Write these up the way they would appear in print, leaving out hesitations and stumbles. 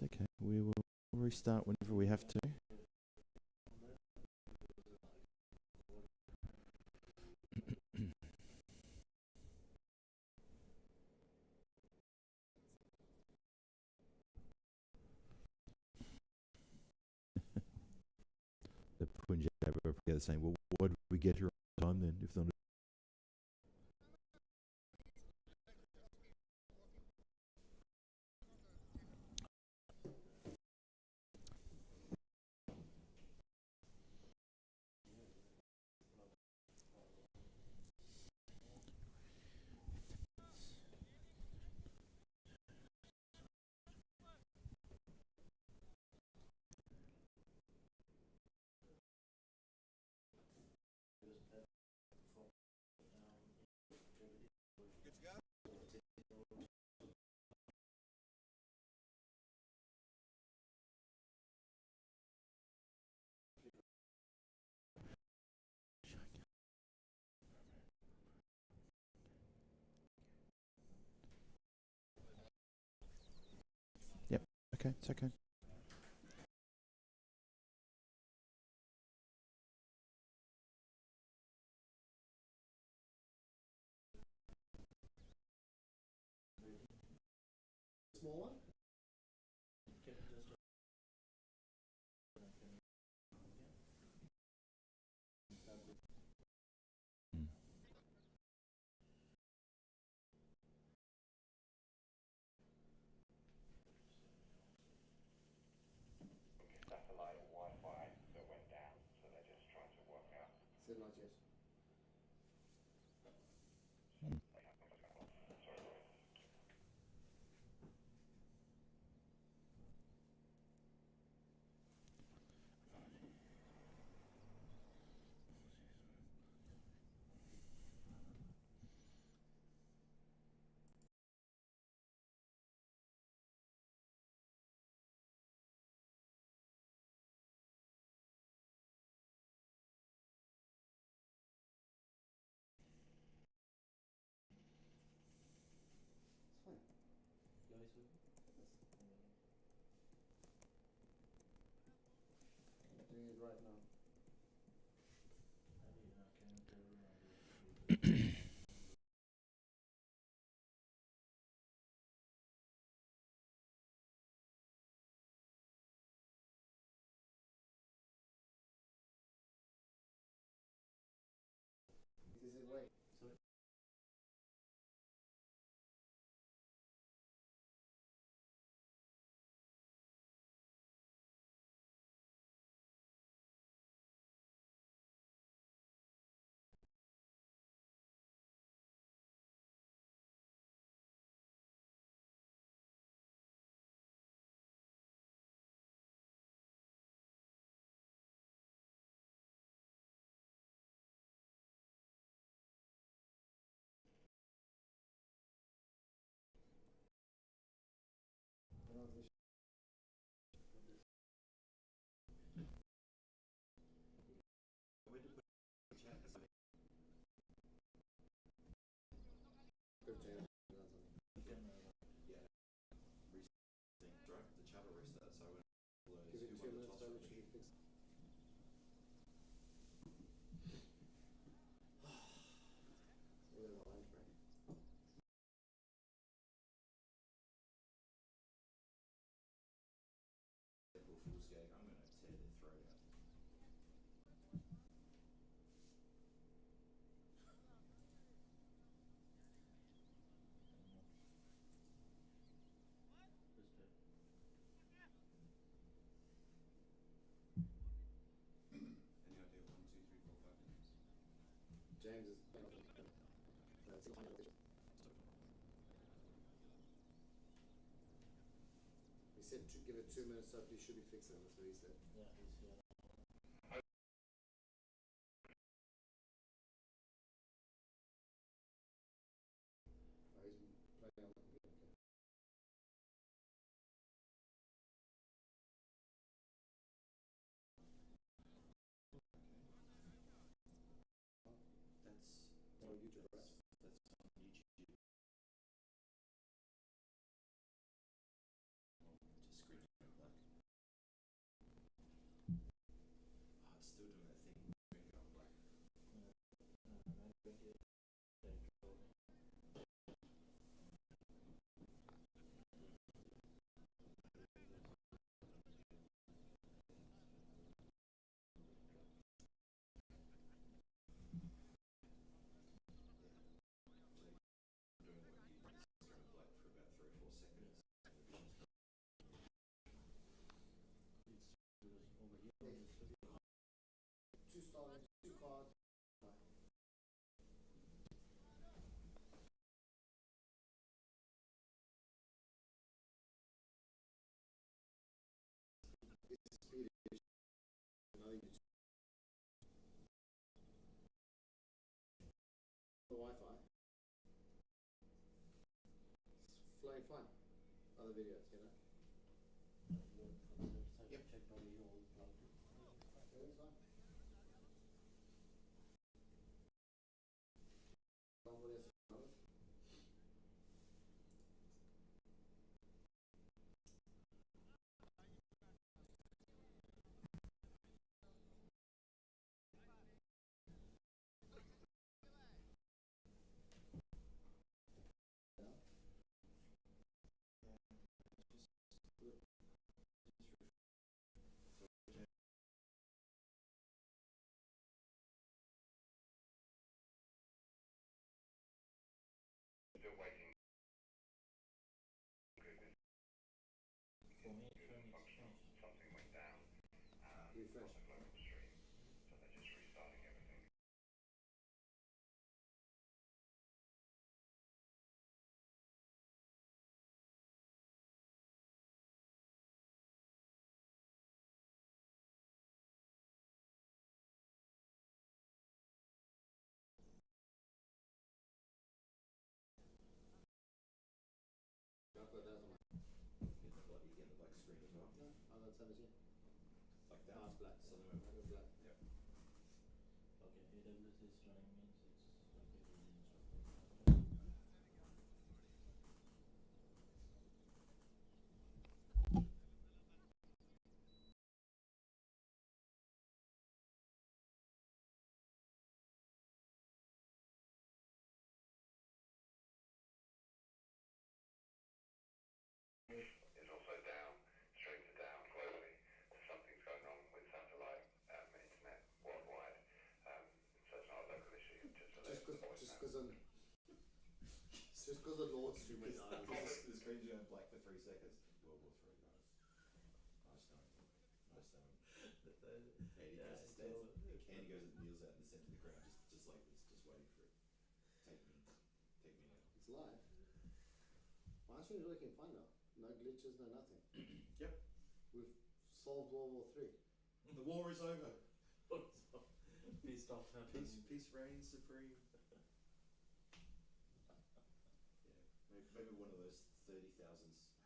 It's okay. We will restart whenever we have to. The Punjab are probably saying, well, why did we get here on time then? If they're not. Yep. Okay, it's okay. Small one? Still not yet. Doing it right now. Is it late? Sorry? Give it 2 minutes, that should be fixed. Lunch break. James is he said to give it 2 minutes up, you should be fixed. That's what he said. Yeah, he's here. It's still doing that thing. Screen going black. Two starters, two cards. It's speed issue. I think it's the Wi-Fi. It's flying fine. Other videos, you know. Yep. Check all the old plug. Okay, fine. Somebody else knows. Still waiting. For me, it's when it's Function, finished. something went down Refresh. on the global stream, so they're just restarting everything. I've got that on my. You get the black screen as well. No, I've got 17. Like that. Ah, it's black. So I've got black. Yep. Okay, AWS is running means it's okay to reinstall. Is also down, streams are down globally, so something's going on with satellite internet worldwide. So it's not a local issue, just a Just local because the Nord Stream went down. The screen's going black for 3 seconds. World War III, nice. Nice knowing. Nice knowing. Andy goes and stands. Andy goes and kneels out in the centre of the crowd, just like this, just waiting for it. Take me now. It's live. My stream's working fine now. No glitches, no nothing. Yep. We've solved World War III. The war is over. Please stop happening. Peace reigns supreme. Yeah, maybe one of those 30,000,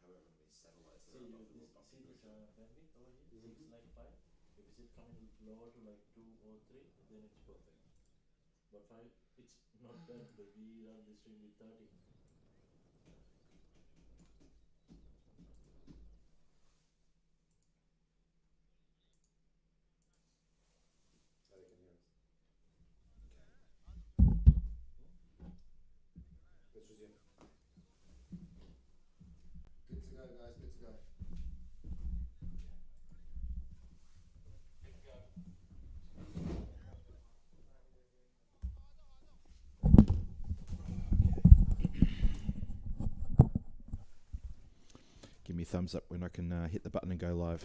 however many satellites See, there are you, above the this, above see the this ocean. bandwidth over here? Mhm. 6 like 5. If it's coming lower to like 2 or 3, then it's perfect. But 5, it's not that, but we run the stream with 30. Oh, they can hear us. Let's resume. Good to go, guys. Good to go. Give me a thumbs up when I can hit the button and go live.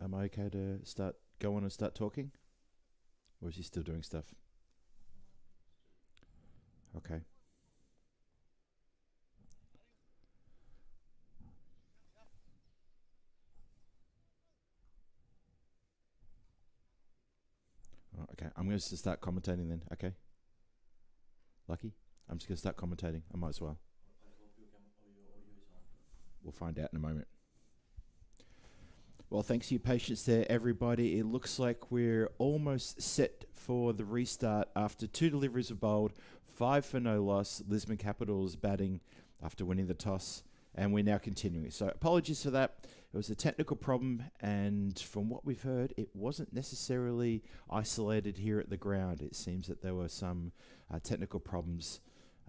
Am I okay to go on and start talking? Or is he still doing stuff? Okay. Oh, okay, I'm going to start commentating then, okay? Lucky? I'm just going to start commentating. I might as well. I hope your audio is on. We'll find out in a moment. Well, thanks for your patience there, everybody. It looks like we're almost set for the restart after 2 deliveries of bowled, 5 for no loss. Lisman Capitals batting after winning the toss, and we're now continuing. So apologies for that. It was a technical problem, and from what we've heard, it wasn't necessarily isolated here at the ground. It seems that there were some technical problems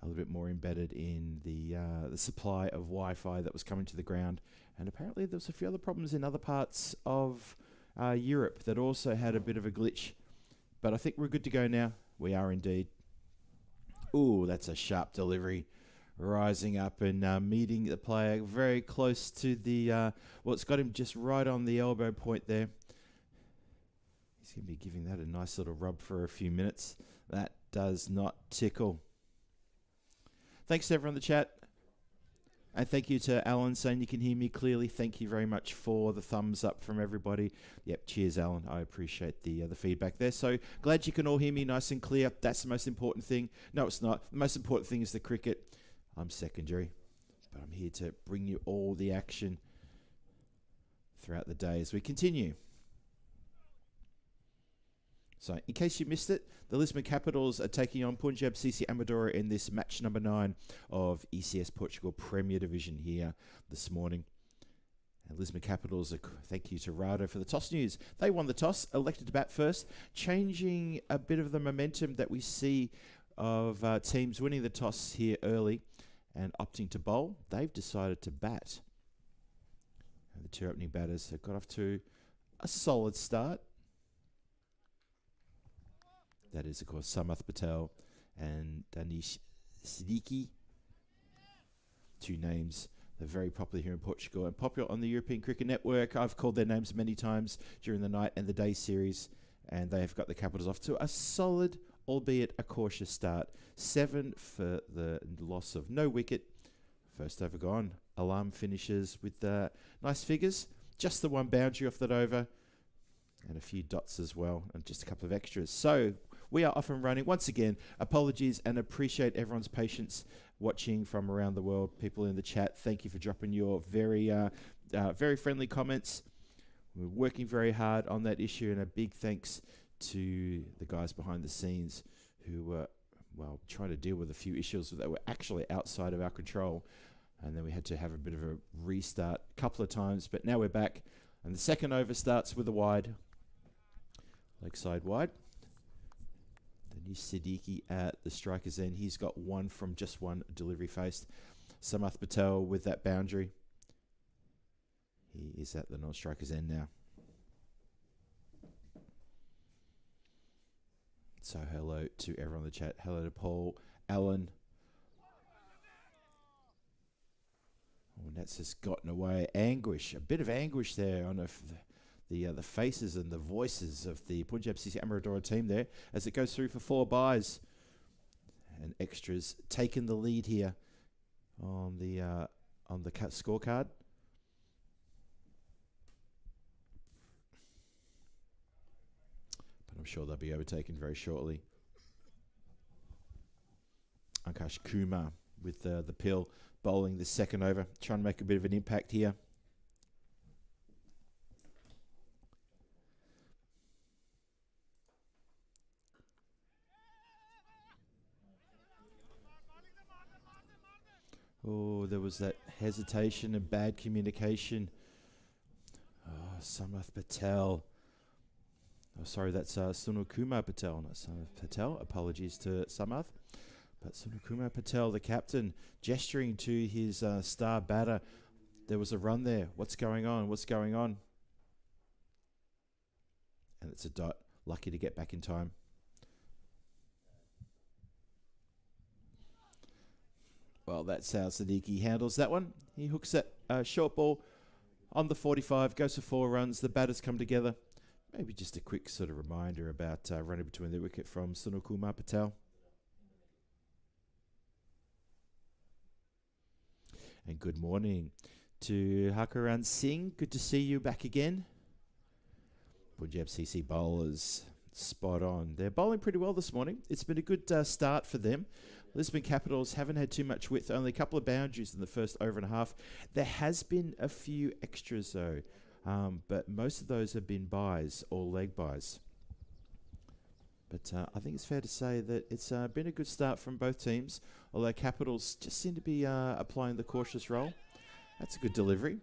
a little bit more embedded in the supply of Wi-Fi that was coming to the ground. And apparently there was a few other problems in other parts of Europe that also had a bit of a glitch. But I think we're good to go now. We are indeed. Ooh, that's a sharp delivery. Rising up and meeting the player very close to the... well, it's got him just right on the elbow point there. He's going to be giving that a nice little rub for a few minutes. That does not tickle. Thanks to everyone in the chat. And thank you to Alan saying you can hear me clearly. Thank you very much for the thumbs up from everybody. Yep, cheers, Alan. I appreciate the feedback there. So glad you can all hear me nice and clear. That's the most important thing. No, it's not. The most important thing is the cricket. I'm secondary, but I'm here to bring you all the action throughout the day as we continue. So, in case you missed it, the Lisman Capitals are taking on Punjab CC Amadora in this match number 9 of ECS Portugal Premier Division here this morning. And Lisman Capitals, thank you to Rado for the toss news. They won the toss, elected to bat first, changing a bit of the momentum that we see of teams winning the toss here early and opting to bowl. They've decided to bat. And the 2 opening batters have got off to a solid start. That is, of course, Samath Patel and Danish Siddiqui. 2 names that are very popular here in Portugal and popular on the European Cricket Network. I've called their names many times during the night and the day series, and they have got the Capitals off to a solid, albeit a cautious start. 7 for the loss of no wicket. First over gone. Alarm finishes with nice figures. Just the 1 boundary off that over, and a few dots as well, and just a couple of extras. So we are off and running. Once again, apologies and appreciate everyone's patience watching from around the world. People in the chat, thank you for dropping your very friendly comments. We're working very hard on that issue, and a big thanks to the guys behind the scenes who were, well, trying to deal with a few issues that were actually outside of our control. And then we had to have a bit of a restart a couple of times, but now we're back. And the second over starts with a wide. Leg side wide. Danish Siddiqui at the striker's end. He's got 1 from just 1 delivery faced. Samath Patel with that boundary. He is at the non-striker's end now. So hello to everyone in the chat. Hello to Paul, Alan. Oh, and that's just gotten away. Anguish, a bit of anguish there on the faces and the voices of the Punjab CC Amadora team there as it goes through for 4 byes. And extras taking the lead here on the scorecard. But I'm sure they'll be overtaken very shortly. Akash Kumar with the pill bowling the second over, trying to make a bit of an impact here. Oh, there was that hesitation and bad communication. Oh, Samath Patel. Oh, sorry, that's Sunil Kumar Patel, not Samath Patel. Apologies to Samath. But Sunil Kumar Patel, the captain, gesturing to his star batter. There was a run there. What's going on? What's going on? And it's a dot. Lucky to get back in time. Well, that's how Siddiqui handles that one. He hooks that short ball on the 45, goes for 4 runs. The batters come together. Maybe just a quick sort of reminder about running between the wicket from Sunil Kumar Patel. And good morning to Hakaran Singh. Good to see you back again. Punjab CC bowlers, spot on. They're bowling pretty well this morning. It's been a good start for them. Lisman Capitals haven't had too much width, only a couple of boundaries in the first over and a half. There has been a few extras, though. but most of those have been buys or leg buys. But I think it's fair to say that it's been a good start from both teams, although Capitals just seem to be applying the cautious role. That's a good delivery.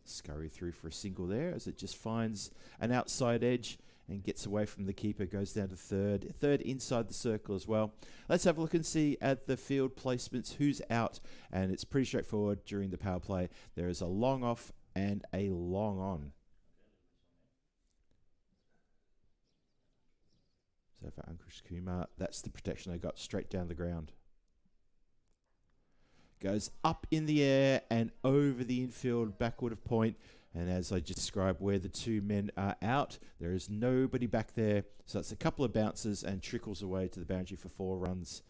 Scurry through for a single there as it just finds an outside edge and gets away from the keeper, goes down to third. Third inside the circle as well. Let's have a look and see at the field placements, who's out. And it's pretty straightforward during the power play. There is a long off and a long on. So for Ankush Kumar, that's the protection they got straight down the ground. Goes up in the air and over the infield backward of point. And as I just described where the two men are out, there is nobody back there. So it's a couple of bounces and trickles away to the boundary for 4 runs.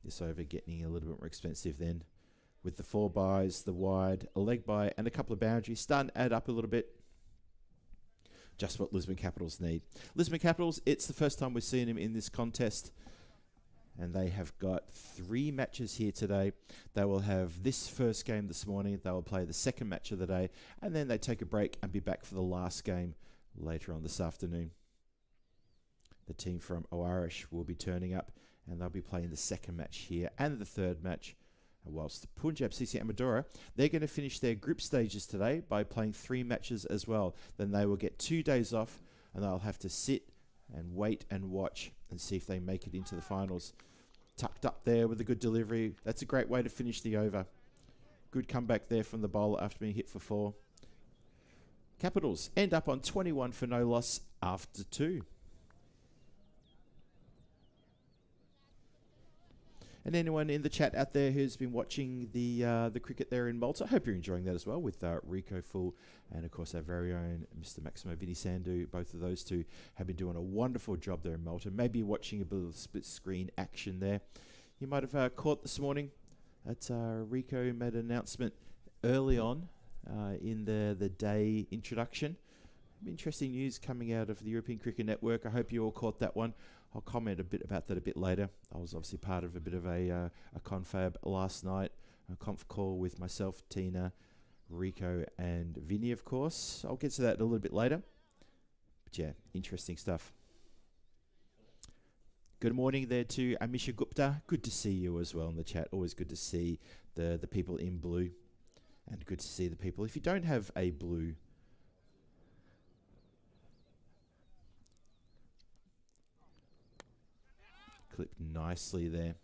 This over getting a little bit more expensive then. With the 4 buys, the wide, a leg buy and a couple of boundaries. Starting to add up a little bit. Just what Lisman Capitals need. Lisman Capitals, it's the first time we've seen him in this contest. And they have got 3 matches here today. They will have this first game this morning. They will play the second match of the day. And then they take a break and be back for the last game later on this afternoon. The team from Aarish will be turning up. And they'll be playing the second match here and the third match. And whilst the Punjab CC Amadora, they're going to finish their group stages today by playing 3 matches as well. Then they will get 2 days off. And they'll have to sit and wait and watch and see if they make it into the finals. Tucked up there with a good delivery. That's a great way to finish the over. Good comeback there from the bowler after being hit for 4. Capitals end up on 21 for no loss after 2. And anyone in the chat out there who's been watching the cricket there in Malta, I hope you're enjoying that as well with Rico Full and, of course, our very own Mr. Maximo Vinny Sandu. Both of those two have been doing a wonderful job there in Malta. Maybe watching a bit of split screen action there. You might have caught this morning that Rico made an announcement early on in the day introduction. Interesting news coming out of the European Cricket Network. I hope you all caught that one. I'll comment a bit about that a bit later. I was obviously part of a bit of a confab last night, a conf call with myself, Tina, Rico, and Vinny, of course. I'll get to that a little bit later. But yeah, interesting stuff. Good morning there to Amisha Gupta. Good to see you as well in the chat. Always good to see the people in blue. And good to see the people. If you don't have a blue clipped nicely there.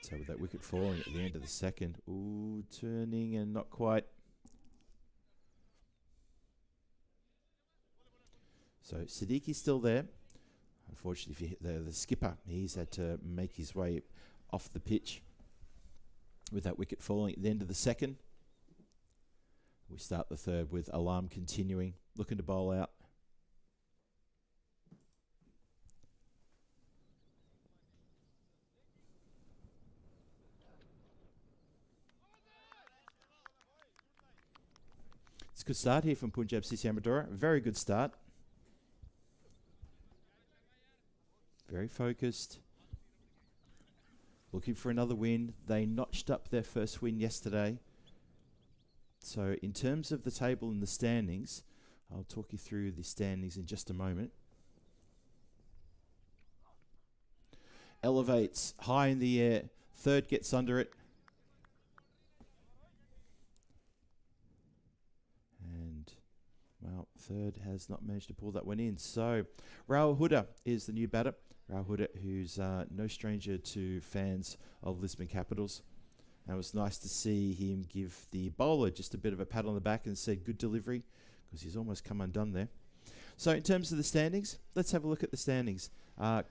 So with that wicket falling at the end of the second. Ooh, turning and not quite. So Siddiqui's still there. Unfortunately, if you hit the skipper, he's had to make his way off the pitch with that wicket falling at the end of the second. We start the third with Alarm continuing, looking to bowl out. It's a good start here from Punjab CC Amadora. Very good start. Very focused. Looking for another win. They notched up their first win yesterday. So in terms of the table and the standings, I'll talk you through the standings in just a moment. Elevates high in the air. Third gets under it. Well, third has not managed to pull that one in. So, Rahul Huda is the new batter. Rahul Huda, who's no stranger to fans of Lisman Capitals. And it was nice to see him give the bowler just a bit of a pat on the back and said good delivery, because he's almost come undone there. So, in terms of the standings, let's have a look at the standings.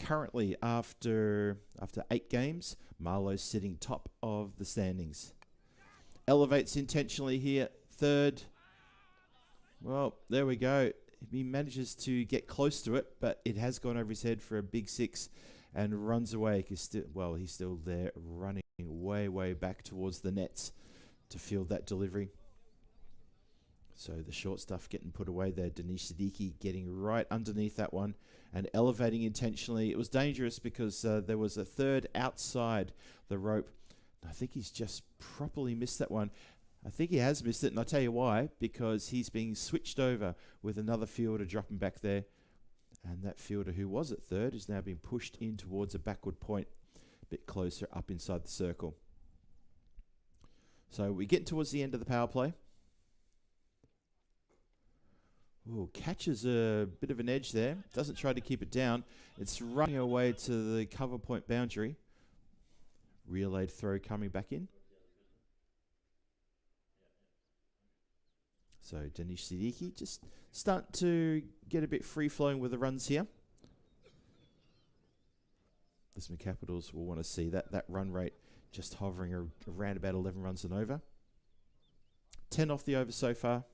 Currently, after 8 games, Marlowe's sitting top of the standings. Elevates intentionally here, third. Well, there we go. He manages to get close to it, but it has gone over his head for a big 6 and runs away. He's still there running way back towards the nets to field that delivery. So the short stuff getting put away there. Dinesh Siddiqui getting right underneath that one and elevating intentionally. It was dangerous because there was a third outside the rope. I think he's just properly missed that one. I think he has missed it, and I'll tell you why, because he's being switched over with another fielder dropping back there. And that fielder who was at third is now being pushed in towards a backward point, a bit closer up inside the circle. So we get towards the end of the power play. Ooh, catches a bit of an edge there. Doesn't try to keep it down. It's running away to the cover point boundary. Relayed throw coming back in. So Danish Siddiqui just start to get a bit free-flowing with the runs here. Lisman Capitals will want to see that run rate just hovering around about 11 runs and over. 10 off the over so far.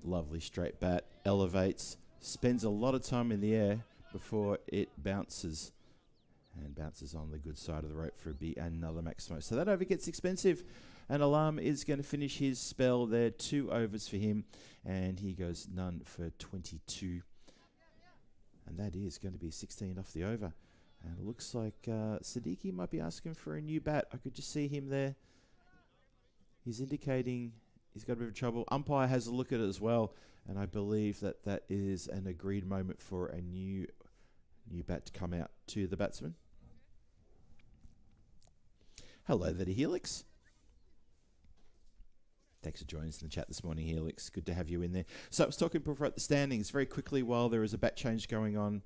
Lovely straight bat, elevates, spends a lot of time in the air before it bounces. And bounces on the good side of the rope for another maximo. So that over gets expensive. And Alarm is going to finish his spell there. 2 overs for him. And he goes none for 22. And that is going to be 16 off the over. And it looks like Siddiqui might be asking for a new bat. I could just see him there. He's indicating he's got a bit of trouble. Umpire has a look at it as well. And I believe that is an agreed moment for a new bat to come out to the batsman. Hello there to Helix. Thanks for joining us in the chat this morning, Helix. Good to have you in there. So I was talking before at the standings very quickly while there is a bat change going on.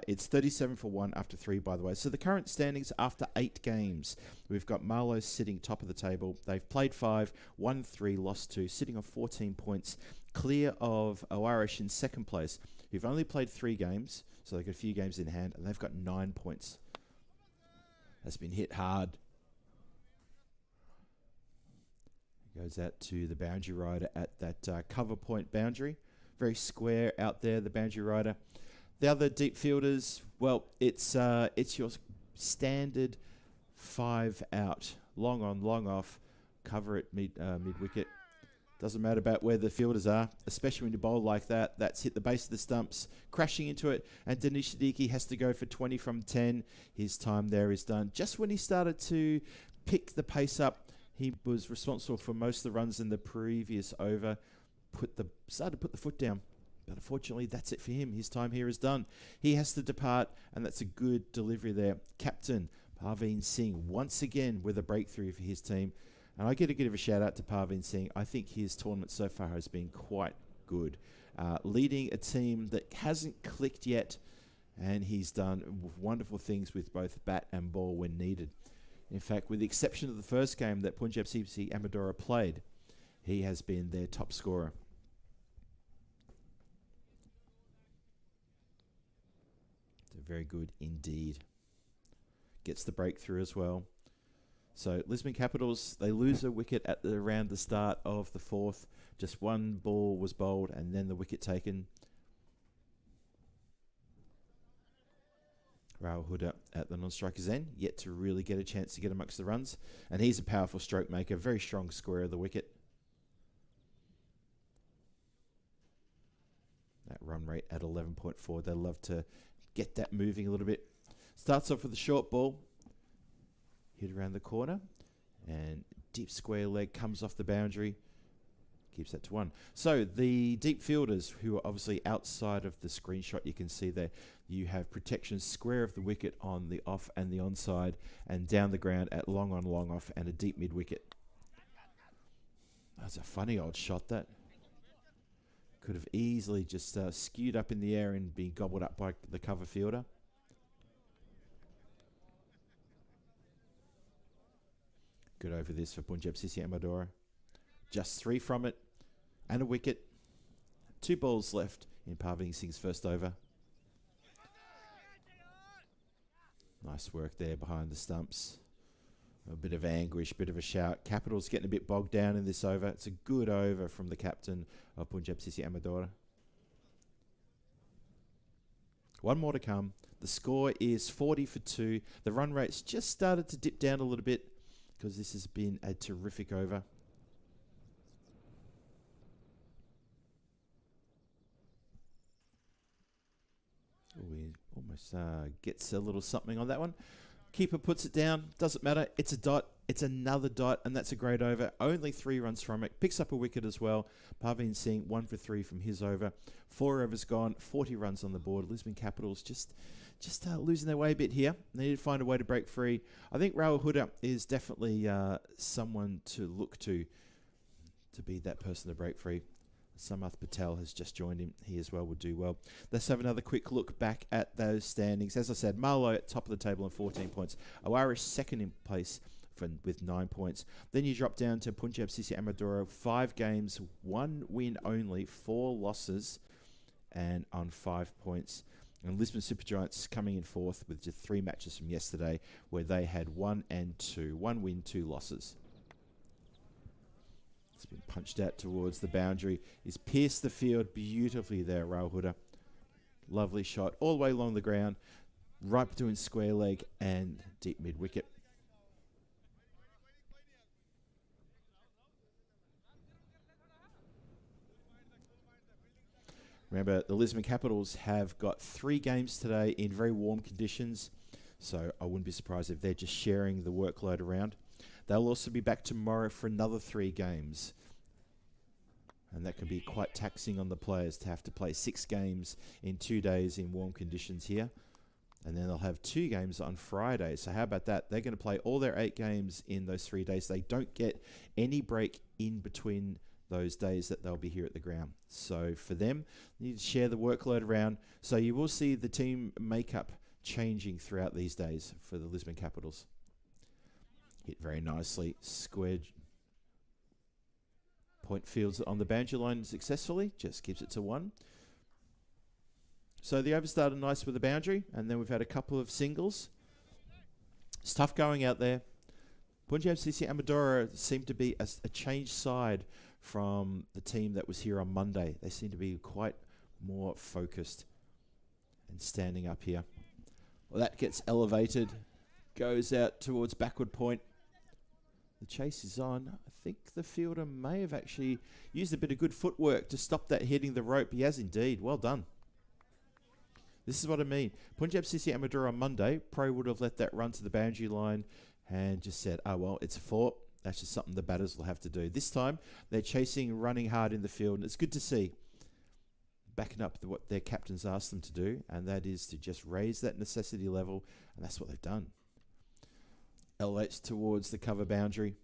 It's 37 for 1 after 3, by the way. So the current standings after 8 games. We've got Marlow sitting top of the table. They've played 5, won 3, lost 2, sitting on 14 points. Clear of Aarish in second place, who've only played 3 games. So they've got a few games in hand, and they've got 9 points. That's been hit hard. Goes out to the boundary rider at that cover point boundary. Very square out there, the boundary rider. The other deep fielders, well, it's your standard 5 out. Long on, long off. Cover it mid-wicket. Doesn't matter about where the fielders are, especially when you bowl like that. That's hit the base of the stumps, crashing into it. And Danish Siddiqui has to go for 20 from 10. His time there is done. Just when he started to pick the pace up, he was responsible for most of the runs in the previous over. Started to put the foot down. But unfortunately, that's it for him. His time here is done. He has to depart, and that's a good delivery there. Captain Parveen Singh, once again, with a breakthrough for his team. And I get to give a shout out to Parveen Singh. I think his tournament so far has been quite good. Leading a team that hasn't clicked yet, and he's done wonderful things with both bat and ball when needed. In fact, with the exception of the first game that Punjab CC Amadora played, he has been their top scorer. So very good indeed. Gets the breakthrough as well. So Lisman Capitals, they lose a wicket around the start of the 4th. Just one ball was bowled and then the wicket taken. Rahul Huda at the non-striker's end, yet to really get a chance to get amongst the runs. And he's a powerful stroke maker, very strong square of the wicket. That run rate at 11.4. They'd love to get that moving a little bit. Starts off with a short ball. Hit around the corner. And deep square leg comes off the boundary. Keeps that to 1. So the deep fielders, who are obviously outside of the screenshot you can see there, you have protection square of the wicket on the off and the onside, and down the ground at long on, long off, and a deep mid wicket. That's a funny old shot, that. Could have easily just skewed up in the air and been gobbled up by the cover fielder. Good over this for Punjab CC Amadora. Just 3 from it, and a wicket. 2 balls left in Parveen Singh's first over. Nice work there behind the stumps. A bit of anguish, bit of a shout. Capitals getting a bit bogged down in this over. It's a good over from the captain of Punjab CC Amadora. 1 more to come. The score is 40 for 2. The run rate's just started to dip down a little bit. because this has been a terrific over. Ooh, he almost gets a little something on that one. Keeper puts it down. Doesn't matter. It's a dot. It's another dot, and that's a great over. Only 3 runs from it. Picks up a wicket as well. Parveen Singh 1 for 3 from his over. 4 overs gone. 40 runs on the board. Lisman Capitals just losing their way a bit here. They need to find a way to break free. I think Rahul Huda is definitely someone to look to be that person to break free. Samath Patel has just joined him. He as well would do well. Let's have another quick look back at those standings. As I said, Marlow at top of the table on 14 points. Aarish second in place with 9 points. Then you drop down to Punjab CC Amadora, 5 games, 1 win only, 4 losses, and on 5 points. And Lisbon Supergiants coming in fourth with just 3 matches from yesterday, where they had 1 and 2. 1 win, 2 losses. It's been punched out towards the boundary. He's pierced the field beautifully there, Rahul Huda. Lovely shot all the way along the ground, right between square leg and deep mid wicket. Remember, the Lisman Capitals have got 3 games today in very warm conditions, so I wouldn't be surprised if they're just sharing the workload around. They'll also be back tomorrow for another 3 games. And that can be quite taxing on the players to have to play 6 games in 2 days in warm conditions here. And then they'll have 2 games on Friday. So how about that? They're going to play all their 8 games in those 3 days. They don't get any break in between those days that they'll be here at the ground. So for them, they need to share the workload around. So you will see the team makeup changing throughout these days for the Lisman Capitals. Hit very nicely. Squared. Point fields it on the boundary line successfully. Just keeps it to 1. So the over started nice with the boundary, and then we've had a couple of singles. It's tough going out there. Punjab CC Amadora seemed to be a changed side from the team that was here on Monday. They seem to be quite more focused and standing up here. Well, that gets elevated, goes out towards backward point. The chase is on. I think the fielder may have actually used a bit of good footwork to stop that hitting the rope. He has indeed. Well done. This is what I mean. Punjab CC Amadora on Monday, Pro would have let that run to the boundary line and just said, oh, well, it's a 4. That's just something the batters will have to do. This time, they're chasing, running hard in the field, and it's good to see. Backing up what their captains asked them to do, and that is to just raise that necessity level, and that's what they've done. Elevates towards the cover boundary.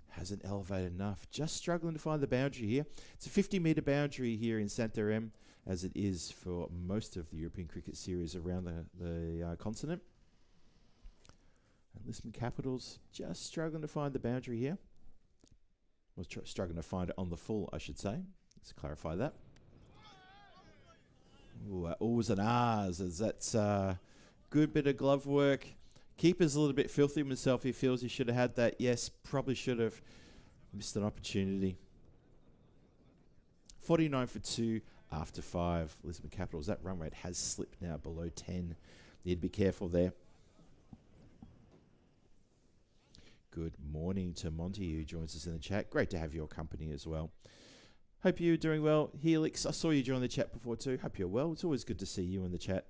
Hasn't elevated enough. Just struggling to find the boundary here. It's a 50-metre boundary here in Santarem, as it is for most of the European cricket series around the continent. And Lisman Capitals just struggling to find the boundary here. Well, struggling to find it on the full, I should say. Let's clarify that. Ooh, O's and R's, as that's good bit of glove work. Keeper's a little bit filthy himself. He feels he should have had that. Yes, probably should have missed an opportunity. 49 for 2 after 5. Lisman Capitals, that run rate has slipped now below 10. Need to be careful there. Good morning to Monty, who joins us in the chat. Great to have your company as well. Hope you're doing well. Helix, I saw you join the chat before too. Hope you're well. It's always good to see you in the chat.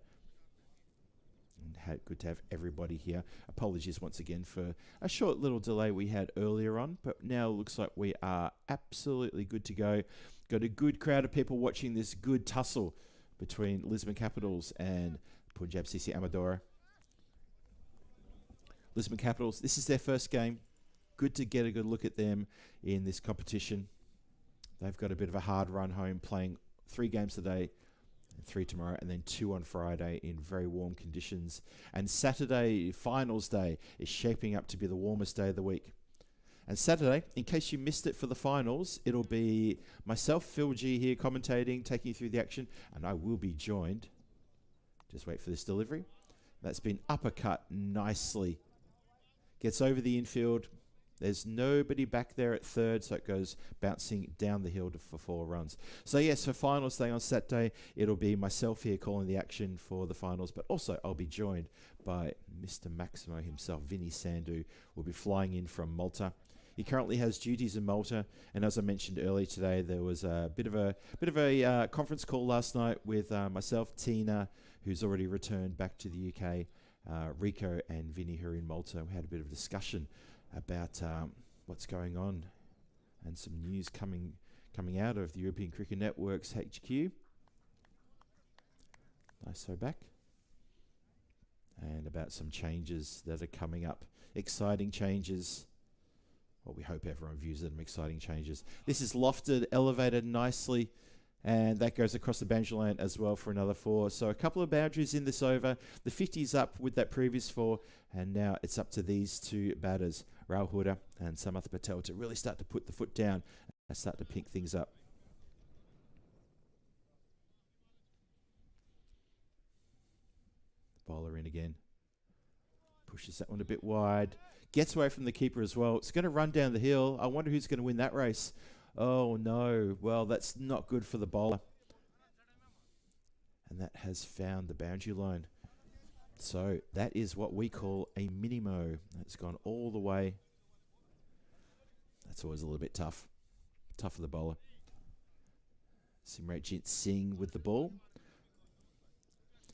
And good to have everybody here. Apologies once again for a short little delay we had earlier on, but now it looks like we are absolutely good to go. Got a good crowd of people watching this good tussle between Lisman Capitals and Punjab CC Amadora. Lisman Capitals, this is their first game. Good to get a good look at them in this competition. They've got a bit of a hard run home, playing 3 games today, 3 tomorrow, and then 2 on Friday in very warm conditions. And Saturday, finals day, is shaping up to be the warmest day of the week. And Saturday, in case you missed it for the finals, it'll be myself, Phil G, here commentating, taking you through the action, and I will be joined. Just wait for this delivery. That's been uppercut nicely. Gets over the infield. There's nobody back there at third, so it goes bouncing down the hill for 4 runs. So yes, for finals day on Saturday, it'll be myself here calling the action for the finals, but also I'll be joined by Mr. Maximo himself. Vinny Sandu will be flying in from Malta. He currently has duties in Malta, and as I mentioned earlier today, there was a bit of a conference call last night with myself, Tina, who's already returned back to the UK, Rico and Vinny, who are in Malta. We had a bit of a discussion about what's going on and some news coming out of the European Cricket Network's HQ. Nice throw back. And about some changes that are coming up. Exciting changes. Well, we hope everyone views them exciting changes. This is lofted, elevated nicely, and that goes across the boundary line as well for another 4. So a couple of boundaries in this over. The 50's up with that previous 4, and now it's up to these 2 batters, Rahul Huda and Samarth Patel, to really start to put the foot down and start to pick things up. Bowler in again. Pushes that one a bit wide. Gets away from the keeper as well. It's going to run down the hill. I wonder who's going to win that race. Oh, no. Well, that's not good for the bowler. And that has found the boundary line. So that is what we call a minimo. That's gone all the way. That's always a little bit tough. Tough for the bowler. Simranjit Singh with the ball.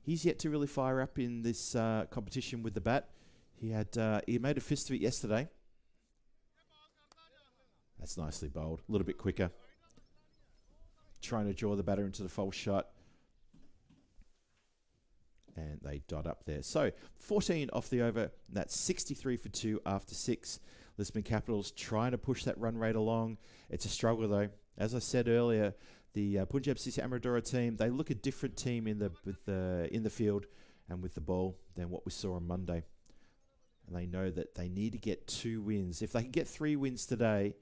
He's yet to really fire up in this competition with the bat. He made a fist of it yesterday. That's nicely bowled. A little bit quicker. Trying to draw the batter into the false shot. And they dot up there. So 14 off the over. That's 63 for 2 after 6. Lisman Capitals trying to push that run rate along. It's a struggle though. As I said earlier, the Punjab CC Amadora team, they look a different team in the field and with the ball than what we saw on Monday. And they know that they need to get 2 wins. If they can get 3 wins today,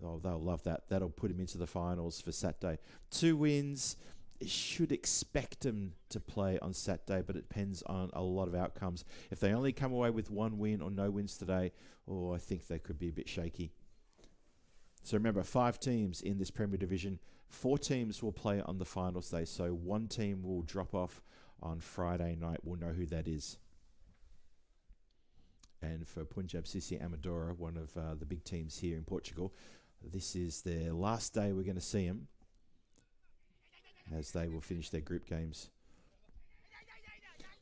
oh, they'll love that. That'll put them into the finals for Saturday. 2 wins, should expect them to play on Saturday, but it depends on a lot of outcomes. If they only come away with 1 win or no wins today, I think they could be a bit shaky. So remember, 5 teams in this Premier Division. 4 teams will play on the finals day, so 1 team will drop off on Friday night. We'll know who that is. And for Punjab CC Amadora, one of the big teams here in Portugal, this is their last day we're going to see them as they will finish their group games.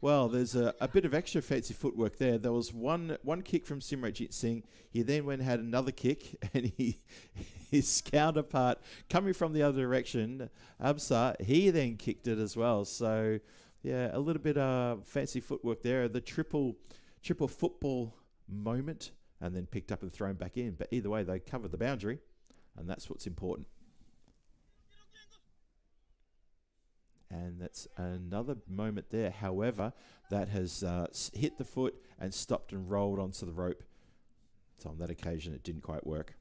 Well, there's a bit of extra fancy footwork there. There was one kick from Simranjit Singh. He then went and had another kick, and his counterpart coming from the other direction, Absa, he then kicked it as well. So, yeah, a little bit of fancy footwork there. The triple football moment, and then picked up and thrown back in. But either way, they covered the boundary, and that's what's important. And that's another moment there. However, that has hit the foot and stopped and rolled onto the rope. So on that occasion, it didn't quite work.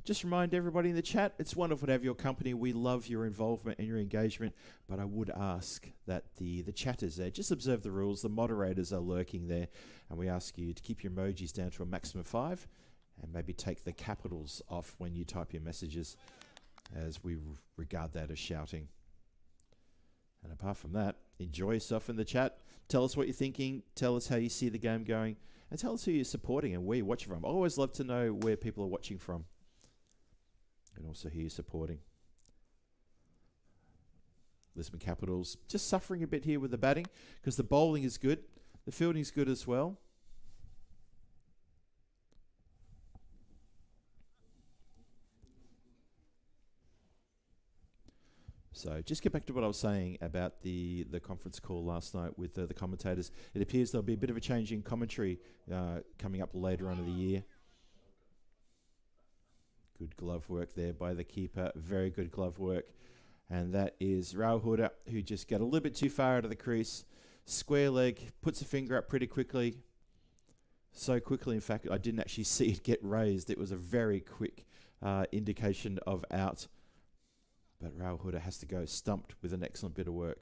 Just remind everybody in the chat, it's wonderful to have your company. We love your involvement and your engagement, but I would ask that the chatters there, just observe the rules. The moderators are lurking there, and we ask you to keep your emojis down to a maximum of 5, and maybe take the capitals off when you type your messages, as we regard that as shouting. And apart from that, enjoy yourself in the chat. Tell us what you're thinking. Tell us how you see the game going, and tell us who you're supporting and where you're watching from. I always love to know where people are watching from, and also who you're supporting. Lisman Capitals just suffering a bit here with the batting, because the bowling is good. The fielding is good as well. So just get back to what I was saying about the conference call last night with the commentators. It appears there'll be a bit of a change in commentary coming up later on in the year. Good glove work there by the keeper. Very good glove work. And that is Rahul Huda, who just got a little bit too far out of the crease. Square leg, puts a finger up pretty quickly. So quickly, in fact, I didn't actually see it get raised. It was a very quick indication of out. But Rahul Huda has to go stumped with an excellent bit of work.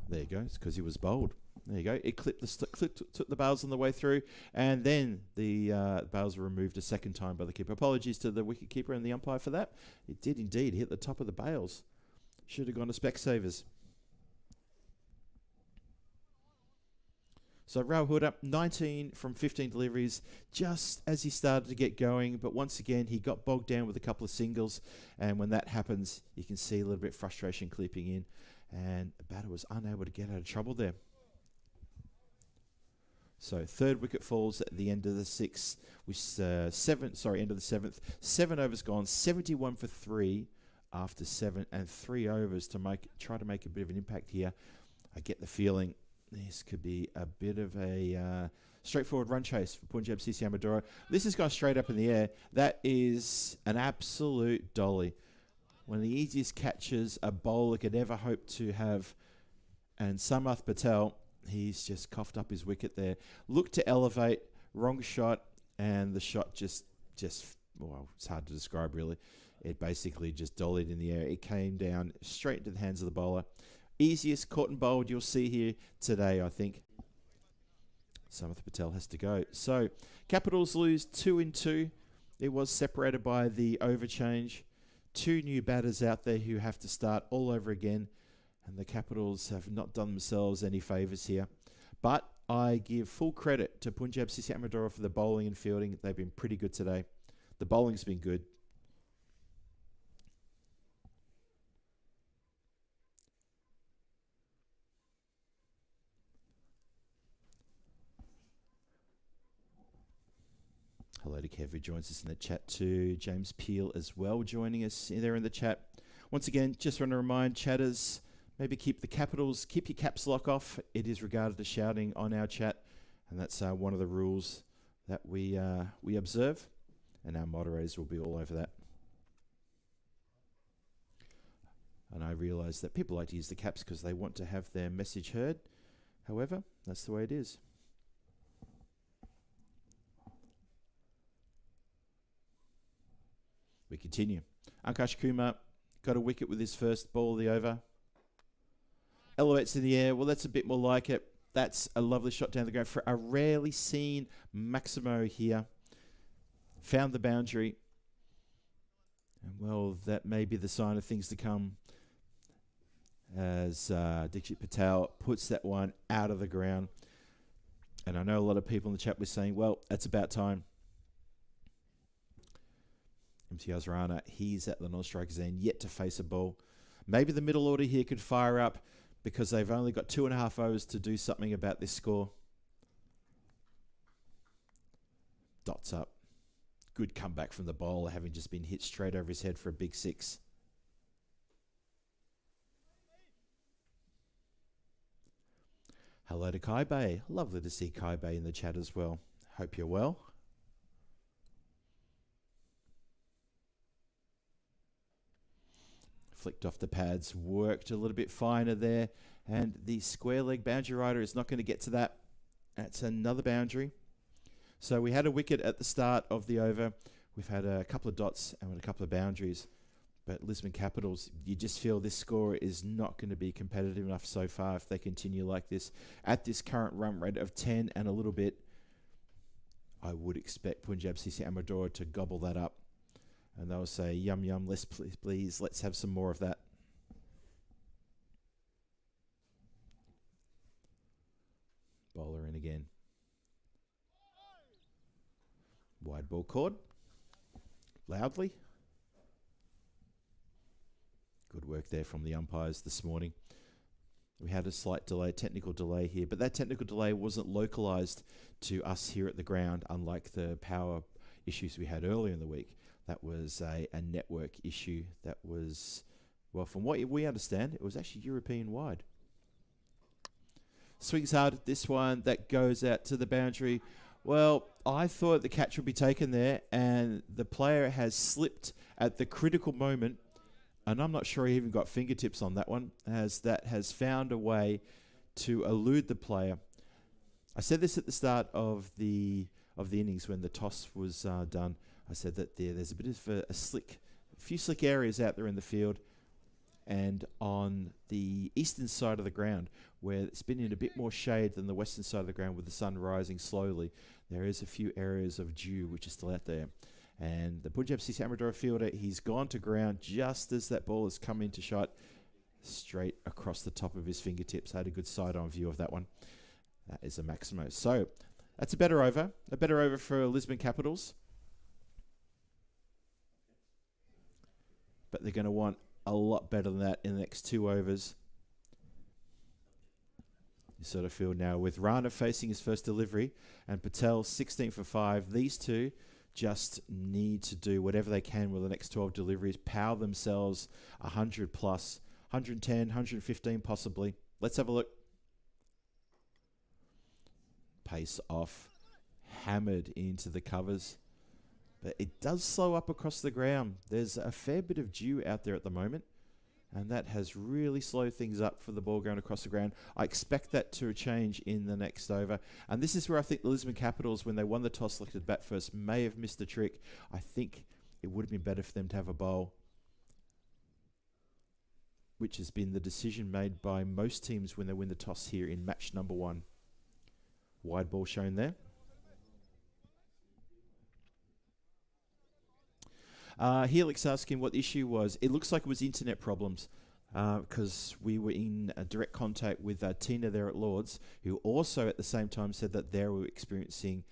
There you go. It's because he was bowled. There you go. It took the bails on the way through, and then the bails were removed a second time by the keeper. Apologies to the wicket keeper and the umpire for that. It did indeed hit the top of the bails. Should have gone to Specsavers. So Rahul Huda, 19 from 15 deliveries, just as he started to get going. But once again, he got bogged down with a couple of singles. And when that happens, you can see a little bit of frustration creeping in. And the batter was unable to get out of trouble there. So third wicket falls at the end of the sixth. End of the seventh. 7 overs gone, 71 for 3 after 7 and 3 overs to try to make a bit of an impact here. I get the feeling this could be a bit of a straightforward run chase for Punjab CC Amadora. This has gone straight up in the air. That is an absolute dolly. One of the easiest catches a bowler could ever hope to have. And Samath Patel, he's just coughed up his wicket there. Looked to elevate, wrong shot, and the shot just well, it's hard to describe really. It basically just dollied in the air. It came down straight into the hands of the bowler. Easiest caught and bowled you'll see here today, I think. Samath Patel has to go. So, Capitals lose 2-2. It was separated by the overchange. 2 new batters out there who have to start all over again. And the Capitals have not done themselves any favours here. But I give full credit to Punjab CC Amadora for the bowling and fielding. They've been pretty good today. The bowling's been good. Hello to Kev who joins us in the chat too. James Peel as well joining us there in the chat. Once again, just want to remind chatters, maybe keep your caps lock off. It is regarded as shouting on our chat, and that's one of the rules that we observe, and our moderators will be all over that. And I realise that people like to use the caps because they want to have their message heard. However, that's the way it is. We continue. Ankash Kumar got a wicket with his first ball of the over. Elevates in the air. Well, that's a bit more like it. That's a lovely shot down the ground for a rarely seen Maximo here. Found the boundary. And well, that may be the sign of things to come as Dikshit Patel puts that one out of the ground. And I know a lot of people in the chat were saying, well, that's about time. Imtiaz Rana, he's at the non-strikers end, yet to face a ball. Maybe the middle order here could fire up because they've only got 2.5 overs to do something about this score. Dots up. Good comeback from the bowler, having just been hit straight over his head for a big 6. Hello to Kai Bay. Lovely to see Kai Bay in the chat as well. Hope you're well. Flicked off the pads, worked a little bit finer there, and the square leg boundary rider is not going to get to that. That's another boundary. So we had a wicket at the start of the over. We've had a couple of dots and a couple of boundaries. But Lisman Capitals, you just feel this score is not going to be competitive enough so far if they continue like this. At this current run rate of 10 and a little bit, I would expect Punjab CC Amadora to gobble that up. And they'll say, yum, yum, please, let's have some more of that. Bowler in again. Wide ball chord. Loudly. Good work there from the umpires this morning. We had a slight delay, technical delay here, but that technical delay wasn't localised to us here at the ground, unlike the power issues we had earlier in the week. That was a network issue that was, well, from what we understand, it was actually European-wide. Swings hard at this one. That goes out to the boundary. Well, I thought the catch would be taken there, and the player has slipped at the critical moment, and I'm not sure he even got fingertips on that one, as that has found a way to elude the player. I said this at the start of the innings when the toss was done. I said that there's a bit of a few slick areas out there in the field. And on the eastern side of the ground, where it's been in a bit more shade than the western side of the ground with the sun rising slowly, there is a few areas of dew which is still out there. And the Punjab CC Amadora fielder, he's gone to ground just as that ball has come into shot, straight across the top of his fingertips. I had a good side-on view of that one. That is a Maximo. So that's a better over for Lisman Capitals. But they're going to want a lot better than that in the next 2 overs. You sort of feel now with Rana facing his first delivery and Patel 16 for 5. These two just need to do whatever they can with the next 12 deliveries, power themselves 100 plus, 110, 115 possibly. Let's have a look. Pace off, hammered into the covers. But it does slow up across the ground. There's a fair bit of dew out there at the moment, and that has really slowed things up for the ball going across the ground. I expect that to change in the next over. And this is where I think the Lisman Capitals, when they won the toss, selected bat first, may have missed a trick. I think it would have been better for them to have a bowl, which has been the decision made by most teams when they win the toss here in match number 1. Wide ball shown there. Helix asking what the issue was. It looks like it was internet problems because we were in direct contact with Tina there at Lords, who also at the same time said that they were experiencing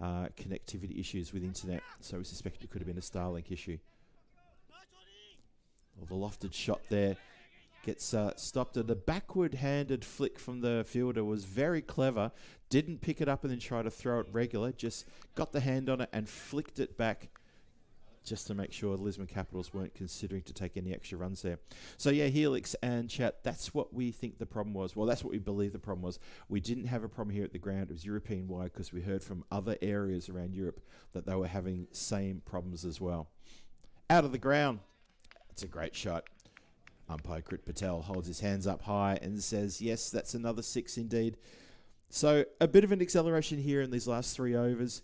connectivity issues with internet. So we suspect it could have been a Starlink issue. Well, the lofted shot there gets stopped. And the backward-handed flick from the fielder was very clever. Didn't pick it up and then try to throw it regular. Just got the hand on it and flicked it back, just to make sure the Lisman Capitals weren't considering to take any extra runs there. So yeah, Helix and chat, that's what we think the problem was. Well, that's what we believe the problem was. We didn't have a problem here at the ground. It was European-wide because we heard from other areas around Europe that they were having same problems as well. Out of the ground. It's a great shot. Umpire Krit Patel holds his hands up high and says, yes, that's another 6 indeed. So a bit of an acceleration here in these last 3 overs.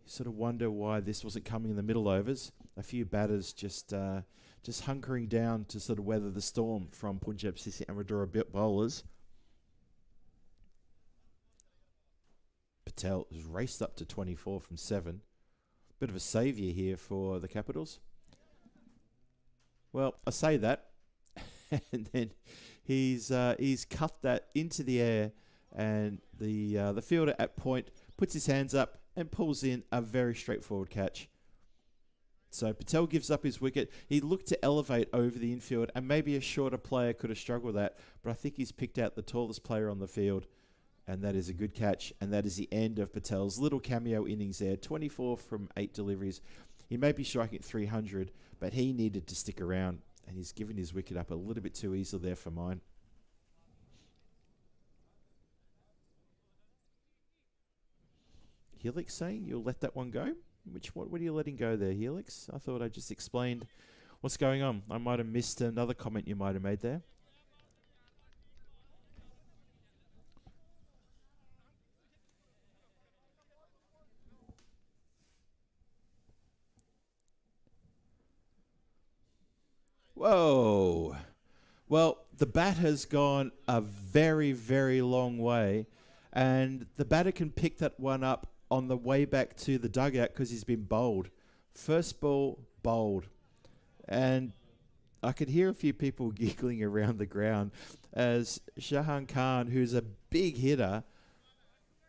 You sort of wonder why this wasn't coming in the middle overs. A few batters just hunkering down to sort of weather the storm from Punjab CC Amadora bowlers. Patel has raced up to 24 from 7. Bit of a saviour here for the Capitals. Well, I say that, and then he's cut that into the air, and the fielder at point puts his hands up and pulls in a very straightforward catch. So Patel gives up his wicket. He looked to elevate over the infield, and maybe a shorter player could have struggled with that, but I think he's picked out the tallest player on the field, and that is a good catch, and that is the end of Patel's little cameo innings there. 24 from 8 deliveries. He may be striking at 300, but he needed to stick around, and he's given his wicket up a little bit too easily there for mine. Helix saying you'll let that one go? What are you letting go there, Helix? I thought I just explained what's going on. I might have missed another comment you might have made there. Whoa. Well, the bat has gone a very, very long way, and the batter can pick that one up on the way back to the dugout because he's been bowled. First ball, bowled. And I could hear a few people giggling around the ground as Shahan Khan, who's a big hitter,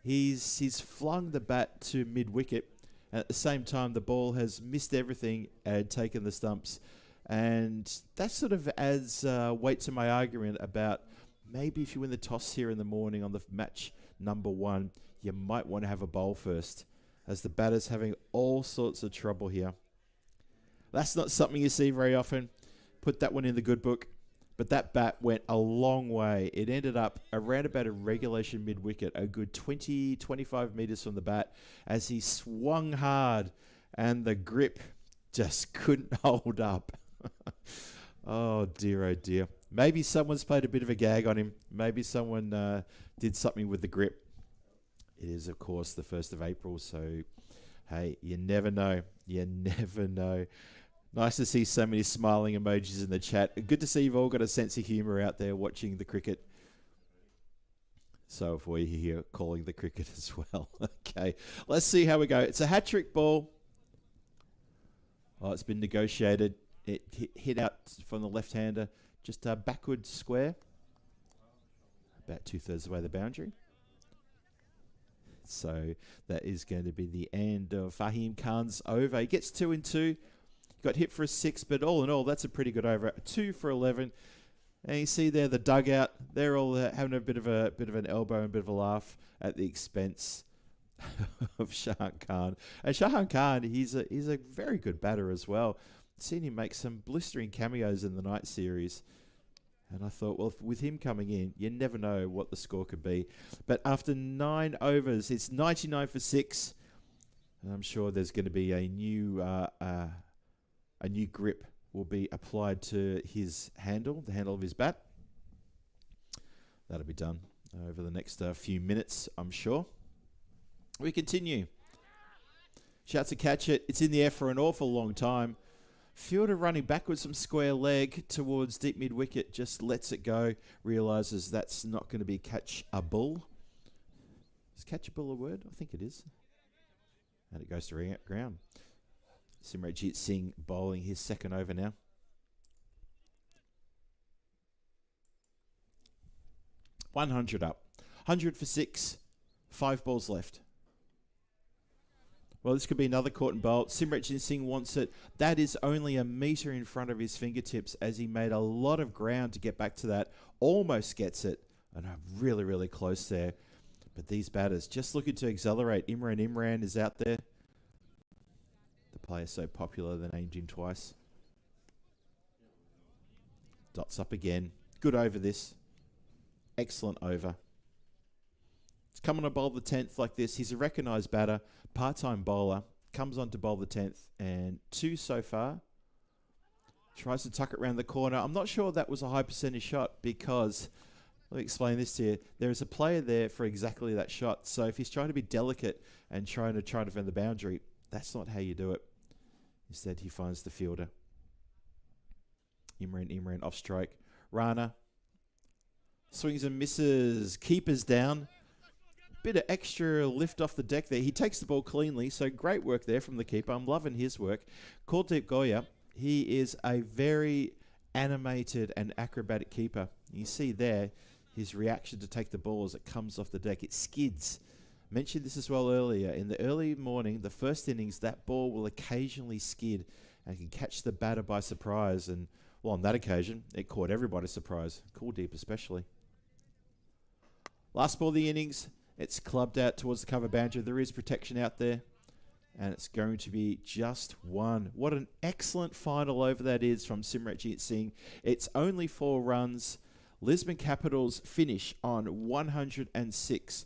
he's flung the bat to mid-wicket. At the same time, the ball has missed everything and taken the stumps. And that sort of adds weight to my argument about maybe if you win the toss here in the morning on the match number 1, you might want to have a bowl first, as the batter's having all sorts of trouble here. That's not something you see very often. Put that one in the good book. But that bat went a long way. It ended up around about a regulation mid-wicket, a good 20, 25 metres from the bat, as he swung hard and the grip just couldn't hold up. Oh dear. Maybe someone's played a bit of a gag on him. Maybe someone did something with the grip. It is, of course, the 1st of April, so, hey, you never know. You never know. Nice to see so many smiling emojis in the chat. Good to see you've all got a sense of humour out there watching the cricket. So if we're here calling the cricket as well. Okay, let's see how we go. It's a hat-trick ball. Oh, it's been negotiated. It hit out from the left-hander, just a backward square. About 2/3 of the way the boundary. So that is going to be the end of Fahim Khan's over. He gets 2 and 2. Got hit for a 6, but all in all, that's a pretty good over. 2 for 11. And you see there the dugout. They're all having a bit of an elbow and a bit of a laugh at the expense of Shahan Khan. And Shahan Khan, he's a very good batter as well. Seen him make some blistering cameos in the night series. And I thought, well, with him coming in, you never know what the score could be. But after 9 overs, it's 99 for 6. And I'm sure there's going to be a new grip will be applied to his handle, the handle of his bat. That'll be done over the next few minutes, I'm sure. We continue. Shouts to catch it. It's in the air for an awful long time. Fielder running backwards from square leg towards deep mid-wicket, just lets it go, realises that's not going to be catch-a-bull. Is catch-a-bull a word? I think it is. And it goes to ground. Simranjit Singh bowling his second over now. 100 up. 100 for 6. 5 balls left. Well, this could be another caught and bolt. Simranjit Singh wants it. That is only a metre in front of his fingertips as he made a lot of ground to get back to that. Almost gets it. And really, really close there. But these batters just looking to accelerate. Imran is out there. The player so popular they named him twice. Dots up again. Good over this. Excellent over. He's coming to bowl the 10th like this. He's a recognised batter, part-time bowler. Comes on to bowl the 10th and 2 so far. Tries to tuck it around the corner. I'm not sure that was a high percentage shot because, let me explain this to you. There is a player there for exactly that shot. So if he's trying to be delicate and trying to defend the boundary, that's not how you do it. Instead, he finds the fielder. Imran off strike. Rana swings and misses. Keeper's down. Bit of extra lift off the deck there. He takes the ball cleanly, so great work there from the keeper. I'm loving his work. Kuldeep Goya, he is a very animated and acrobatic keeper. You see there his reaction to take the ball as it comes off the deck. It skids. Mentioned this as well earlier. In the early morning, the first innings, that ball will occasionally skid and can catch the batter by surprise. And, well, on that occasion, it caught everybody by surprise. Kuldeep especially. Last ball of the innings. It's clubbed out towards the cover boundary. There is protection out there. And it's going to be just 1. What an excellent final over that is from Simranjit Singh. It's only 4 runs. Lisman Capitals finish on 106.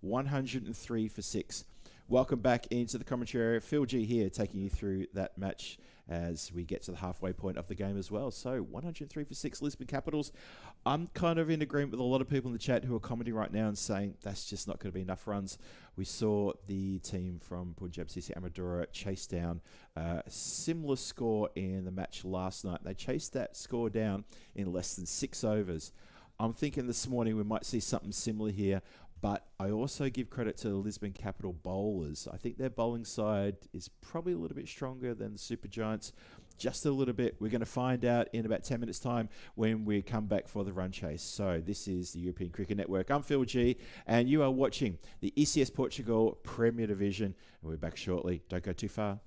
103 for 6. Welcome back into the commentary area. Phil G here taking you through that match as we get to the halfway point of the game as well. So 103 for 6, Lisman Capitals. I'm kind of in agreement with a lot of people in the chat who are commenting right now and saying that's just not going to be enough runs. We saw the team from Punjab CC Amadora chase down a similar score in the match last night. They chased that score down in less than 6 overs. I'm thinking this morning we might see something similar here. But I also give credit to the Lisbon Capital bowlers. I think their bowling side is probably a little bit stronger than the Super Giants. Just a little bit. We're going to find out in about 10 minutes' time when we come back for the run chase. So this is the European Cricket Network. I'm Phil G, and you are watching the ECS Portugal Premier Division. And we're back shortly. Don't go too far.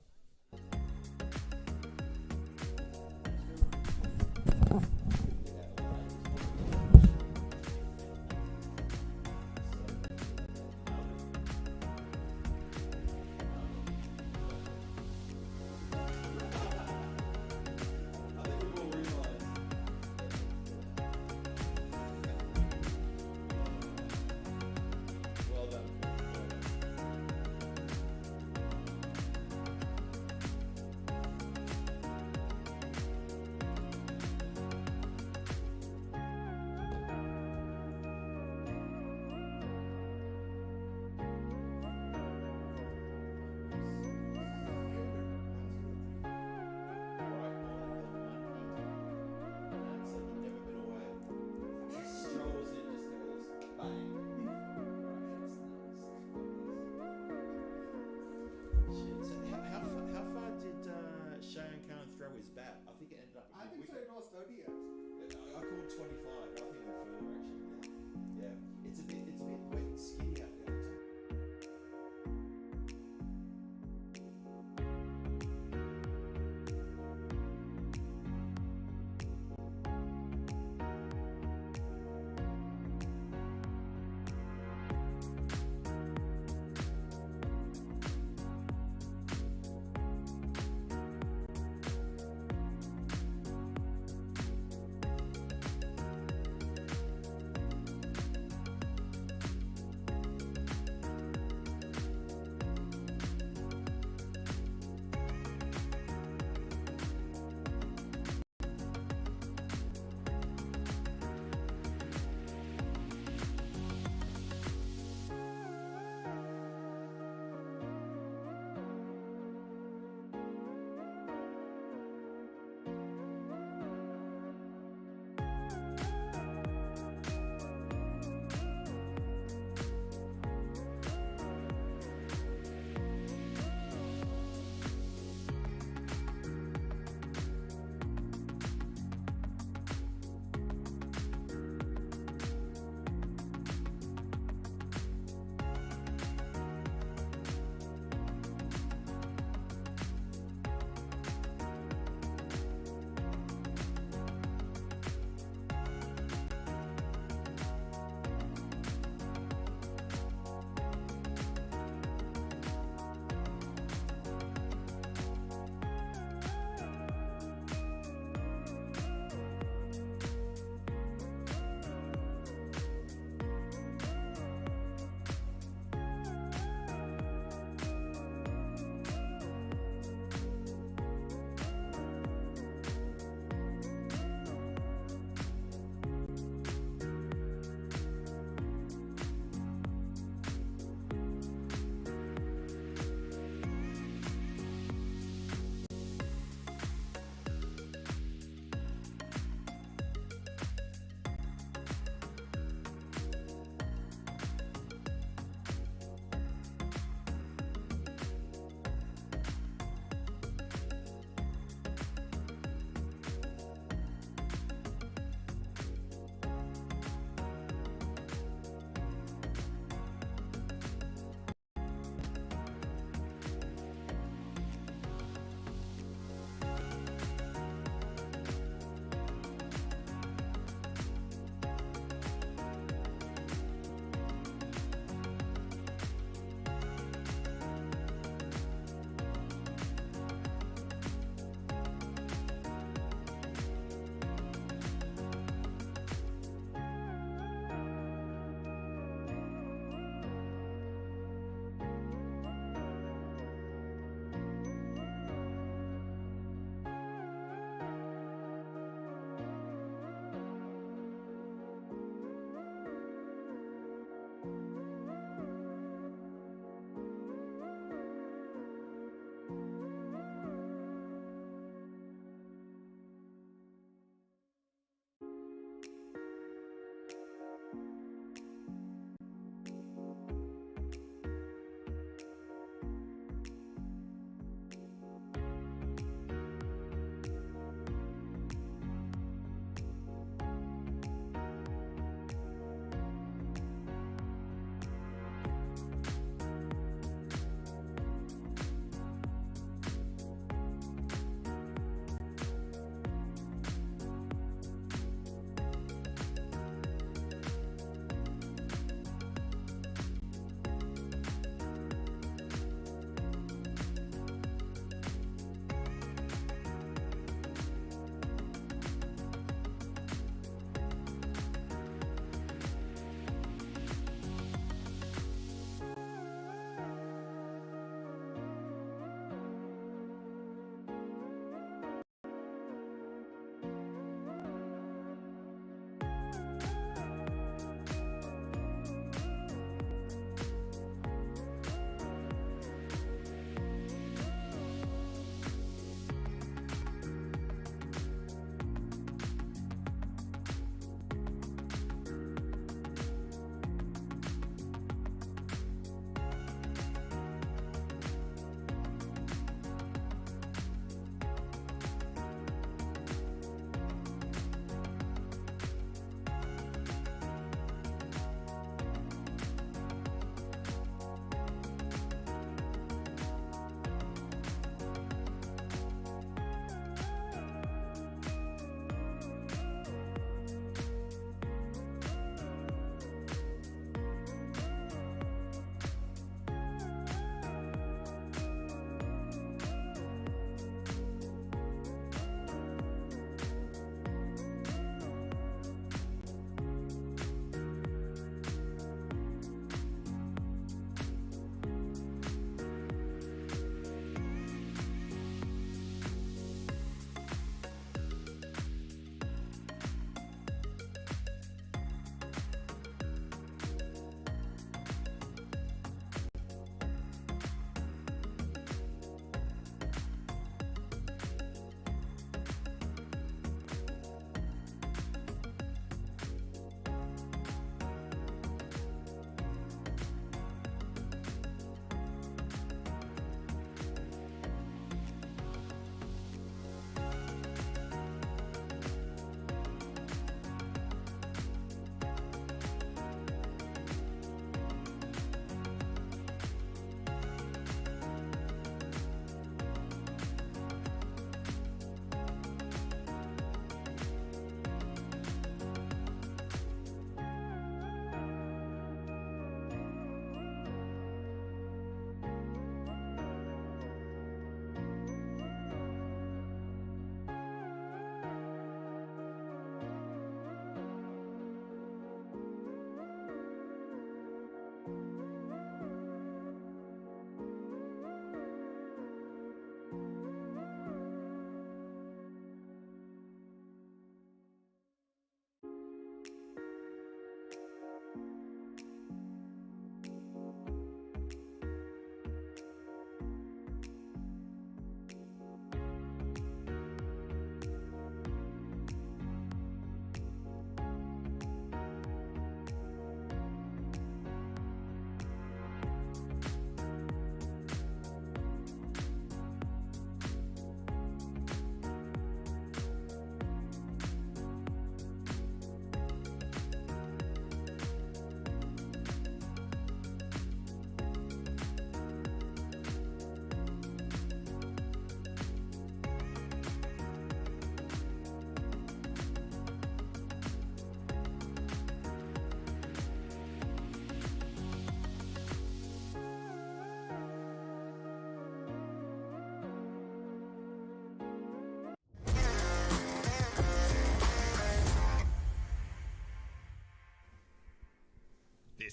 anything further actually. Yeah, it's a bit wet and skinny out there.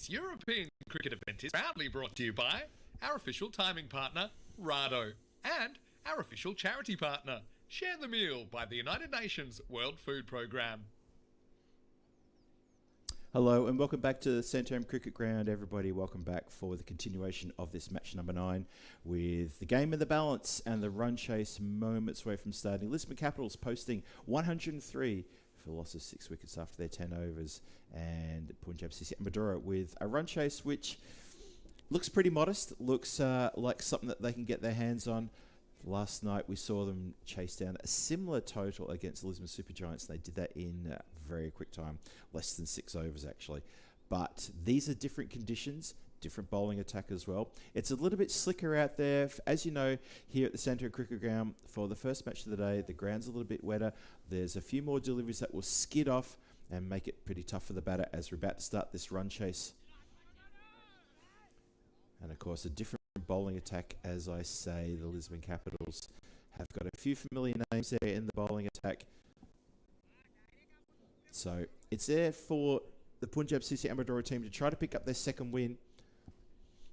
This European cricket event is proudly brought to you by our official timing partner, Rado, and our official charity partner, Share the Meal by the United Nations World Food Programme. Hello and welcome back to the Santarem Cricket Ground, everybody. Welcome back for the continuation of this match number 9 with the game in the balance and the run chase moments away from starting. Lisman Capitals posting 103 for a loss of 6 wickets after their 10 overs, and Punjab CC Madura with a run chase which looks pretty modest, looks like something that they can get their hands on. Last night we saw them chase down a similar total against the Lisman Supergiants. They did that in very quick time, less than 6 overs actually. But these are different conditions, different bowling attack as well. It's a little bit slicker out there. As you know, here at the Santarem Cricket Ground, for the first match of the day, the ground's a little bit wetter. There's a few more deliveries that will skid off and make it pretty tough for the batter as we're about to start this run chase. And of course, a different bowling attack, as I say. The Lisman Capitals have got a few familiar names there in the bowling attack. So it's there for the Punjab CC Amadora team to try to pick up their second win.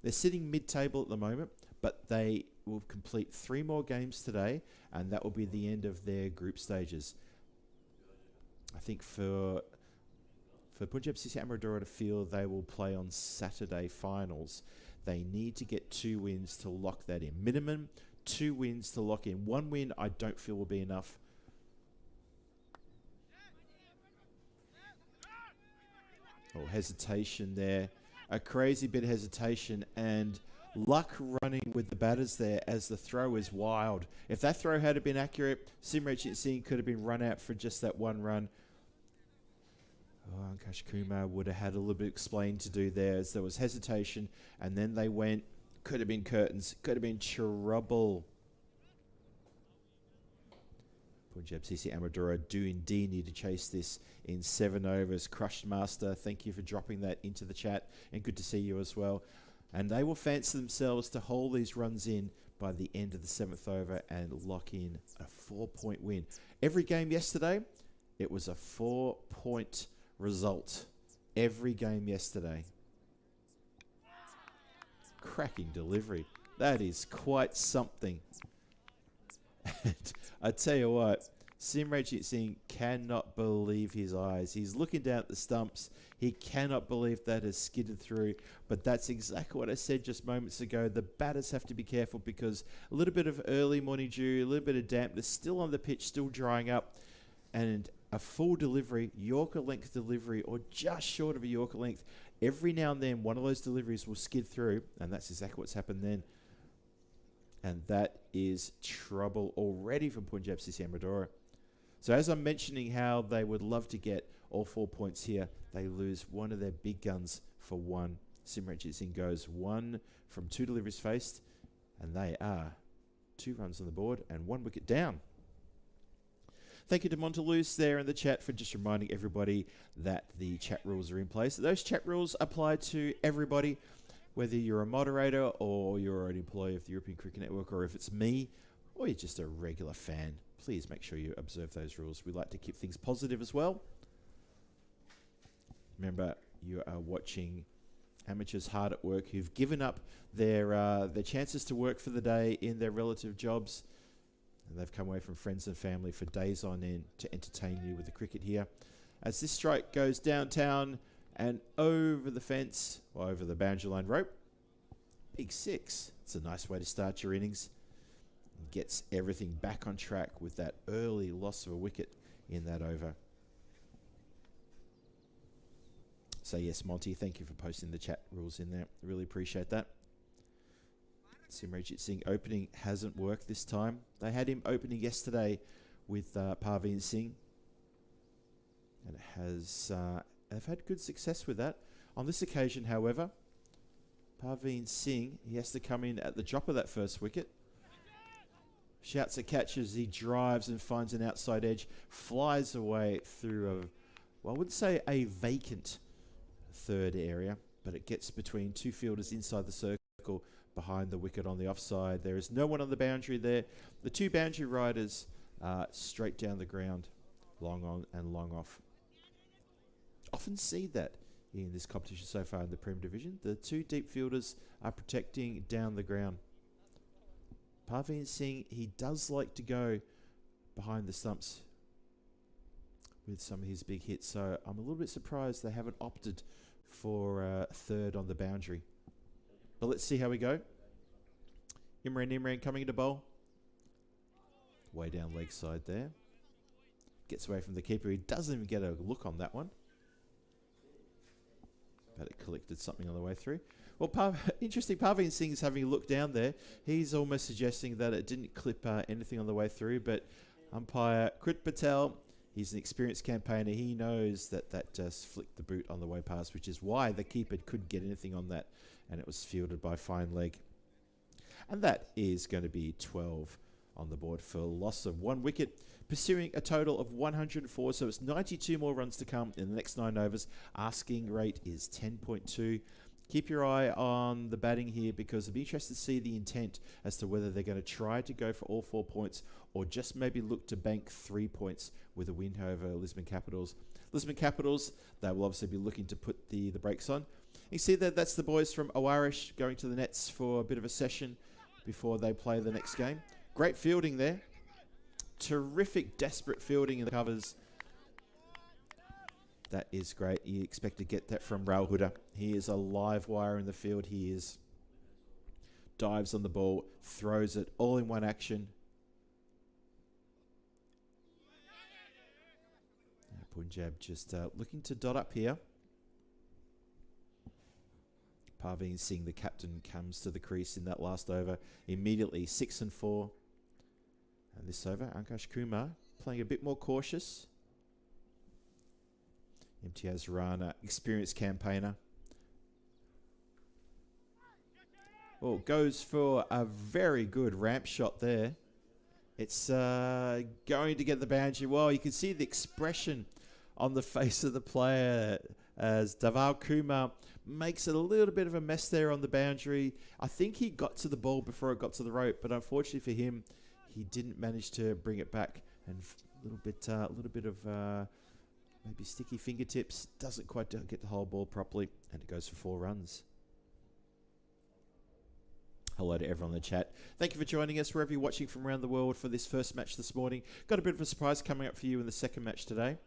They're sitting mid-table at the moment, but they will complete 3 more games today, and that will be the end of their group stages. I think for Punjab CC Amadora to feel they will play on Saturday finals, they need to get 2 wins to lock that in. Minimum 2 wins to lock in. 1 win I don't feel will be enough. Oh, hesitation there. A crazy bit of hesitation and luck running with the batters there as the throw is wild. If that throw had been accurate, Simrajit Singh could have been run out for just that 1 run. Oh, Ankash Kumar would have had a little bit explained to do there as there was hesitation and then they went. Could have been curtains, could have been trouble. Punjab CC Amadora do indeed need to chase this in 7 overs. Crushed Master, thank you for dropping that into the chat and good to see you as well. And they will fancy themselves to hold these runs in by the end of the 7th over and lock in a 4-point win. Every game yesterday, it was a 4-point result. Every game yesterday. Cracking delivery. That is quite something. And I tell you what, Simrajit Singh cannot believe his eyes. He's looking down at the stumps. He cannot believe that has skidded through. But that's exactly what I said just moments ago. The batters have to be careful because a little bit of early morning dew, a little bit of dampness still on the pitch, still drying up. And a full delivery, Yorker length delivery, or just short of a Yorker length, every now and then one of those deliveries will skid through. And that's exactly what's happened then. And that is trouble already from Punjab CC Amadora. So as I'm mentioning how they would love to get all 4 points here, they lose one of their big guns for 1. Simrajit Singh goes 1 from 2 deliveries faced, and they are 2 runs on the board and 1 wicket down. Thank you to Monteluse there in the chat for just reminding everybody that the chat rules are in place. Those chat rules apply to everybody, whether you're a moderator or you're an employee of the European Cricket Network, or if it's me, or you're just a regular fan. Please make sure you observe those rules. We like to keep things positive as well. Remember, you are watching amateurs hard at work who've given up their chances to work for the day in their relative jobs. And they've come away from friends and family for days on end to entertain you with the cricket here. As this strike goes downtown and over the fence, or over the boundary line rope, big 6. It's a nice way to start your innings. Gets everything back on track with that early loss of a wicket in that over. So yes, Monty, thank you for posting the chat rules in there. Really appreciate that. Simrajit Singh opening hasn't worked this time. They had him opening yesterday with Parveen Singh. And it has... they've had good success with that. On this occasion, however, Parveen Singh, he has to come in at the drop of that first wicket. Shouts a catch as he drives and finds an outside edge. Flies away through a, well, I wouldn't say a vacant third area, but it gets between 2 fielders inside the circle behind the wicket on the offside. There is no one on the boundary there. The 2 boundary riders straight down the ground, long on and long off. Often see that in this competition so far in the Premier Division. The two deep fielders are protecting down the ground. Parveen Singh, he does like to go behind the stumps with some of his big hits, so I'm a little bit surprised they haven't opted for third on the boundary. But let's see how we go. Imran coming into bowl. Way down leg side there. Gets away from the keeper. He doesn't even get a look on that one. But it collected something on the way through. Well, interesting. Parveen Singh is having a look down there. He's almost suggesting that it didn't clip anything on the way through. But umpire Krit Patel, he's an experienced campaigner. He knows that that just flicked the boot on the way past, which is why the keeper couldn't get anything on that. And it was fielded by fine leg. And that is going to be 12 on the board for loss of 1 wicket, pursuing a total of 104. So it's 92 more runs to come in the next 9 overs. Asking rate is 10.2. Keep your eye on the batting here, because it'll be interesting to see the intent as to whether they're going to try to go for all 4 points or just maybe look to bank 3 points with a win over Lisman Capitals. Lisman Capitals, they will obviously be looking to put the brakes on. You see that that's the boys from Aarish going to the nets for a bit of a session before they play the next game. Great fielding there. Terrific, desperate fielding in the covers. That is great. You expect to get that from Raul Huda. He is a live wire in the field. He is. Dives on the ball, throws it all in one action. Punjab just looking to dot up here. Parveen Singh, the captain, comes to the crease in that last over. Immediately 6 and 4. And this over, Ankash Kumar playing a bit more cautious. Imtiaz Rana, experienced campaigner. Oh, goes for a very good ramp shot there. It's going to get the boundary. Well, you can see the expression on the face of the player as Daval Kumar makes it a little bit of a mess there on the boundary. I think he got to the ball before it got to the rope, but unfortunately for him, he didn't manage to bring it back. And a little bit of maybe sticky fingertips. Doesn't quite get the whole ball properly, and it goes for 4 runs. Hello to everyone in the chat. Thank you for joining us wherever you're watching from around the world for this first match this morning. Got a bit of a surprise coming up for you in the second match today.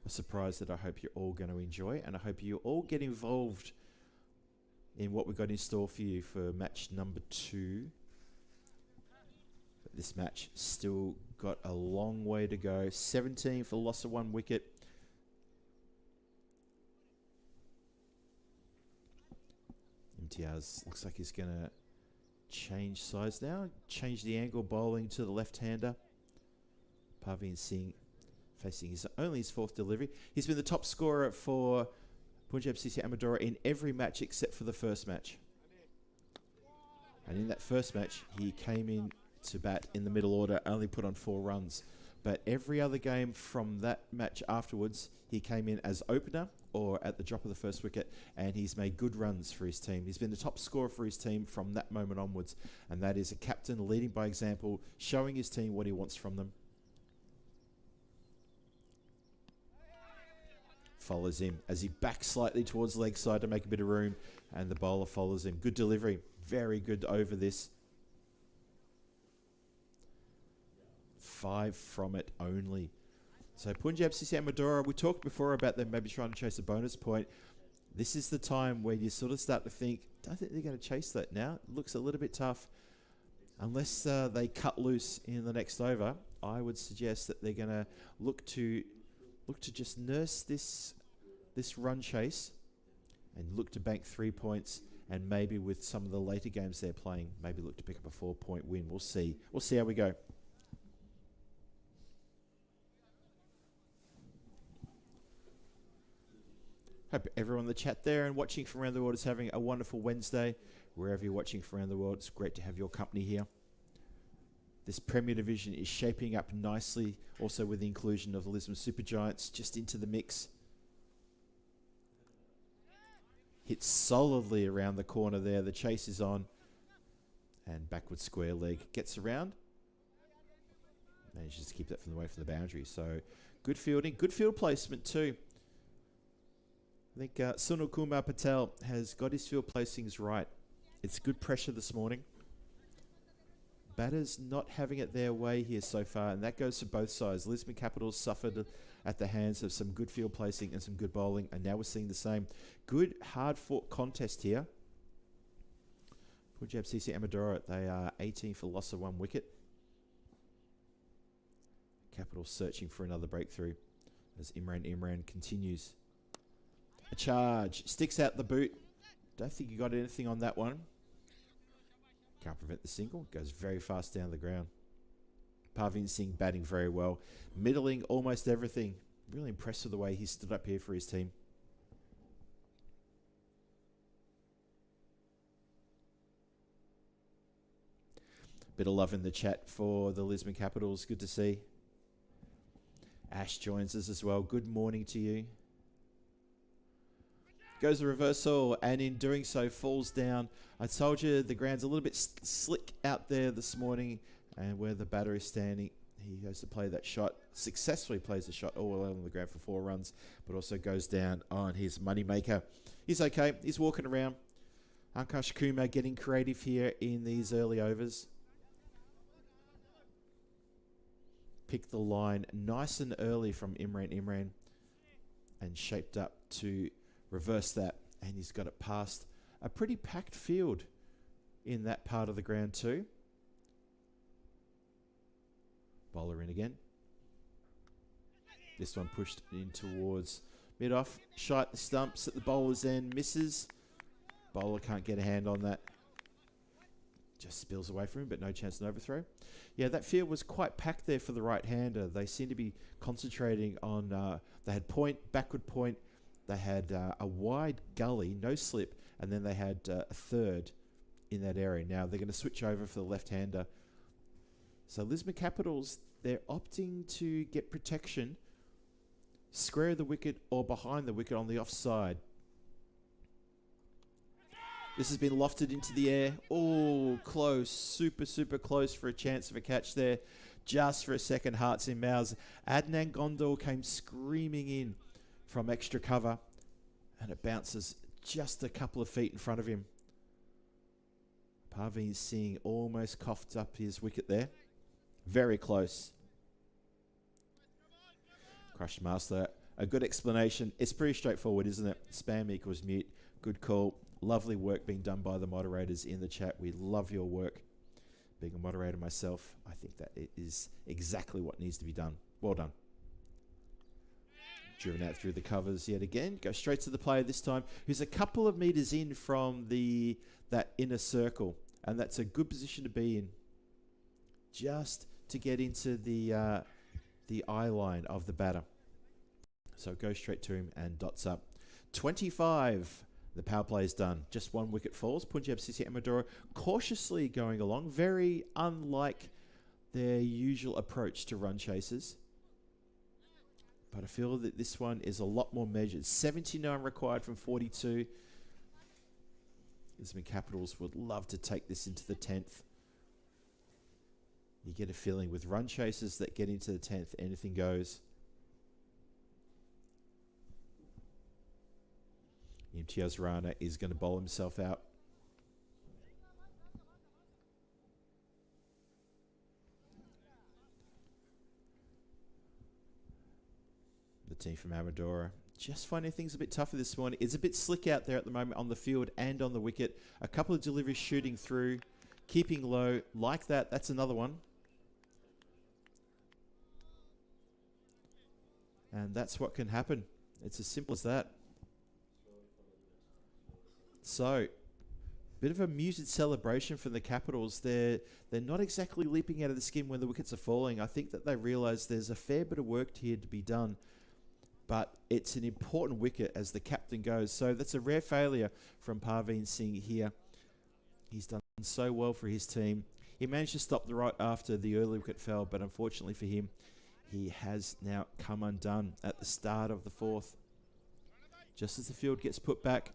A surprise that I hope you're all going to enjoy, and I hope you all get involved in what we've got in store for you for match number 2. But this match still got a long way to go. 17 for loss of 1 wicket. Imtiaz looks like he's going to change sides now. Change the angle, bowling to the left-hander. Parveen Singh facing only his 4th delivery. He's been the top scorer for Punjab CC Amadora in every match except for the first match. And in that first match, he came in to bat in the middle order, only put on 4 runs. But every other game from that match afterwards, he came in as opener or at the drop of the first wicket, and he's made good runs for his team. He's been the top scorer for his team from that moment onwards, and that is a captain leading by example, showing his team what he wants from them. Follows him as he backs slightly towards the leg side to make a bit of room, and the bowler follows him. Good delivery. Very good over this. 5 from it only. So Punjab CC Amadora, we talked before about them maybe trying to chase a bonus point. This is the time where you sort of start to think, don't think they're going to chase that now. It looks a little bit tough. Unless they cut loose in the next over, I would suggest that they're going to look to just nurse this run chase and look to bank 3 points, and maybe with some of the later games they're playing, maybe look to pick up a 4-point win. We'll see. We'll see how we go. Hope everyone in the chat there and watching from around the world is having a wonderful Wednesday. Wherever you're watching from around the world, it's great to have your company here. This Premier Division is shaping up nicely, also with the inclusion of the Lisman Supergiants just into the mix. Hits solidly around the corner there. The chase is on. And backward square leg gets around. Manages to keep that from the way from the boundary. So good fielding. Good field placement too. I think Sunil Kumar Patel has got his field placings right. It's good pressure this morning. Batters not having it their way here so far, and that goes for both sides. Lisman Capitals suffered at the hands of some good field placing and some good bowling, and now we're seeing the same. Good, hard-fought contest here. Punjab CC Amadora, they are 18 for loss of 1 wicket. Capitals searching for another breakthrough as Imran continues. A charge, sticks out the boot. Don't think you got anything on that one. Can't prevent the single. Goes very fast down the ground. Parveen Singh batting very well. Middling almost everything. Really impressed with the way he stood up here for his team. Bit of love in the chat for the Lisman Capitals. Good to see. Ash joins us as well. Good morning to you. Goes the reversal, and in doing so falls down. I told you the ground's a little bit slick out there this morning, and where the batter is standing, he goes to play that shot. Successfully plays the shot all along the ground for 4 runs, but also goes down on his money maker. He's okay. He's walking around. Ankash Kumar getting creative here in these early overs. Picked the line nice and early from Imran, and shaped up to reverse that, and he's got it past a pretty packed field in that part of the ground too. Bowler in again. This one pushed in towards mid-off. Shite the stumps at the bowler's end. Misses. Bowler can't get a hand on that. Just spills away from him, but no chance of an overthrow. Yeah, that field was quite packed there for the right-hander. They seem to be concentrating on... they had point, backward point. They had a wide gully, no slip, and then they had a third in that area. Now they're going to switch over for the left-hander. So Lisman Capitals, they're opting to get protection, square of the wicket or behind the wicket on the offside. This has been lofted into the air. Oh, close. Super, super close for a chance of a catch there. Just for a second, hearts in mouths. Adnan Gondal came screaming in from extra cover, and it bounces just a couple of feet in front of him. Parveen Singh almost coughed up his wicket there. Very close. Crushed master. A good explanation. It's pretty straightforward, isn't it? Spam equals mute. Good call. Lovely work being done by the moderators in the chat. We love your work. Being a moderator myself, I think that it is exactly what needs to be done. Well done. Driven out through the covers yet again. Go straight to the player this time, who's a couple of meters in from that inner circle. And that's a good position to be in. Just to get into the eye line of the batter. So go straight to him and dots up. 25. The power play is done. Just 1 wicket falls. Punjab CC Amadora cautiously going along. Very unlike their usual approach to run chasers. But I feel that this one is a lot more measured. 79 required from 42. Lisman Capitals would love to take this into the 10th. You get a feeling with run chasers that get into the 10th, anything goes. Imtiaz Rana is going to bowl himself out. The team from Amadora just finding things a bit tougher this morning. It's a bit slick out there at the moment on the field and on the wicket. A couple of deliveries shooting through, keeping low like that. That's another one. And that's what can happen. It's as simple as that. So, bit of a muted celebration from the Capitals. They're not exactly leaping out of the skin when the wickets are falling. I think that they realise there's a fair bit of work here to be done. But it's an important wicket as the captain goes. So that's a rare failure from Parveen Singh here. He's done so well for his team. He managed to stop the right after the early wicket fell, but unfortunately for him, he has now come undone at the start of the 4th. Just as the field gets put back,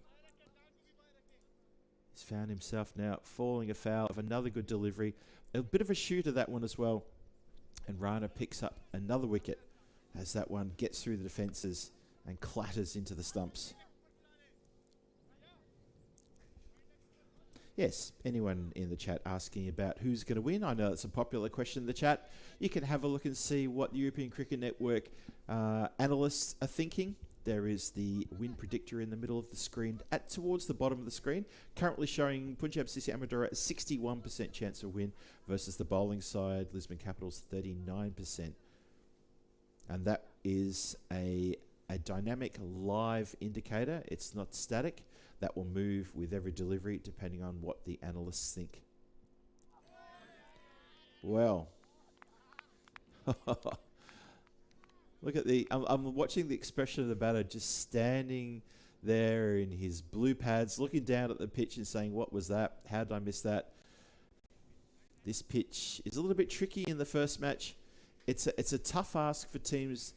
he's found himself now falling afoul of another good delivery. A bit of a shooter, that one as well. And Rana picks up another wicket as that one gets through the defences and clatters into the stumps. Yes, anyone in the chat asking about who's going to win? I know it's a popular question in the chat. You can have a look and see what the European Cricket Network analysts are thinking. There is the win predictor in the middle of the screen, towards the bottom of the screen, currently showing Punjab CC Amadora a 61% chance of win versus the bowling side, Lisman Capitals 39%. And that is a dynamic live indicator. It's not static. That will move with every delivery depending on what the analysts think. Well, look at I'm watching the expression of the batter just standing there in his blue pads, looking down at the pitch and saying, what was that? How did I miss that? This pitch is a little bit tricky in the first match. It's a tough ask for teams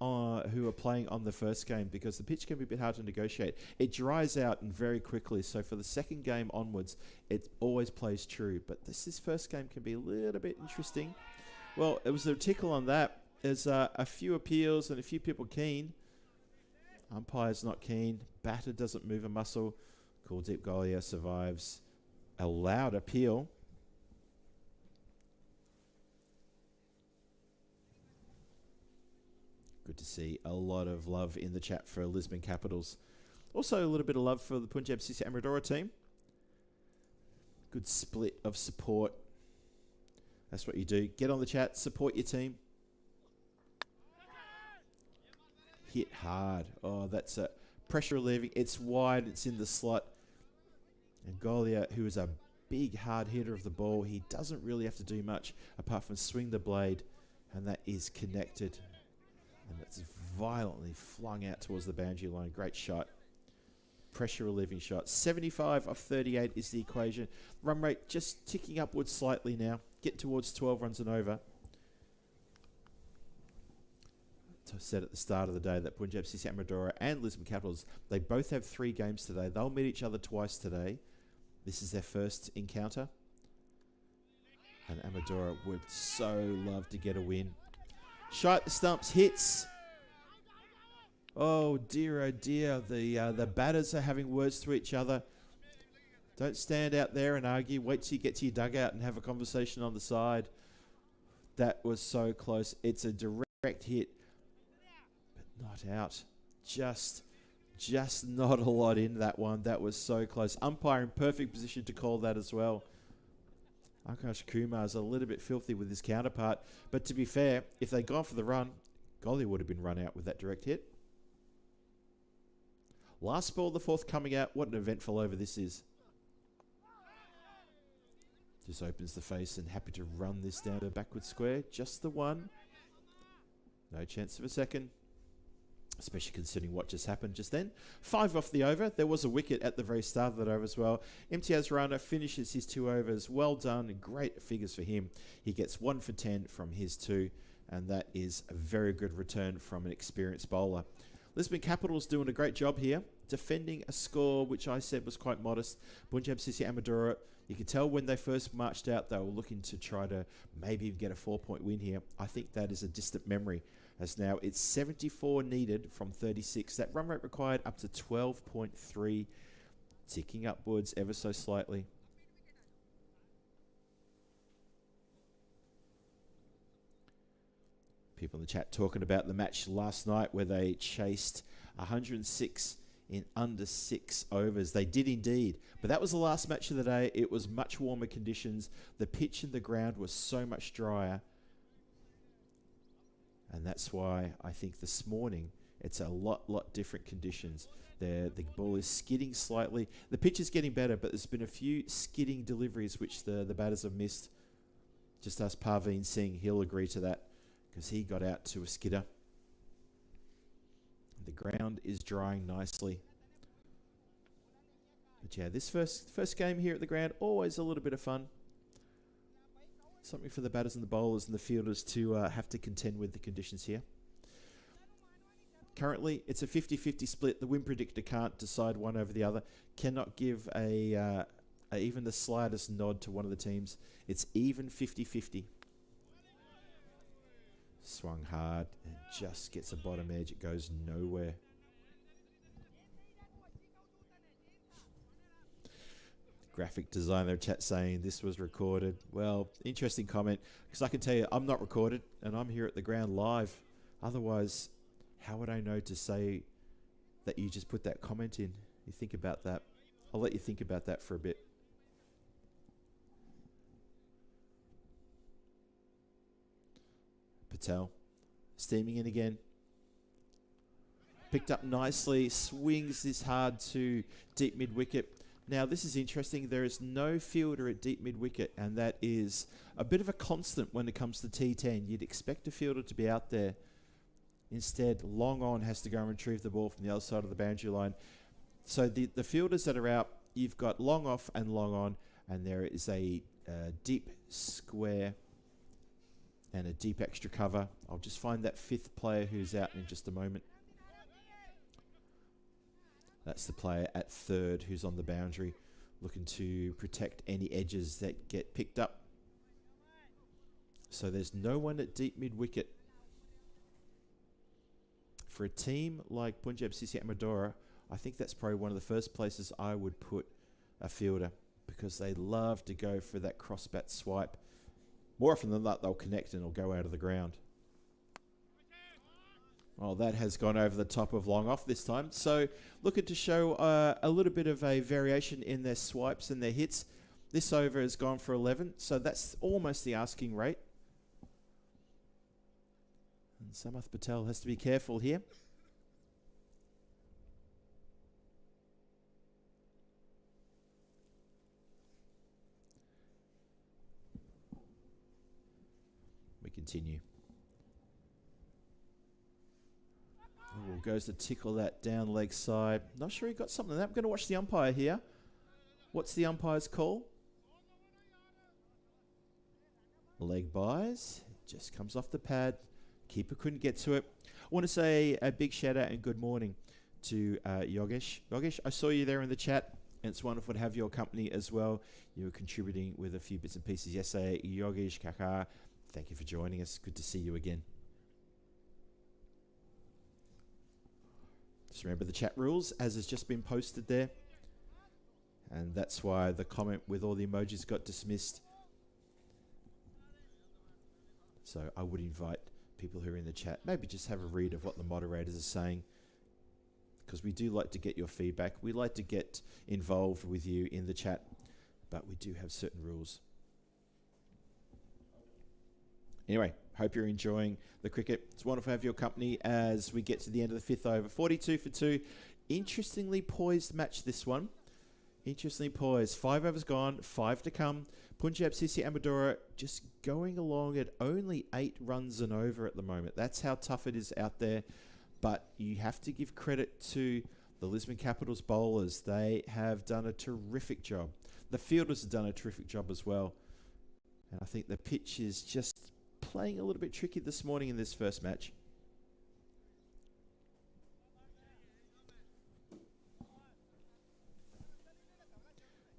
who are playing on the first game because the pitch can be a bit hard to negotiate. It dries out and very quickly, so for the second game onwards, it always plays true. But this first game can be a little bit interesting. Well, it was a tickle on that. There's a few appeals and a few people keen. Umpire's not keen. Batter doesn't move a muscle. Kuldeep Golia survives. A loud appeal. Good to see a lot of love in the chat for Lisman Capitals. Also a little bit of love for the Punjab CC Amadora team. Good split of support. That's what you do. Get on the chat, support your team. Hit hard. Oh, that's a pressure relieving. It's wide. It's in the slot. And Golia, who is a big hard hitter of the ball, he doesn't really have to do much apart from swing the blade. And that is connected. And it's violently flung out towards the boundary line. Great shot. Pressure relieving shot. 75 off 38 is the equation. Run rate just ticking upwards slightly now. Get towards 12 runs and over. I said at the start of the day that Punjab CC Amadora and Lisman Capitals, they both have 3 games today. They'll meet each other twice today. This is their first encounter. And Amadora would so love to get a win. Shot the stumps, hits. Oh dear, the batters are having words to each other. Don't stand out there and argue. Wait till you get to your dugout and have a conversation on the side. That was so close. It's a direct hit, but not out. Just not a lot in that one. That was so close. Umpire in perfect position to call that as well. Akash Kumar's a little bit filthy with his counterpart. But to be fair, if they'd gone for the run, Golia would have been run out with that direct hit. Last ball, the fourth coming out. What an eventful over this is. Just opens the face and happy to run this down to backward square. Just the one. No chance of a second. Especially considering what just happened just then. 5 off the over. There was a wicket at the very start of that over as well. Imtiaz Rana finishes his 2 overs. Well done. Great figures for him. He gets 1 for 10 from his 2. And that is a very good return from an experienced bowler. Lisman Capitals doing a great job here. Defending a score which I said was quite modest. Punjab CC Amadora, you can tell when they first marched out, they were looking to try to maybe even get a 4-point win here. I think that is a distant memory. As now it's 74 needed from 36. That run rate required up to 12.3, ticking upwards ever so slightly. People in the chat talking about the match last night where they chased 106 in under 6 overs. They did indeed. But that was the last match of the day. It was much warmer conditions. The pitch and the ground was so much drier. And that's why I think this morning it's a lot different conditions. The ball is skidding slightly. The pitch is getting better, but there's been a few skidding deliveries which the batters have missed. Just ask Parveen Singh, he'll agree to that because he got out to a skidder. The ground is drying nicely. But yeah, this first game here at the ground, always a little bit of fun. Something for the batters and the bowlers and the fielders to have to contend with the conditions here. Currently, it's a 50-50 split. The win predictor can't decide one over the other. Cannot give even the slightest nod to one of the teams. It's even 50-50. Swung hard and just gets a bottom edge. It goes nowhere. Graphic designer chat saying this was recorded. Well, interesting comment, because I can tell you I'm not recorded and I'm here at the ground live. Otherwise, how would I know to say that you just put that comment in? You think about that. I'll let you think about that for a bit. Patel steaming in again. Picked up nicely, swings this hard to deep mid wicket. Now this is interesting, there is no fielder at deep mid wicket, and that is a bit of a constant when it comes to T10. You'd expect a fielder to be out there. Instead, long on has to go and retrieve the ball from the other side of the boundary line. So the fielders that are out, you've got long off and long on, and there is a deep square and a deep extra cover. I'll just find that fifth player who's out in just a moment. That's the player at third who's on the boundary, looking to protect any edges that get picked up. So there's no one at deep mid wicket. For a team like Punjab CC Amadora, I think that's probably one of the first places I would put a fielder, because they love to go for that cross bat swipe. More often than not, they'll connect and it'll go out of the ground. Well, that has gone over the top of long off this time. So looking to show a little bit of a variation in their swipes and their hits. This over has gone for 11, so that's almost the asking rate. And Samath Patel has to be careful here. We continue. Oh, goes to tickle that down leg side. Not sure he got something like that. I'm going to watch the umpire here. What's the umpire's call? Leg buys. Just comes off the pad. Keeper couldn't get to it. I want to say a big shout out and good morning to Yogesh. Yogesh, I saw you there in the chat, and it's wonderful to have your company as well. You were contributing with a few bits and pieces yesterday. Yogesh, Kaka, thank you for joining us. Good to see you again. Just remember the chat rules as has just been posted there. And that's why the comment with all the emojis got dismissed. So I would invite people who are in the chat, maybe just have a read of what the moderators are saying, because we do like to get your feedback. We like to get involved with you in the chat, but we do have certain rules. Anyway, hope you're enjoying the cricket. It's wonderful to have your company as we get to the end of the fifth over. 42 for 2. Interestingly poised match, this one. Interestingly poised. 5 overs gone, 5 to come. Punjab CC Amadora just going along at only 8 runs and over at the moment. That's how tough it is out there. But you have to give credit to the Lisman Capitals bowlers. They have done a terrific job. The fielders have done a terrific job as well. And I think the pitch is just playing a little bit tricky this morning in this first match.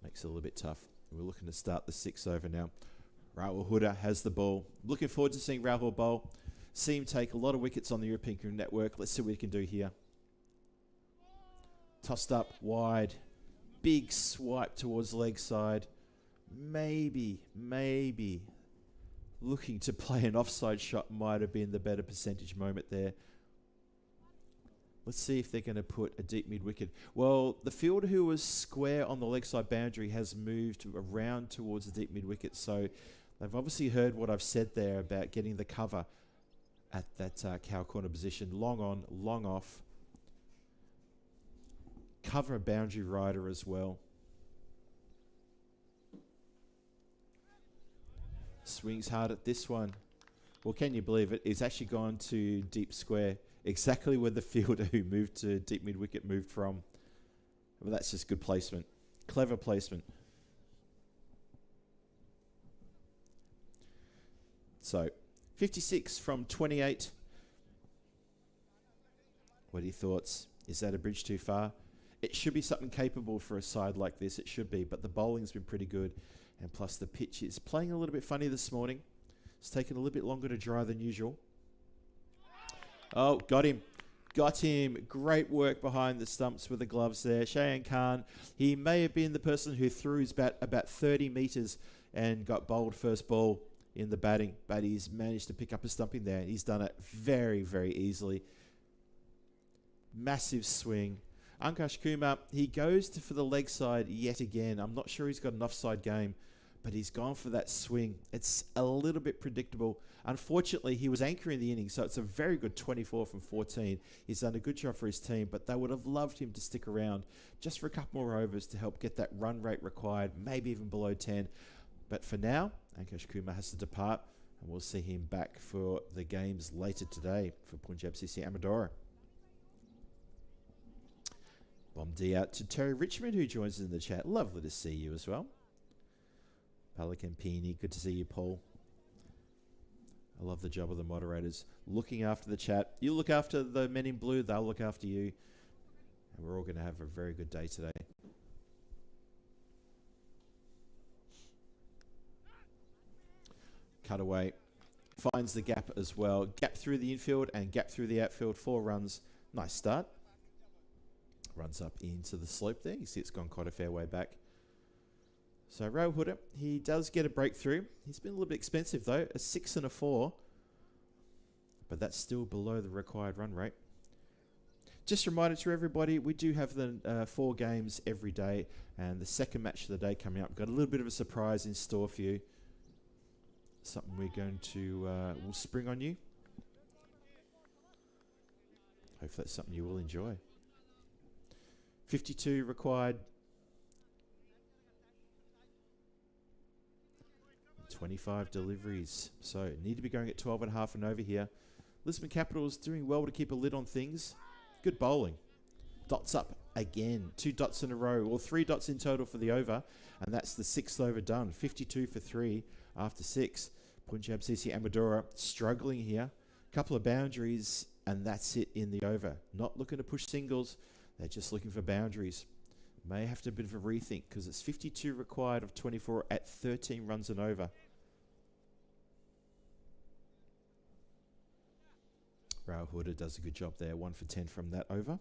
Makes it a little bit tough. We're looking to start the 6th over now. Rahul Huda has the ball. Looking forward to seeing Rahul bowl. See him take a lot of wickets on the European Cricket Network. Let's see what he can do here. Tossed up wide. Big swipe towards leg side. Maybe looking to play an offside shot might have been the better percentage moment there. Let's see if they're going to put a deep mid wicket. Well, the fielder who was square on the leg side boundary has moved around towards the deep mid wicket. So they've obviously heard what I've said there about getting the cover at that cow corner position. Long on, long off. Cover a boundary rider as well. Swings hard at this one. Well, can you believe it? It's actually gone to deep square. Exactly where the fielder who moved to deep mid wicket moved from. Well, that's just good placement. Clever placement. So, 56 from 28. What are your thoughts? Is that a bridge too far? It should be something capable for a side like this. It should be, but the bowling's been pretty good. And plus the pitch is playing a little bit funny this morning. It's taken a little bit longer to dry than usual. Oh, got him. got him. Great work behind the stumps with the gloves there. Shayan Khan, he may have been the person who threw his bat about 30 metres and got bowled first ball in the batting, but he's managed to pick up a stumping there. He's done it very, very easily. Massive swing. Ankash Kumar, he goes for the leg side yet again. I'm not sure he's got an offside game, but he's gone for that swing. It's a little bit predictable. Unfortunately, he was anchoring the innings, so it's a very good 24 from 14. He's done a good job for his team, but they would have loved him to stick around just for a couple more overs to help get that run rate required, maybe even below 10. But for now, Ankash Kumar has to depart, and we'll see him back for the games later today for Punjab CC Amadora. Bomb D out to Terry Richmond, who joins us in the chat. Lovely to see you as well. Pelican Peony, good to see you, Paul. I love the job of the moderators looking after the chat. You look after the men in blue, they'll look after you. And we're all going to have a very good day today. Cutaway finds the gap as well. Gap through the infield and gap through the outfield. 4 runs. Nice start. Runs up into the slope there. You see it's gone quite a fair way back. So Rahul Huda, he does get a breakthrough. He's been a little bit expensive though. A 6 and a 4. But that's still below the required run rate. Just a reminder to everybody, we do have the 4 games every day. And the second match of the day coming up. We've got a little bit of a surprise in store for you. Something we're going to will spring on you. Hopefully that's something you will enjoy. 52 required. 25 deliveries. So need to be going at 12.5 and over here. Lisman Capitals doing well to keep a lid on things. Good bowling. Dots up again. 2 dots in a row. Or 3 dots in total for the over. And that's the 6th over done. 52 for 3 after 6. Punjab CC Amadora struggling here. Couple of boundaries. And that's it in the over. Not looking to push singles. They're just looking for boundaries. May have to a bit of a rethink because it's 52 required of 24 at 13 runs and over. Rahul Huda does a good job there. 1 for 10 from that over.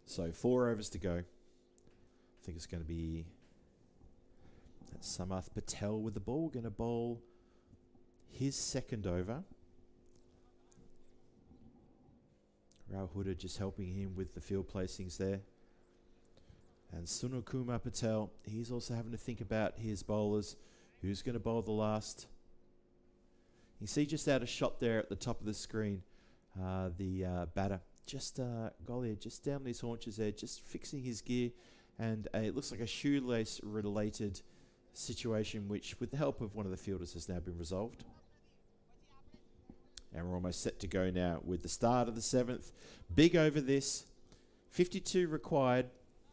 So 4 overs to go. I think it's going to be Samarth Patel with the ball. Going to bowl his second over. Rahul Huda just helping him with the field placings there. And Sunil Kumar Patel, he's also having to think about his bowlers. Who's going to bowl the last? You see just out of shot there at the top of the screen, the batter. Just, golly, just down these haunches there, just fixing his gear. And it looks like a shoelace-related situation, which, with the help of one of the fielders, has now been resolved. And we're almost set to go now with the start of the 7th. Big over this. 52 required.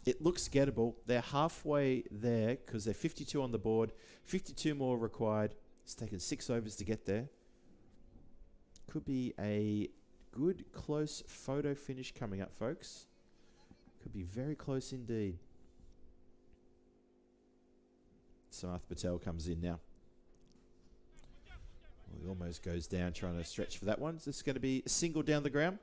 It looks gettable. They're halfway there because they're 52 on the board. 52 more required. It's taken 6 overs to get there. Could be a good, close photo finish coming up, folks. Could be very close indeed. Samarth Patel comes in now. Well, he almost goes down trying to stretch for that one. Is this going to be a single down the ground?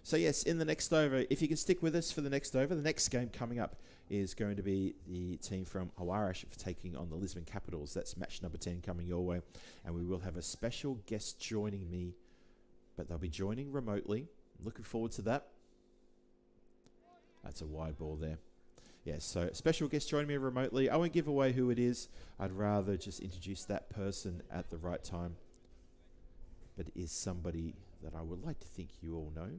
So yes, in the next over, if you can stick with us for the next over, the next game coming up is going to be the team from Aarish taking on the Lisman Capitals. That's match number 10 coming your way. And we will have a special guest joining me, but they'll be joining remotely. Looking forward to that. That's a wide ball there. Yes, so special guest joining me remotely. I won't give away who it is. I'd rather just introduce that person at the right time. But it is somebody that I would like to think you all know.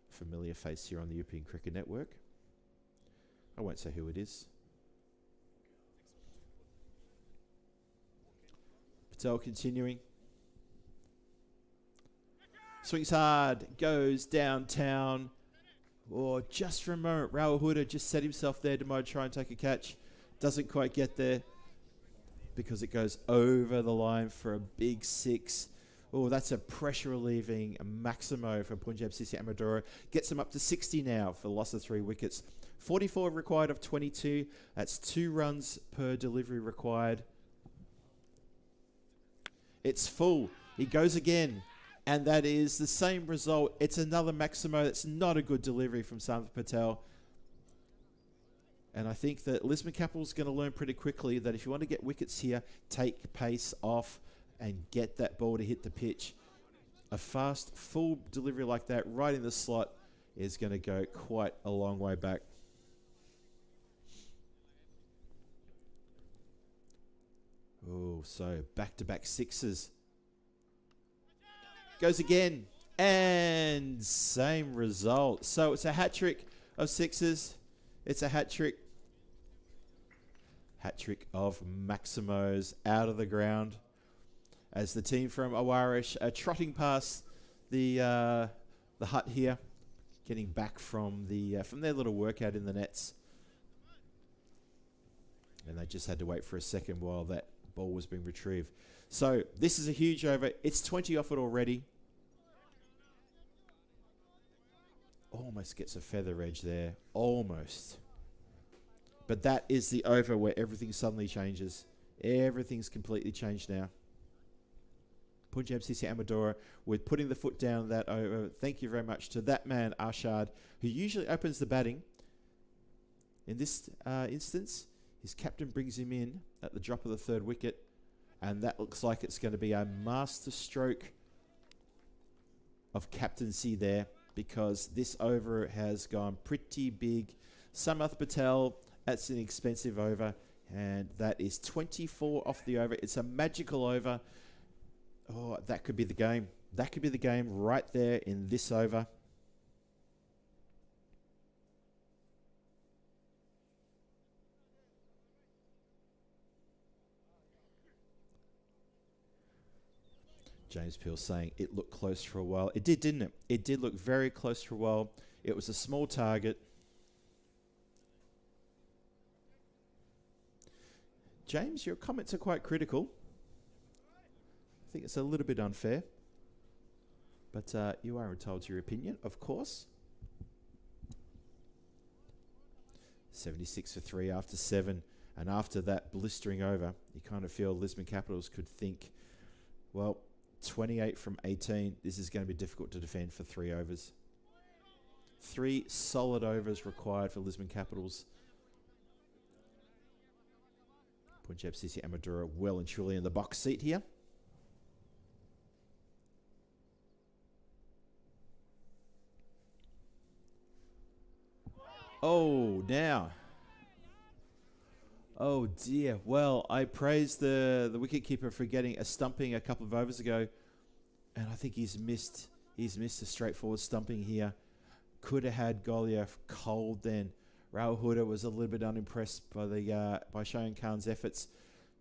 Familiar face here on the European Cricket Network. I won't say who it is. Patel continuing. Swings hard, goes downtown. Or just for a moment, Rahul Huda just set himself there to try and take a catch. Doesn't quite get there because it goes over the line for a big 6. Oh, that's a pressure relieving Maximo from Punjab CC Amadora. Gets him up to 60 now for the loss of 3 wickets. 44 required of 22. That's 2 runs per delivery required. It's full. He goes again. And that is the same result. It's another Maximo. That's not a good delivery from Santarem Patel. And I think that Lisman Capitals is going to learn pretty quickly that if you want to get wickets here, take pace off and get that ball to hit the pitch. A fast, full delivery like that right in the slot is going to go quite a long way back. Oh, so back-to-back sixes. Goes again. And same result. So it's a hat-trick of sixes. It's a hat-trick. Hat-trick of Maximos out of the ground. As the team from Aarish are trotting past the hut here. Getting back from their little workout in the nets. And they just had to wait for a second while that ball was being retrieved. So this is a huge over. It's 20 off it already. Almost gets a feather edge there. Almost. But that is the over where everything suddenly changes. Everything's completely changed now. Punjab CC Amadora with putting the foot down that over. Thank you very much to that man, Arshad, who usually opens the batting. In this instance, his captain brings him in at the drop of the 3rd wicket. And that looks like it's going to be a master stroke of captaincy there, because this over has gone pretty big. Santarem Patel, that's an expensive over, and that is 24 off the over. It's a magical over. Oh, that could be the game. That could be the game right there in this over. James Peel saying it looked close for a while. It did, didn't it? It did look very close for a while. It was a small target. James, your comments are quite critical. I think it's a little bit unfair. But you are entitled to your opinion, of course. 76 for 3 after 7. And after that blistering over, you kind of feel Lisman Capitals could think, well, 28 from 18. This is going to be difficult to defend for 3 overs. 3 solid overs required for Lisman Capitals. Punjab CC Amadora well and truly in the box seat here. Oh, now. Oh dear. Well, I praised the wicketkeeper for getting a stumping a couple of overs ago, and I think he's missed a straightforward stumping here. Could have had Golia cold then. Rahul Huda was a little bit unimpressed by Shayan Khan's efforts.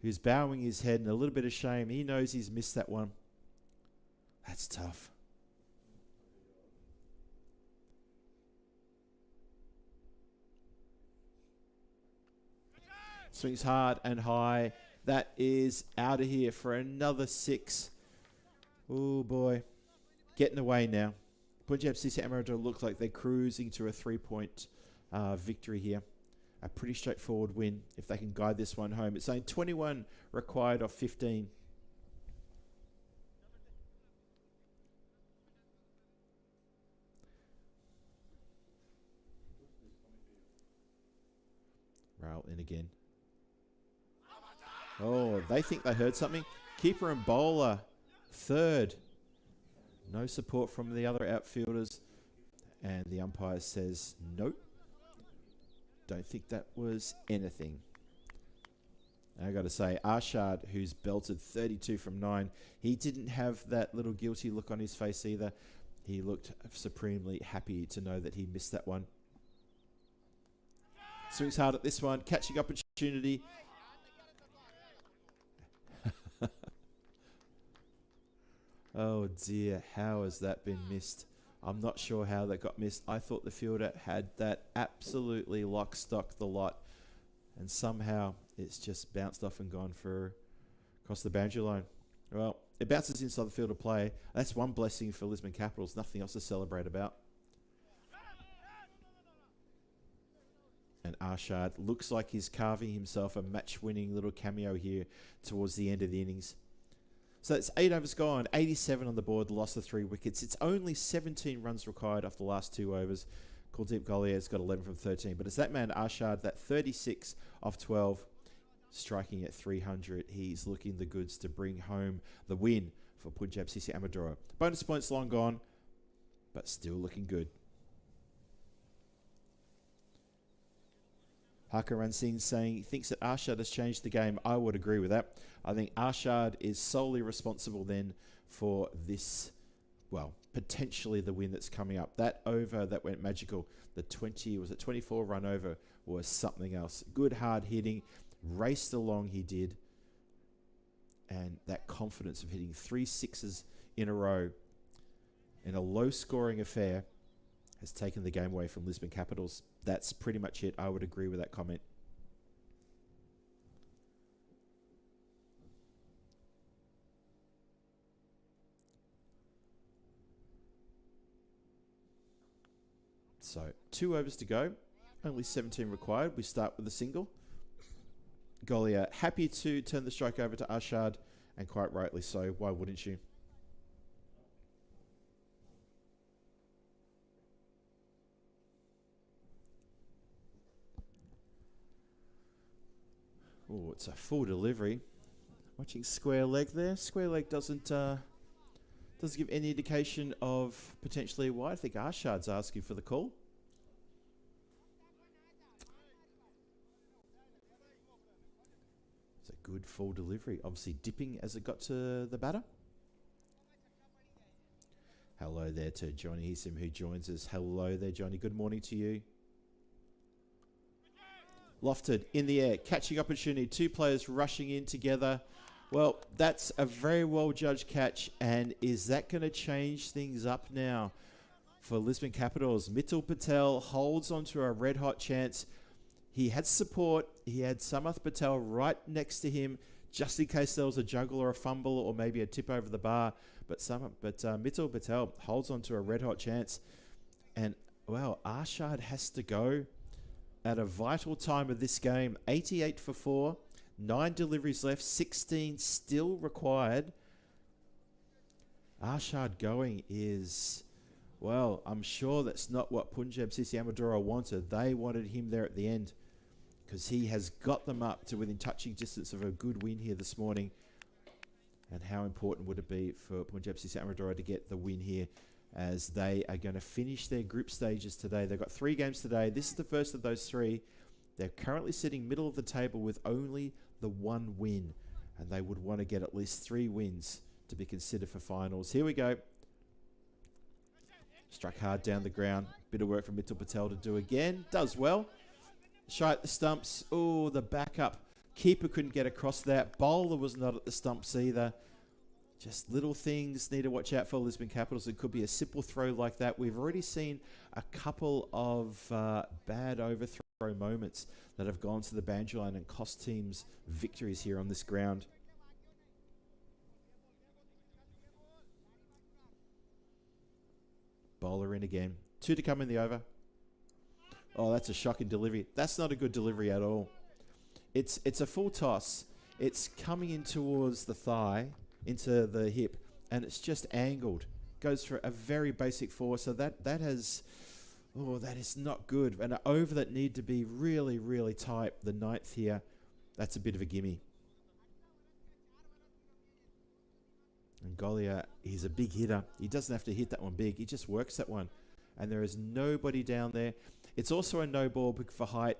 Who's bowing his head in a little bit of shame. He knows he's missed that one. That's tough. Swings hard and high. That is out of here for another 6. Oh boy. Getting away now. Punjab CC Amarada looks like they're cruising to a 3-point victory here. A pretty straightforward win if they can guide this one home. It's saying 21 required of 15. Rail in again. Oh, they think they heard something. Keeper and bowler, 3rd. No support from the other outfielders. And the umpire says, nope. Don't think that was anything. And I got to say, Arshad, who's belted 32 from 9, he didn't have that little guilty look on his face either. He looked supremely happy to know that he missed that one. Swings hard at this one, catching opportunity. Oh dear, how has that been missed? I'm not sure how that got missed. I thought the fielder had that absolutely lock, stock, the lot. And somehow it's just bounced off and gone for across the boundary line. Well, It bounces inside the field of play. That's one blessing for Lisman Capitals. Nothing else to celebrate about. And Arshad looks like he's carving himself a match-winning little cameo here towards the end of the innings. So it's 8 overs gone, 87 on the board, lost the 3 wickets. It's only 17 runs required off the last 2 overs. Kuldeep Golliar's got 11 from 13. But it's that man, Arshad, that 36 off 12, striking at 300. He's looking the goods to bring home the win for Punjab CC Amadora. Bonus points long gone, but still looking good. Hakaran Singh saying he thinks that Arshad has changed the game. I would agree with that. I think Arshad is solely responsible then for this, well, potentially the win that's coming up. That over that went magical. The 24 run over was something else. Good hard hitting. Raced along he did. And that confidence of hitting 3 sixes in a row in a low scoring affair has taken the game away from Lisman Capitals. That's pretty much it. I would agree with that comment. So 2 overs to go. Only 17 required. We start with a single. Golliar happy to turn the strike over to Arshad, and quite rightly so. Why wouldn't you? Oh, it's a full delivery. Watching square leg there. Square leg doesn't give any indication of potentially why. I think Arshad's asking for the call. It's a good full delivery. Obviously dipping as it got to the batter. Hello there to Johnny Hisim who joins us. Hello there, Johnny. Good morning to you. Lofted in the air, catching opportunity. 2 players rushing in together. Well, that's a very well judged catch. And is that going to change things up now for Lisman Capitals? Mittal Patel holds onto a red hot chance. He had support. He had Samath Patel right next to him, just in case there was a juggle or a fumble or maybe a tip over the bar. But Mittal Patel holds onto a red hot chance. And, well, Arshad has to go at a vital time of this game. 88 for 4, 9 deliveries left, 16 still required. Arshad going is, well, I'm sure that's not what Punjab CC Amadora wanted. They wanted him there at the end because he has got them up to within touching distance of a good win here this morning. And how important would it be for Punjab CC Amadora to get the win here, as they are going to finish their group stages today. They've got 3 games today. This is the first of those 3. They're currently sitting middle of the table with only the 1 win, and they would want to get at least 3 wins to be considered for finals. Here we go. Struck hard down the ground. Bit of work from Mittal Patel to do again. Does well. Shy at the stumps. Oh, the backup. Keeper couldn't get across that. Bowler was not at the stumps either. Just little things need to watch out for Lisman Capitals. It could be a simple throw like that. We've already seen a couple of bad overthrow moments that have gone to the boundary line and cost teams victories here on this ground. Bowler in again. 2 to come in the over. Oh, that's a shocking delivery. That's not a good delivery at all. It's a full toss. It's coming in towards the thigh, into the hip, and it's just angled. Goes for a very basic 4, so that is not good. And an over that need to be really, really tight, the 9th here, that's a bit of a gimme. And Golliar, he's a big hitter. He doesn't have to hit that one big. He just works that one. And there is nobody down there. It's also a no ball for height.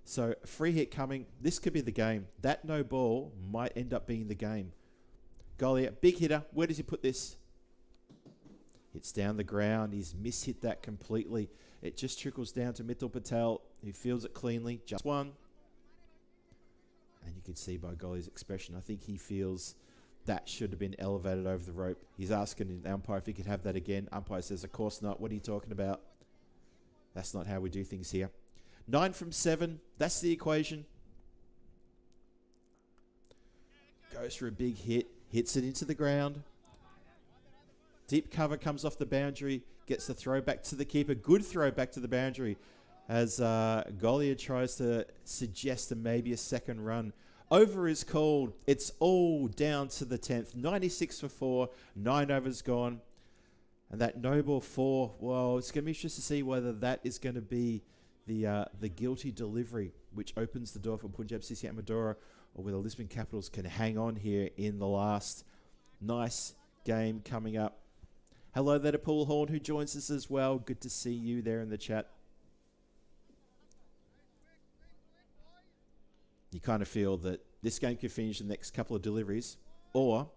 So free hit coming. This could be the game. That no ball might end up being the game. Golliar, big hitter. Where does he put this? Hits down the ground. He's mishit that completely. It just trickles down to Mittal Patel, who fields it cleanly. Just 1. And you can see by Golliar's expression, I think he feels that should have been elevated over the rope. He's asking the umpire if he could have that again. Umpire says, of course not. What are you talking about? That's not how we do things here. 9 from 7. That's the equation. Goes for a big hit. hits it into the ground. Deep cover comes off the boundary, gets the throw back to the keeper. Good throw back to the boundary as Golia tries to suggest maybe a second run. Over is called. It's all down to the 10th. 96 for 4, 9 overs gone. And that no ball 4, well, it's going to be interesting to see whether that is going to be the guilty delivery, which opens the door for Punjab CC Amadora, or whether Lisman Capitals can hang on here in the last. Nice game coming up. Hello there to Paul Horn, who joins us as well. Good to see you there in the chat. You kind of feel that this game could finish the next couple of deliveries, or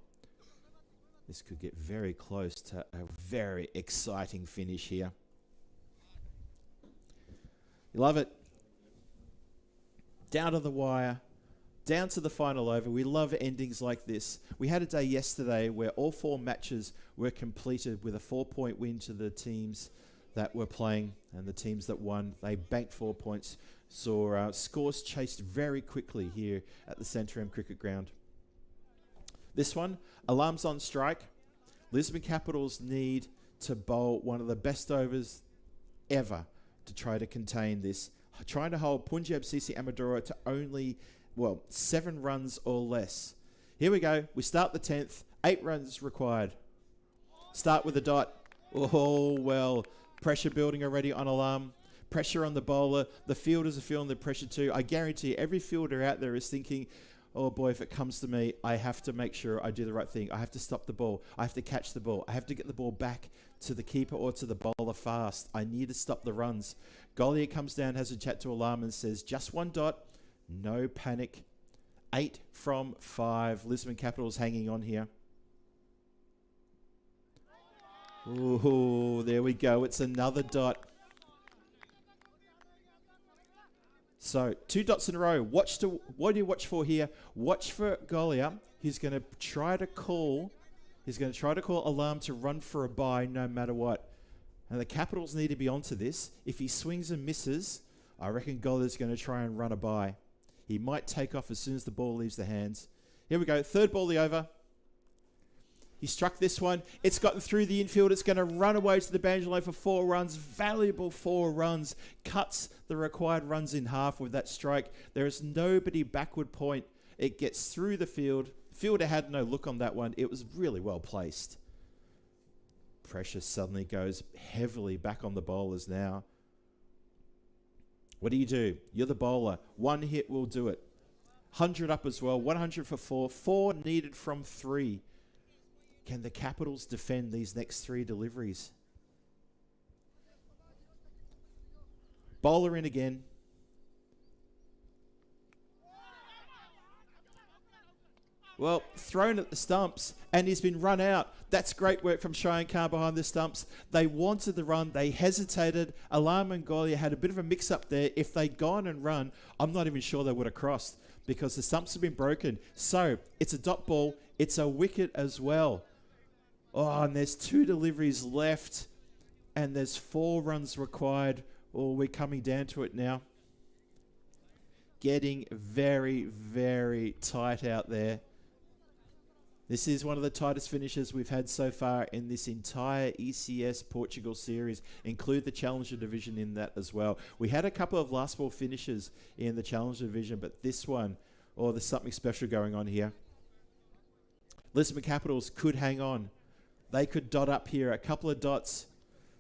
this could get very close to a very exciting finish here. You love it. Down to the wire, down to the final over. We love endings like this. We had a day yesterday where all 4 matches were completed with a 4-point win to the teams that were playing, and the teams that won, they banked 4 points. Saw scores chased very quickly here at the Santarem Cricket Ground. This one, alarms on strike. Lisman Capitals need to bowl one of the best overs ever to try to contain this. Trying to hold Punjab CC Amadora to only, 7 runs or less. Here we go. We start the 10th. 8 runs required. Start with a dot. Oh, well. Pressure building already on alarm. Pressure on the bowler. The fielders are feeling the pressure too. I guarantee every fielder out there is thinking, oh boy, if it comes to me, I have to make sure I do the right thing. I have to stop the ball. I have to catch the ball. I have to get the ball back to the keeper or to the bowler fast. I need to stop the runs. Golia comes down, has a chat to alarm and says, just 1 dot. No panic. 8 from 5. Lisman Capitals hanging on here. Ooh, there we go. It's another dot. So 2 dots in a row. What do you watch for here? Watch for Golia. He's going to try to call. He's going to try to call alarm to run for a bye no matter what. And the Capitals need to be onto this. If he swings and misses, I reckon Golia's going to try and run a bye. He might take off as soon as the ball leaves the hands. Here we go. 3rd ball the over. He struck this one. It's gotten through the infield. It's going to run away to the boundary line for 4 runs. Valuable 4 runs. Cuts the required runs in half with that strike. There is nobody backward point. It gets through the field. Fielder had no look on that one. It was really well placed. Pressure suddenly goes heavily back on the bowlers now. What do? You're the bowler. 1 hit will do it. 100 up as well. 100 for 4. 4 needed from 3. Can the Capitals defend these next 3 deliveries? Bowler in again. Well, thrown at the stumps, and he's been run out. That's great work from Cheyenne Khan behind the stumps. They wanted the run. They hesitated. Alarm and Golia had a bit of a mix-up there. If they'd gone and run, I'm not even sure they would have crossed because the stumps have been broken. So it's a dot ball. It's a wicket as well. Oh, and there's 2 deliveries left, and there's 4 runs required. Oh, we're coming down to it now. Getting very, very tight out there. This is one of the tightest finishes we've had so far in this entire ECS Portugal series. Include the Challenger Division in that as well. We had a couple of last ball finishes in the Challenger Division, but this one, there's something special going on here. Lisman Capitals could hang on. They could dot up here. A couple of dots.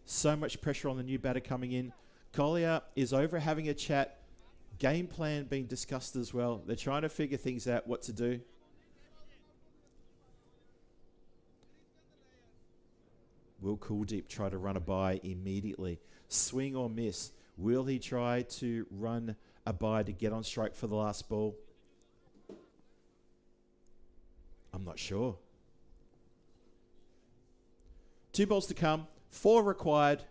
So much pressure on the new batter coming in. Golia is over having a chat. Game plan being discussed as well. They're trying to figure things out, what to do. Will Kuldeep try to run a bye immediately? Swing or miss? Will he try to run a bye to get on strike for the last ball? I'm not sure. 2 balls to come. 4 required.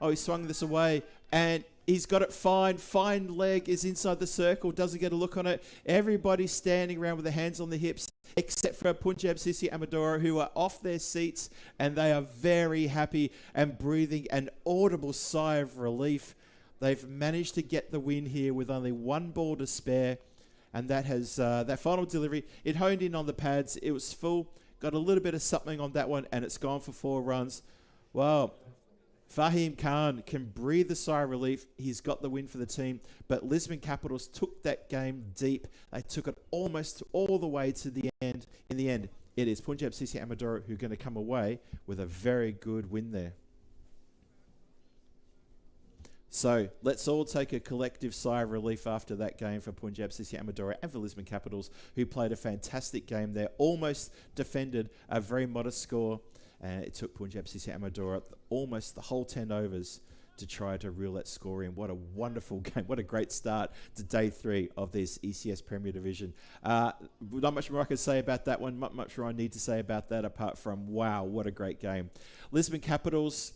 Oh, he swung this away. And he's got it fine. Fine leg is inside the circle. Doesn't get a look on it. Everybody's standing around with their hands on the hips, except for Punjab CC Amadora, who are off their seats. And they are very happy and breathing an audible sigh of relief. They've managed to get the win here with only 1 ball to spare. And that has that final delivery, it honed in on the pads. It was full, got a little bit of something on that one, and it's gone for 4 runs. Well, Fahim Khan can breathe a sigh of relief. He's got the win for the team. But Lisman Capitals took that game deep. They took it almost all the way to the end. In the end, it is Punjab CC Amadora who are going to come away with a very good win there. So let's all take a collective sigh of relief after that game for Punjab CC Amadora and for Lisman Capitals, who played a fantastic game there, almost defended a very modest score. And it took Punjab CC Amadora almost the whole 10 overs to try to reel that score in. What a wonderful game. What a great start to day 3 of this ECS Premier Division. Not much more I can say about that one. Not much more I need to say about that apart from, wow, what a great game. Lisman Capitals,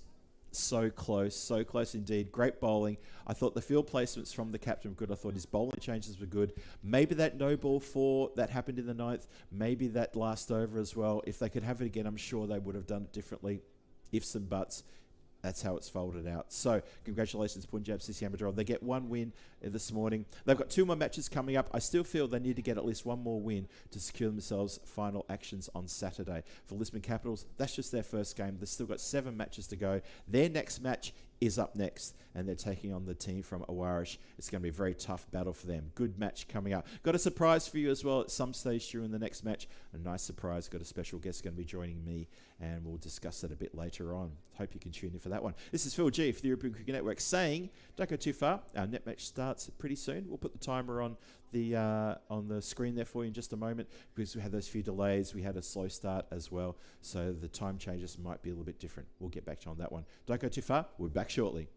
so close indeed. Great bowling. I thought the field placements from the captain were good. I thought his bowling changes were good. Maybe that no ball 4 that happened in the 9th, maybe that last over as well. If they could have it again, I'm sure they would have done it differently. Ifs and buts. That's how it's folded out. So, congratulations, Punjab CC Amadora. They get 1 win this morning. They've got 2 more matches coming up. I still feel they need to get at least 1 more win to secure themselves final actions on Saturday. For Lisman Capitals, that's just their first game. They've still got 7 matches to go. Their next match is up next, and they're taking on the team from Aarish. It's going to be a very tough battle for them. Good match coming up. Got a surprise for you as well at some stage during the next match. A nice surprise. Got a special guest going to be joining me, and we'll discuss that a bit later on. Hope you can tune in for that one. This is Phil G for the European Cricket Network saying, don't go too far. Our net match starts pretty soon. We'll put the timer on the screen there for you in just a moment, because we had those few delays. We had a slow start as well, so the time changes might be a little bit different. We'll get back to you on that one. Don't go too far. We'll be back shortly.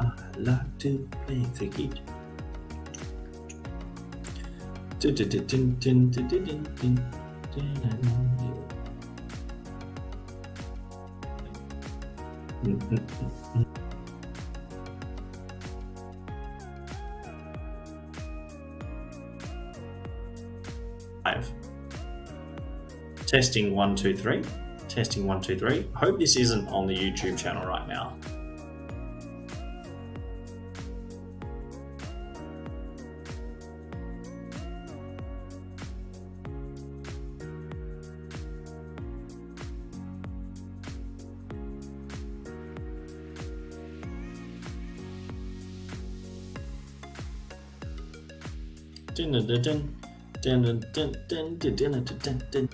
I like to play cricket. Testing 1 2 3. Testing 1 2 3. Hope this isn't on the YouTube channel right now. Dun, dun, dun, dun. Dun, dun, dun, dun, dun, dun, dun, dun, dun.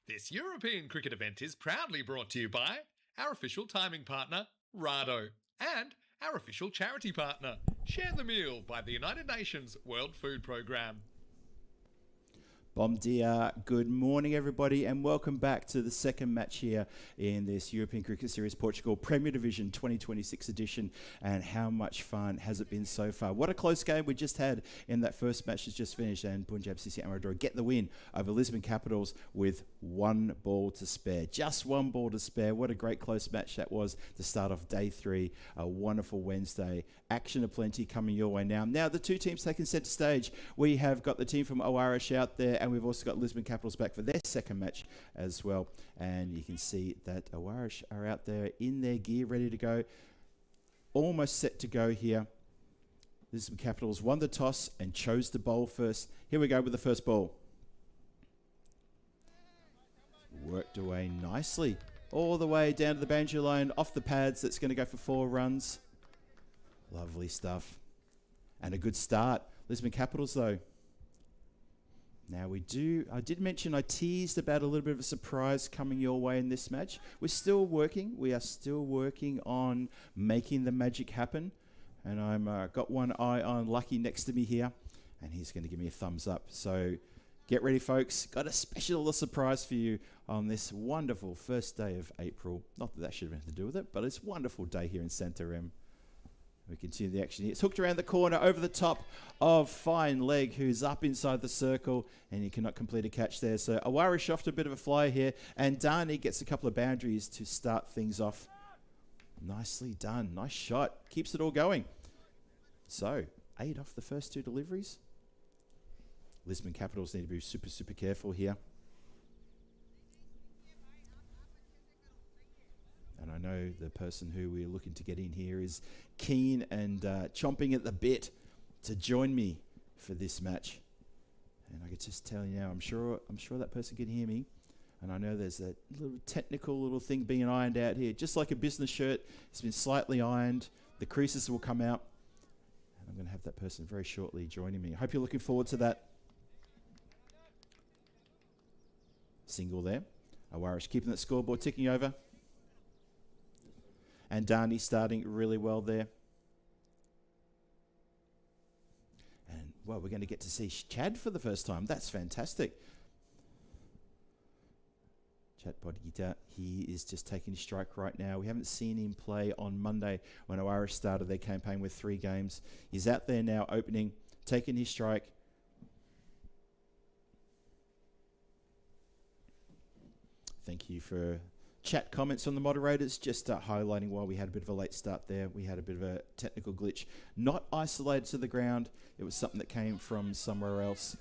This European cricket event is proudly brought to you by our official timing partner, Rado, and our official charity partner, Share the Meal by the United Nations World Food Programme. Bom dia. Good morning, everybody, and welcome back to the second match here in this European Cricket Series Portugal Premier Division 2026 edition. And how much fun has it been so far? What a close game we just had in that first match that's just finished, and Punjab CC Aarish get the win over Lisman Capitals with 1 ball to spare. Just 1 ball to spare. What a great close match that was to start off day 3. A wonderful Wednesday. Action aplenty coming your way now. Now the two teams taking centre stage. We have got the team from Aarish out there, and we've also got Lisman Capitals back for their second match as well. And you can see that Aarish are out there in their gear, ready to go. Almost set to go here. Lisman Capitals won the toss and chose to bowl first. Here we go with the first ball. Worked away nicely. All the way down to the boundary line, off the pads. That's going to go for 4 runs. Lovely stuff. And a good start. Lisman Capitals, though. Now I did mention, I teased about a little bit of a surprise coming your way in this match. We're still working. We are still working on making the magic happen. And I'm got one eye on Lucky next to me here. And he's going to give me a thumbs up. So get ready, folks. Got a special little surprise for you on this wonderful first day of April. Not that should have anything to do with it, but it's a wonderful day here in Santarem. We continue the action here. It's hooked around the corner over the top of Fine Leg, who's up inside the circle, and he cannot complete a catch there. So Aarish off to a bit of a flyer here, and Dani gets a couple of boundaries to start things off. Nicely done. Nice shot. Keeps it all going. So 8 off the first 2 deliveries. Lisman Capitals need to be super, super careful here. And I know the person who we're looking to get in here is keen and chomping at the bit to join me for this match. And I can just tell you now, I'm sure that person can hear me. And I know there's a little technical little thing being ironed out here. Just like a business shirt, it's been slightly ironed. The creases will come out. And I'm going to have that person very shortly joining me. I hope you're looking forward to that. Single there. Aarish keeping that scoreboard ticking over. And Dani starting really well there. And, well, we're going to get to see Chad for the first time. That's fantastic. Chad Bodgita, he is just taking his strike right now. We haven't seen him play on Monday when Aarish started their campaign with 3 games. He's out there now opening, taking his strike. Thank you for chat comments on the moderators, just highlighting why we had a bit of a late start there. We had a bit of a technical glitch, not isolated to the ground. It was something that came from somewhere else,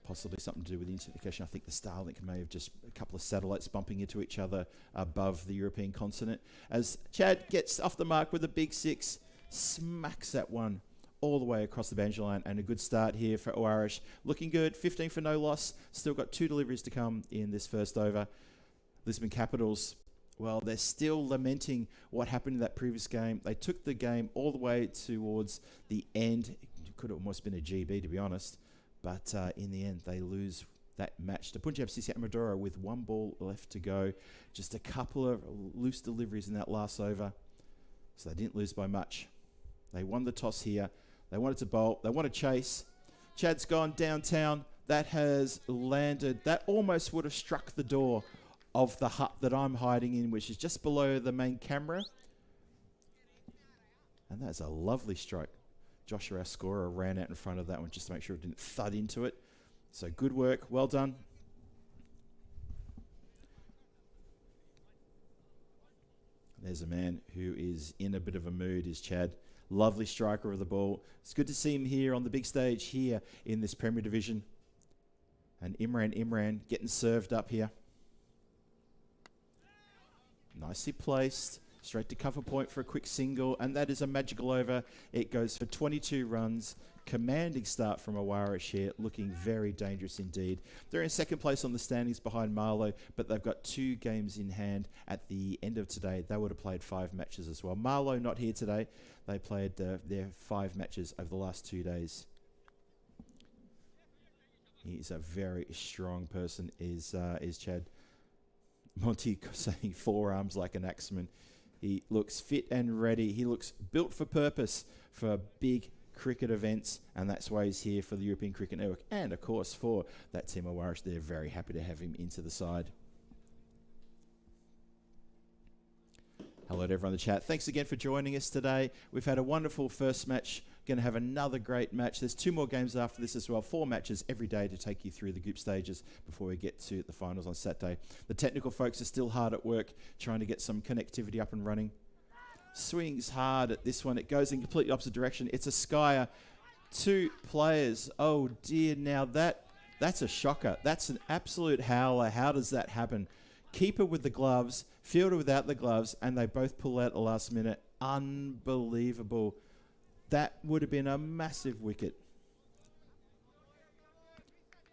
possibly something to do with the internet connection. I think the Starlink may have just a couple of satellites bumping into each other above the European continent. As Chad gets off the mark with a big 6, smacks that one all the way across the boundary line, and a good start here for Aarish. Looking good, 15 for no loss. Still got 2 deliveries to come in this first over. Lisman Capitals, well, they're still lamenting what happened in that previous game. They took the game all the way towards the end. It could have almost been a GB, to be honest. But in the end, they lose that match to Punjab CC with 1 ball left to go. Just a couple of loose deliveries in that last over. So they didn't lose by much. They won the toss here. They wanted to bowl. They want to chase. Chad's gone downtown. That has landed. That almost would have struck the door of the hut that I'm hiding in, which is just below the main camera. And that's a lovely stroke. Joshua, our scorer, ran out in front of that one just to make sure it didn't thud into it. So good work. Well done. There's a man who is in a bit of a mood, is Chad. Lovely striker of the ball. It's good to see him here on the big stage here in this Premier Division. And Imran getting served up here. Nicely placed, straight to cover point for a quick single, and that is a magical over. It goes for 22 runs. Commanding start from Aarish here, looking very dangerous indeed. They're in second place on the standings behind Marlow, but they've got 2 games in hand at the end of today. They would have played 5 matches as well. Marlow not here today. They played their 5 matches over the last 2 days. He's a very strong person, is Chad. Monty saying forearms like an axeman. He looks fit and ready. He looks built for purpose for big cricket events, and that's why he's here for the European Cricket Network. And, of course, for that team of Aarish, they're very happy to have him into the side. Hello to everyone in the chat. Thanks again for joining us today. We've had a wonderful first match. Going to have another great match. There's 2 more games after this as well. 4 matches every day to take you through the group stages before we get to the finals on Saturday. The technical folks are still hard at work trying to get some connectivity up and running. Swings hard at this one. It goes in completely opposite direction. It's a skyer. 2 players. Oh dear. Now that's a shocker. That's an absolute howler. How does that happen? Keeper with the gloves, fielder without the gloves, and they both pull out at the last minute. Unbelievable. That would have been a massive wicket.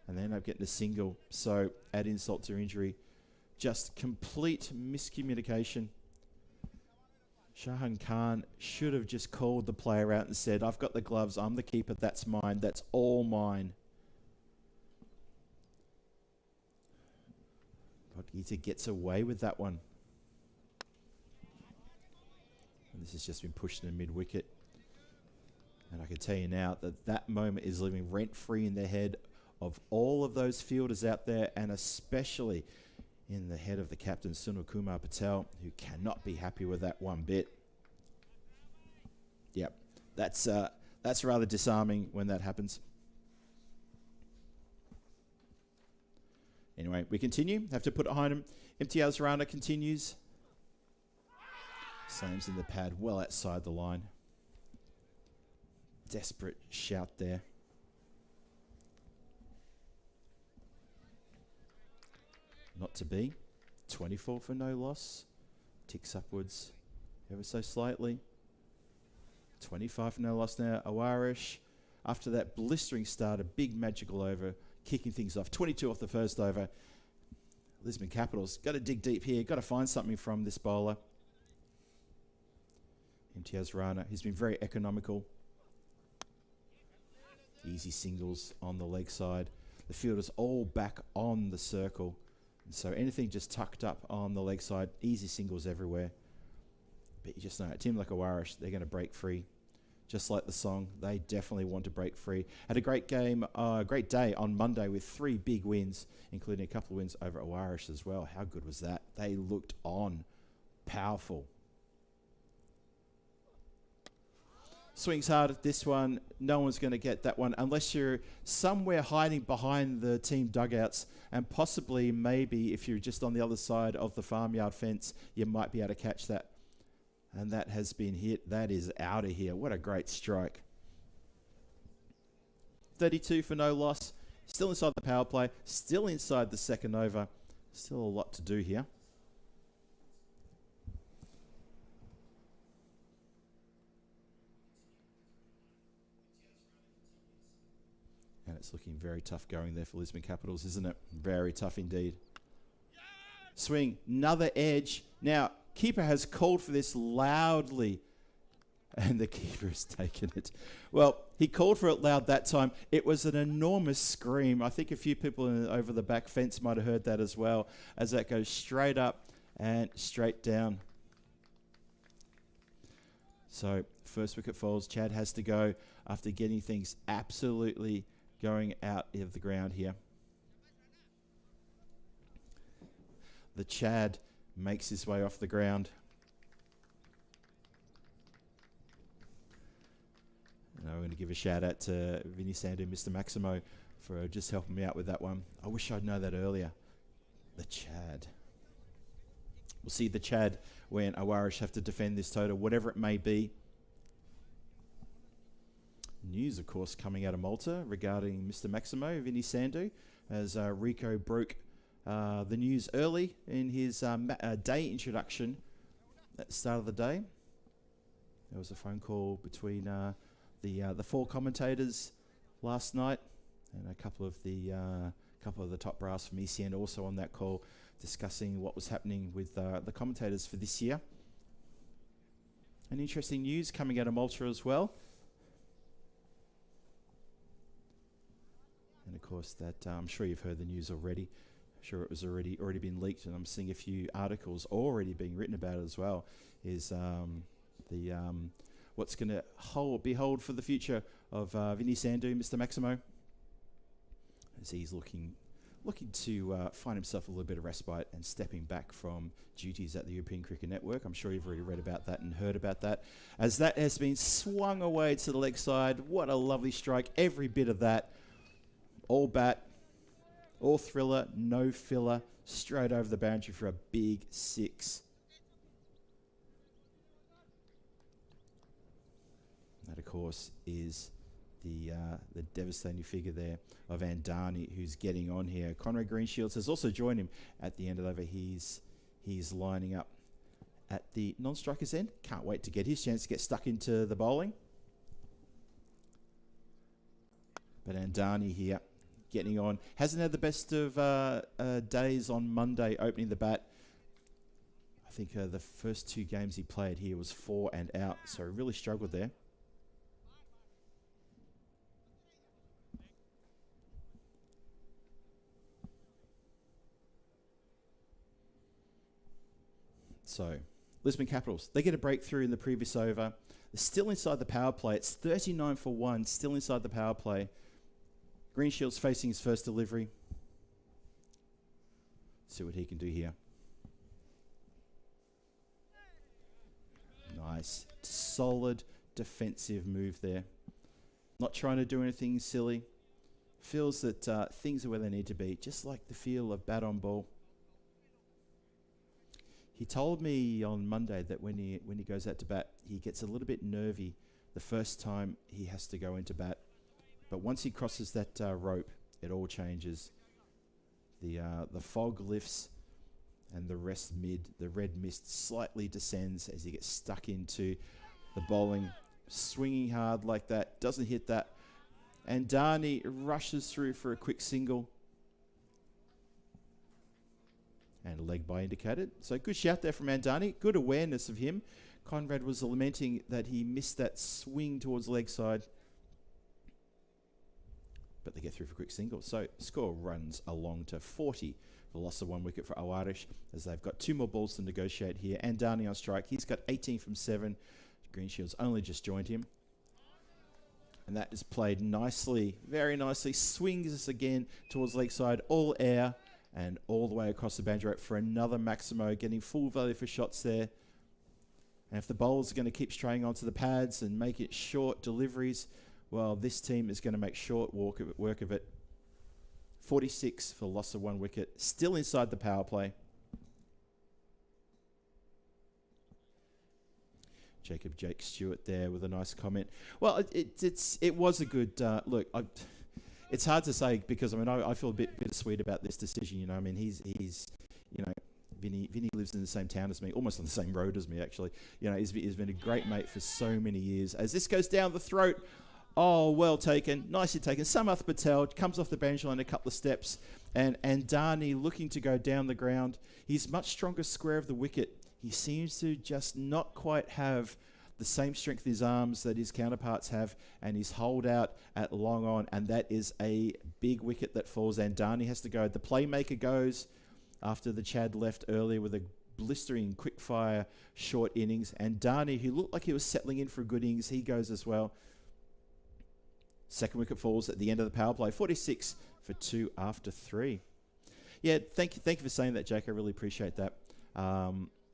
And they end up getting a single. So add insult to injury. Just complete miscommunication. Shahan Khan should have just called the player out and said, I've got the gloves, I'm the keeper, that's mine, that's all mine. But Gita gets away with that one. And this has just been pushed in the mid-wicket. And I can tell you now that that moment is living rent-free in the head of all of those fielders out there, and especially in the head of the captain, Sunil Kumar Patel, who cannot be happy with that one bit. Yep, that's rather disarming when that happens. Anyway, we continue. Have to put it behind him. Imtiaz Rana continues. Slams in the pad well outside the line. Desperate shout there. Not to be. 24 for no loss. Ticks upwards ever so slightly. 25 for no loss now. Aarish, after that blistering start, a big magical over, kicking things off. 22 off the first over. Lisman Capitals, got to dig deep here. Got to find something from this bowler. Imtiaz Rana, he's been very economical. Easy singles on the leg side. The fielders all back on the circle. And so anything just tucked up on the leg side, easy singles everywhere. But you just know, a team like Aarish, they're going to break free. Just like the song, they definitely want to break free. Had a great game, great day on Monday with 3 big wins, including a couple of wins over Aarish as well. How good was that? They looked on. Powerful. Swings hard at this one. No one's going to get that one unless you're somewhere hiding behind the team dugouts, and possibly maybe if you're just on the other side of the farmyard fence, you might be able to catch that. And that has been hit. That is out of here. What a great strike. 32 for no loss. Still inside the power play. Still inside the second over. Still a lot to do here. And it's looking very tough going there for Lisman Capitals, isn't it? Very tough indeed. Swing, another edge. Now, keeper has called for this loudly, and the keeper has taken it. Well, he called for it loud that time. It was an enormous scream. I think a few people over the back fence might have heard that as well, as that goes straight up and straight down. So, first wicket falls. Chad has to go after getting things absolutely going out of the ground here. The Chad makes his way off the ground. And I'm going to give a shout out to Vinny Sandu and Mr. Maximo for just helping me out with that one. I wish I'd known that earlier. The Chad. We'll see the Chad when Aarish have to defend this total, whatever it may be. News, of course, coming out of Malta regarding Mr. Maximo, Vinny Sandu, as Rico broke the news early in his day introduction at the start of the day. There was a phone call between the 4 commentators last night, and a couple of the top brass from ECN also on that call, discussing what was happening with the commentators for this year. And interesting news coming out of Malta as well. And of course, that I'm sure you've heard the news already. sure it was already been leaked, and I'm seeing a few articles already being written about it as well. Is the what's going to hold for the future of Vinny Sandu, Mr. Maximo, as he's looking to find himself a little bit of respite and stepping back from duties at the European Cricket Network. I'm sure you've already read about that and heard about that, as that has been swung away to the leg side. What a lovely strike, every bit of that. All bat, all thriller, no filler, straight over the boundary for a big 6. That, of course, is the devastating figure there of Andani, who's getting on here. Conrad Greenshields has also joined him at the end of the over. He's lining up at the non-striker's end. Can't wait to get his chance to get stuck into the bowling. But Andani here, getting on. Hasn't had the best of days on Monday opening the bat. I think the first 2 games he played here was 4 and out, so really struggled there. So, Lisman Capitals, they get a breakthrough in the previous over. They're still inside the power play. It's 39 for 1, still inside the power play. Greenshields facing his first delivery. See what he can do here. Nice. Solid defensive move there. Not trying to do anything silly. Feels that things are where they need to be, just like the feel of bat on ball. He told me on Monday that when he goes out to bat, he gets a little bit nervy the first time he has to go into bat. But once he crosses that rope, it all changes. The fog lifts and the red mist slightly descends as he gets stuck into the bowling. Swinging hard like that, doesn't hit that. And Andani rushes through for a quick single. And a leg by indicated. So good shout there from Andani. Good awareness of him. Conrad was lamenting that he missed that swing towards leg side. But they get through for a quick single. So score runs along to 40. The loss of 1 wicket for Aarish, as they've got 2 more balls to negotiate here. Andani on strike. He's got 18 from 7. Greenshields only just joined him. And that is played nicely, very nicely. Swings us again towards leg side. All air. And all the way across the boundary for another Maximo, getting full value for shots there. And if the bowlers are going to keep straying onto the pads and make it short deliveries, well, this team is going to make short work of it. 46 for loss of 1 wicket. Still inside the power play. Jake Stewart there with a nice comment. Well, it was a good look. It's hard to say because I feel a bit bittersweet about this decision. You know, I mean, he's Vinny lives in the same town as me, almost on the same road as me actually. You know, he's been a great mate for so many years. As this goes down the throat, oh, well taken, nicely taken. Samath Patel comes off the bench line a couple of steps, and Andani looking to go down the ground. He's much stronger square of the wicket. He seems to just not quite have the same strength in his arms that his counterparts have, and his hold out at long on, and that is a big wicket that falls. Andani has to go. The playmaker goes after the Chad left earlier with a blistering quick-fire short innings. Andani, who looked like he was settling in for a good innings, he goes as well. Second wicket falls at the end of the power play. 46 for 2 after 3. Yeah, thank you for saying that, Jake. I really appreciate that.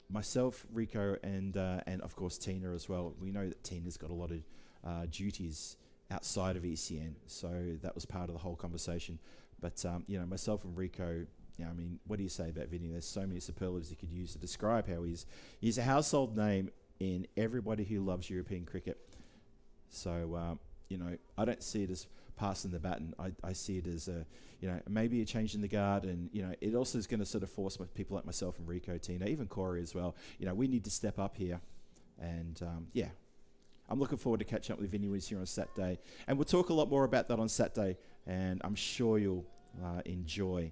Myself, Rico, and of course Tina as well. We know that Tina's got a lot of duties outside of ECN, so that was part of the whole conversation. But myself and Rico, I mean, what do you say about Vinny? There's so many superlatives you could use to describe how he's a household name in everybody who loves European cricket. So I don't see it as passing the baton. I see it as maybe a change in the guard, and it also is going to sort of force people like myself and Rico, Tina, even Corey as well. We need to step up here, and I'm looking forward to catching up with Vinny when he's here on Saturday, and we'll talk a lot more about that on Saturday, and I'm sure you'll enjoy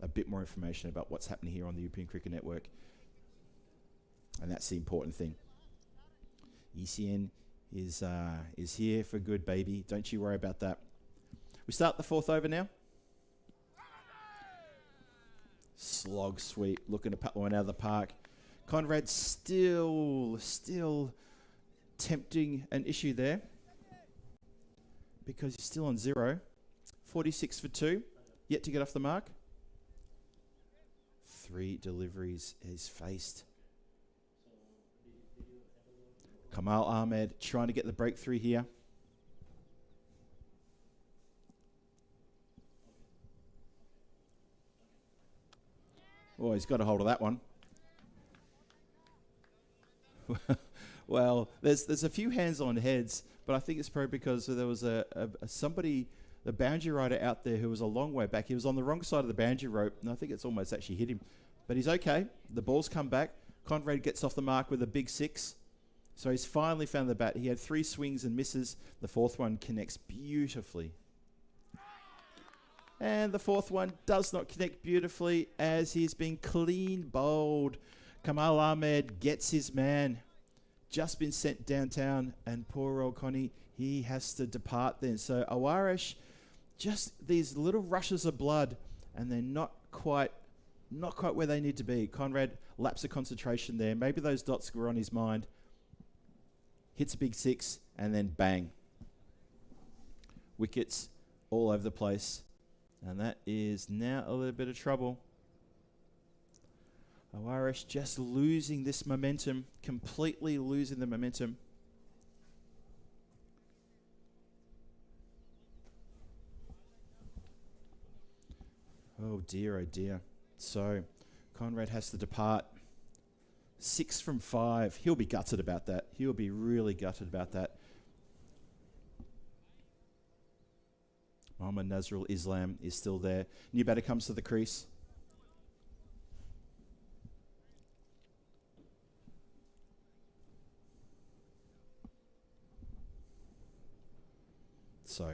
a bit more information about what's happening here on the European Cricket Network, and that's the important thing. ECN is here for good, baby. Don't you worry about that. We start the 4th over now. slog sweep, looking to put one out of the park. Conrad still tempting an issue there because he's still on 0. 46 for 2, yet to get off the mark. 3 deliveries is faced. Kamal Ahmed trying to get the breakthrough here. Oh, he's got a hold of that one. Well, there's a few hands-on heads, but I think it's probably because there was somebody, the boundary rider out there who was a long way back. He was on the wrong side of the boundary rope, and I think it's almost actually hit him. But he's okay. The ball's come back. Conrad gets off the mark with a big 6. So he's finally found the bat. He had 3 swings and misses. The 4th one connects beautifully. And the 4th one does not connect beautifully as he's been clean bowled. Kamal Ahmed gets his man. Just been sent downtown, and poor old Connie, he has to depart then. So Aarish, just these little rushes of blood, and they're not quite where they need to be. Conrad, lapse of concentration there. Maybe those dots were on his mind. Hits a big 6, and then bang. Wickets all over the place. And that is now a little bit of trouble. Aarish just losing this momentum, completely losing the momentum. Oh dear, oh dear. So Conrad has to depart. 6 from 5. He'll be gutted about that. He'll be really gutted about that. Mohammad Nazrul Islam is still there. New batter comes to the crease. So,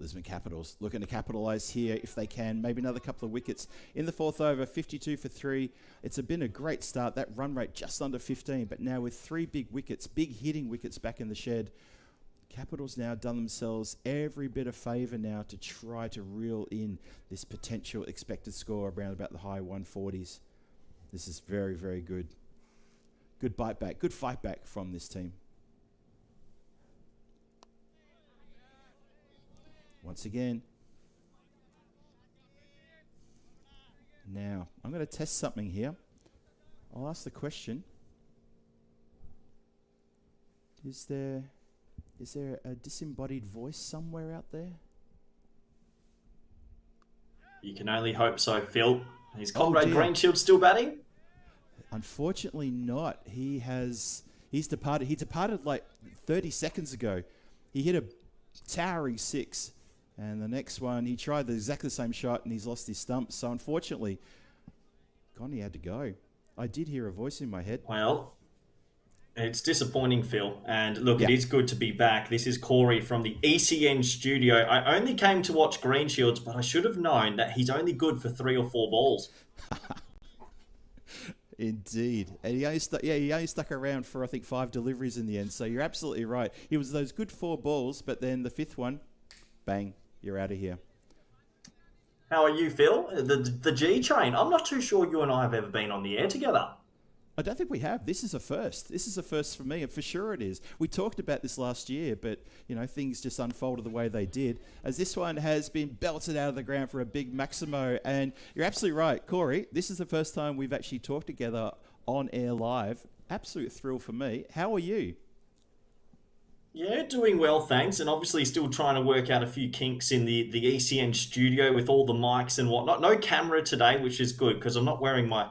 Lisman Capitals looking to capitalise here if they can. Maybe another couple of wickets. In the 4th over, 52 for 3. It's been a great start. That run rate just under 15. But now with 3 big wickets, big hitting wickets back in the shed, Capitals now done themselves every bit of favour now to try to reel in this potential expected score around about the high 140s. This is very, very good. Good bite back, good fight back from this team. Once again. Now, I'm going to test something here. I'll ask the question. Is there a disembodied voice somewhere out there? You can only hope so, Phil. Is Conrad dear. Greenshield still batting? Unfortunately not. He's departed. He departed like 30 seconds ago. He hit a towering 6. And the next one, he tried exactly the same shot and he's lost his stump. So unfortunately, Connie had to go. I did hear a voice in my head. Well, it's disappointing, Phil. And look, Yeah. It is good to be back. This is Corey from the ECN studio. I only came to watch Greenshields, but I should have known that he's only good for 3 or 4 balls. Indeed. And he only stuck around for, I think, 5 deliveries in the end. So you're absolutely right. He was those good 4 balls, but then the 5th one, bang, you're out of here. How are you, Phil? The G train. I'm not too sure you and I have ever been on the air together. I don't think we have. This is a first. This is a first for me, and for sure it is. We talked about this last year, but things just unfolded the way they did. As this one has been belted out of the ground for a big Maximo, and you're absolutely right, Corey. This is the first time we've actually talked together on air live. Absolute thrill for me. How are you? Yeah, doing well, thanks. And obviously still trying to work out a few kinks in the ECN studio with all the mics and whatnot. No camera today, which is good because I'm not wearing my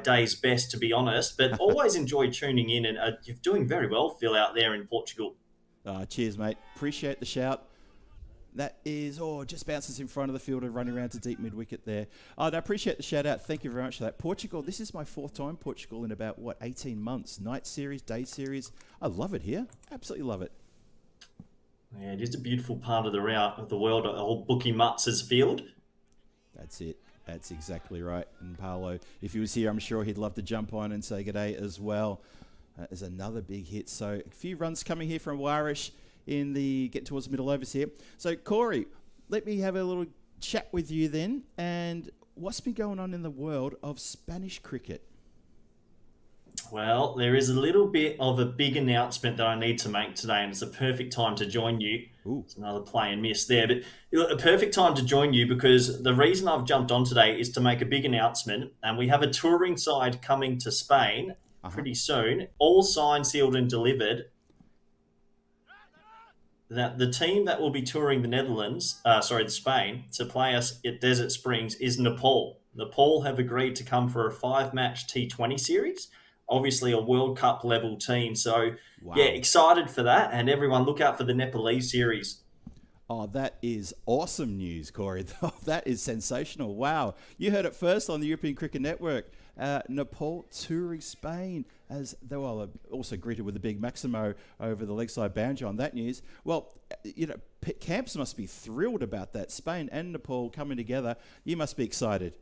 day's best, to be honest. But always enjoy tuning in. And you're doing very well, Phil, out there in Portugal. Cheers, mate. Appreciate the shout. That is, just bounces in front of the fielder, running around to deep mid-wicket there. I appreciate the shout-out. Thank you very much for that. Portugal, this is my 4th time Portugal in about, 18 months. Night series, day series. I love it here. Absolutely love it. Yeah, it is a beautiful part of the world, old Bookie Mutz's field. That's it. That's exactly right. And Paolo, if he was here, I'm sure he'd love to jump on and say g'day as well. There's another big hit. So a few runs coming here from Aarish in the get towards the middle overs here. So Corey, let me have a little chat with you then. And what's been going on in the world of Spanish cricket? Well, there is a little bit of a big announcement that I need to make today, and it's a perfect time to join you. Ooh. It's another play and miss there, but a perfect time to join you because the reason I've jumped on today is to make a big announcement, and we have a touring side coming to Spain pretty soon, all signed, sealed, and delivered. That the team that will be touring the Spain, to play us at Desert Springs is Nepal. Nepal have agreed to come for a 5-match T20 series. Obviously, a World Cup level team. So, yeah, excited for that. And everyone, look out for the Nepalese series. Oh, that is awesome news, Corey. That is sensational. Wow. You heard it first on the European Cricket Network. Nepal touring Spain, as they were also greeted with a big Maximo over the leg side boundary on that news. Well, camps must be thrilled about that. Spain and Nepal coming together. You must be excited.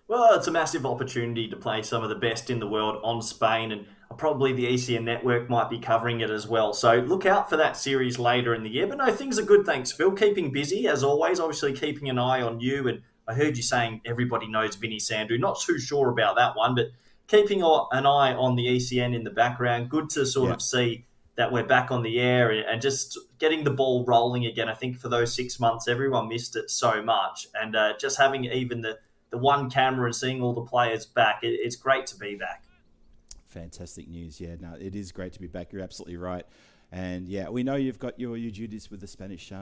Well, it's a massive opportunity to play some of the best in the world on Spain, and probably the ECN network might be covering it as well. So look out for that series later in the year. But no, things are good, thanks, Phil. Keeping busy, as always, obviously keeping an eye on you. And I heard you saying everybody knows Vinny Sandhu. Not too sure about that one, but keeping an eye on the ECN in the background. Good to sort of see that we're back on the air and just getting the ball rolling again. I think for those 6 months, everyone missed it so much. And just having even the one camera and seeing all the players back, it's great to be back. Fantastic news. Yeah, no, it is great to be back. You're absolutely right. And yeah, we know you've got your duties with the Spanish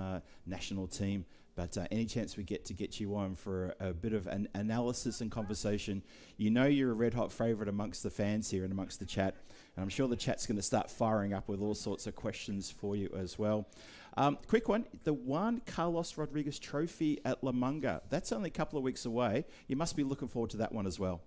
national team, but any chance we get you on for a bit of an analysis and conversation, you're a red hot favourite amongst the fans here and amongst the chat. And I'm sure the chat's going to start firing up with all sorts of questions for you as well. Quick one, the Juan Carlos Rodriguez Trophy at La Manga. That's only a couple of weeks away. You must be looking forward to that one as well.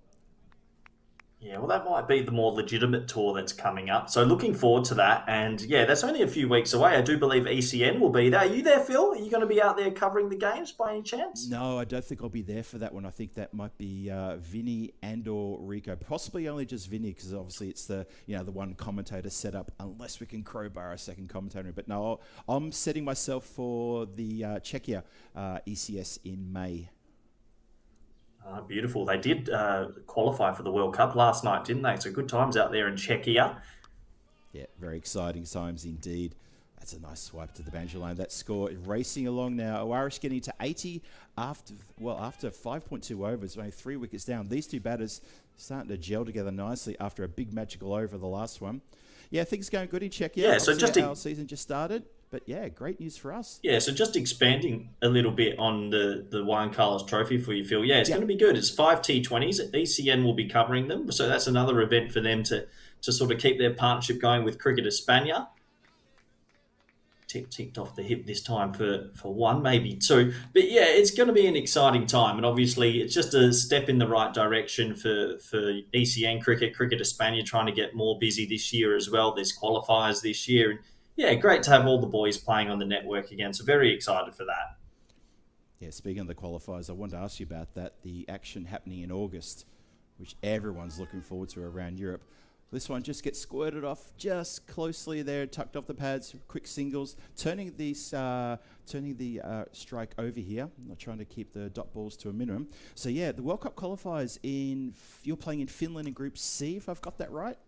Yeah, well, that might be the more legitimate tour that's coming up. So looking forward to that. And yeah, that's only a few weeks away. I do believe ECN will be there. Are you there, Phil? Are you going to be out there covering the games by any chance? No, I don't think I'll be there for that one. I think that might be Vinny and or Rico. Possibly only just Vinny, because obviously it's the one commentator set up, unless we can crowbar a second commentator. But no, I'm setting myself for the Czechia ECS in May. Beautiful. They did qualify for the World Cup last night, didn't they? So good times out there in Czechia. Yeah, very exciting times indeed. That's a nice swipe to the boundary line. That score racing along now. Aarish getting to 80 after 5.2 overs, only 3 wickets down. These two batters starting to gel together nicely after a big magical over the last one. Yeah, things going good in Czechia. Yeah, so just our season just started. But yeah, great news for us. Yeah, so just expanding a little bit on the Juan Carlos Trophy for you, Phil. Yeah, it's going to be good. It's 5 T20s. ECN will be covering them. So that's another event for them to sort of keep their partnership going with Cricket España. Ticked off the hip this time for one, maybe two. But yeah, it's going to be an exciting time. And obviously, it's just a step in the right direction for ECN Cricket España trying to get more busy this year as well. There's qualifiers this year. And yeah, great to have all the boys playing on the network again. So very excited for that. Yeah, speaking of the qualifiers, I wanted to ask you about that. The action happening in August, which everyone's looking forward to around Europe. This one just gets squirted off just closely there, tucked off the pads, quick singles, turning the strike over here. I'm not trying to keep the dot balls to a minimum. So yeah, the World Cup qualifiers you're playing in Finland in Group C, if I've got that right.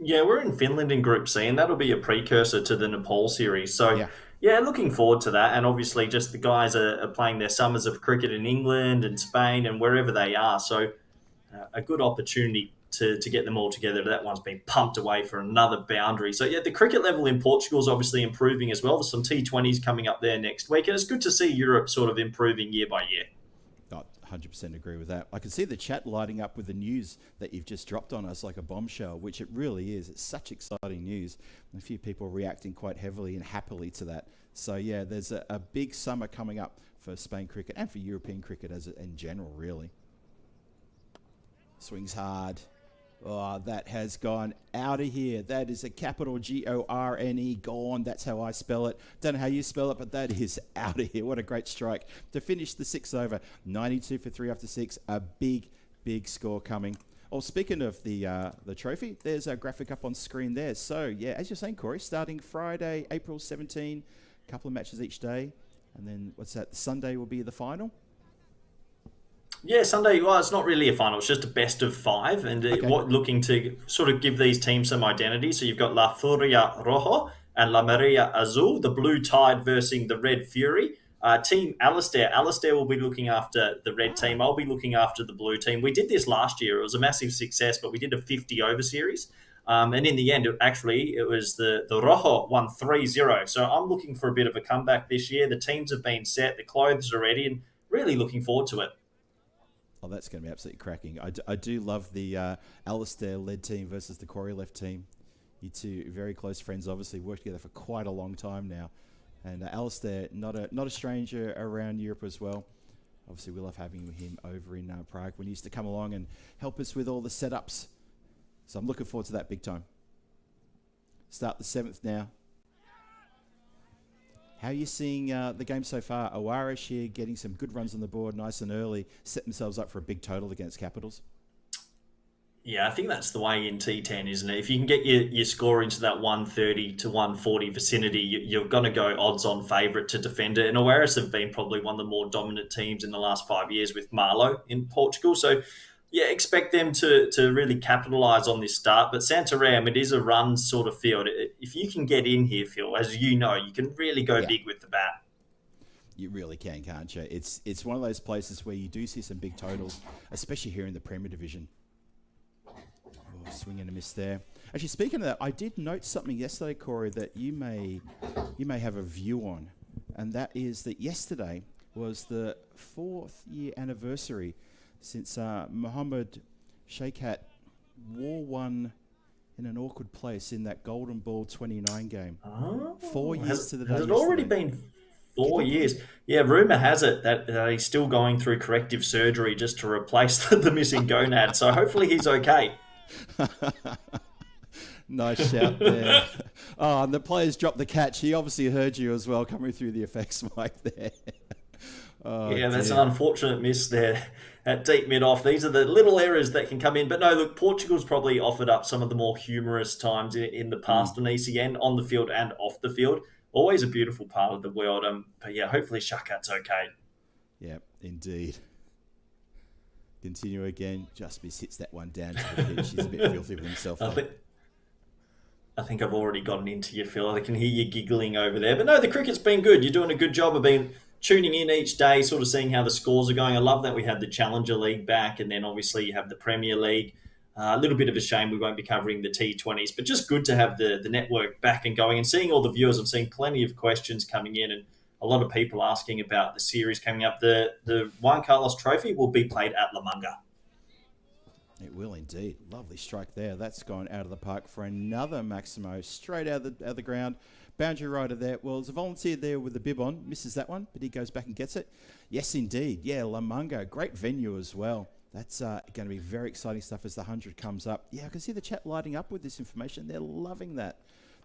Yeah, we're in Finland in Group C, and that'll be a precursor to the Nepal series. So, yeah, looking forward to that. And obviously, just the guys are playing their summers of cricket in England and Spain and wherever they are. So, a good opportunity to get them all together. That one's been pumped away for another boundary. So, yeah, the cricket level in Portugal is obviously improving as well. There's some T20s coming up there next week. And it's good to see Europe sort of improving year by year. 100% agree with that. I can see the chat lighting up with the news that you've just dropped on us like a bombshell, which it really is. It's such exciting news. And a few people reacting quite heavily and happily to that. So, yeah, there's a big summer coming up for Spain cricket and for European cricket in general, really. Swings hard. Oh, that has gone out of here. That is a capital Gorne. Gone. That's how I spell it. Don't know how you spell it, but that is out of here. What a great strike to finish the 6th over. 92 for 3 after 6. A big, big score coming. Oh, speaking of the trophy, there's a graphic up on screen there. So, yeah, as you're saying, Corey, starting Friday, April 17, a couple of matches each day. And then what's that? Sunday will be the final. Yeah, Sunday. Well, it's not really a final. It's just a best of 5, and what looking to sort of give these teams some identity. So you've got La Furia Rojo and La Maria Azul, the Blue Tide versus the Red Fury. Team Alistair. Alistair will be looking after the red team. I'll be looking after the blue team. We did this last year. It was a massive success, but we did a 50-over series. And in the end, it was the Rojo won 3-0. So I'm looking for a bit of a comeback this year. The teams have been set. The clothes are ready, and really looking forward to it. Oh, that's going to be absolutely cracking. I do love the Alistair-led team versus the Corey-left team. You two very close friends, obviously, worked together for quite a long time now. And Alistair, not a stranger around Europe as well. Obviously, we love having him over in Prague when he used to come along and help us with all the setups. So I'm looking forward to that big time. Start the 7th now. How are you seeing the game so far? Aarish here getting some good runs on the board nice and early, set themselves up for a big total against Capitals. Yeah, I think that's the way in T10, isn't it? If you can get your score into that 130 to 140 vicinity, you're going to go odds-on favourite to defend it. And Aarish have been probably one of the more dominant teams in the last 5 years with Marlow in Portugal. So, yeah, expect them to really capitalise on this start. But Santarem, it is a run sort of field. If you can get in here, Phil, as you know, you can really go big with the bat. You really can, can't you? It's one of those places where you do see some big totals, especially here in the Premier Division. Oh, swing and a miss there. Actually, speaking of that, I did note something yesterday, Corey, that you may have a view on, and that is that yesterday was the 4th-year anniversary since Mohammed Sheikhat wore one in an awkward place in that Golden Ball 29 game. Oh, 4 years to the day. Has it already been 4 years? Yeah, rumour has it that he's still going through corrective surgery just to replace the missing gonad. So hopefully he's okay. Nice shout there. Oh, and the players dropped the catch. He obviously heard you as well coming through the effects mic there. Oh, yeah, that's an unfortunate miss there at deep mid-off. These are the little errors that can come in. But no, look, Portugal's probably offered up some of the more humorous times in the past on ECN, on the field and off the field. Always a beautiful part of the world. But yeah, hopefully Shakat's okay. Yeah, indeed. Continue again. Just hits that one down to the pitch. He's a bit filthy with himself. I think I've already gotten into you, Phil. I can hear you giggling over there. But no, the cricket's been good. You're doing a good job of tuning in each day, sort of seeing how the scores are going. I love that we had the Challenger League back, and then obviously you have the Premier League. A little bit of a shame we won't be covering the T20s, but just good to have the network back and going and seeing all the viewers. I'm seeing plenty of questions coming in and a lot of people asking about the series coming up. The Juan Carlos Trophy will be played at La Manga. It will indeed. Lovely strike there. That's gone out of the park for another Maximo, straight out of the ground. Boundary rider there. Well, there's a volunteer there with the bib on. Misses that one, but he goes back and gets it. Yes, indeed. Yeah, La Manga, great venue as well. That's going to be very exciting stuff as the 100 comes up. Yeah, I can see the chat lighting up with this information. They're loving that.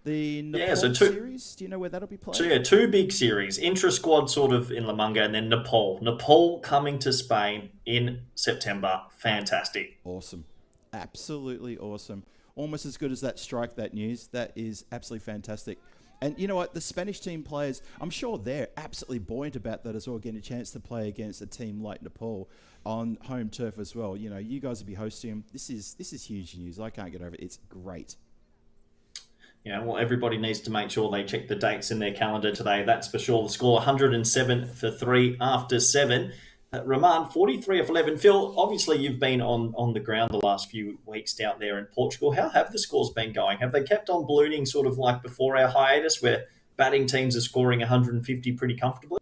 The Nepal series, do you know where that'll be played? So yeah, 2 big series. Intra-squad sort of in La Manga, and then Nepal. Nepal coming to Spain in September. Fantastic. Awesome. Absolutely awesome. Almost as good as that strike, that news. That is absolutely fantastic. And you know what? The Spanish team players, I'm sure they're absolutely buoyant about that as well, getting a chance to play against a team like Nepal on home turf as well. You know, you guys will be hosting them. This is huge news. I can't get over it. It's great. Yeah, well, everybody needs to make sure they check the dates in their calendar today. That's for sure. The score 107 for 3 after 7. Rahman, 43 of 11. Phil, obviously you've been on the ground the last few weeks out there in Portugal. How have the scores been going? Have they kept on ballooning sort of like before our hiatus where batting teams are scoring 150 pretty comfortably?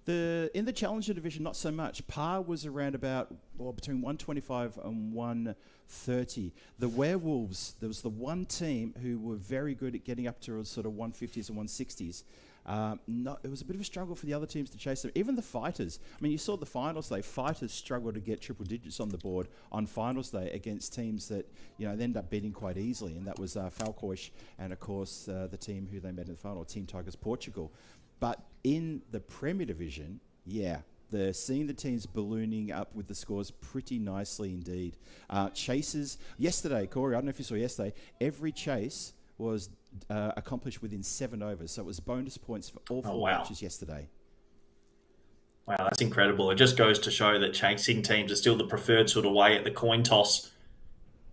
In the Challenger division, not so much. Par was around about between 125 and 130. The Werewolves, there was the one team who were very good at getting up to sort of 150s and 160s. It was a bit of a struggle for the other teams to chase them. Even the Fighters. I mean, you saw the finals day. Fighters struggled to get triple digits on the board on finals day against teams that they ended up beating quite easily, and that was Falcoish and, of course, the team who they met in the final, Team Tigers Portugal. But in the Premier Division, seeing the teams ballooning up with the scores pretty nicely indeed. Chases, yesterday, Corey, I don't know if you saw yesterday, every chase was accomplished within 7 overs. So it was bonus points for all 4 matches yesterday. Wow, that's incredible. It just goes to show that chasing teams are still the preferred sort of way at the coin toss.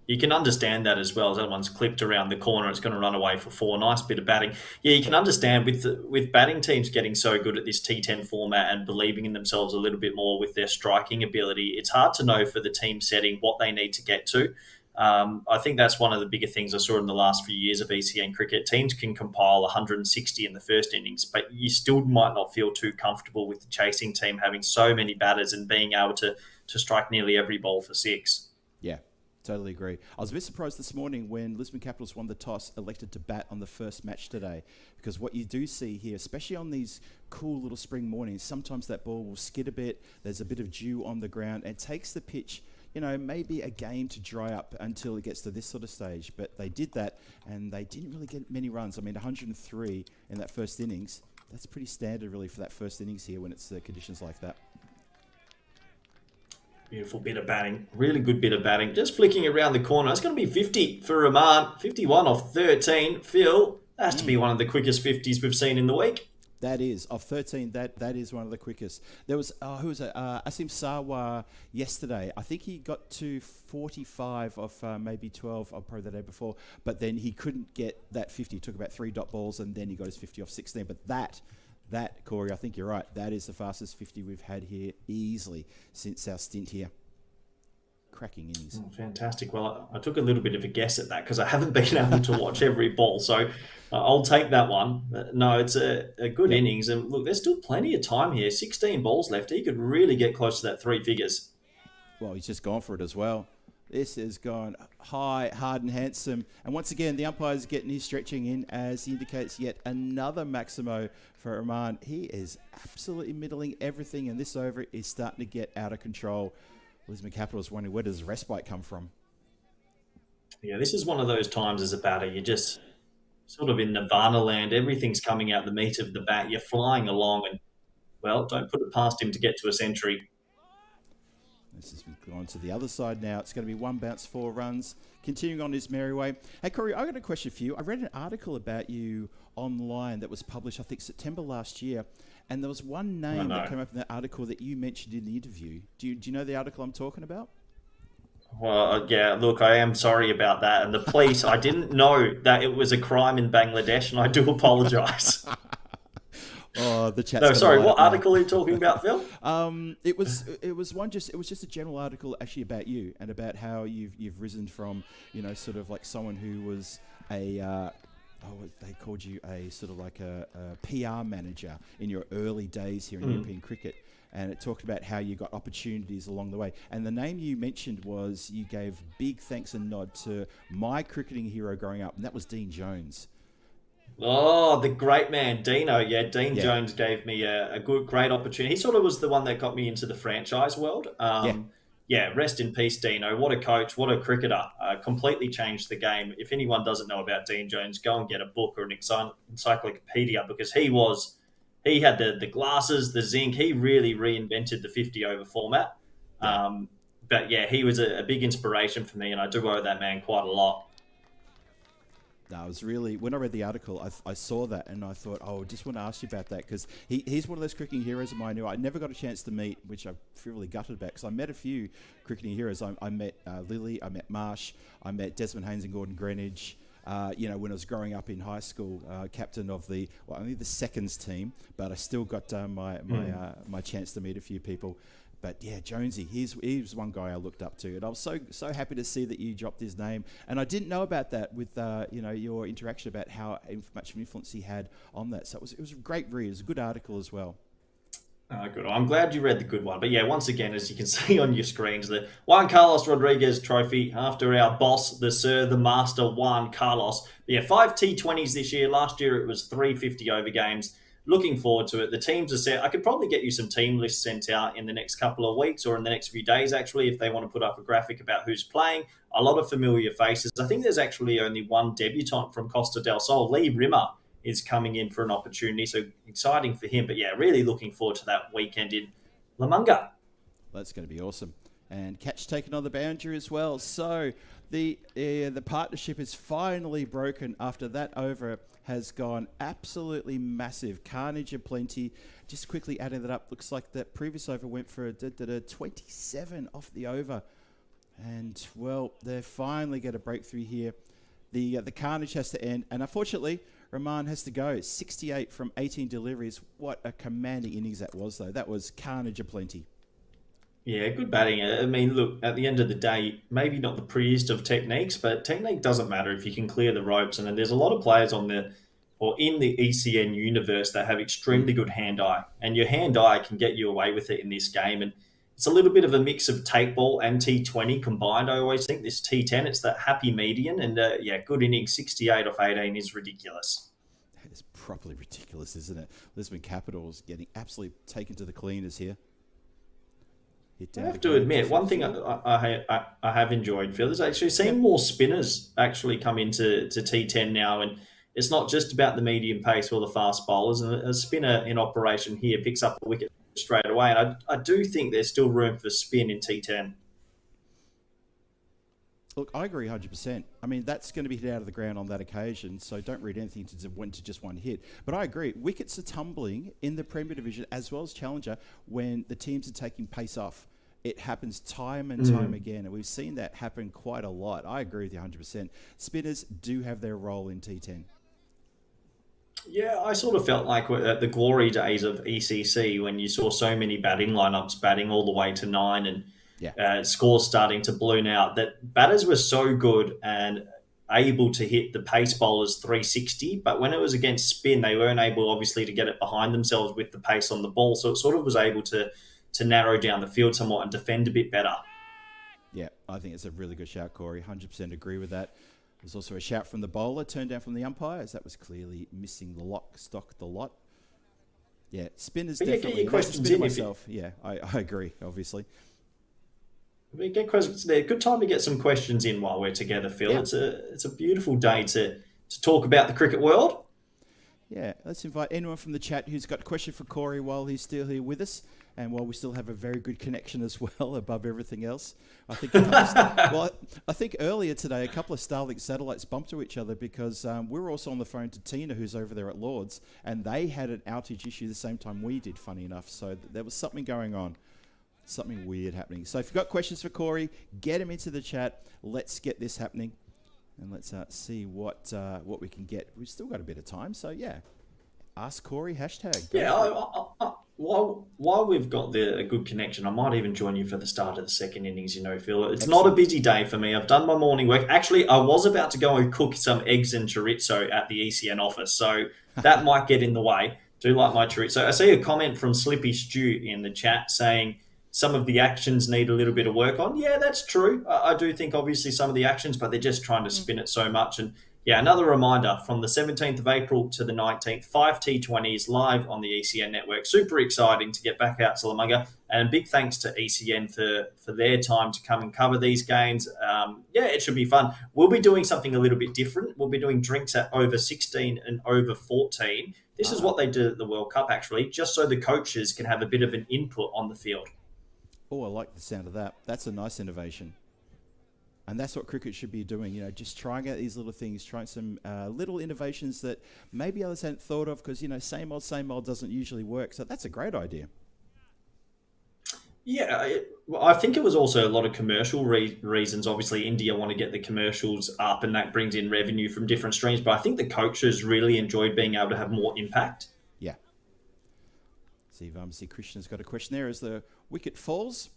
You can understand that as well, as that one's clipped around the corner. It's going to run away for 4. Nice bit of batting. Yeah, you can understand with batting teams getting so good at this T10 format and believing in themselves a little bit more with their striking ability. It's hard to know for the team setting what they need to get to. I think that's one of the bigger things I saw in the last few years of ECN cricket. Teams can compile 160 in the first innings, but you still might not feel too comfortable with the chasing team having so many batters and being able to strike nearly every ball for 6. Yeah, totally agree. I was a bit surprised this morning when Lisman Capitals won the toss, elected to bat on the first match today, because what you do see here, especially on these cool little spring mornings, sometimes that ball will skid a bit, there's a bit of dew on the ground, and takes the pitch, maybe a game to dry up until it gets to this sort of stage. But they did that, and they didn't really get many runs. I mean, 103 in that first innings, that's pretty standard really for that first innings here when it's conditions like that. Beautiful bit of batting. Really good bit of batting. Just flicking around the corner. It's going to be 50 for Rahman. 51 off 13. Phil, that has to be one of the quickest 50s we've seen in the week. That is, of 13, that is one of the quickest. There was, who was it? Asim Sarwar yesterday. I think he got to 45 off maybe 12, probably the day before, but then he couldn't get that 50. He took about 3 dot balls, and then he got his 50 off 16. But that, Corey, I think you're right. That is the fastest 50 we've had here easily since our stint here. Cracking innings. Fantastic. Well, I took a little bit of a guess at that because I haven't been able to watch every ball. So I'll take that one. No, it's a good innings. And look, there's still plenty of time here. 16 balls left. He could really get close to that 3 figures. Well, he's just gone for it as well. This has gone high, hard and handsome. And once again, the umpire's getting his stretching in as he indicates yet another Maximo for Rahman. He is absolutely middling everything, and this over is starting to get out of control. Lisman Capitals wondering, where does respite come from? Yeah, this is one of those times as a batter, you're just sort of in nirvana land. Everything's coming out the meat of the bat. You're flying along and, well, don't put it past him to get to a century. This has gone to the other side now. It's going to be 1 bounce, 4 runs. Continuing on his merry way. Hey, Corey, I got a question for you. I read an article about you online that was published, I think, September last year. And there was one name that came up in that article that you mentioned in the interview. Do you know the article I'm talking about? Well, yeah, look, I am sorry about that. And the police, I didn't know that it was a crime in Bangladesh, and I do apologise. Oh, the chat's No, sorry, what article are you talking about, Phil? It was just a general article actually about you and about how you've risen from, sort of like someone who was they called you a sort of like a PR manager in your early days here in European cricket. And it talked about how you got opportunities along the way. And the name you mentioned was, you gave big thanks and nod to my cricketing hero growing up, and that was Dean Jones. Oh, the great man, Dino. Yeah, Dean Jones gave me a great opportunity. He sort of was the one that got me into the franchise world. Yeah, rest in peace, Dino. What a coach, what a cricketer. Completely changed the game. If anyone doesn't know about Dean Jones, go and get a book or an encyclopedia, because he had the glasses, the zinc. He really reinvented the 50-over format. But yeah, he was a big inspiration for me, and I do owe that man quite a lot. No, I was really, when I read the article, I saw that and I thought, I just want to ask you about that, because he's one of those cricketing heroes of mine who I never got a chance to meet, which I feel really gutted about, because I met a few cricketing heroes. I met Lily, I met Marsh, I met Desmond Haynes and Gordon Greenidge. When I was growing up in high school, captain of only the seconds team, but I still got my chance to meet a few people. But yeah, Jonesy, he was one guy I looked up to, and I was so happy to see that you dropped his name. And I didn't know about that with your interaction about how much of an influence he had on that. So it was a great read. It was a good article as well. Good. I'm glad you read the good one. But yeah, once again, as you can see on your screens, the Juan Carlos Rodriguez Trophy after our boss, the Sir, the Master, Juan Carlos. But yeah, 5 T20s this year. Last year it was 3 50-over games. Looking forward to it. The teams are set. I could probably get you some team lists sent out in the next couple of weeks, or in the next few days, actually, if they want to put up a graphic about who's playing. A lot of familiar faces. I think there's actually only one debutant from Costa del Sol. Lee Rimmer is coming in for an opportunity, so exciting for him. But yeah, really looking forward to that weekend in La Manga. That's going to be awesome. And catch taken on the boundary as well. So the partnership is finally broken after that over has gone absolutely massive. Carnage aplenty. Just quickly adding that up, looks like that previous over went for a 27 off the over. And, well, they finally get a breakthrough here. The carnage has to end. And unfortunately, Rahman has to go. 68 from 18 deliveries. What a commanding innings that was, though. That was carnage aplenty. Yeah, good batting. I mean, look, at the end of the day, maybe not the prettiest of techniques, but technique doesn't matter if you can clear the ropes. And there's a lot of players in the ECN universe that have extremely good hand-eye. And your hand-eye can get you away with it in this game. And it's a little bit of a mix of tape ball and T20 combined, I always think. This T10, it's that happy median. And, good innings, 68 off 18 is ridiculous. That is properly ridiculous, isn't it? Lisman Capitals getting absolutely taken to the cleaners here. I have to admit, one thing I have enjoyed, Phil, is actually seeing more spinners actually come into T10 now. And it's not just about the medium pace or the fast bowlers. And a spinner in operation here picks up a wicket straight away. And I do think there's still room for spin in T10. Look, I agree 100%. I mean, that's going to be hit out of the ground on that occasion, so don't read anything to just one hit. But I agree, wickets are tumbling in the Premier Division as well as Challenger when the teams are taking pace off. It happens time and time again, and we've seen that happen quite a lot. I agree with you 100%. Spinners do have their role in T10. Yeah, I sort of felt like at the glory days of ECC when you saw so many batting lineups batting all the way to 9 and scores starting to balloon out, that batters were so good and able to hit the pace bowlers 360, but when it was against spin, they weren't able, obviously, to get it behind themselves with the pace on the ball, so it sort of was able to narrow down the field somewhat and defend a bit better. Yeah, I think it's a really good shout, Corey. 100% agree with that. There's also a shout from the bowler, turned down from the umpire, as that was clearly missing the lock, stock, the lot. Yeah, spinners definitely. Get your questions in. Myself. Yeah, I agree, obviously. We get questions there. Good time to get some questions in while we're together, Phil. Yep. It's a beautiful day to talk about the cricket world. Yeah, let's invite anyone from the chat who's got a question for Corey while he's still here with us, and while we still have a very good connection as well above everything else. I think I think earlier today a couple of Starlink satellites bumped to each other because we were also on the phone to Tina, who's over there at Lords, and they had an outage issue the same time we did, funny enough. So there was something going on. Something weird happening. So if you've got questions for Corey, get them into the chat. Let's get this happening. And let's see what we can get. We've still got a bit of time, so yeah. Ask Corey hashtag. While we've got a good connection, I might even join you for the start of the second innings, Phil. It's not a busy day for me. I've done my morning work. Actually, I was about to go and cook some eggs and chorizo at the ECN office, so that might get in the way. Do like my chorizo. I see a comment from Slippy Stew in the chat saying some of the actions need a little bit of work on. Yeah, that's true. I do think obviously some of the actions, but they're just trying to spin it so much. And yeah, another reminder from the 17th of April to the 19th, 5 T20s live on the ECN network. Super exciting to get back out to Lamunga. And big thanks to ECN for their time to come and cover these games. It should be fun. We'll be doing something a little bit different. We'll be doing drinks at over 16 and over 14. This is what they did at the World Cup, actually, just so the coaches can have a bit of an input on the field. Oh, I like the sound of that. That's a nice innovation. And that's what cricket should be doing, just trying out these little things, trying some little innovations that maybe others hadn't thought of because, same old doesn't usually work. So that's a great idea. Yeah, I think it was also a lot of commercial reasons. Obviously, India want to get the commercials up and that brings in revenue from different streams. But I think the coaches really enjoyed being able to have more impact. Yeah. See, Krishna's got a question there as the wicket falls.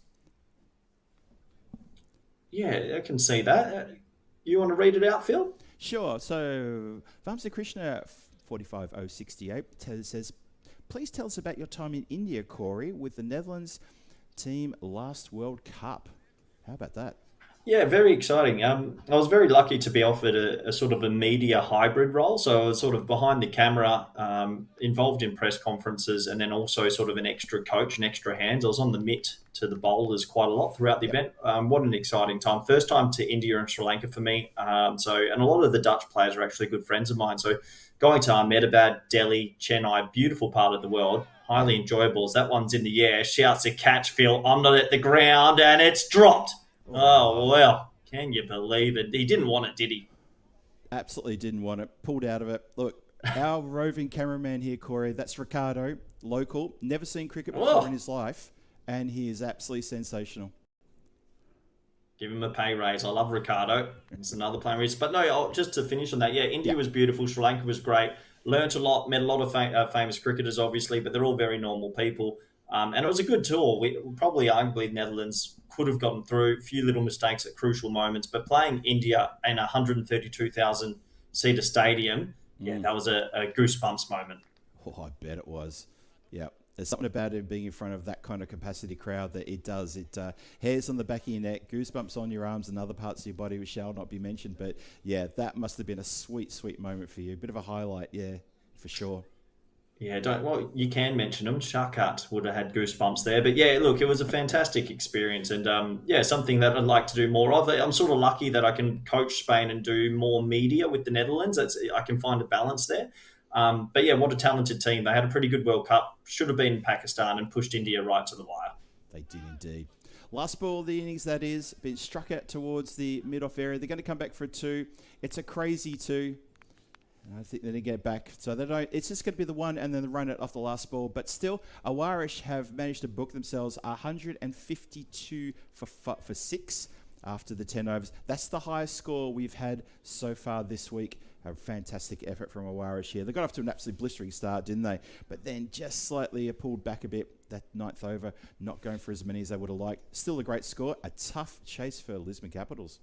Yeah, I can see that. You want to read it out, Phil? Sure. So, Vamsi Krishna 45068 says, please tell us about your time in India, Corey, with the Netherlands team last World Cup. How about that? Yeah, very exciting. I was very lucky to be offered a sort of a media hybrid role. So I was sort of behind the camera, involved in press conferences, and then also sort of an extra coach and extra hands. I was on the mitt to the bowlers quite a lot throughout the event. What an exciting time. First time to India and Sri Lanka for me. And a lot of the Dutch players are actually good friends of mine. So going to Ahmedabad, Delhi, Chennai, beautiful part of the world. highly enjoyable is that one's in the air, shouts a catch, Phil, I'm not at the ground, and it's dropped. Oh, well, can you believe it? He didn't want it, did he? Absolutely didn't want it. Pulled out of it. Look, our roving cameraman here, Corey, that's Ricardo, local, never seen cricket before in his life, and he is absolutely sensational. Give him a pay raise. I love Ricardo. It's another player. But no, just to finish on that, India was beautiful. Sri Lanka was great. Learned a lot. Met a lot of famous cricketers, obviously, but they're all very normal people. And it was a good tour. We probably, arguably, the Netherlands could have gotten through. A few little mistakes at crucial moments. But playing India in a 132,000-seater stadium, that was a goosebumps moment. Oh, I bet it was. Yeah. There's something about it being in front of that kind of capacity crowd that it does. It hairs on the back of your neck, goosebumps on your arms and other parts of your body which shall not be mentioned. But yeah, that must have been a sweet, sweet moment for you. A bit of a highlight, for sure. Yeah, you can mention them. Shakat would have had goosebumps there. But yeah, look, it was a fantastic experience and something that I'd like to do more of. I'm sort of lucky that I can coach Spain and do more media with the Netherlands. I can find a balance there. But yeah, what a talented team. They had a pretty good World Cup. Should have been in Pakistan and pushed India right to the wire. They did indeed. Last ball of the innings, that is, been struck out towards the mid-off area. They're going to come back for a 2. It's a crazy 2. I think they're going to get back. So they don't. It's just going to be the 1 and then the run it off the last ball. But still, Aarish have managed to book themselves 152 for 6 after the 10 overs. That's the highest score we've had so far this week. A fantastic effort from Aarish here. They got off to an absolutely blistering start, didn't they? But then just slightly pulled back a bit. That 9th over, not going for as many as they would have liked. Still a great score. A tough chase for Lisman Capitals.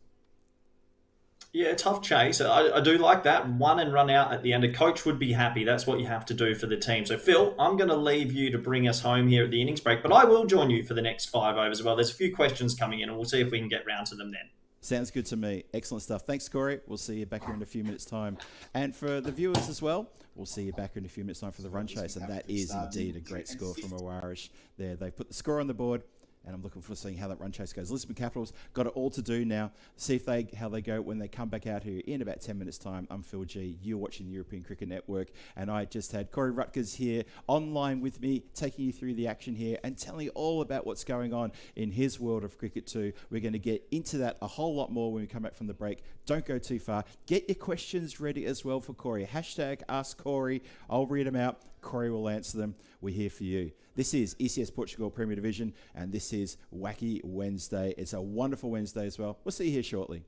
Yeah, tough chase. I do like that. 1 and run out at the end. A coach would be happy. That's what you have to do for the team. So, Phil, I'm going to leave you to bring us home here at the innings break, but I will join you for the next 5 overs as well. There's a few questions coming in, and we'll see if we can get round to them then. Sounds good to me. Excellent stuff. Thanks, Corey. We'll see you back here in a few minutes' time. And for the viewers as well, we'll see you back here in a few minutes' time for the run chase. And that is indeed a great score from Aarish there. They put the score on the board. And I'm looking forward to seeing how that run chase goes. Lisman Capitals got it all to do now. See how they go when they come back out here in about 10 minutes' time. I'm Phil G. You're watching the European Cricket Network. And I just had Corey Rutgers here online with me, taking you through the action here and telling you all about what's going on in his world of cricket too. We're going to get into that a whole lot more when we come back from the break. Don't go too far. Get your questions ready as well for Corey. Hashtag Ask Corey. I'll read them out. Corey will answer them. We're here for you. This is ECS Portugal Premier Division, and this is Wacky Wednesday. It's a wonderful Wednesday as well. We'll see you here shortly.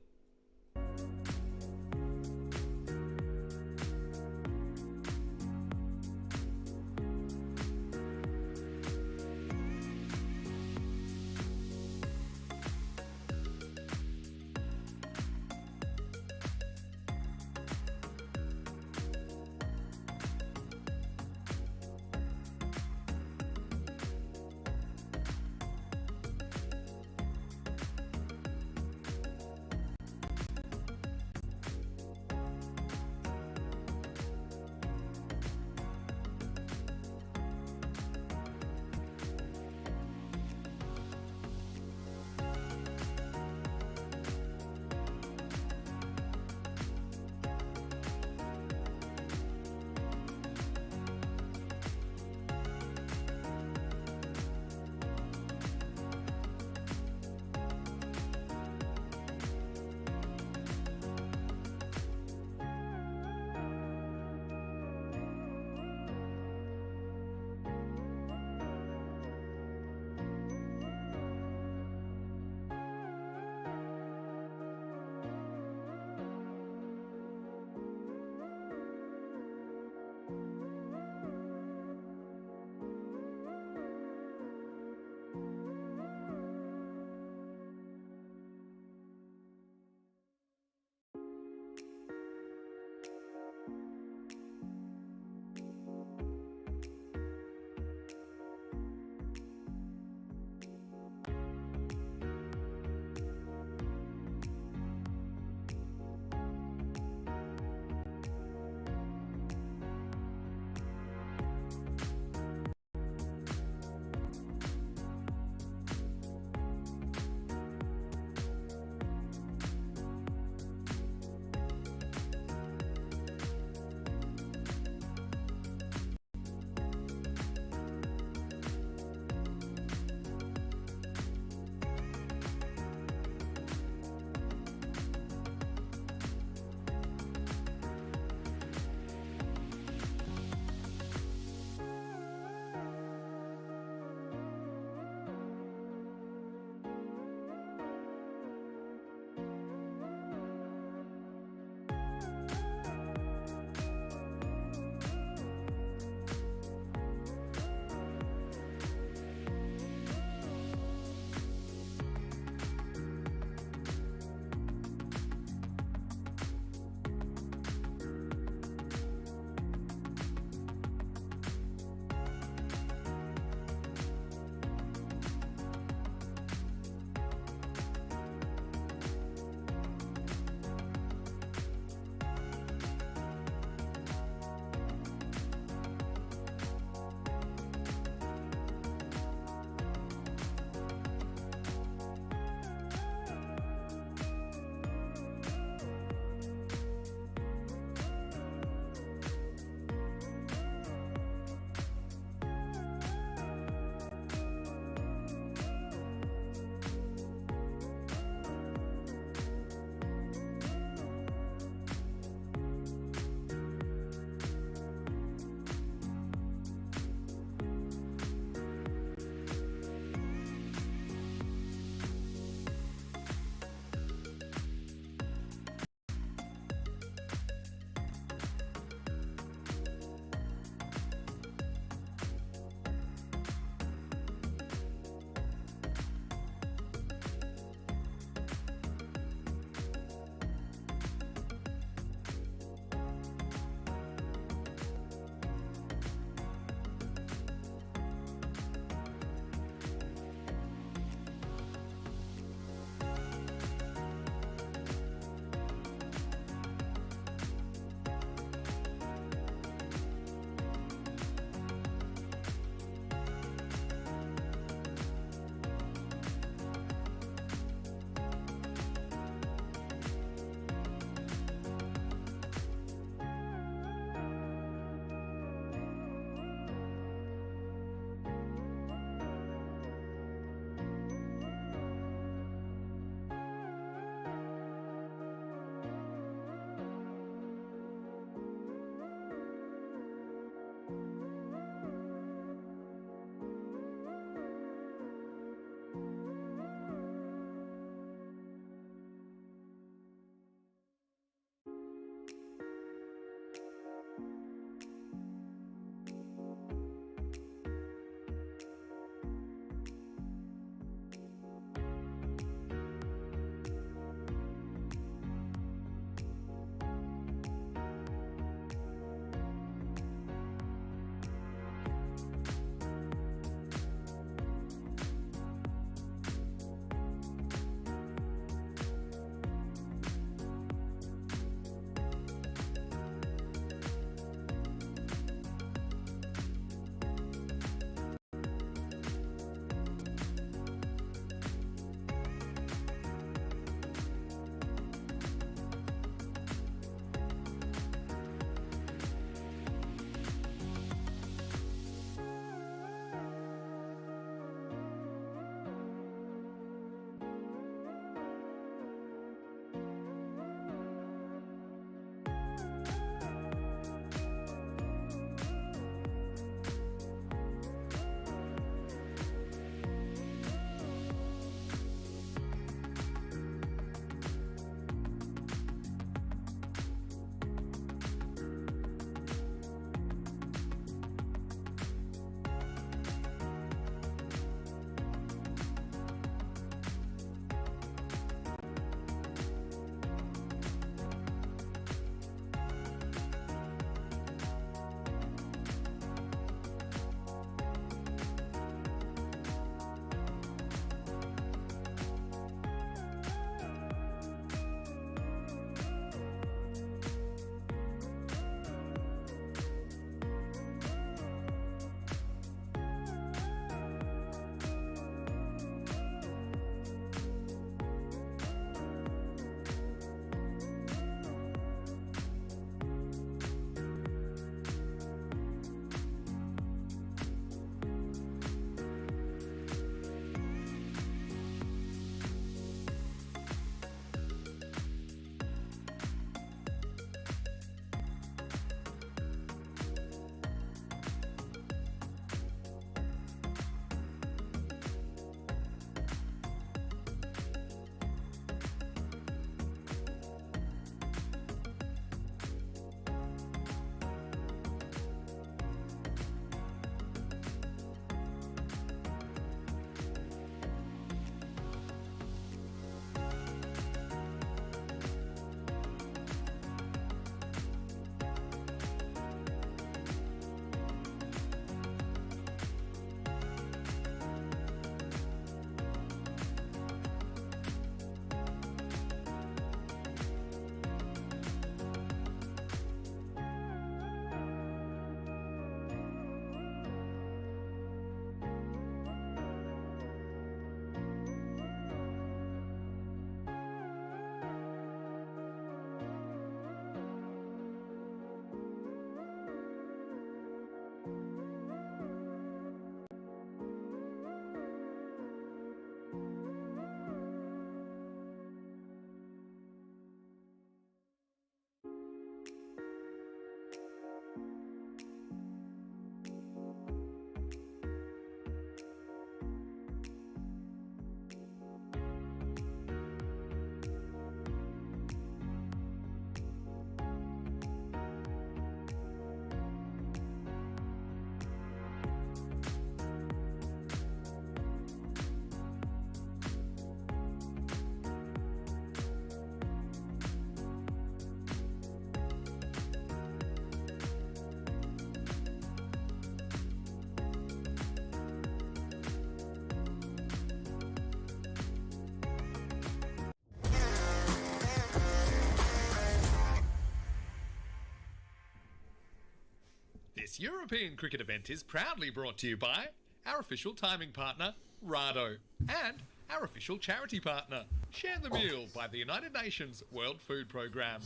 This European cricket event is proudly brought to you by our official timing partner, Rado, and our official charity partner, Share the Meal by the United Nations World Food Programme.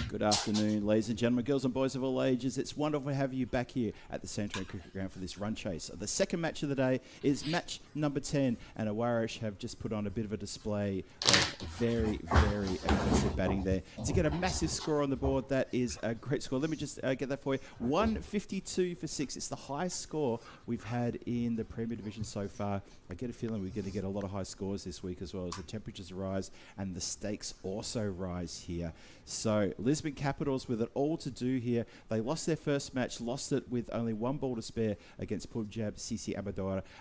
Good afternoon, ladies and gentlemen, girls and boys of all ages. It's wonderful to have you back here at the Santarem Cricket Ground for this run chase. The second match of the day is match number 10, and Aarish have just put on a bit of a display of very, very aggressive batting there. To get a massive score on the board, that is a great score. Let me just get that for you. 152 for 6. It's the highest score we've had in the Premier Division so far. I get a feeling we're going to get a lot of high scores this week as well as the temperatures rise and the stakes also rise here. So Lisman Capitals with it all to do here. They lost their first match, lost it with only one ball to spare against Punjab CC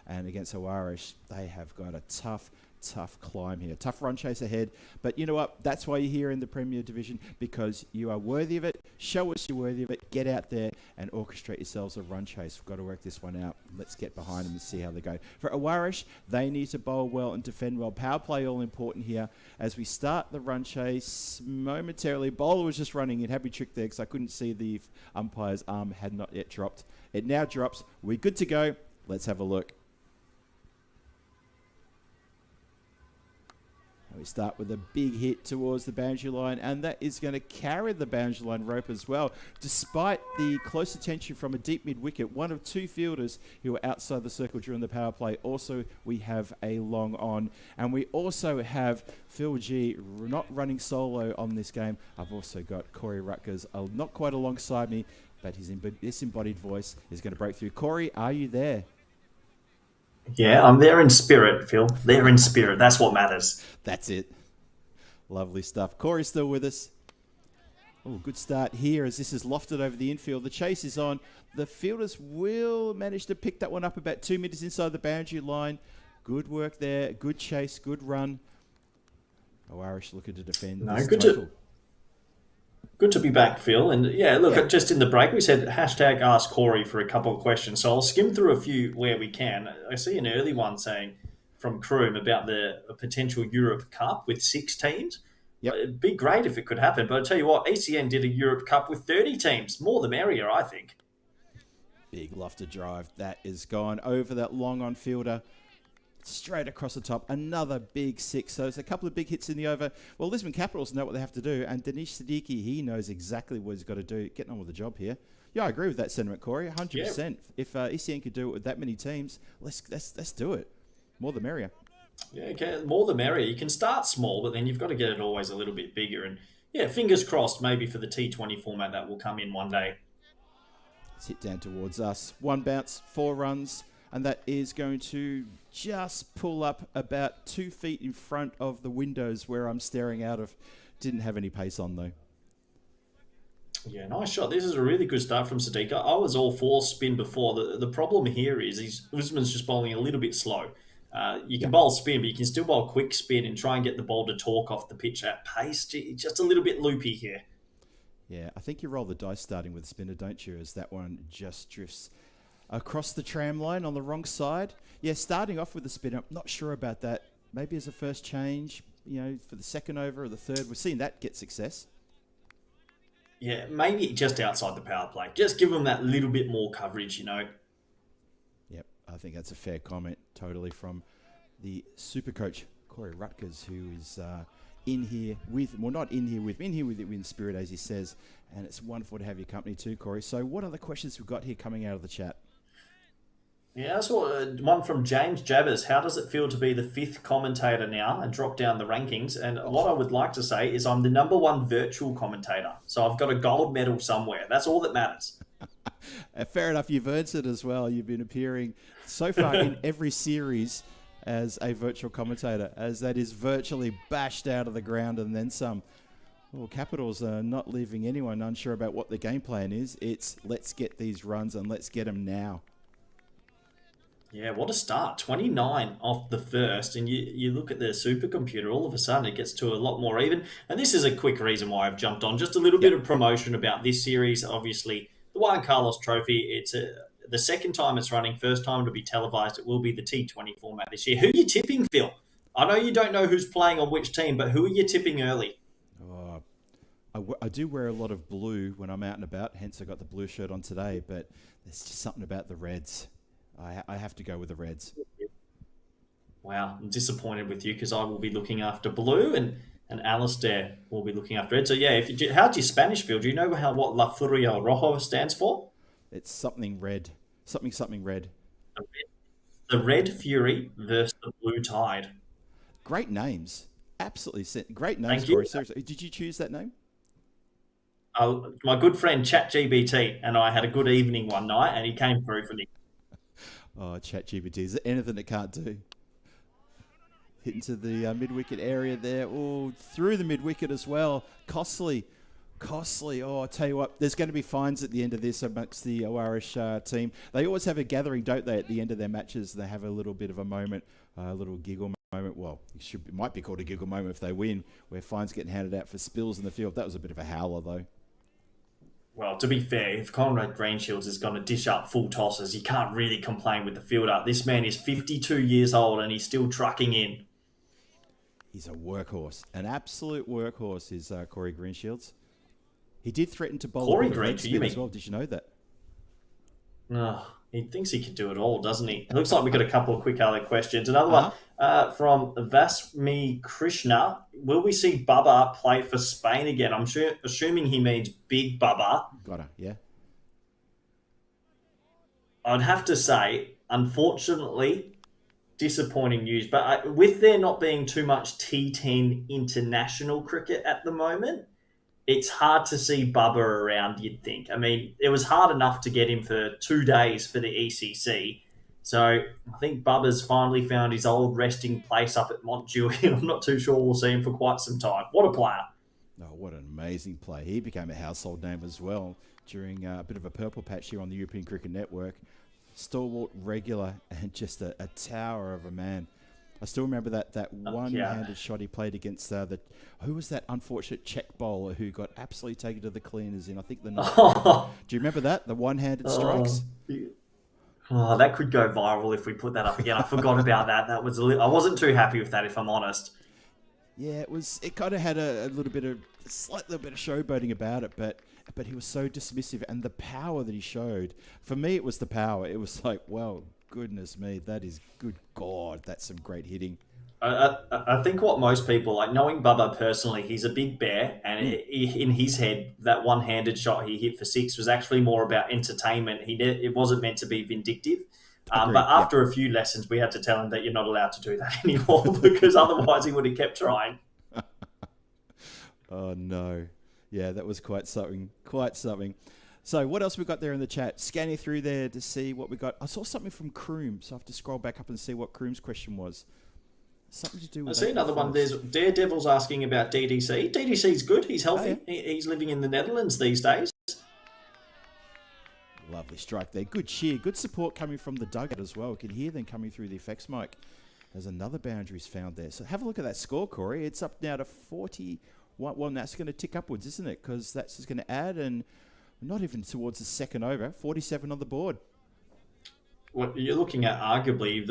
and against Aarish. They have got a tough climb here. Tough run chase ahead. But you know what? That's why you're here in the Premier Division, because you are worthy of it. Show us you're worthy of it. Get out there and orchestrate yourselves a run chase. We've got to work this one out. Let's get behind them and see how they go. For Aarish, they need to bowl well and defend well. Power play all important here. As we start the run chase momentarily, bowler was just running. It had me tricked there because I couldn't see the umpire's arm had not yet dropped. It now drops. We're good to go. Let's have a look. We start with a big hit towards the boundary line, and that is going to carry the boundary line rope as well. Despite the close attention from a deep mid-wicket, one of two fielders who were outside the circle during the power play. Also, we have a long on, and we also have Phil G not running solo on this game. I've also got Corey Rutgers, not quite alongside me, but his disembodied voice is going to break through. Corey, are you there? Yeah, I'm there in spirit, Phil. There in spirit. That's what matters. That's it. Lovely stuff. Corey's still with us. Oh, good start here as this is lofted over the infield. The chase is on. The fielders will manage to pick that one up about 2 meters inside the boundary line. Good work there. Good chase. Good run. Aarish looking to defend. No, good to be back, Phil. And yeah, look, just in the break, we said hashtag ask Corey for a couple of questions. So I'll skim through a few where we can. I see an early one saying from Kroom about the potential Europe Cup with 6 teams. Yep. It'd be great if it could happen. But I tell you what, ECN did a Europe Cup with 30 teams. More the merrier, I think. Big lofted drive. That is gone over that long on fielder. Straight across the top, another big 6. So it's a couple of big hits in the over. Well, Lisman Capitals know what they have to do, and Dinesh Siddiqui, he knows exactly what he's got to do. Getting on with the job here. Yeah, I agree with that sentiment, Corey. 100%. Yeah. If ECN could do it with that many teams, let's do it. More the merrier. Yeah, okay, more the merrier. You can start small, but then you've got to get it always a little bit bigger. And yeah, fingers crossed, maybe for the T20 format that will come in one day. Let's hit down towards us. 1 bounce, 4 runs. And that is going to just pull up about 2 feet in front of the windows where I'm staring out of. Didn't have any pace on, though. Yeah, nice shot. This is a really good start from Siddiqui. I was all for spin before. The problem here is Lisman's just bowling a little bit slow. You can bowl spin, but you can still bowl quick spin and try and get the ball to talk off the pitch at pace. Just a little bit loopy here. Yeah, I think you roll the dice starting with a spinner, don't you? As that one just drifts across the tram line on the wrong side. Yeah, starting off with the spinner, I'm not sure about that. Maybe as a first change, for the second over or the third. We're seeing that get success. Yeah, maybe just outside the power play. Just give them that little bit more coverage, Yep, I think that's a fair comment, totally, from the super coach, Corey Rutgers, who is in here with in spirit, as he says. And it's wonderful to have your company too, Corey. So what other questions we've got here coming out of the chat? Yeah, I saw one from James Jabbers. How does it feel to be the 5th commentator now and drop down the rankings? And what I would like to say is I'm the #1 virtual commentator. So I've got a gold medal somewhere. That's all that matters. Fair enough. You've earned it as well. You've been appearing so far in every series as a virtual commentator, as that is virtually bashed out of the ground and then some. Well, Capitals are not leaving anyone unsure about what the game plan is. It's let's get these runs and let's get them now. Yeah, what a start. 29 off the first, and you look at the supercomputer, all of a sudden it gets to a lot more even. And this is a quick reason why I've jumped on. Just a little bit of promotion about this series. Obviously, the Juan Carlos Trophy, it's the second time it's running, first time it'll be televised. It will be the T20 format this year. Who are you tipping, Phil? I know you don't know who's playing on which team, but who are you tipping early? I do wear a lot of blue when I'm out and about, hence I got the blue shirt on today, but there's just something about the Reds. I have to go with the Reds. Wow, I'm disappointed with you because I will be looking after blue and Alistair will be looking after red. So yeah, how'd your Spanish feel? Do you know what La Furia Rojo stands for? It's something red. Something red. The Red Fury versus the Blue Tide. Great names. Absolutely. Great names, Thank you. Corey. Seriously. Did you choose that name? My good friend ChatGPT and I had a good evening one night and he came through for me. Oh, ChatGPT. Is there anything it can't do? Hit into the mid-wicket area there. Oh, through the mid-wicket as well. Costly. Oh, I'll tell you what, there's going to be fines at the end of this amongst the Irish team. They always have a gathering, don't they, at the end of their matches? They have a little bit of a moment, a little giggle moment. Well, it might be called a giggle moment if they win, where fines getting handed out for spills in the field. That was a bit of a howler, though. Well, to be fair, if Conrad Greenshields is going to dish up full tosses, you can't really complain with the fielder. This man is 52 years old and he's still trucking in. He's a workhorse, an absolute workhorse is Corey Greenshields. He did threaten to bowl Corey a leg spin as well. Did you know that? No, he thinks he can do it all, doesn't he? It looks like we've got a couple of quick other questions. Another one from Vasmi Krishna. Will we see Bubba play for Spain again? I'm assuming he means Big Bubba. Gotta, yeah. I'd have to say, unfortunately, disappointing news. But with there not being too much T10 international cricket at the moment, it's hard to see Bubba around, you'd think. I mean, it was hard enough to get him for 2 days for the ECC. So I think Bubba's finally found his old resting place up at Mont Juliet. I'm not too sure we'll see him for quite some time. What a player. Oh, what an amazing play. He became a household name as well during a bit of a purple patch here on the European Cricket Network. Stalwart, regular, and just a tower of a man. I still remember that one-handed shot he played against who was that unfortunate Czech bowler who got absolutely taken to the cleaners in, I think, the night. Do you remember that? The one-handed strikes? Oh, that could go viral if we put that up again. I forgot about that. That was I wasn't too happy with that, if I'm honest. Yeah, it kind of had a slight little bit of showboating about it, but he was so dismissive, and the power that he showed. For me, it was the power. It was like, well, goodness me, that is good God. That's some great hitting. I think what most people, like knowing Bubba personally, he's a big bear, and in his head, that one-handed shot he hit for 6 was actually more about entertainment. It wasn't meant to be vindictive. But after a few lessons, we had to tell him that you're not allowed to do that anymore because otherwise he would have kept trying. Oh, no. Yeah, that was quite something. So what else we got there in the chat? Scanning through there to see what we got. I saw something from Kroom, so I have to scroll back up and see what Kroom's question was. Something to do with... I see another one. There's Daredevil's asking about DDC. DDC's good. He's healthy. Oh, yeah. He's living in the Netherlands these days. Lovely strike there. Good cheer. Good support coming from the dugout as well. You can hear them coming through the effects mic. There's another boundaries found there. So have a look at that score, Corey. It's up now to 40... Well, that's going to tick upwards, isn't it? Because that's just going to add, and not even towards the second over. 47 on the board. Well, you're looking at arguably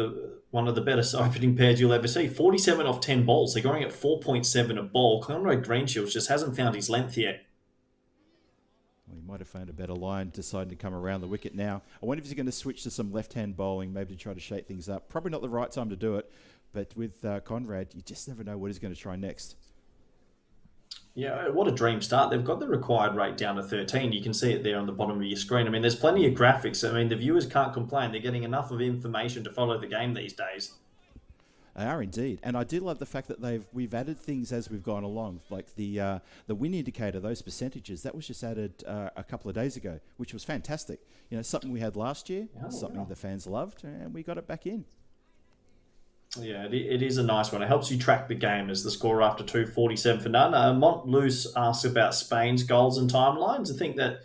one of the better opening pairs you'll ever see. 47 off 10 balls. They're going at 4.7 a ball. Conrad Greenshields just hasn't found his length yet. Well, he might have found a better line, deciding to come around the wicket now. I wonder if he's going to switch to some left-hand bowling, maybe to try to shake things up. Probably not the right time to do it, but with Conrad, you just never know what he's going to try next. Yeah, what a dream start. They've got the required rate down to 13. You can see it there on the bottom of your screen. I mean, there's plenty of graphics. I mean, the viewers can't complain. They're getting enough of information to follow the game these days. They are indeed. And I do love the fact that we've added things as we've gone along, like the win indicator, those percentages. That was just added a couple of days ago, which was fantastic. You know, something we had last year, something the fans loved, and we got it back in. Yeah, it is a nice one. It helps you track the game as the score after 247 for none. Montloose asks about Spain's goals and timelines. I think that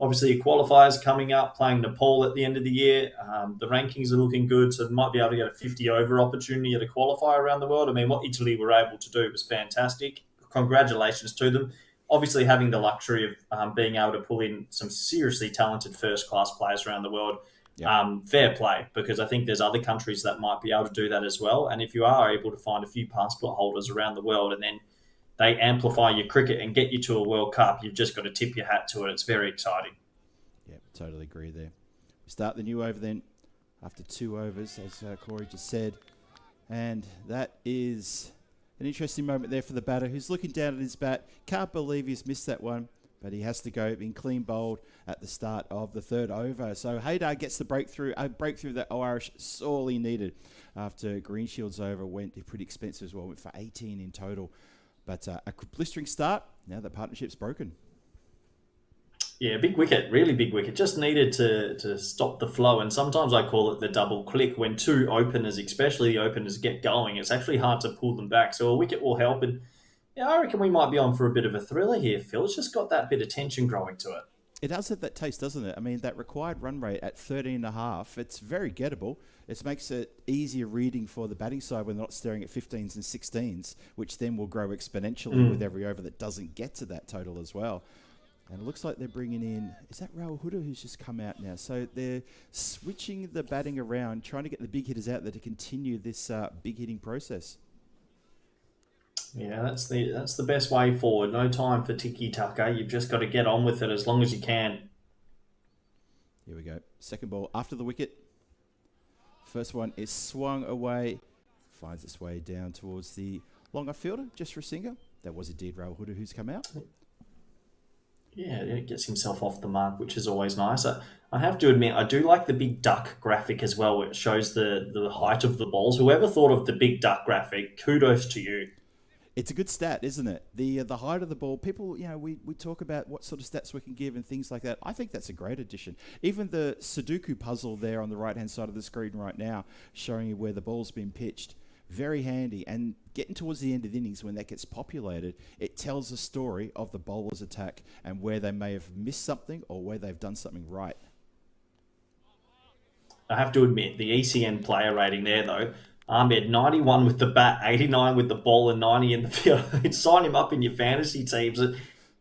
obviously a qualifier's coming up, playing Nepal at the end of the year. The rankings are looking good, so they might be able to get a 50-over opportunity at a qualifier around the world. I mean, what Italy were able to do was fantastic. Congratulations to them. Obviously, having the luxury of being able to pull in some seriously talented first-class players around the world. Fair play, because I think there's other countries that might be able to do that as well. And if you are able to find a few passport holders around the world and then they amplify your cricket and get you to a World Cup, you've just got to tip your hat to it. It's very exciting. Yeah, totally agree there. We start the new over then after 2 overs, as Corey just said. And that is an interesting moment there for the batter who's looking down at his bat. Can't believe he's missed that one, but he has to go being clean bowled at the start of the 3rd over. So Haydar gets the breakthrough, a breakthrough that Irish sorely needed after Greenshield's over went pretty expensive as well, went for 18 in total. But a blistering start. Now the partnership's broken. Yeah, big wicket, really big wicket. Just needed to stop the flow. And sometimes I call it the double click. When 2 openers, especially the openers, get going, it's actually hard to pull them back. So a wicket will help. And yeah, I reckon we might be on for a bit of a thriller here, Phil. It's just got that bit of tension growing to it. It does have that taste, doesn't it? I mean, that required run rate at 13.5, it's very gettable. It makes it easier reading for the batting side when they're not staring at 15s and 16s, which then will grow exponentially with every over that doesn't get to that total as well. And it looks like they're bringing in, is that Rahul Huda who's just come out now? So they're switching the batting around, trying to get the big hitters out there to continue this big hitting process. Yeah, that's the best way forward. No time for tiki-taka. You've just got to get on with it as long as you can. Here we go. Second ball after the wicket. First one is swung away. Finds its way down towards the longer fielder, just for a single. That was indeed Rahul Huda who's come out. Yeah, it gets himself off the mark, which is always nice. I have to admit, I do like the big duck graphic as well, where it shows the height of the balls. Whoever thought of the big duck graphic, kudos to you. It's a good stat, isn't it? The height of the ball. People, we talk about what sort of stats we can give and things like that. I think that's a great addition. Even the Sudoku puzzle there on the right-hand side of the screen right now, showing you where the ball's been pitched. Very handy. And getting towards the end of the innings when that gets populated, it tells a story of the bowler's attack and where they may have missed something or where they've done something right. I have to admit, the ECN player rating there, though, Ahmed, 91 with the bat, 89 with the ball, and 90 in the field. Sign him up in your fantasy teams.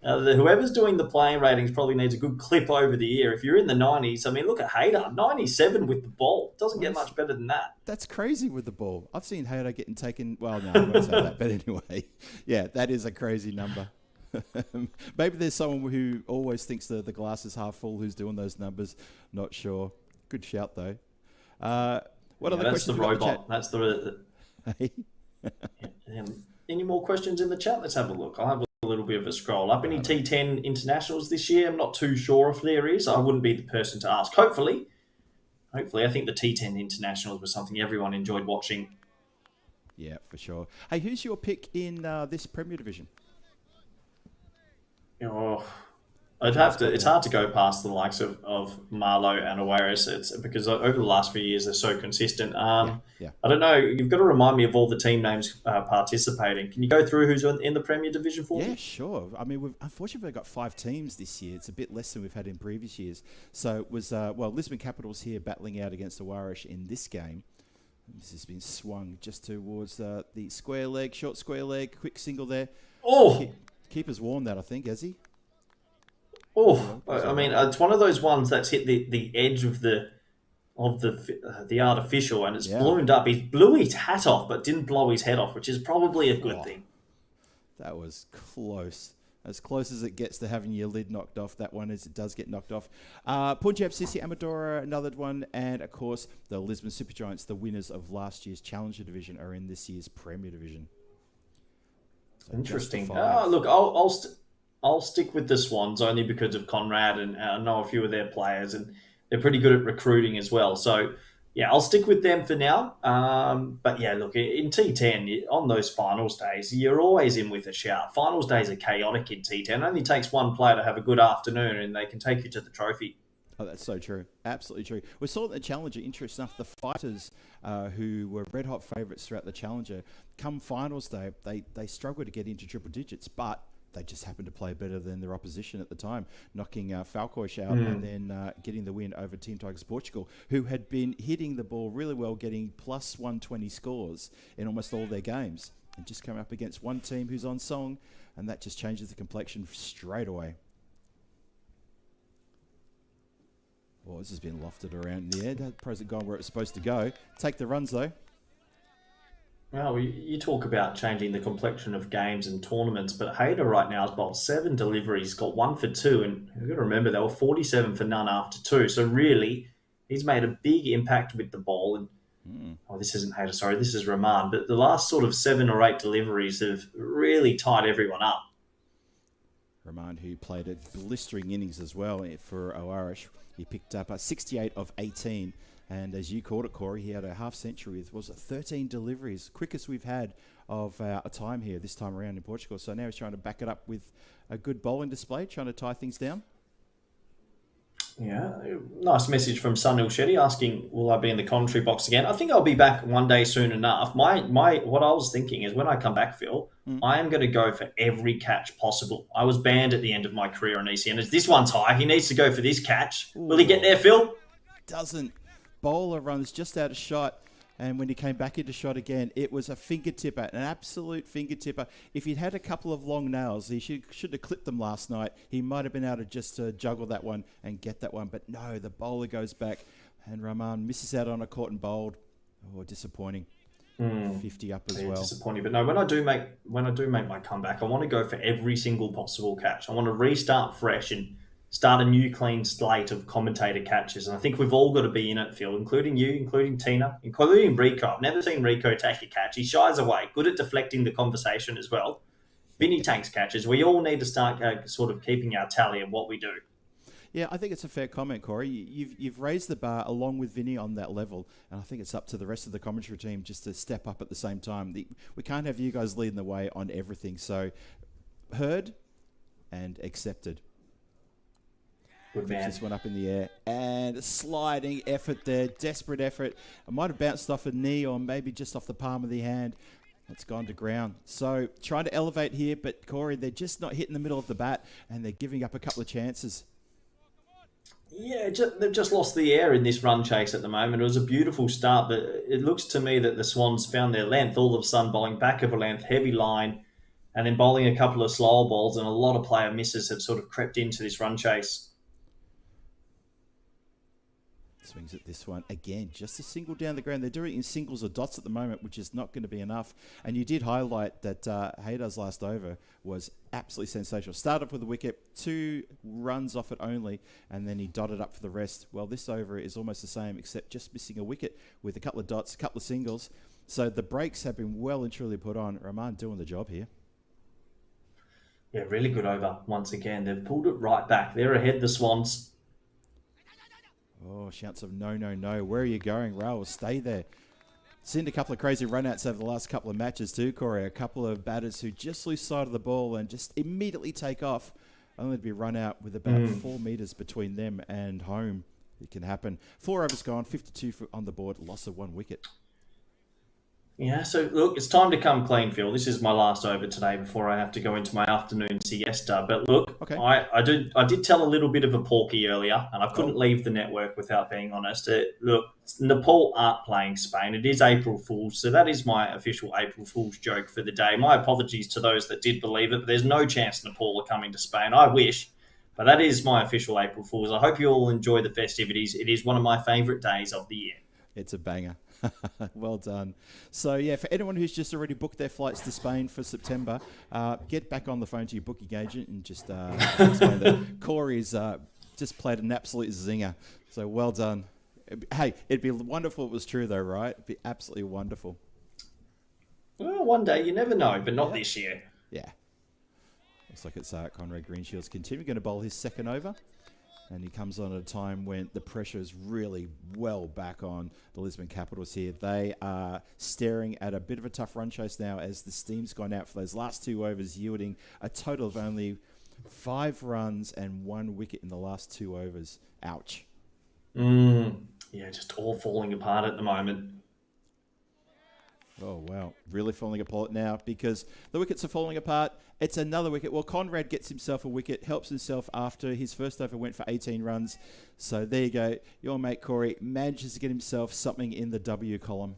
Whoever's doing the playing ratings probably needs a good clip over the ear. If you're in the 90s, I mean, look at Haydar, 97 with the ball. Doesn't get much better than that. That's crazy with the ball. I've seen Haydar getting taken. Well, no, I won't say that. But anyway, yeah, that is a crazy number. Maybe there's someone who always thinks the glass is half full who's doing those numbers. Not sure. Good shout, though. What other that's questions? The robot. That's the. Any more questions in the chat? Let's have a look. I'll have a little bit of a scroll up. Any T10 internationals this year? I'm not too sure if there is. I wouldn't be the person to ask. Hopefully, I think the T10 internationals was something everyone enjoyed watching. Yeah, for sure. Hey, who's your pick in this Premier Division? Oh, it's hard to go past the likes of Marlowe and Awaris. It's because over the last few years they're so consistent. I don't know. You've got to remind me of all the team names participating. Can you go through who's in the Premier Division for me? Yeah, sure. I mean, we've unfortunately got 5 teams this year. It's a bit less than we've had in previous years. So it was Lisman Capitals here battling out against Aarish in this game. This has been swung just towards the square leg, short square leg, quick single there. Oh, keeper's warned that, I think, has he? Oh, I mean, it's one of those ones that's hit the edge of the artificial, and it's ballooned up. He blew his hat off, but didn't blow his head off, which is probably a good thing. That was close. As close as it gets to having your lid knocked off, that one is. It does get knocked off. Punjab CC Amadora, another one. And, of course, the Lisbon Supergiants, the winners of last year's Challenger Division, are in this year's Premier Division. So interesting. Look, I'll stick with the Swans only because of Conrad, and I know a few of their players, and they're pretty good at recruiting as well. So, yeah, I'll stick with them for now. But, yeah, look, in T10, on those finals days, you're always in with a shout. Finals days are chaotic in T10. It only takes one player to have a good afternoon, and they can take you to the trophy. Oh, that's so true. Absolutely true. We saw the Challenger, interesting enough, the fighters who were red-hot favourites throughout the Challenger, come finals day, they struggled to get into triple digits, but they just happened to play better than their opposition at the time, knocking Falcoish out and then getting the win over Team Tigers Portugal, who had been hitting the ball really well, getting plus 120 scores in almost all their games. And just come up against one team who's on song, and that just changes the complexion straight away. Well, this has been lofted around in the air. That pros have gone where it was supposed to go. Take the runs, though. Well, you talk about changing the complexion of games and tournaments, but Hayter right now has bowled 7 deliveries, got 1 for 2, and you've got to remember they were 47 for none after 2. So really, he's made a big impact with the ball. And this isn't Hayter, sorry, this is Rahman. But the last sort of 7 or 8 deliveries have really tied everyone up. Rahman, who played a blistering innings as well for Aarish. He picked up 68 of 18. And as you called it, Corey, he had a half century with, was it 13 deliveries, quickest we've had of a time here this time around in Portugal. So now he's trying to back it up with a good bowling display, trying to tie things down. Yeah, nice message from Sunil Shetty asking, will I be in the commentary box again? I think I'll be back one day soon enough. My what I was thinking is when I come back, Phil, I am going to go for every catch possible. I was banned at the end of my career on ECN. This one's high. He needs to go for this catch. Will he get there, Phil? Doesn't. Bowler runs just out of shot, and when he came back into shot again, it was a finger tipper, an absolute finger tipper. If he'd had a couple of long nails, he should have clipped them last night. He might have been able to just juggle that one and get that one, but no, the bowler goes back, and Rahman misses out on a caught and bowled. Oh, disappointing. 50 up as well. Disappointing, but no. When I do make my comeback, I want to go for every single possible catch. I want to restart fresh and start a new clean slate of commentator catches. And I think we've all got to be in it, Phil, including you, including Tina, including Rico. I've never seen Rico take a catch. He shies away, good at deflecting the conversation as well. Vinny takes catches. We all need to start sort of keeping our tally of what we do. Yeah, I think it's a fair comment, Corey. You've raised the bar along with Vinny on that level, and I think it's up to the rest of the commentary team just to step up at the same time. We can't have you guys leading the way on everything. So, heard and accepted. Good man. Just went up in the air and a sliding effort there, desperate effort. It might have bounced off a knee or maybe just off the palm of the hand. It's gone to ground. So trying to elevate here, but Corey, they're just not hitting the middle of the bat and they're giving up a couple of chances. Yeah, they've just lost the air in this run chase at the moment. It was a beautiful start, but it looks to me that the Swans found their length. All of a sudden, bowling back of a length, heavy line, and then bowling a couple of slower balls, and a lot of player misses have sort of crept into this run chase. Swings at this one again, just a single down the ground. They're doing it in singles or dots at the moment, which is not going to be enough. And you did highlight that Haydar's last over was absolutely sensational. Started off with a wicket, 2 runs off it only, and then he dotted up for the rest. Well, this over is almost the same, except just missing a wicket with a couple of dots, a couple of singles. So the breaks have been well and truly put on. Rahman doing the job here. Yeah, really good over once again. They've pulled it right back. They're ahead, the Swans. Oh, shouts of no, no, no. Where are you going, Raul? Stay there. Seen a couple of crazy run-outs over the last couple of matches too, Corey. A couple of batters who just lose sight of the ball and just immediately take off, only to be run out with about 4 metres between them and home. It can happen. 4 overs gone, 52 on the board, loss of 1 wicket. Yeah, so look, it's time to come clean, Phil. This is my last over today before I have to go into my afternoon siesta. But look, okay. I did tell a little bit of a porky earlier, and I couldn't leave the network without being honest. Look, Nepal aren't playing Spain. It is April Fool's, so that is my official April Fool's joke for the day. My apologies to those that did believe it, but there's no chance Nepal are coming to Spain. I wish, but that is my official April Fool's. I hope you all enjoy the festivities. It is one of my favourite days of the year. It's a banger. Well done. So, yeah, for anyone who's just already booked their flights to Spain for September, get back on the phone to your booking agent and just explain that Corey's just played an absolute zinger. So, well done. Hey, it'd be wonderful if it was true, though, right? It'd be absolutely wonderful. Well, one day, you never know, but not this year. Yeah. Looks like it's Conrad Greenshield's continuing going to bowl his second over. And he comes on at a time when the pressure is really well back on the Lisman Capitals here. They are staring at a bit of a tough run chase now as the steam's gone out for those last 2 overs, yielding a total of only 5 runs and 1 wicket in the last 2 overs. Ouch. Yeah, just all falling apart at the moment. Oh, wow. Really falling apart now because the wickets are falling apart. It's another wicket. Well, Conrad gets himself a wicket, helps himself after his first over went for 18 runs. So there you go. Your mate Corey manages to get himself something in the W column.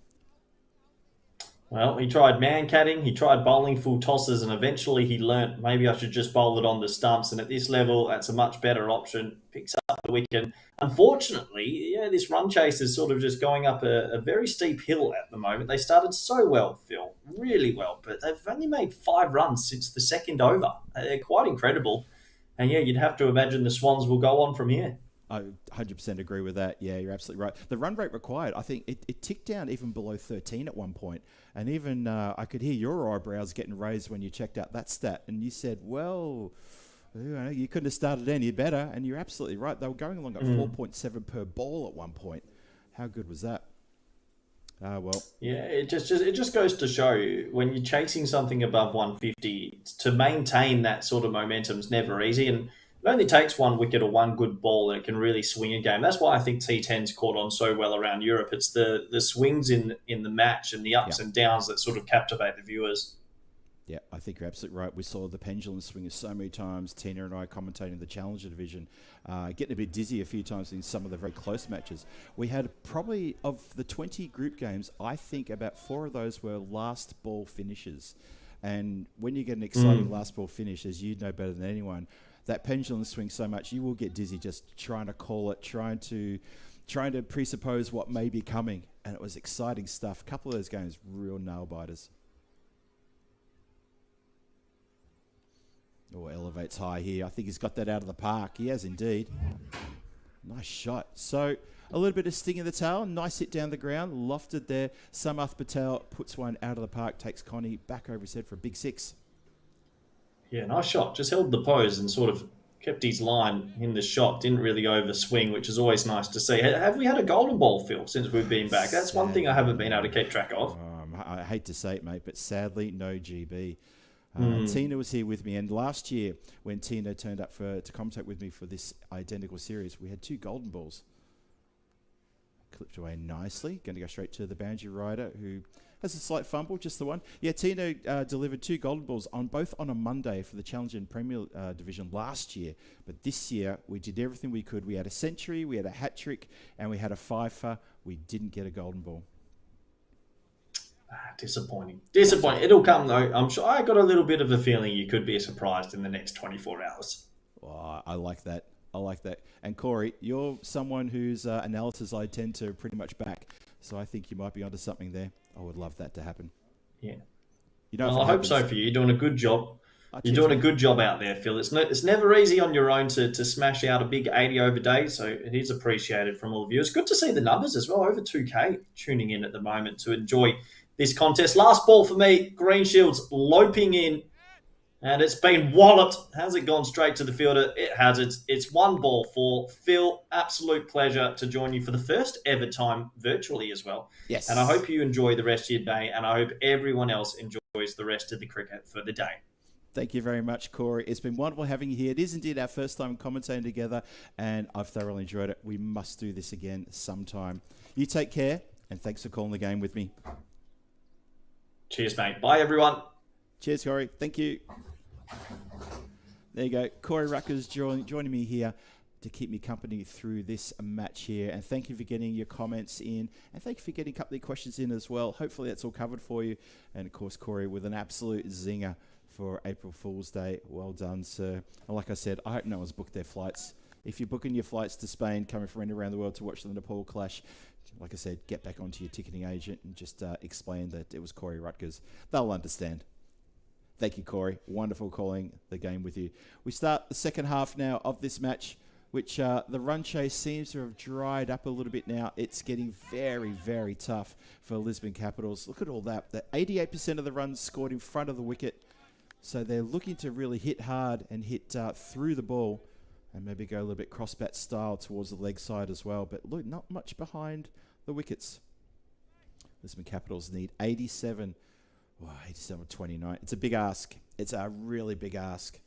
Well, he tried man-catting, he tried bowling full tosses, and eventually he learnt maybe I should just bowl it on the stumps. And at this level, that's a much better option. Picks up the wicket. Unfortunately, yeah, this run chase is sort of just going up a very steep hill at the moment. They started so well, Phil, really well, but they've only made 5 runs since the second over. They're quite incredible. And yeah, you'd have to imagine the Swans will go on from here. I 100% agree with that. Yeah, you're absolutely right. The run rate required, I think it ticked down even below 13 at one point. And even I could hear your eyebrows getting raised when you checked out that stat. And you said, well, you couldn't have started any better. And you're absolutely right. They were going along at 4.7 per ball at one point. How good was that? Well, yeah, it just goes to show you when you're chasing something above 150, to maintain that sort of momentum is never easy. And it only takes 1 wicket or 1 good ball and it can really swing a game. That's why I think T10's caught on so well around Europe. It's the swings in the match and the ups and downs that sort of captivate the viewers. Yeah, I think you're absolutely right. We saw the pendulum swing so many times. Tina and I commentating the Challenger division, getting a bit dizzy a few times in some of the very close matches. We had probably, of the 20 group games, I think about 4 of those were last ball finishes. And when you get an exciting last ball finish, as you know better than anyone, that pendulum swings so much, you will get dizzy just trying to call it, trying to presuppose what may be coming. And it was exciting stuff. A couple of those games, real nail biters. Oh, elevates high here. I think he's got that out of the park. He has indeed. Nice shot. So a little bit of sting in the tail. Nice hit down the ground. Lofted there. Samath Patel puts one out of the park. Takes Connie back over his head for a big 6. Yeah, nice shot. Just held the pose and sort of kept his line in the shot. Didn't really overswing, which is always nice to see. Have we had a golden ball, Phil, since we've been back? That's one thing I haven't been able to keep track of. I hate to say it, mate, but sadly, no GB. Tina was here with me, and last year when Tina turned up to commentate with me for this identical series, we had 2 golden balls. Clipped away nicely. Going to go straight to the boundary rider, who has a slight fumble, just the one. Yeah, Tina delivered 2 golden balls both on a Monday for the Challenger and Premier Division last year. But this year, we did everything we could. We had a century, we had a hat-trick, and we had a fifer. We didn't get a golden ball. Disappointing. It'll come, though. I'm sure. I got a little bit of a feeling you could be surprised in the next 24 hours. Oh, I like that. And Corey, you're someone whose analysis I tend to pretty much back. So I think you might be onto something there. I would love that to happen. Yeah. I hope so for you. You're doing a good job. You're doing a good job out there, Phil. It's never easy on your own to smash out a big 80-over day, so it is appreciated from all of you. It's good to see the numbers as well. Over 2K tuning in at the moment to enjoy this contest. Last ball for me. Green Shields loping in, and it's been walloped. Has it gone straight to the fielder? It has. It's 1 ball for Phil. Absolute pleasure to join you for the first ever time virtually as well. Yes. And I hope you enjoy the rest of your day, and I hope everyone else enjoys the rest of the cricket for the day. Thank you very much, Corey. It's been wonderful having you here. It is indeed our first time commentating together, and I've thoroughly enjoyed it. We must do this again sometime. You take care, and thanks for calling the game with me. Cheers, mate. Bye, everyone. Cheers, Corey. Thank you. There you go. Corey Ruckers joining me here to keep me company through this match here. And thank you for getting your comments in. And thank you for getting a couple of questions in as well. Hopefully that's all covered for you. And, of course, Corey with an absolute zinger for April Fool's Day. Well done, sir. And like I said, I hope no one's booked their flights. If you're booking your flights to Spain, coming from anywhere around the world to watch the Nepal clash, like I said, get back onto your ticketing agent and just explain that it was Corey Rutgers. They'll understand. Thank you, Corey. Wonderful calling the game with you. We start the second half now of this match, which the run chase seems to have dried up a little bit now. It's getting very, very tough for Lisman Capitals. Look at all that. The 88% of the runs scored in front of the wicket. So they're looking to really hit hard and hit through the ball and maybe go a little bit cross-bat style towards the leg side as well. But look, not much behind the wickets. Lisman Capitals need 87. Wow, 87-29. It's a big ask. It's a really big ask.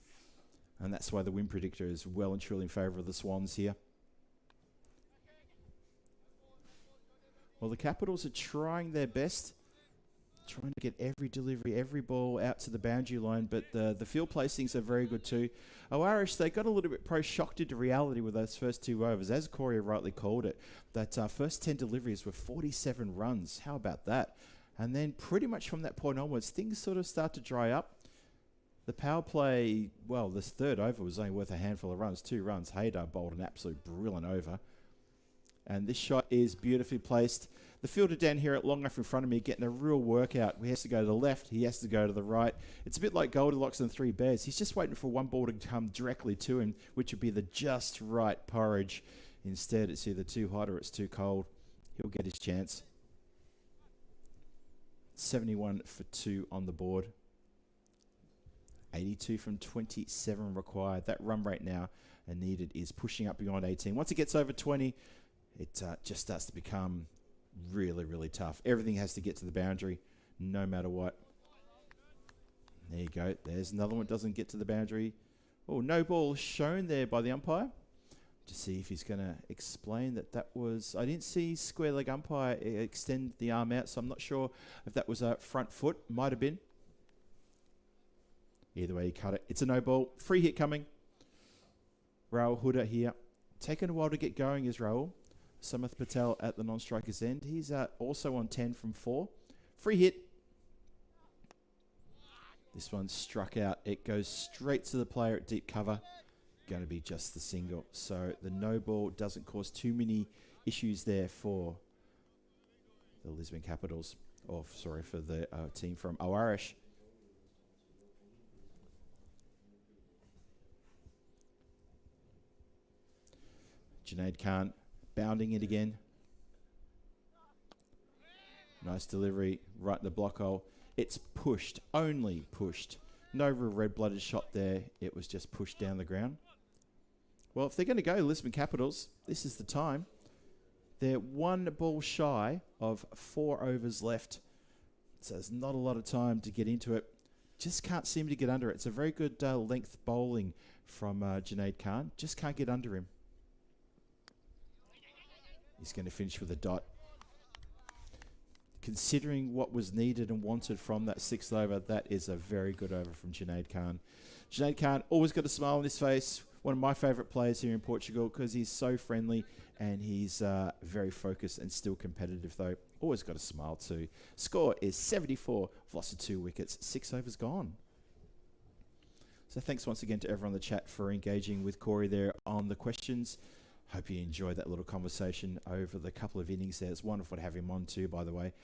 And that's why the win predictor is well and truly in favour of the Swans here. Well, the Capitals are trying their best, trying to get every delivery, every ball out to the boundary line, but the field placings are very good too. Oh, Aarish, they got a little bit shocked into reality with those first 2 overs. As Corey rightly called it, that first 10 deliveries were 47 runs. How about that? And then pretty much from that point onwards, things sort of start to dry up. The power play, well, this third over was only worth a handful of runs, 2 runs. Haydar bowled an absolute brilliant over. And this shot is beautifully placed. The fielder down here at long off in front of me getting a real workout. He has to go to the left. He has to go to the right. It's a bit like Goldilocks and 3 Bears. He's just waiting for one ball to come directly to him, which would be the just right porridge. Instead, it's either too hot or it's too cold. He'll get his chance. 71 for 2 on the board. 82 from 27 required. That run rate now needed is pushing up beyond 18. Once it gets over 20, it just starts to become really, really tough. Everything has to get to the boundary, no matter what. There you go. There's another one that doesn't get to the boundary. Oh, no ball shown there by the umpire. To see if he's going to explain that was... I didn't see square leg umpire extend the arm out, so I'm not sure if that was a front foot. Might have been. Either way, he cut it. It's a no ball. Free hit coming. Rahul Huda here. Taken a while to get going is Rahul. Samath Patel at the non-striker's end. He's also on 10 from 4. Free hit. This one struck out. It goes straight to the player at deep cover. Going to be just the single. So the no ball doesn't cause too many issues there for the Lisman Capitals. Or, sorry, for the team from Aarish. Junaid Khan bounding it again. Nice delivery right in the block hole. It's pushed, only pushed. No real red-blooded shot there. It was just pushed down the ground. Well, if they're going to go Lisman Capitals, this is the time. They're 1 ball shy of 4 overs left. So there's not a lot of time to get into it. Just can't seem to get under it. It's a very good length bowling from Junaid Khan. Just can't get under him. He's going to finish with a dot. Considering what was needed and wanted from that 6th over, that is a very good over from Junaid Khan. Junaid Khan always got a smile on his face. One of my favourite players here in Portugal because he's so friendly and he's very focused and still competitive though. Always got a smile too. Score is 74. I've lost 2 wickets. 6 overs gone. So thanks once again to everyone in the chat for engaging with Corey there on the questions. Hope you enjoyed that little conversation over the couple of innings there. It's wonderful to have him on too, by the way.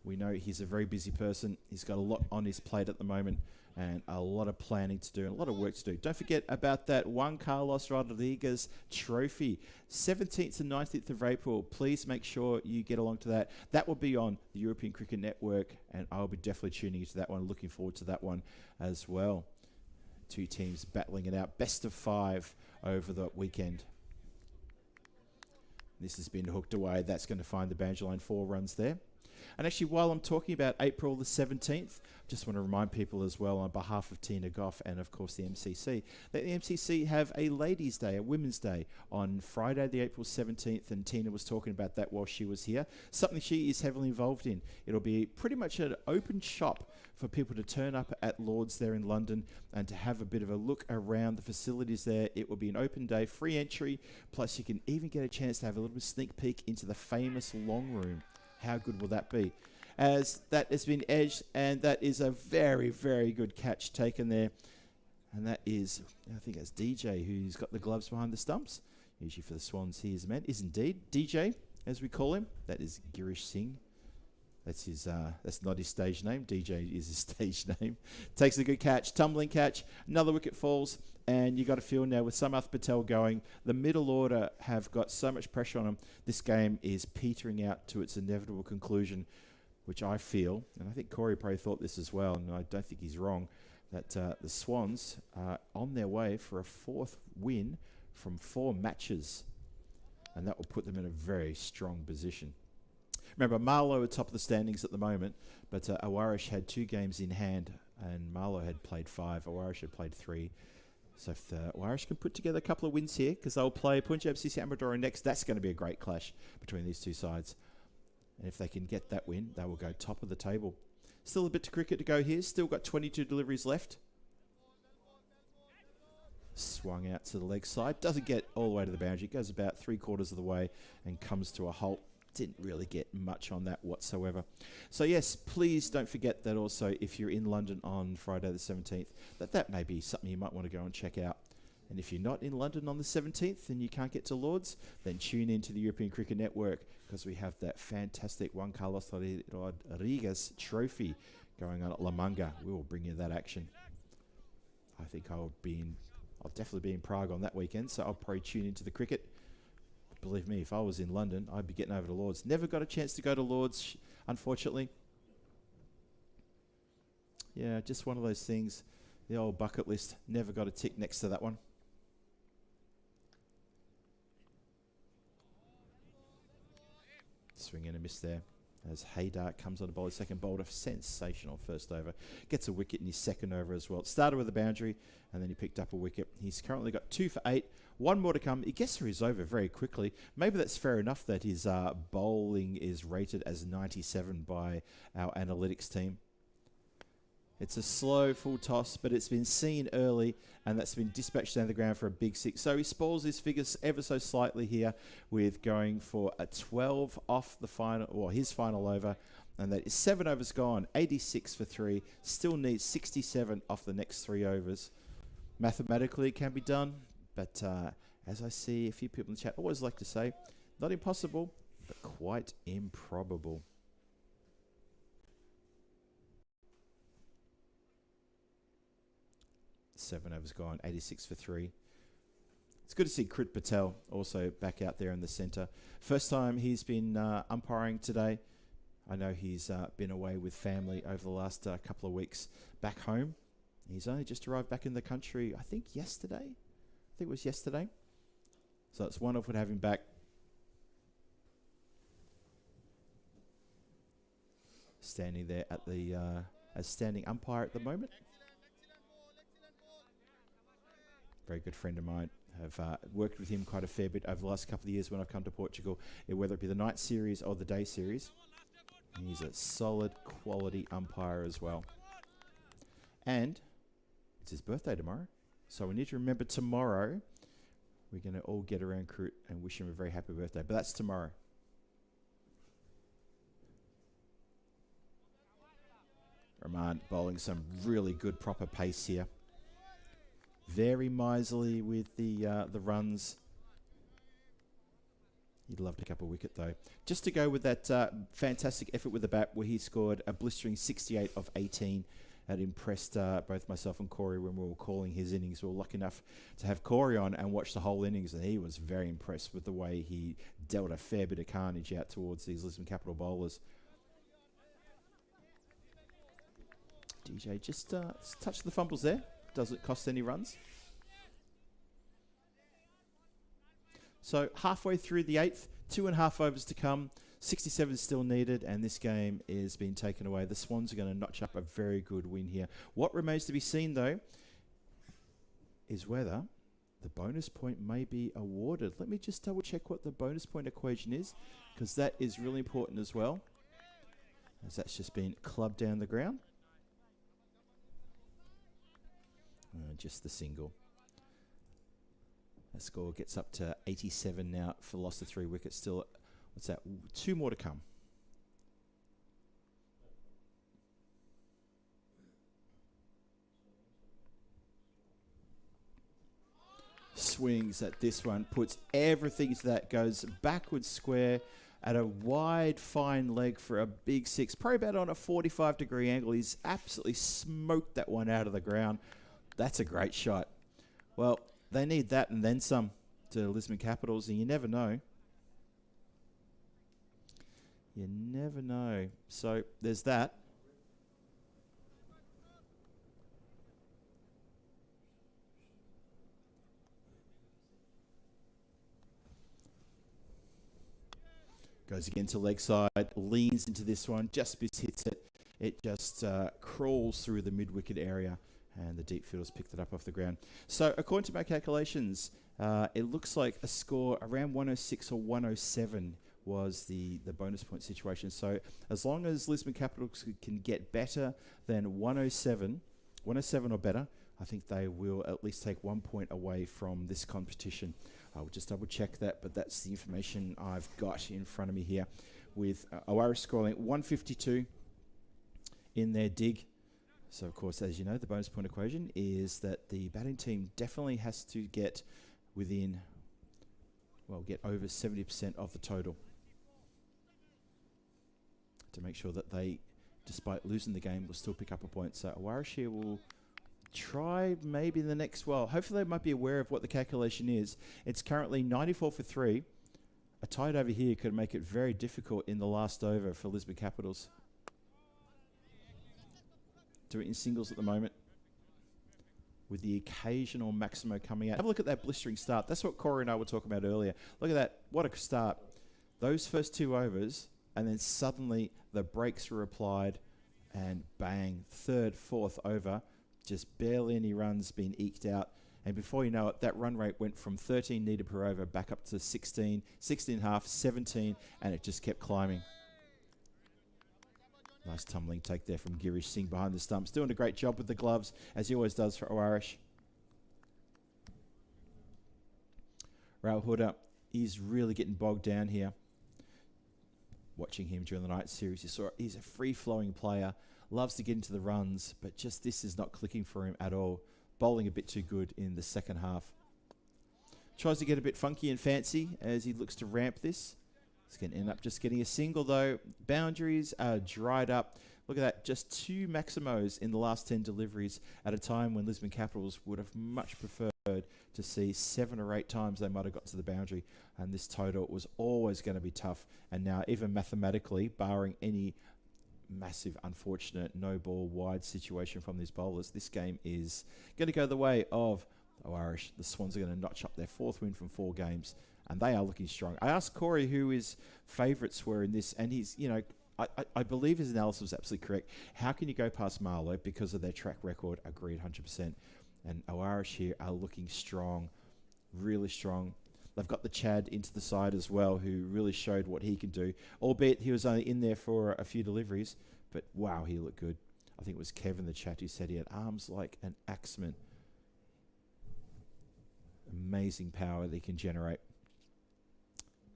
We know he's a very busy person. He's got a lot on his plate at the moment and a lot of planning to do and a lot of work to do. Don't forget about that Juan Carlos Rodriguez trophy. 17th and 19th of April. Please make sure you get along to that. That will be on the European Cricket Network and I'll be definitely tuning into that one. Looking forward to that one as well. 2 teams battling it out. Best of 5 over the weekend. This has been hooked away. That's going to find the boundary line 4 runs there. And actually, while I'm talking about April the 17th, just want to remind people as well on behalf of Tina Goff and, of course, the MCC, that the MCC have a Ladies' Day, a Women's Day, on Friday the April 17th, and Tina was talking about that while she was here. Something she is heavily involved in. It'll be pretty much an open shop for people to turn up at Lord's there in London and to have a bit of a look around the facilities there. It will be an open day, free entry, plus you can even get a chance to have a little bit of sneak peek into the famous long room. How good will that be? As that has been edged, and that is a very, very good catch taken there. And that is, I think that's DJ who's got the gloves behind the stumps. Usually for the Swans, he is the man. Is indeed DJ, as we call him. That is Girish Singh. That's his. That's not his stage name. DJ is his stage name. Takes a good catch, tumbling catch. Another wicket falls, and you got to feel now with Samath Patel going, the middle order have got so much pressure on them. This game is petering out to its inevitable conclusion, which I feel, and I think Corey probably thought this as well, and I don't think he's wrong, that the Swans are on their way for a 4th win from 4 matches, and that will put them in a very strong position. Remember, Marlow at top of the standings at the moment, but Aarish had 2 games in hand, and Marlow had played 5. Aarish had played 3. So if Aarish can put together a couple of wins here, because they'll play Punjab CC Amadora next, that's going to be a great clash between these 2 sides. And if they can get that win, they will go top of the table. Still a bit to cricket to go here. Still got 22 deliveries left. Swung out to the leg side. Doesn't get all the way to the boundary. It goes about 3/4 of the way and comes to a halt. didn't really get much on that whatsoever. So yes, please don't forget that also if you're in London on Friday the 17th, that may be something you might want to go and check out. And if you're not in London on the 17th and you can't get to Lords, then tune in to the European Cricket Network, because we have that fantastic Juan Carlos Rodriguez trophy going on at La Manga. We will bring you that action. I think I'll definitely be in Prague on that weekend, so I'll probably tune into the cricket. Believe me, if I was in London, I'd be getting over to Lords. Never got a chance to go to Lords, unfortunately. Yeah, just one of those things. The old bucket list. Never got a tick next to that one. Swing and a miss there as Haydar comes on to bowl his second, bowled a sensational first over. Gets a wicket in his second over as well. It started with a boundary and then he picked up a wicket. He's currently got 2 for 8. One more to come. He gets through his over very quickly. Maybe that's fair enough that his bowling is rated as 97 by our analytics team. It's a slow full toss, but it's been seen early, and that's been dispatched down the ground for a big 6. So he spoils his figures ever so slightly here with going for a 12 off the final, or his final over, and that is 7 overs gone, 86 for 3. Still needs 67 off the next 3 overs. Mathematically, it can be done, but as I see a few people in the chat always like to say, not impossible, but quite improbable. Seven overs gone, 86 for 3. It's good to see Krit Patel also back out there in the centre. First time he's been umpiring today. I know he's been away with family over the last couple of weeks back home. He's only just arrived back in the country, I think yesterday. I think it was yesterday. So it's wonderful to have him back. Standing there at the as standing umpire at the moment. Very good friend of mine. I've worked with him quite a fair bit over the last couple of years when I've come to Portugal, whether it be the night series or the day series. And he's a solid quality umpire as well. And it's his birthday tomorrow. So we need to remember tomorrow we're going to all get around Krit and wish him a very happy birthday. But that's tomorrow. Rahman bowling some really good proper pace here. Very miserly with the runs. He'd love to pick up a wicket though. Just to go with that fantastic effort with the bat where he scored a blistering 68 of 18. That impressed both myself and Corey when we were calling his innings. We were lucky enough to have Corey on and watch the whole innings, and he was very impressed with the way he dealt a fair bit of carnage out towards these Lisman Capital bowlers. DJ just touched the fumbles there. Doesn't cost any runs. So halfway through the 8th, 2.5 overs to come. 67 still needed, and this game is being taken away. The Swans are going to notch up a very good win here. What remains to be seen, though, is whether the bonus point may be awarded. Let me just double check what the bonus point equation is, because that is really important as well, as that's just been clubbed down the ground. Just the single. The score gets up to 87 now for loss of 3 wickets. Still, what's that? 2 more to come. Swings at this one, puts everything to that, goes backwards square at a wide fine leg for a big 6. Probably about on a 45-degree angle. He's absolutely smoked that one out of the ground. That's a great shot. Well, they need that and then some to Lisman Capitals, and you never know. You never know. So there's that. Goes again to leg side, leans into this one, just hits it. It just crawls through the mid-wicket area, and the deep fielders picked it up off the ground. So according to my calculations, it looks like a score around 106 or 107 was the bonus point situation. So as long as Lisman Capitals can get better than 107 or better, I think they will at least take 1 point away from this competition. I'll just double check that, but that's the information I've got in front of me here, with Aarish scoring 152 in their dig. So, of course, as you know, the bonus point equation is that the batting team definitely has to get within, well, get over 70% of the total to make sure that they, despite losing the game, will still pick up a point. So Aarish here will try maybe the next, well, hopefully they might be aware of what the calculation is. It's currently 94 for 3. A tide over here could make it very difficult in the last over for Lisman Capitals. Do it in singles at the moment, with the occasional Maximo coming out. Have a look at that blistering start. That's what Corey and I were talking about earlier. Look at that. What a start. Those first 2 overs, and then suddenly the brakes were applied, and bang, 3rd, 4th over, just barely any runs being eked out. And before you know it, that run rate went from 13 needed per over back up to 16, 16 and a half, 17, and it just kept climbing. Nice tumbling take there from Girish Singh behind the stumps. Doing a great job with the gloves, as he always does for Aarish. Rahul Huda is really getting bogged down here. Watching him during the night series, you saw he's a free-flowing player. Loves to get into the runs, but just this is not clicking for him at all. Bowling a bit too good in the second half. Tries to get a bit funky and fancy as he looks to ramp this. He's going to end up just getting a single, though. Boundaries are dried up. Look at that. Just 2 Maximos in the last 10 deliveries at a time when Lisman Capitals would have much preferred to see 7 or 8 times they might have got to the boundary. And this total was always going to be tough. And now, even mathematically, barring any massive, unfortunate no-ball wide situation from these bowlers, this game is going to go the way of Aarish. The Swans are going to notch up their 4th win from 4 games. And they are looking strong. I asked Corey who his favourites were in this, and he's, you know, I believe his analysis was absolutely correct. How can you go past Marlowe because of their track record? Agreed, 100%. And Aarish here are looking strong, really strong. They've got the Chad into the side as well, who really showed what he can do. Albeit he was only in there for a few deliveries, but wow, he looked good. I think it was Kevin the chat who said he had arms like an axeman. Amazing power they can generate.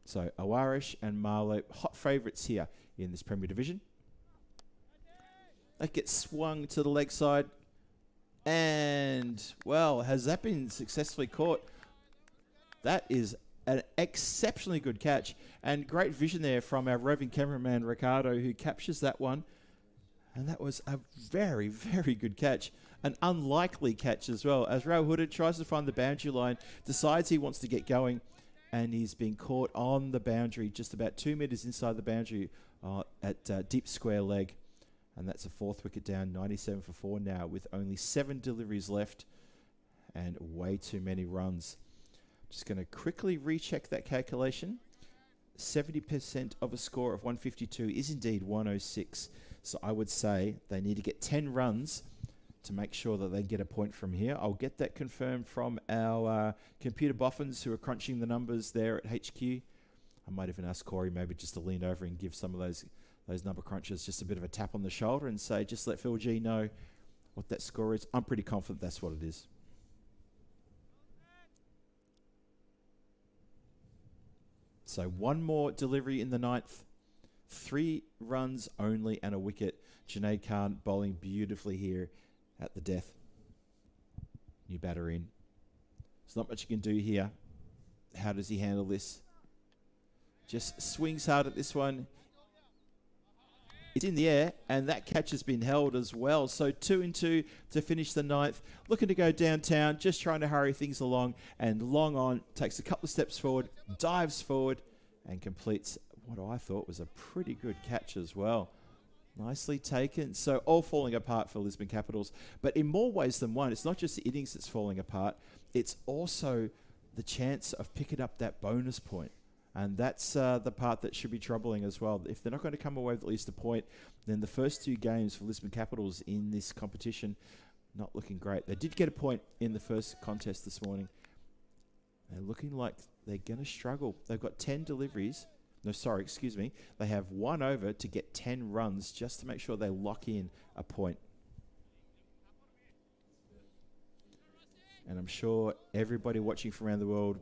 So Aarish and Marlowe, hot favourites here in this Premier Division. That gets swung to the leg side. And, well, has that been successfully caught? That is an exceptionally good catch. And great vision there from our roving cameraman, Ricardo, who captures that one. And that was a very, very good catch. An unlikely catch as well. As Rahul Huda tries to find the boundary line, decides he wants to get going, and he's been caught on the boundary, just about 2 metres inside the boundary at deep square leg. And that's a 4th wicket down, 97 for 4 now, with only 7 deliveries left and way too many runs. Just going to quickly recheck that calculation. 70% of a score of 152 is indeed 106. So I would say they need to get 10 runs to make sure that they get a point from here. I'll get that confirmed from our computer boffins who are crunching the numbers there at HQ. I might even ask Corey maybe just to lean over and give some of those number crunchers just a bit of a tap on the shoulder and say, just let Phil G know what that score is. I'm pretty confident that's what it is. So 1 more delivery in the 9th. 3 runs only and a wicket. Junaid Khan bowling beautifully here at the death. New batter in. There's not much you can do here. How does he handle this? Just swings hard at this one. It's in the air, and that catch has been held as well. So 2 and 2 to finish the 9th. Looking to go downtown, just trying to hurry things along. And long on, takes a couple of steps forward, dives forward, and completes what I thought was a pretty good catch as well. Nicely taken. So all falling apart for Lisman Capitals. But in more ways than one, it's not just the innings that's falling apart. It's also the chance of picking up that bonus point. And that's the part that should be troubling as well. If they're not going to come away with at least a point, then the first 2 games for Lisman Capitals in this competition, not looking great. They did get a point in the first contest this morning. They're looking like they're going to struggle. They've got 10 deliveries. No, sorry, excuse me. They have 1 over to get 10 runs just to make sure they lock in a point. And I'm sure everybody watching from around the world,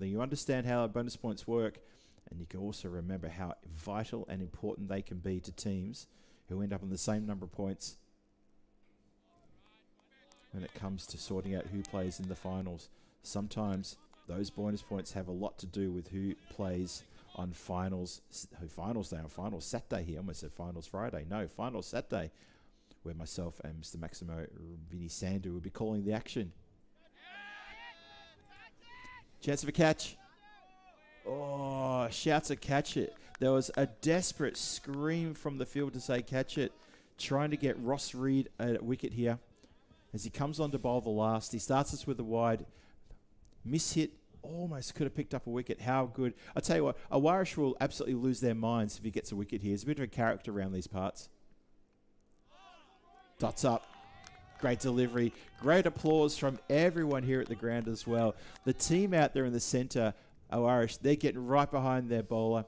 you understand how bonus points work, and you can also remember how vital and important they can be to teams who end up on the same number of points when it comes to sorting out who plays in the finals. Sometimes those bonus points have a lot to do with who plays on finals day, on finals Saturday here. I almost said finals Friday. No, finals Saturday, where myself and Mr. Maximo Vinny Sandu will be calling the action. Chance of a catch. Oh, shouts a catch it. There was a desperate scream from the field to say catch it, trying to get Ross Reed a wicket here. As he comes on to bowl the last, he starts us with a wide. Miss hit, almost could have picked up a wicket. How good. I tell you what, Aarish will absolutely lose their minds if he gets a wicket here. He's a bit of a character around these parts. Dots up. Great delivery. Great applause from everyone here at the ground as well. The team out there in the centre, Aarish, they're getting right behind their bowler.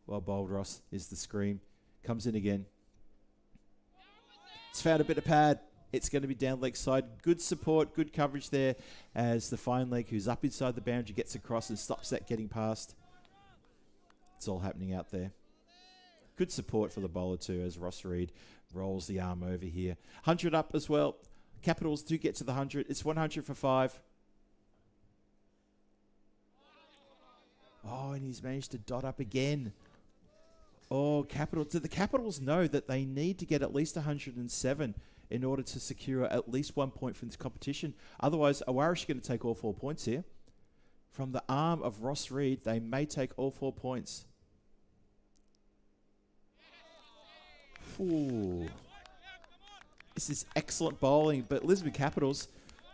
Well bowled, Ross, is the scream. Comes in again. It's found a bit of pad. It's going to be down leg side. Good support, good coverage there as the fine leg who's up inside the boundary gets across and stops that getting past. It's all happening out there. Good support for the bowler too as Ross Reed rolls the arm over here. 100 up as well. Capitals do get to the 100. It's 100 for 5. Oh, and he's managed to dot up again. Oh, Capitals. Do the Capitals know that they need to get at least 107 in order to secure at least 1 point from this competition? Otherwise, Aarish is going to take all 4 points here. From the arm of Ross Reed, they may take all 4 points. Ooh. This is excellent bowling, but Lisman Capitals,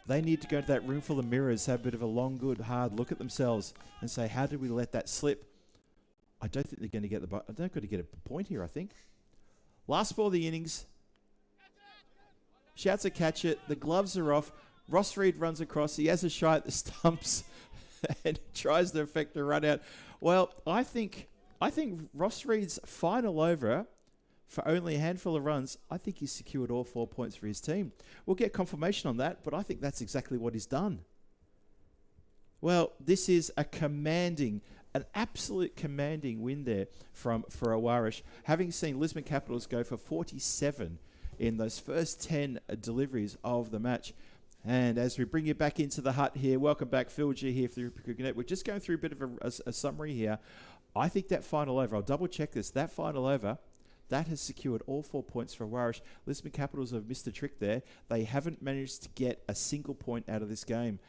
they need to go to that room full of mirrors, have a bit of a long, good, hard look at themselves and say, how did we let that slip? I don't think they're going to get they're going to get a point here, I think. Last ball of the innings. Shouts a catch it. The gloves are off. Ross Reed runs across. He has a shot at the stumps and tries to effect a run out. Well, I think Ross Reed's final over for only a handful of runs, I think he's secured all 4 points for his team. We'll get confirmation on that, but I think that's exactly what he's done. Well, this is an absolute commanding win there for Aarish. Having seen Lisman Capitals go for 47 in those first 10 deliveries of the match. And as we bring you back into the hut here, welcome back, Phil G here for the European Cricket Network. We're just going through a bit of a summary here. I think that final over, I'll double check this, that final over, that has secured all 4 points for Aarish. Lisman Capitals have missed a trick there. They haven't managed to get a single point out of this game.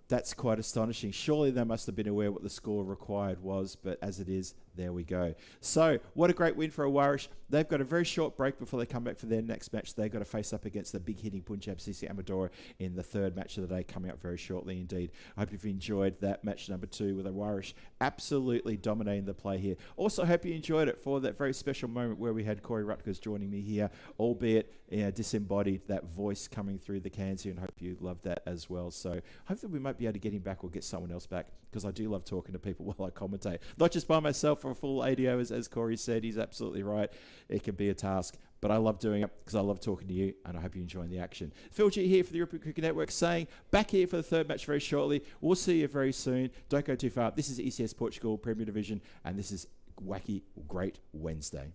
That's quite astonishing. Surely they must have been aware what the score required was, but as it is, there we go. So, what a great win for Aarish. They've got a very short break before they come back for their next match. They've got to face up against the big hitting Punjab CC Amadora in the third match of the day, coming up very shortly indeed. I hope you've enjoyed that match number 2 with Aarish absolutely dominating the play here. Also, hope you enjoyed it for that very special moment where we had Corey Rutgers joining me here, albeit disembodied, that voice coming through the cans here, and hope you loved that as well. So, hopefully we might be able to get him back or get someone else back, because I do love talking to people while I commentate. Not just by myself for a full ADO, as Corey said. He's absolutely right. It can be a task, but I love doing it because I love talking to you, and I hope you're enjoying the action. Phil G here for the European Cricket Network saying, back here for the third match very shortly. We'll see you very soon. Don't go too far. This is ECS Portugal Premier Division, and this is Wacky Great Wednesday.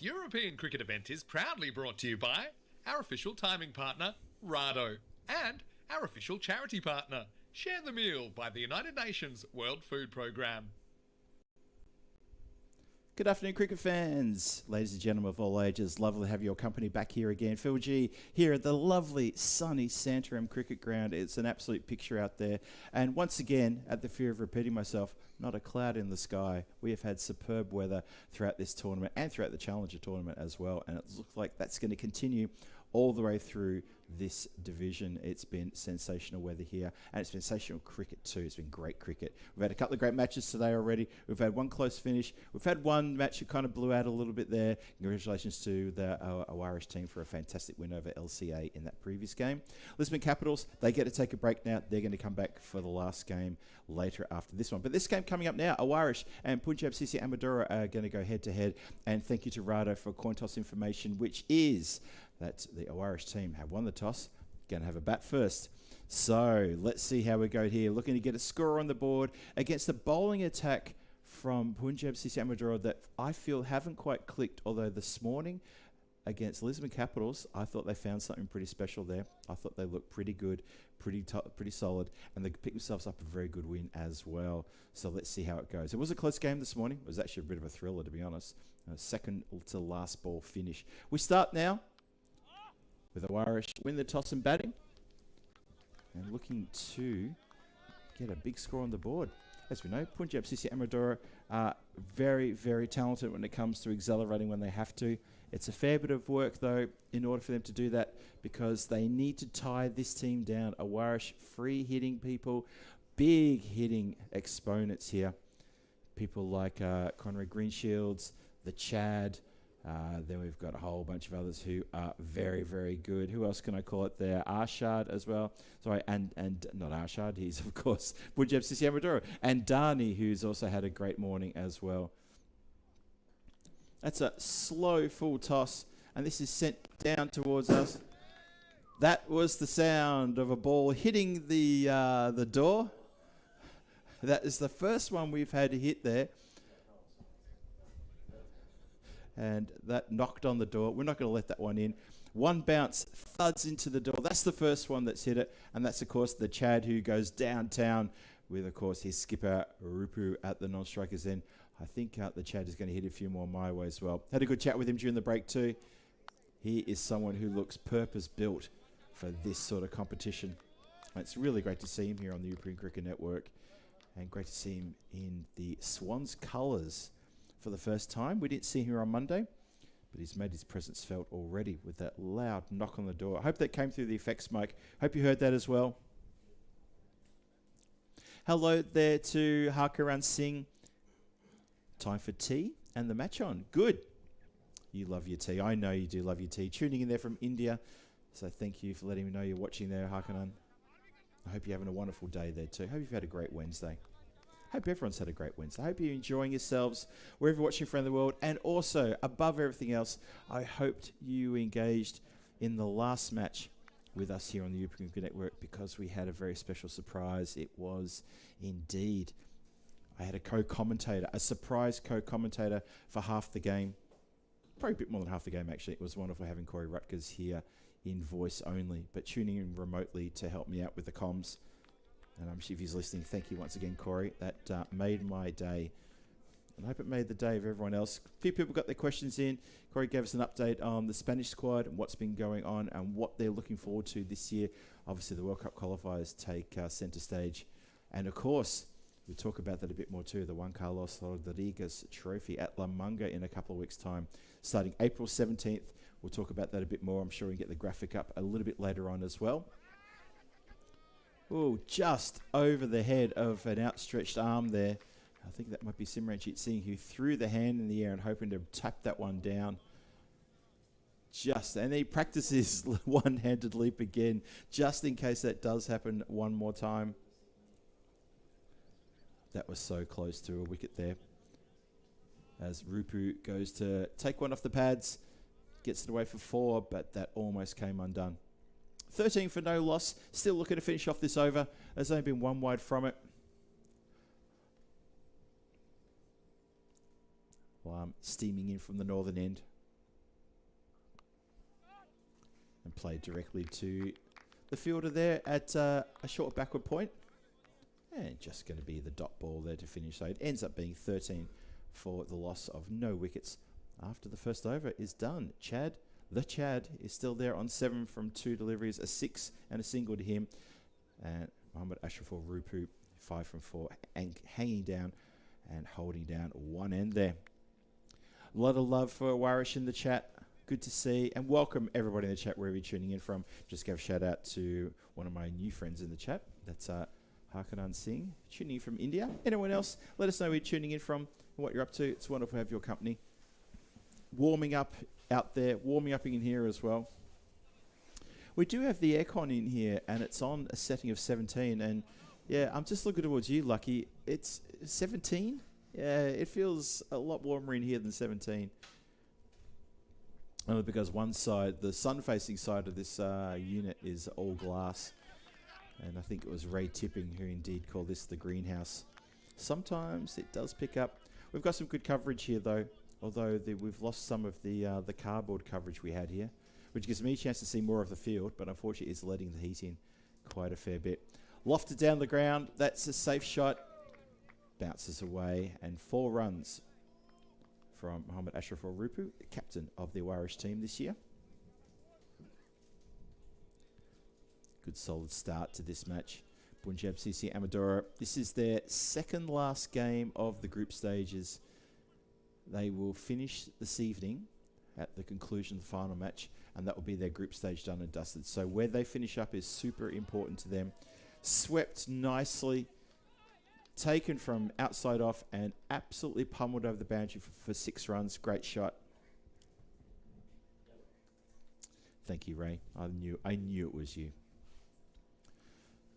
This European cricket event is proudly brought to you by our official timing partner, Rado, and our official charity partner, Share the Meal by the United Nations World Food Programme. Good afternoon, cricket fans. Ladies and gentlemen of all ages, lovely to have your company back here again. Phil G here at the lovely, sunny Santarem cricket ground. It's an absolute picture out there. And once again, at the fear of repeating myself, not a cloud in the sky. We have had superb weather throughout this tournament and throughout the Challenger tournament as well. And it looks like that's going to continue all the way through this division. It's been sensational weather here, and it's been sensational cricket too. It's been great cricket. We've had a couple of great matches today already. We've had one close finish. We've had one match that kind of blew out a little bit there. Congratulations to the Aarish team for a fantastic win over LCA in that previous game. Lisman Capitals, they get to take a break now. They're going to come back for the last game later after this one. But this game coming up now, Aarish and Punjab CC Amadora are going to go head to head. And thank you to Rado for coin toss information, which is that the Aarish team have won the toss, going to have a bat first. So let's see how we go here. Looking to get a score on the board against the bowling attack from Punjab CC Amadora that I feel haven't quite clicked, although this morning against Lisman Capitals, I thought they found something pretty special there. I thought they looked pretty good, pretty solid, and they picked themselves up a very good win as well. So let's see how it goes. It was a close game this morning. It was actually a bit of a thriller, to be honest. Second to last ball finish. We start now with Aarish win the toss and batting, and looking to get a big score on the board. As we know, Punjab CC Amadora are very, very talented when it comes to accelerating when they have to. It's a fair bit of work, though, in order for them to do that, because they need to tie this team down. Aarish free hitting people, big hitting exponents here. People like Conrad Greenshields, the Chad. Then we've got a whole bunch of others who are very, very good. Who else can I call it there? Arshad as well. Sorry, and not Arshad. He's, of course, Punjab CC Amadora. And Dani, who's also had a great morning as well. That's a slow full toss, and this is sent down towards us. That was the sound of a ball hitting the door. That is the first one we've had to hit there. And that knocked on the door. We're not going to let that one in. One bounce thuds into the door. That's the first one that's hit it. And that's, of course, the Chad who goes downtown with, of course, his skipper, Rupu, at the non-strikers end. I think the Chad is going to hit a few more my way as well. Had a good chat with him during the break too. He is someone who looks purpose-built for this sort of competition. And it's really great to see him here on the European Cricket Network. And great to see him in the Swans colours for the first time. We didn't see him here on Monday, but he's made his presence felt already with that loud knock on the door. I hope that came through the effects mic. Hope you heard that as well. Hello there to Harkaran Singh. Time for tea and the match on. Good. You love your tea. I know you do love your tea. Tuning in there from India. So thank you for letting me know you're watching there, Harkaran. I hope you're having a wonderful day there too. Hope you've had a great Wednesday. Hope everyone's had a great Wednesday. I hope you're enjoying yourselves wherever you're watching around the world. And also, above everything else, I hoped you engaged in the last match with us here on the European Cricket Network, because we had a very special surprise. It was indeed, I had a co-commentator, a surprise co-commentator for half the game. Probably a bit more than half the game, actually. It was wonderful having Corey Rutgers here in voice only, but tuning in remotely to help me out with the comms. And I'm sure if he's listening, thank you once again, Corey. That made my day. And I hope it made the day of everyone else. A few people got their questions in. Corey gave us an update on the Spanish squad and what's been going on and what they're looking forward to this year. Obviously, the World Cup qualifiers take centre stage. And, of course, we'll talk about that a bit more too. The Juan Carlos Rodriguez Trophy at La Manga in a couple of weeks' time. Starting April 17th. We'll talk about that a bit more. I'm sure we can get the graphic up a little bit later on as well. Oh, just over the head of an outstretched arm there. I think that might be Simranjit Singh, who threw the hand in the air and hoping to tap that one down. And he practices one-handed leap again, just in case that does happen one more time. That was so close to a wicket there. As Rupu goes to take one off the pads, gets it away for 4, but that almost came undone. 13 for no loss. Still looking to finish off this over. There's only been one wide from it. Well, I'm steaming in from the northern end. and played directly to the fielder there at a short backward point. And just going to be the dot ball there to finish. So it ends up being 13 for the loss of no wickets after the first over is done. The Chad is still there on 7 from 2 deliveries, a 6 and a single to him. And Mohammad Ashraful Rupu, 5 from 4, and hanging down and holding down one end there. A lot of love for Aarish in the chat. Good to see, and welcome everybody in the chat wherever you're tuning in from. Just give a shout out to one of my new friends in the chat. That's Harkanan Singh, tuning in from India. Anyone else, let us know where you're tuning in from and what you're up to. It's wonderful to have your company. Warming up out there, warming up in here as well. We do have the aircon in here, and it's on a setting of 17. And yeah, I'm just looking towards you, Lucky. It's 17. Yeah, it feels a lot warmer in here than 17. Only because one side, the sun-facing side of this unit is all glass. And I think it was Ray Tipping who indeed called this the greenhouse. Sometimes it does pick up. We've got some good coverage here, though. Although we've lost some of the cardboard coverage we had here, which gives me a chance to see more of the field, but unfortunately it's letting the heat in quite a fair bit. Lofted down the ground. That's a safe shot. Bounces away, and 4 runs from Mohammad Ashraful Rupu, captain of the Aarish team this year. Good solid start to this match. Punjab CC Amadora. This is their second last game of the group stages. They will finish this evening at the conclusion of the final match, and that will be their group stage done and dusted. So where they finish up is super important to them. Swept nicely, taken from outside off, and absolutely pummeled over the boundary for 6 runs. Great shot. Thank you, Ray. I knew it was you.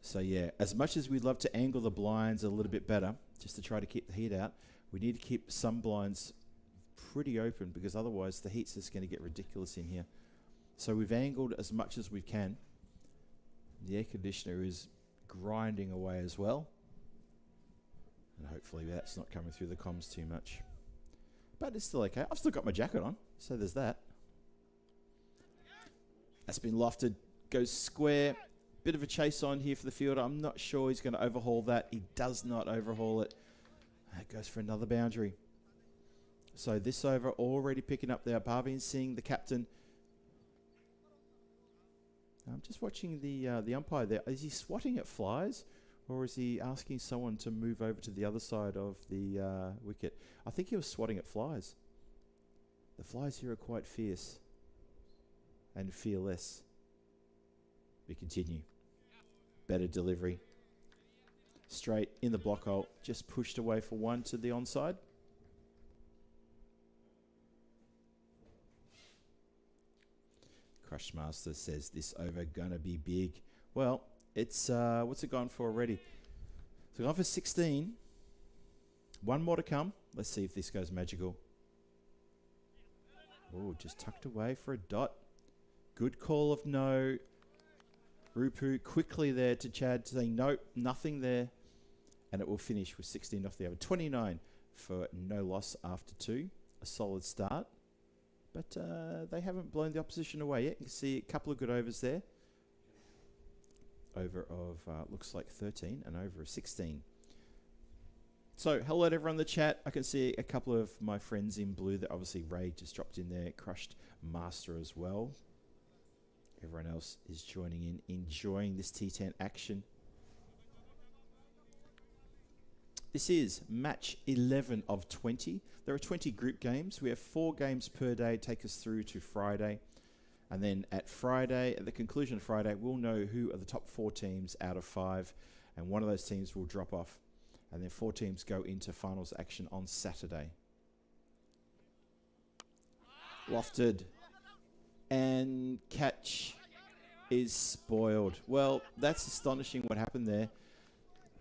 So yeah, as much as we'd love to angle the blinds a little bit better, just to try to keep the heat out, we need to keep some blinds pretty open, because otherwise the heat's just going to get ridiculous in here. So we've angled as much as we can. The air conditioner is grinding away as well. And hopefully that's not coming through the comms too much. But it's still okay. I've still got my jacket on, so there's that. That's been lofted. Goes square. Bit of a chase on here for the fielder. I'm not sure he's going to overhaul that. He does not overhaul it. It goes for another boundary. So this over already picking up there. Bhavin Singh, the captain. I'm just watching the umpire there. Is he swatting at flies, or is he asking someone to move over to the other side of the wicket? I think he was swatting at flies. The flies here are quite fierce and fearless. We continue. Better delivery. Straight in the block hole. Just pushed away for 1 to the onside. Crushmaster says this over gonna be big. Well, it's what's it gone for already? It's gone for 16. 1 more to come. Let's see if this goes magical. Oh, just tucked away for a dot. Good call of no. Rupu quickly there to Chad saying nope, nothing there. And it will finish with 16 off the over. 29 for no loss after 2. A solid start. But they haven't blown the opposition away yet. You can see a couple of good overs there. Over of, looks like 13 and over of 16. So, hello to everyone in the chat. I can see a couple of my friends in blue. That obviously Ray just dropped in there. Crushed Master as well. Everyone else is joining in, enjoying this T10 action. This is match 11 of 20. There are 20 group games. We have 4 games per day, take us through to Friday. And then at Friday, at the conclusion of Friday, we'll know who are the top 4 teams out of 5. And one of those teams will drop off. And then 4 teams go into finals action on Saturday. Lofted. And catch is spoiled. Well, that's astonishing what happened there.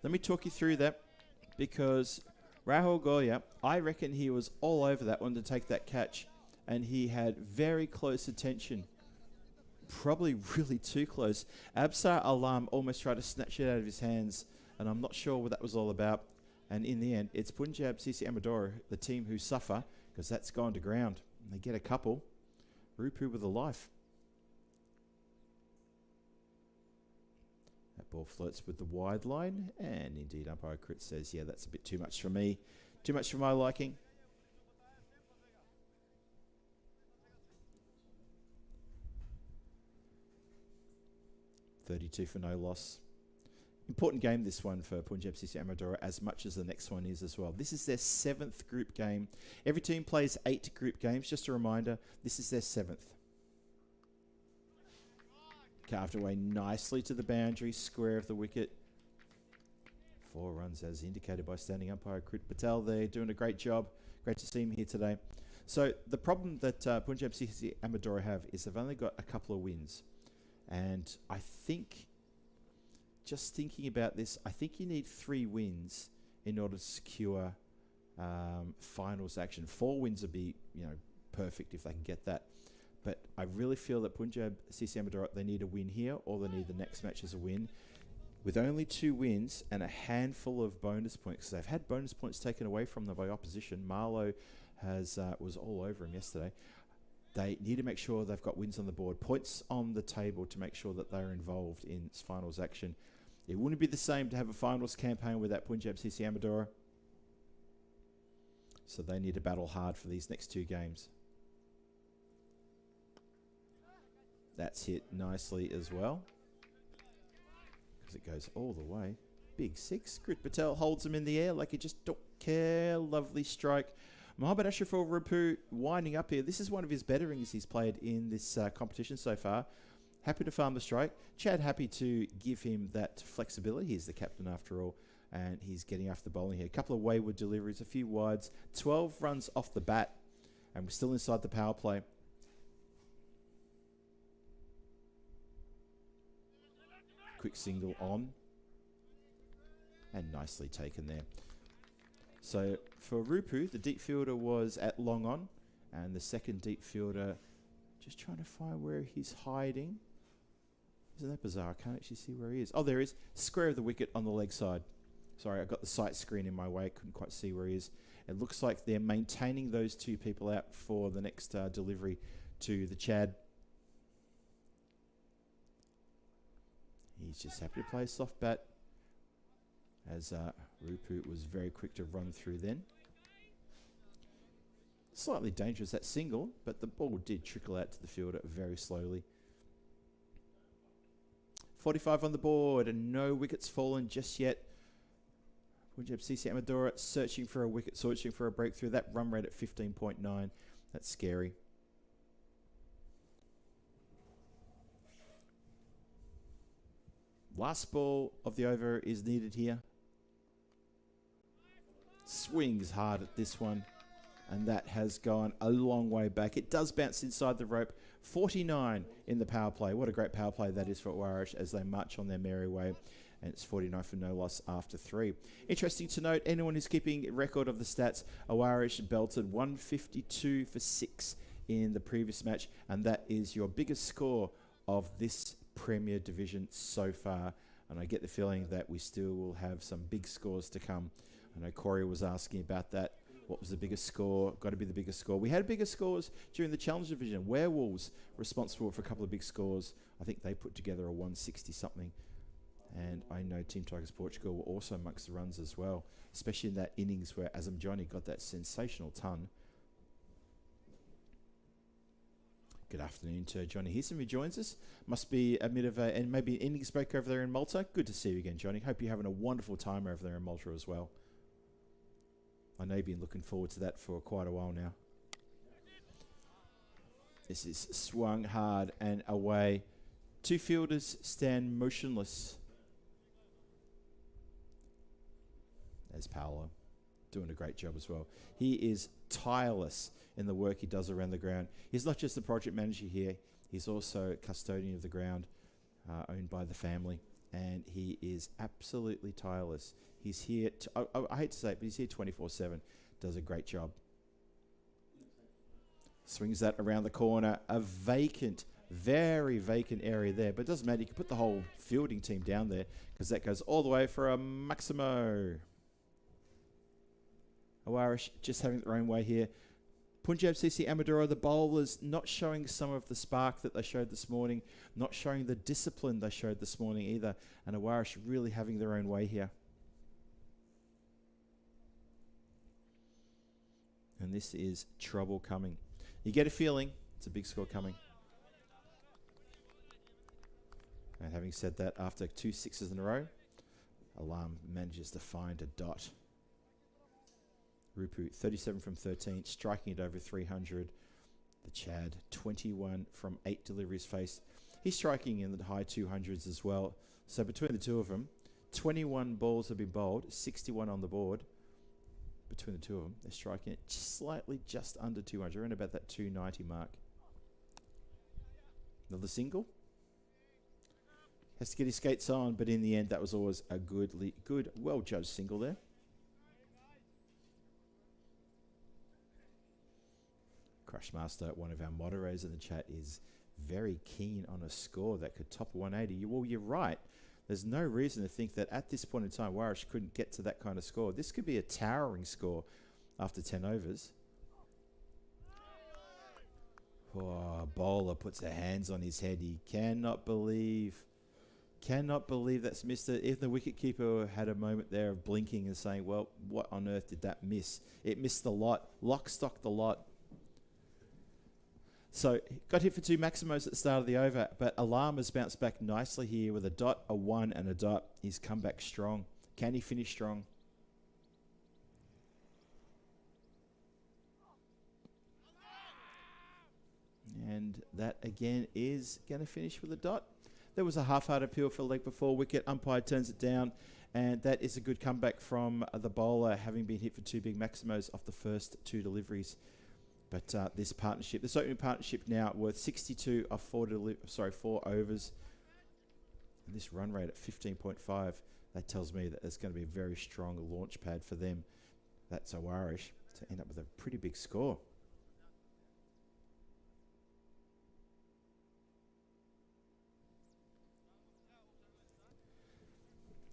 Let me talk you through that, because Rahul Goya, I reckon he was all over that one to take that catch, and he had very close attention. Probably really too close. Absar Alam almost tried to snatch it out of his hands, and I'm not sure what that was all about. And in the end, it's Punjab CC Amadora, the team who suffer, because that's gone to ground. And they get a couple. Rupu with a life. Ball flirts with the wide line, and indeed umpire Crit says, yeah, that's a bit too much for me. Too much for my liking. .32 for no loss. Important game, this one, for Punjab CC Amadora, as much as the next one is as well. This is their 7th group game. Every team plays 8 group games. Just a reminder, this is their 7th. Carved away nicely to the boundary, square of the wicket. 4 runs as indicated by standing umpire Crit Patel. They're doing a great job. Great to see him here today. So the problem that Punjab CC Amadora have is they've only got a couple of wins. And I think, just thinking about this, I think you need 3 wins in order to secure finals action. 4 wins would be, perfect if they can get that. But I really feel that Punjab CC Amadora, they need a win here, or they need the next match as a win. With only 2 wins and a handful of bonus points, because they've had bonus points taken away from them by opposition. Marlowe was all over him yesterday. They need to make sure they've got wins on the board, points on the table to make sure that they're involved in finals action. It wouldn't be the same to have a finals campaign without Punjab CC Amadora. So they need to battle hard for these next 2 games. That's hit nicely as well, because it goes all the way. Big 6. Crit Patel holds him in the air like he just don't care. Lovely strike. Mohammad Ashraful Rapu winding up here. This is one of his better innings he's played in this competition so far. Happy to farm the strike. Chad happy to give him that flexibility. He's the captain after all, and he's getting after the bowling here. A couple of wayward deliveries, a few wides. 12 runs off the bat, and we're still inside the power play. Quick single on, and nicely taken there. So for Rupu, the deep fielder was at long on, and the second deep fielder just trying to find where he's hiding. Isn't that bizarre? I can't actually see where he is. Oh, there he is. Square of the wicket on the leg side. Sorry, I got the sight screen in my way. Couldn't quite see where he is. It looks like they're maintaining those 2 people out for the next delivery to the Chad. He's just happy to play a soft bat, as Rupu was very quick to run through then. Slightly dangerous, that single, but the ball did trickle out to the fielder very slowly. 45 on the board, and no wickets fallen just yet. Punjab CC Amadora searching for a wicket, searching for a breakthrough. That run rate at 15.9. That's scary. Last ball of the over is needed here. Swings hard at this one, and that has gone a long way back. It does bounce inside the rope. 49 in the power play. What a great power play that is for Aarish as they march on their merry way. And it's 49 for no loss after 3. Interesting to note, anyone who's keeping record of the stats, Aarish belted 152 for 6 in the previous match, and that is your biggest score of this Premier Division so far. And I get the feeling that we still will have some big scores to come. I know Corey was asking about that. What was the biggest score? Got to be the biggest score. We had bigger scores during the Challenge Division. Werewolves responsible for a couple of big scores. I think they put together a 160 something. And I know Team Tigers Portugal were also amongst the runs as well, especially in that innings where Azam Johnny got that sensational ton. Good afternoon to Johnny Heeson, who joins us. Must be a bit of a, and maybe an innings break over there in Malta. Good to see you again, Johnny. Hope you're having a wonderful time over there in Malta as well. I know you've been looking forward to that for quite a while now. This is swung hard and away. 2 fielders stand motionless. There's Paolo, doing a great job as well. He is tireless in the work he does around the ground. He's not just the project manager here, he's also custodian of the ground, owned by the family, and he is absolutely tireless. He's here, I hate to say it, but he's here 24/7, does a great job. Swings that around the corner, a vacant, very vacant area there, but it doesn't matter, you can put the whole fielding team down there, because that goes all the way for a Maximo. Aarish just having their own way here. Punjab CC Amadora, the bowlers not showing some of the spark that they showed this morning, not showing the discipline they showed this morning either, and Aarish really having their own way here. And this is trouble coming. You get a feeling it's a big score coming. And having said that, after 2 sixes in a row, Alarm manages to find a dot. Rupu, 37 from 13, striking it over 300. The Chad, 21 from 8 deliveries faced. He's striking in the high 200s as well. So between the two of them, 21 balls have been bowled, 61 on the board. Between the two of them, they're striking it slightly just under 200, around about that 290 mark. Another single. Has to get his skates on, but in the end, that was always a good, well-judged single there. Crushmaster, one of our moderators in the chat, is very keen on a score that could top 180. Well, you're right. There's no reason to think that at this point in time, Aarish couldn't get to that kind of score. This could be a towering score after 10 overs. Oh, bowler puts her hands on his head. He cannot believe that's missed it. Even the wicketkeeper had a moment there of blinking and saying, well, what on earth did that miss? It missed the lot. Lock, stock, the lot. So got hit for 2 maximos at the start of the over, but Alarm has bounced back nicely here with a dot, a 1 and a dot. He's come back strong. Can he finish strong? And that again is going to finish with a dot. There was a half-hard appeal for leg before wicket. Umpire turns it down, and that is a good comeback from the bowler, having been hit for 2 big maximos off the first 2 deliveries. But this opening partnership now worth 62 of 4 overs. And this run rate at 15.5, that tells me that there's going to be a very strong launch pad for them. That's Aarish to end up with a pretty big score.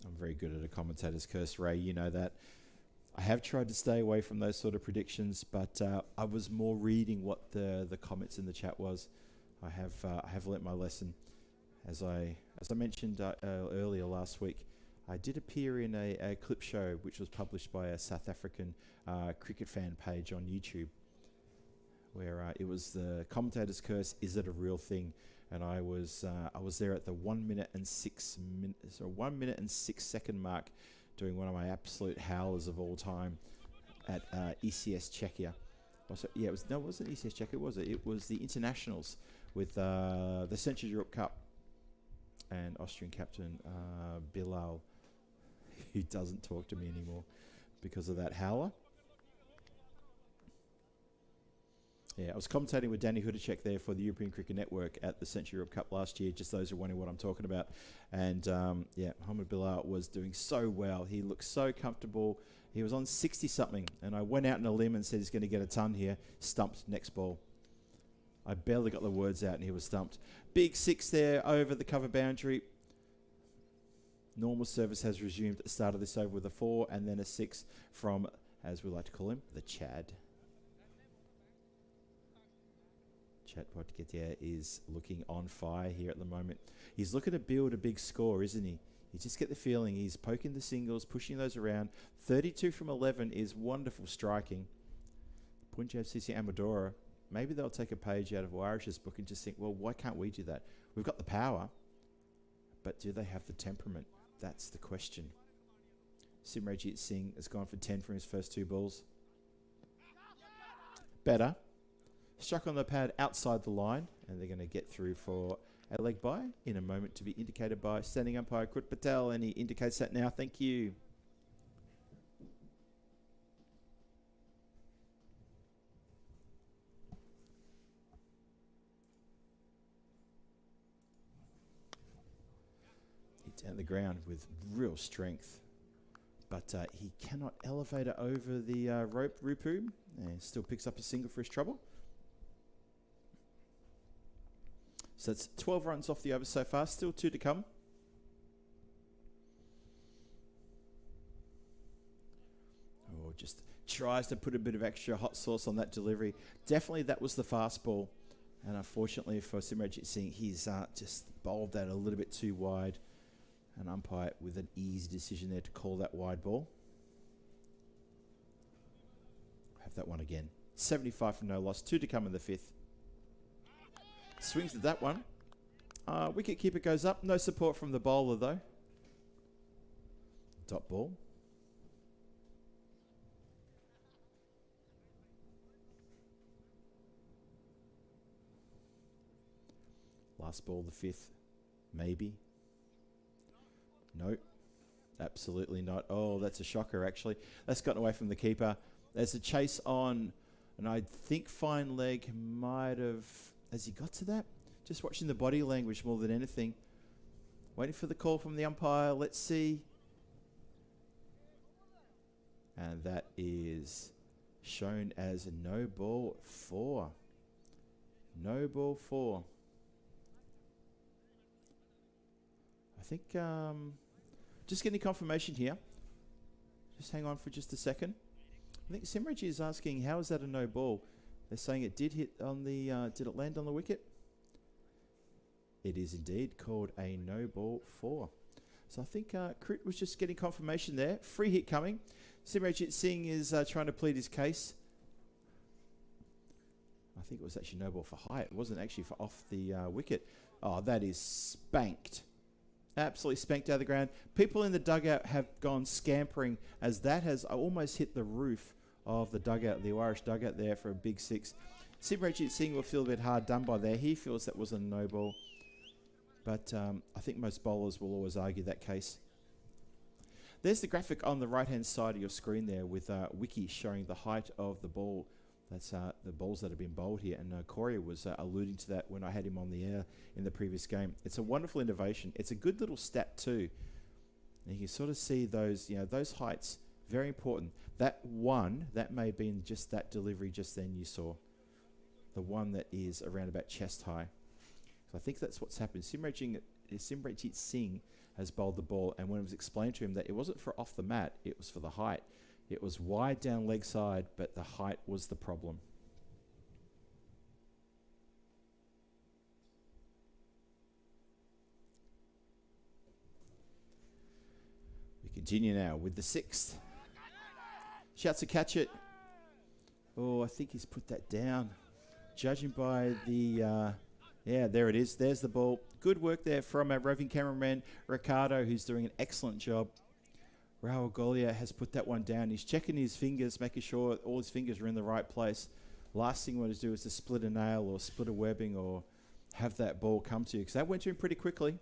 I'm very good at a commentator's curse, Ray. You know that. I have tried to stay away from those sort of predictions, but I was more reading what the comments in the chat was. I have learnt my lesson. As I mentioned earlier last week, I did appear in a clip show which was published by a South African cricket fan page on YouTube, where it was the commentator's curse. Is it a real thing? And I was there at the 1 minute and 6 second mark, doing one of my absolute howlers of all time at ECS Czechia. Yeah, it wasn't ECS Czechia, was it? It was the internationals with the Central Europe Cup and Austrian captain Bilal, who doesn't talk to me anymore because of that howler. Yeah, I was commentating with Danny Hudacek there for the European Cricket Network at the Central Europe Cup last year, just those who are wondering what I'm talking about. And yeah, Mohamed Bilal was doing so well. He looked so comfortable. He was on 60-something, and I went out on a limb and said he's going to get a ton here. Stumped next ball. I barely got the words out, and he was stumped. Big 6 there over the cover boundary. Normal service has resumed at the start of this over with a 4 and then a 6 from, as we like to call him, the Chad. Chatbot Getia is looking on fire here at the moment. He's looking to build a big score, isn't he? You just get the feeling he's poking the singles, pushing those around. 32 from 11 is wonderful striking. Punjab CC Amadora, maybe they'll take a page out of Aarish's book and just think, well, why can't we do that? We've got the power, but do they have the temperament? That's the question. Simranjit Singh has gone for 10 from his first 2 balls. Better. Struck on the pad outside the line, and they're going to get through for a leg bye in a moment to be indicated by standing umpire Krut Patel, and he indicates that now. Thank you. Hit down the ground with real strength, but he cannot elevate it over the rope, Rupu, and still picks up a single for his trouble. So it's 12 runs off the over so far. Still 2 to come. Oh, or just tries to put a bit of extra hot sauce on that delivery. Definitely that was the fastball. And unfortunately for Simranjit Singh, he's just bowled that a little bit too wide. An umpire with an easy decision there to call that wide ball. Have that one again. 75 for no loss. 2 to come in the 5th. Swings at that one. Wicket keeper goes up. No support from the bowler though. Dot ball. Last ball, the 5th. Maybe. No. Absolutely not. Oh, that's a shocker, actually. That's gotten away from the keeper. There's a chase on, and I think fine leg might have... Has he got to that? Just watching the body language more than anything. Waiting for the call from the umpire. Let's see. And that is shown as a no ball 4. No ball 4. I think, just getting confirmation here. Just hang on for just a second. I think Simranjit is asking, how is that a no ball? They're saying it did hit on the, did it land on the wicket? It is indeed called a no ball 4. So I think Crit was just getting confirmation there. Free hit coming. Simranjit Singh is trying to plead his case. I think it was actually no ball for height. It wasn't actually for off the wicket. Oh, that is spanked. Absolutely spanked out of the ground. People in the dugout have gone scampering as that has almost hit the roof of the dugout, the Irish dugout there for a big 6. Simranjit Singh will feel a bit hard done by there. He feels that was a no ball. But I think most bowlers will always argue that case. There's the graphic on the right-hand side of your screen there with Wiki showing the height of the ball. That's the balls that have been bowled here. And Corey was alluding to that when I had him on the air in the previous game. It's a wonderful innovation. It's a good little stat too. And you can sort of see those, those heights, very important. That one, that may have been just that delivery just then you saw. The one that is around about chest high. So I think that's what's happened. Simranjit Singh has bowled the ball, and when it was explained to him that it wasn't for off the mat, it was for the height. It was wide down leg side, but the height was the problem. We continue now with the 6th. Shouts to catch it. Oh, I think he's put that down. Judging by the... yeah, there it is. There's the ball. Good work there from our roving cameraman, Ricardo, who's doing an excellent job. Rahul Golia has put that one down. He's checking his fingers, making sure all his fingers are in the right place. Last thing he wants to do is to split a nail or split a webbing or have that ball come to you, because that went to him pretty quickly.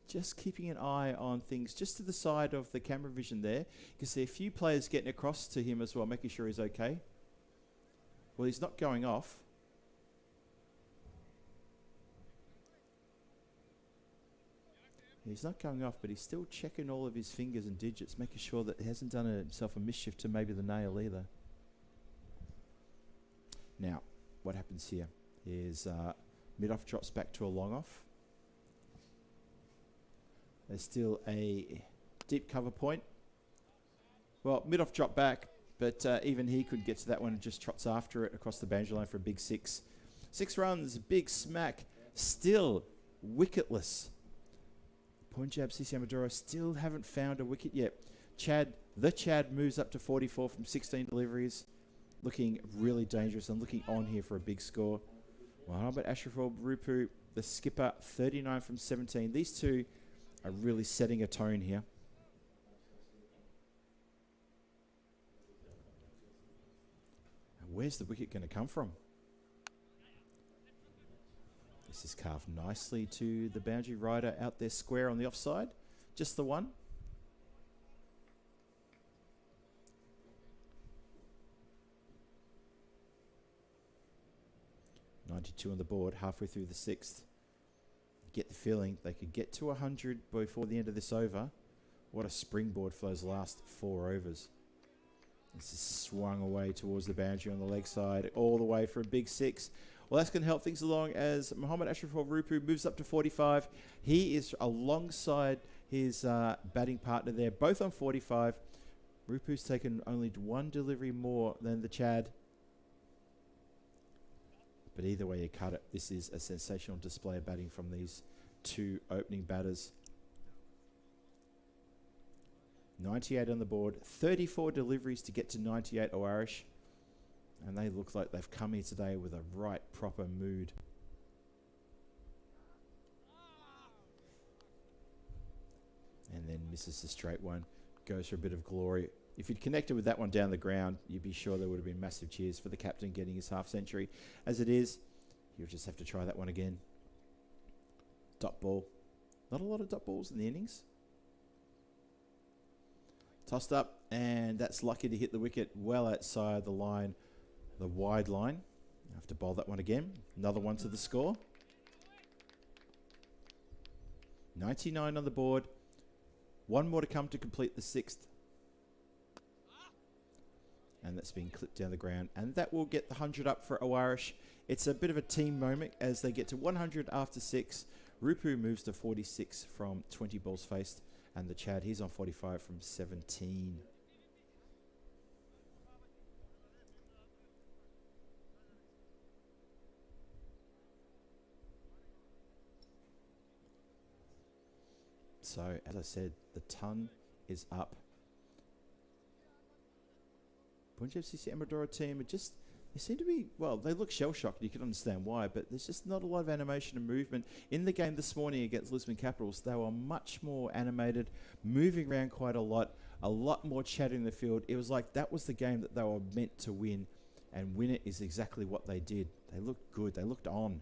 Just keeping an eye on things just to the side of the camera vision there. You can see a few players getting across to him as well, making sure he's okay. Well, he's not going off. He's not going off, but he's still checking all of his fingers and digits, making sure that he hasn't done himself a mischief to maybe the nail either. Now, what happens here is mid-off drops back to a long-off. There's still a deep cover point. Well, mid-off drop back, but even he could get to that one and just trots after it across the boundary line for a big 6. 6 runs, big smack, still wicketless. Punjab CC Amadora still haven't found a wicket yet. Chad moves up to 44 from 16 deliveries. Looking really dangerous and looking on here for a big score. Mohammad Ashraful Rupu, the skipper, 39 from 17. These two are really setting a tone here. And where's the wicket going to come from? This is carved nicely to the boundary rider out there square on the offside. Just the one. .92 on the board, halfway through the 6th. Get the feeling they could get to 100 before the end of this over. What a springboard for those last 4 overs. This is swung away towards the boundary on the leg side, all the way for a big 6. Well, that's going to help things along as Mohammad Ashraful Rupu moves up to 45. He is alongside his batting partner there, both on 45. Rupu's taken only one delivery more than the Chad. But either way you cut it, this is a sensational display of batting from these two opening batters. 98 on the board, 34 deliveries to get to 98 Aarish. And they look like they've come here today with a right proper mood. And then misses the straight one, goes for a bit of glory. If you'd connected with that one down the ground, you'd be sure there would have been massive cheers for the captain getting his half century. As it is, you'll just have to try that one again. Dot ball. Not a lot of dot balls in the innings. Tossed up, and that's lucky to hit the wicket well outside the line, the wide line. I have to bowl that one again. Another one to the score. 99 on the board. One more to come to complete the sixth. And that's been clipped down the ground. And that will get the 100 up for Aarish. It's a bit of a team moment as they get to 100 after 6. Rupu moves to 46 from 20 balls faced. And the Chad, he's on 45 from 17. So, as I said, the ton is up. Punjab CC Amadora team are just, they seem to be, well, they look shell-shocked. You can understand why, but there's just not a lot of animation and movement. In the game this morning against Lisman Capitals, they were much more animated, moving around quite a lot more chat in the field. It was like that was the game that they were meant to win, and win it is exactly what they did. They looked good. They looked on.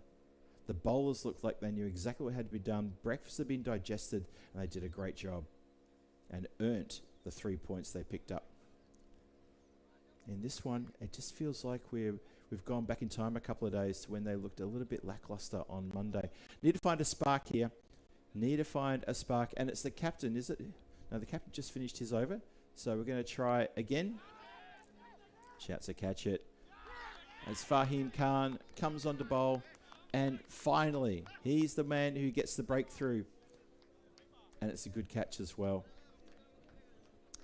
The bowlers looked like they knew exactly what had to be done. Breakfast had been digested, and they did a great job and earned the 3 points they picked up. In this one, it just feels like we've gone back in time a couple of days to when they looked a little bit lackluster on Monday. Need to find a spark here. Need to find a spark, and it's the captain, is it? No, the captain just finished his over, so we're going to try again. Shouts to catch it. As Fahim Khan comes on to bowl. And finally, he's the man who gets the breakthrough. And it's a good catch as well.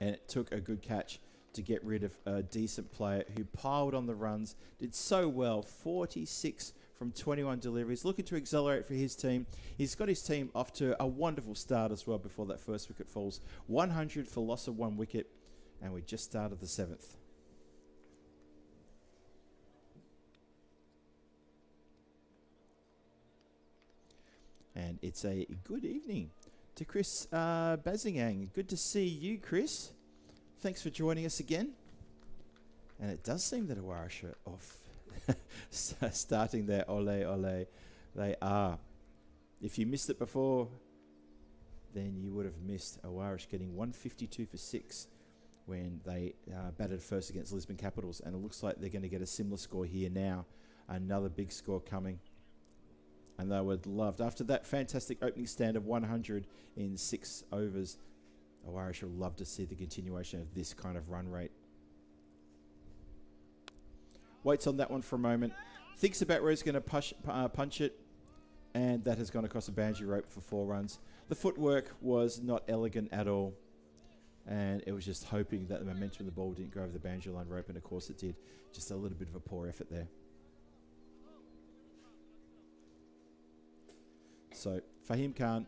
And it took a good catch to get rid of a decent player who piled on the runs. Did so well. 46 from 21 deliveries. Looking to accelerate for his team. He's got his team off to a wonderful start as well before that first wicket falls. 100 for loss of one wicket. And we just started the 7th. And it's a good evening to Chris Bazingang. Good to see you, Chris. Thanks for joining us again. And it does seem that Aarish are off. Starting their ole ole. They are. If you missed it before, then you would have missed Aarish getting 152 for 6 when they batted first against Lisman Capitals. And it looks like they're going to get a similar score here now. Another big score coming. And they would love, after that fantastic opening stand of 100 in 6 overs, Aarish would love to see the continuation of this kind of run rate. Waits on that one for a moment. Thinks about where he's going to punch it. And that has gone across a boundary rope for 4 runs. The footwork was not elegant at all. And it was just hoping that the momentum of the ball didn't go over the boundary line rope. And of course it did. Just a little bit of a poor effort there. So, Fahim Khan,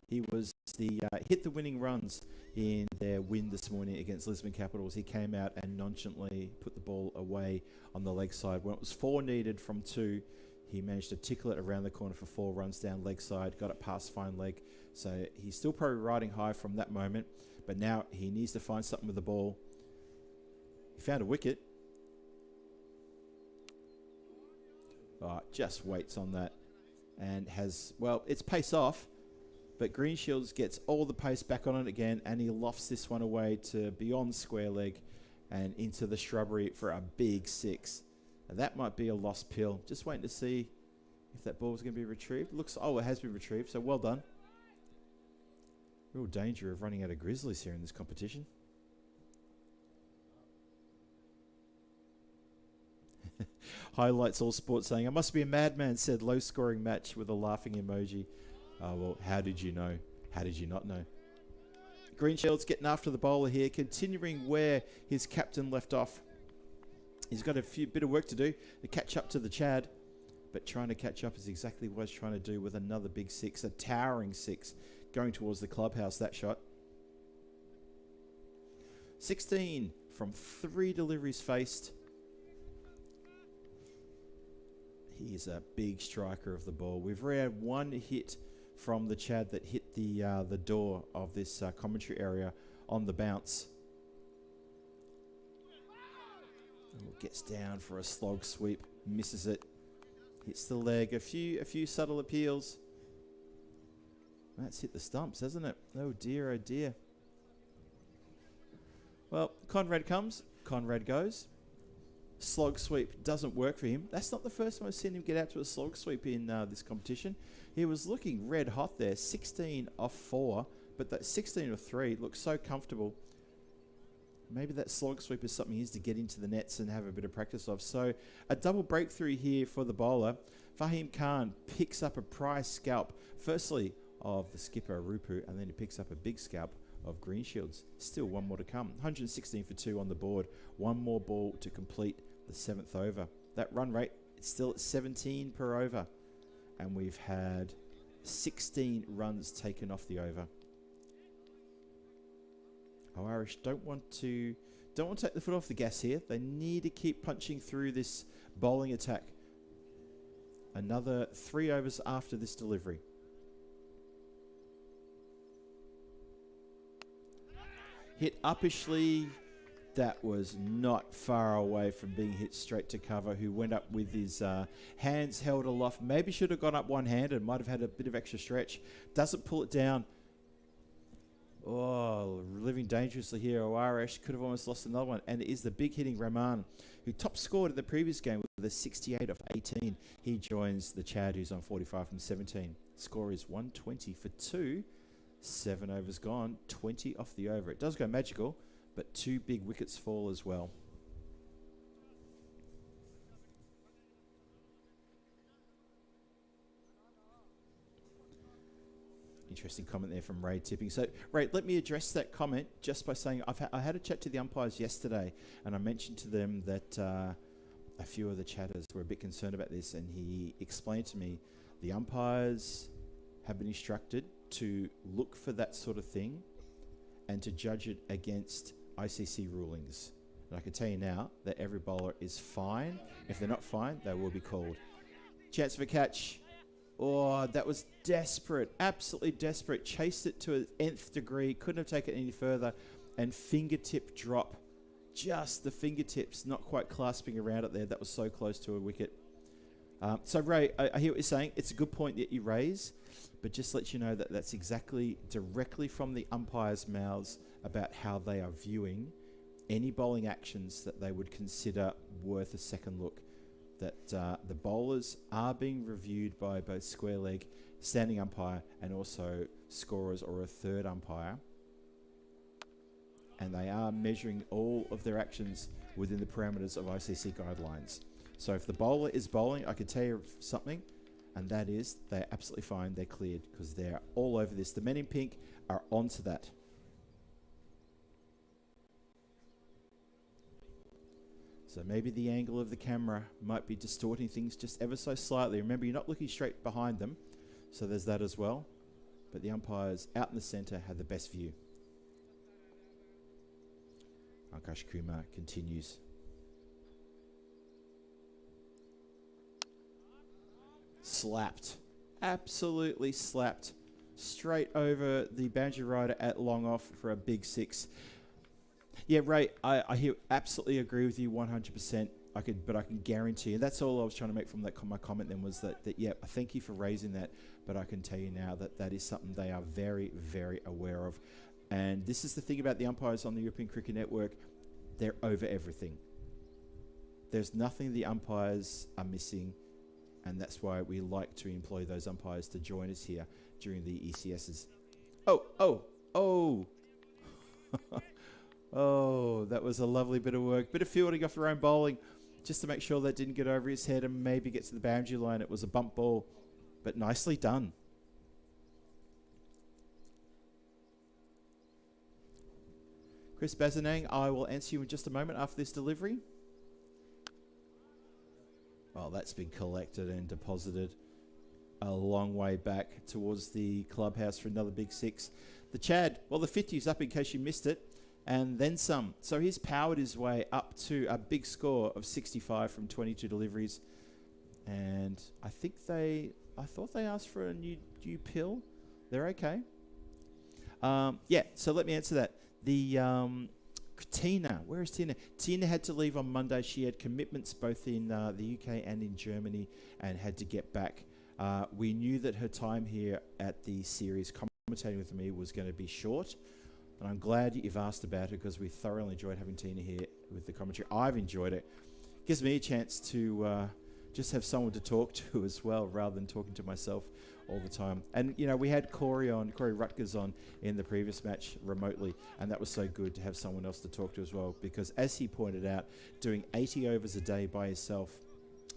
he was the hit the winning runs in their win this morning against Lisman Capitals. He came out and nonchalantly put the ball away on the leg side. When it was 4 needed from 2, he managed to tickle it around the corner for 4 runs down leg side, got it past fine leg. So, he's still probably riding high from that moment, but now he needs to find something with the ball. He found a wicket. Just waits on that. And has, well, it's pace off, but Greenshields gets all the pace back on it again, and he lofts this one away to beyond square leg and into the shrubbery for a big 6. And that might be a lost pill. Just waiting to see if that ball's going to be retrieved. Looks, it has been retrieved, so well done. Real danger of running out of Grizzlies here in this competition. Highlights All Sports saying, I must be a madman, said low scoring match with a laughing emoji. Well, how did you know? How did you not know? Greenshields getting after the bowler here, continuing where his captain left off. He's got a bit of work to do to catch up to the Chad, but trying to catch up is exactly what he's trying to do with another big 6, a towering 6, going towards the clubhouse, that shot. 16 from 3 deliveries faced. He's a big striker of the ball. We've already had 1 hit from the Chad that hit the door of this commentary area on the bounce. Oh, gets down for a slog sweep, misses it, hits the leg. A few subtle appeals. That's hit the stumps, hasn't it? Oh dear, oh dear. Well, Conrad comes, Conrad goes. Slog sweep doesn't work for him. That's not the first time I've seen him get out to a slog sweep in this competition. He was looking red hot there, 16 off 4, but that 16 off 3 looks so comfortable. Maybe that slog sweep is something he needs to get into the nets and have a bit of practice of. So a double breakthrough here for the bowler. Fahim Khan picks up a prize scalp, firstly of the skipper Rupu, and then he picks up a big scalp of Greenshields. Still 1 more to come. 116 for 2 on the board. 1 more ball to complete the 7th over. That run rate, it's still at 17 per over. And we've had 16 runs taken off the over. Oh, Aarish don't want to take the foot off the gas here. They need to keep punching through this bowling attack. Another 3 overs after this delivery. Hit uppishly. That was not far away from being hit straight to cover, who went up with his hands held aloft. Maybe should have gone up one-handed. Might have had a bit of extra stretch. Doesn't pull it down. Oh, living dangerously here. Aarish could have almost lost another one. And it is the big hitting Rahman, who top scored in the previous game with a 68 of 18. He joins the Chad, who's on 45 from 17. Score is 120 for 2. 7 overs gone, 20 off the over. It does go magical, but 2 big wickets fall as well. Interesting comment there from Ray Tipping. So, Ray, let me address that comment just by saying I had a chat to the umpires yesterday, and I mentioned to them that a few of the chatters were a bit concerned about this, and he explained to me the umpires have been instructed to look for that sort of thing and to judge it against ICC rulings. And I can tell you now that every bowler is fine. If they're not fine, they will be called. Chance for catch. Oh, that was desperate. Absolutely desperate. Chased it to an nth degree. Couldn't have taken it any further. And fingertip drop. Just the fingertips, not quite clasping around it there. That was so close to a wicket. So, Ray, I hear what you're saying. It's a good point that you raise. But just let you know that that's exactly directly from the umpires' mouths about how they are viewing any bowling actions that they would consider worth a second look. That the bowlers are being reviewed by both square leg, standing umpire, and also scorers or a third umpire. And they are measuring all of their actions within the parameters of ICC guidelines. So if the bowler is bowling, I can tell you something, and that is they're absolutely fine, they're cleared, because they're all over this. The men in pink are onto that. So maybe the angle of the camera might be distorting things just ever so slightly. Remember, you're not looking straight behind them, so there's that as well. But the umpires out in the centre have the best view. Akash Kumar continues. Slapped. Absolutely slapped. Straight over the boundary rider at long off for a big 6. Yeah, Ray, I absolutely agree with you 100%. But I can guarantee, and that's all I was trying to make from my comment then, was that yeah, thank you for raising that. But I can tell you now that is something they are very, very aware of. And this is the thing about the umpires on the European Cricket Network. They're over everything. There's nothing the umpires are missing. And that's why we like to employ those umpires to join us here during the ECSs. Oh. Oh, that was a lovely bit of work. Bit of fielding off your own bowling, just to make sure that didn't get over his head and maybe get to the boundary line. It was a bump ball, but nicely done. Chris Bazanang, I will answer you in just a moment after this delivery. Oh, that's been collected and deposited a long way back towards the clubhouse for another big six. The Chad, well, the 50 is up in case you missed it, and then some. So he's powered his way up to a big score of 65 from 22 deliveries. And I thought they asked for a new pill. They're okay. Yeah, so let me answer that. The Tina, where is Tina? Tina had to leave on Monday. She had commitments both in the UK and in Germany and had to get back. We knew that her time here at the series commentating with me was going to be short. And I'm glad you've asked about her because we thoroughly enjoyed having Tina here with the commentary. I've enjoyed it. Gives me a chance to just have someone to talk to as well rather than talking to myself all the time. And, you know, we had Corey Rutgers on in the previous match remotely, and that was so good to have someone else to talk to as well because, as he pointed out, doing 80 overs a day by yourself,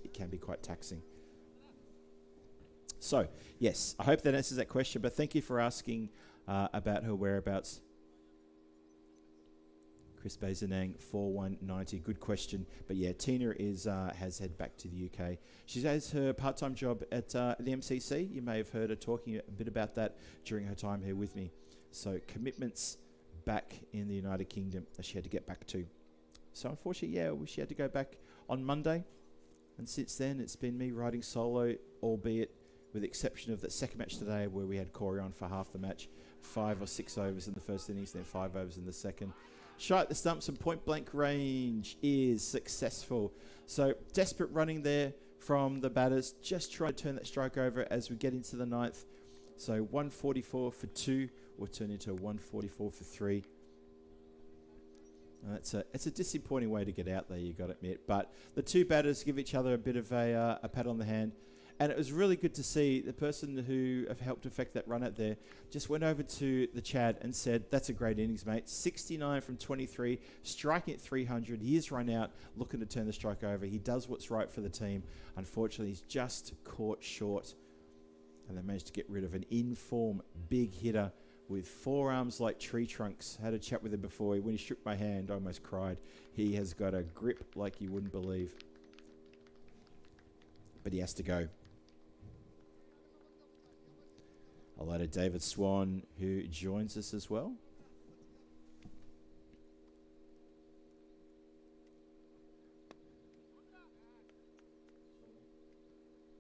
it can be quite taxing. So, yes, I hope that answers that question, but thank you for asking about her whereabouts. Chris Bazanang, 4190. Good question. But yeah, Tina has head back to the UK. She has her part-time job at the MCC. You may have heard her talking a bit about that during her time here with me. So commitments back in the United Kingdom that she had to get back to. So unfortunately, yeah, she had to go back on Monday. And since then, it's been me riding solo, albeit with the exception of that second match today where we had Corey on for half the match. 5 or 6 overs in the first innings, then 5 overs in the second. Shot the stumps and point blank range is successful. So desperate running there from the batters. Just try to turn that strike over as we get into the ninth. So 144 for 2 will turn into a 144 for 3. It's a disappointing way to get out there, you got to admit. But the two batters give each other a bit of a pat on the hand. And it was really good to see the person who have helped affect that run out there just went over to the Chad and said, that's a great innings, mate. 69 from 23, striking at 300. He is run out, looking to turn the strike over. He does what's right for the team. Unfortunately, he's just caught short. And they managed to get rid of an in-form big hitter with forearms like tree trunks. Had a chat with him before. When he shook my hand, I almost cried. He has got a grip like you wouldn't believe. But he has to go. Hello to David Swan, who joins us as well.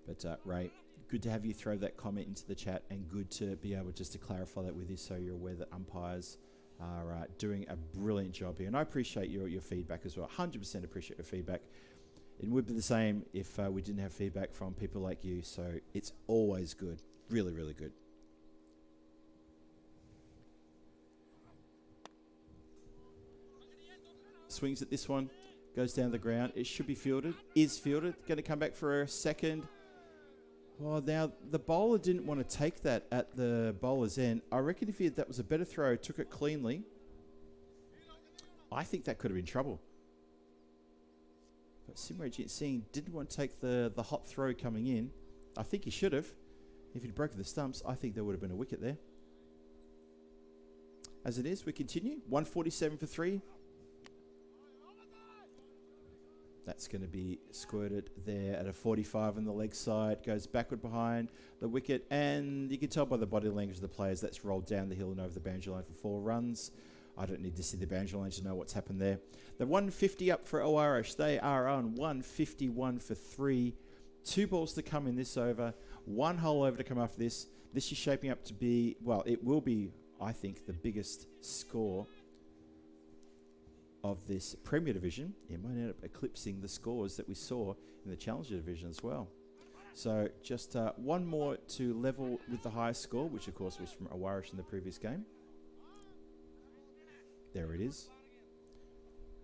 But Ray, good to have you throw that comment into the chat, and good to be able just to clarify that with you so you're aware that umpires are doing a brilliant job here. And I appreciate your feedback as well. 100% appreciate your feedback. It would be the same if we didn't have feedback from people like you. So it's always good. Really, really good. Swings at this one, goes down the ground. It should be fielded. Is fielded. Going to come back for a second. Well, now the bowler didn't want to take that at the bowler's end. I reckon if that was a better throw, took it cleanly, I think that could have been trouble. But Simrajit Singh didn't want to take the hot throw coming in. I think he should have. If he'd broken the stumps, I think there would have been a wicket there. As it is, we continue. 147 for 3. That's going to be squirted there at a 45 on the leg side. Goes backward behind the wicket. And you can tell by the body language of the players that's rolled down the hill and over the boundary line for 4 runs. I don't need to see the boundary line to know what's happened there. The 150 up for Aarish. They are on 151 for 3. 2 balls to come in this over. 1 whole over to come after this. This is shaping up to be, well, it will be, I think, the biggest score of this Premier Division. It might end up eclipsing the scores that we saw in the Challenger Division as well. So just 1 more to level with the highest score, which of course was from Aarish in the previous game. There it is.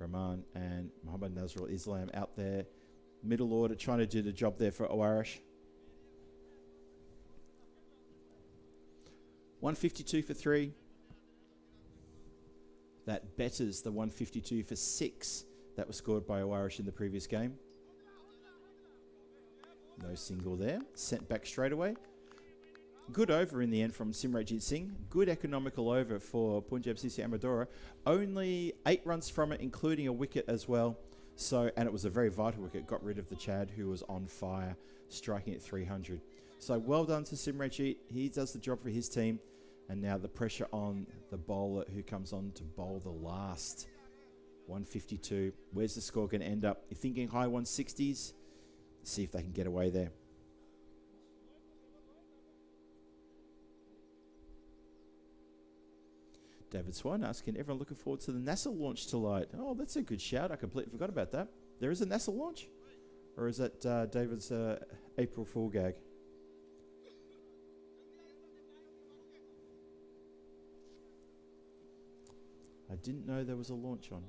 Rahman and Muhammad Nazrul Islam out there. Middle order trying to do the job there for Aarish. 152 for 3. That betters the 152 for 6 that was scored by Aarish in the previous game. No single there. Sent back straight away. Good over in the end from Simrajit Singh. Good economical over for Punjab CC Amadora. Only 8 runs from it, including a wicket as well. So, and it was a very vital wicket. Got rid of the Chad, who was on fire, striking at 300. So well done to Simrajit. He does the job for his team. And now the pressure on the bowler who comes on to bowl the last. 152. Where's the score going to end up? You're thinking high 160s? See if they can get away there. David Swan asking, everyone looking forward to the NASA launch tonight? Oh, that's a good shout. I completely forgot about that. There is a NASA launch? Or is that David's April Fool gag? I didn't know there was a launch on,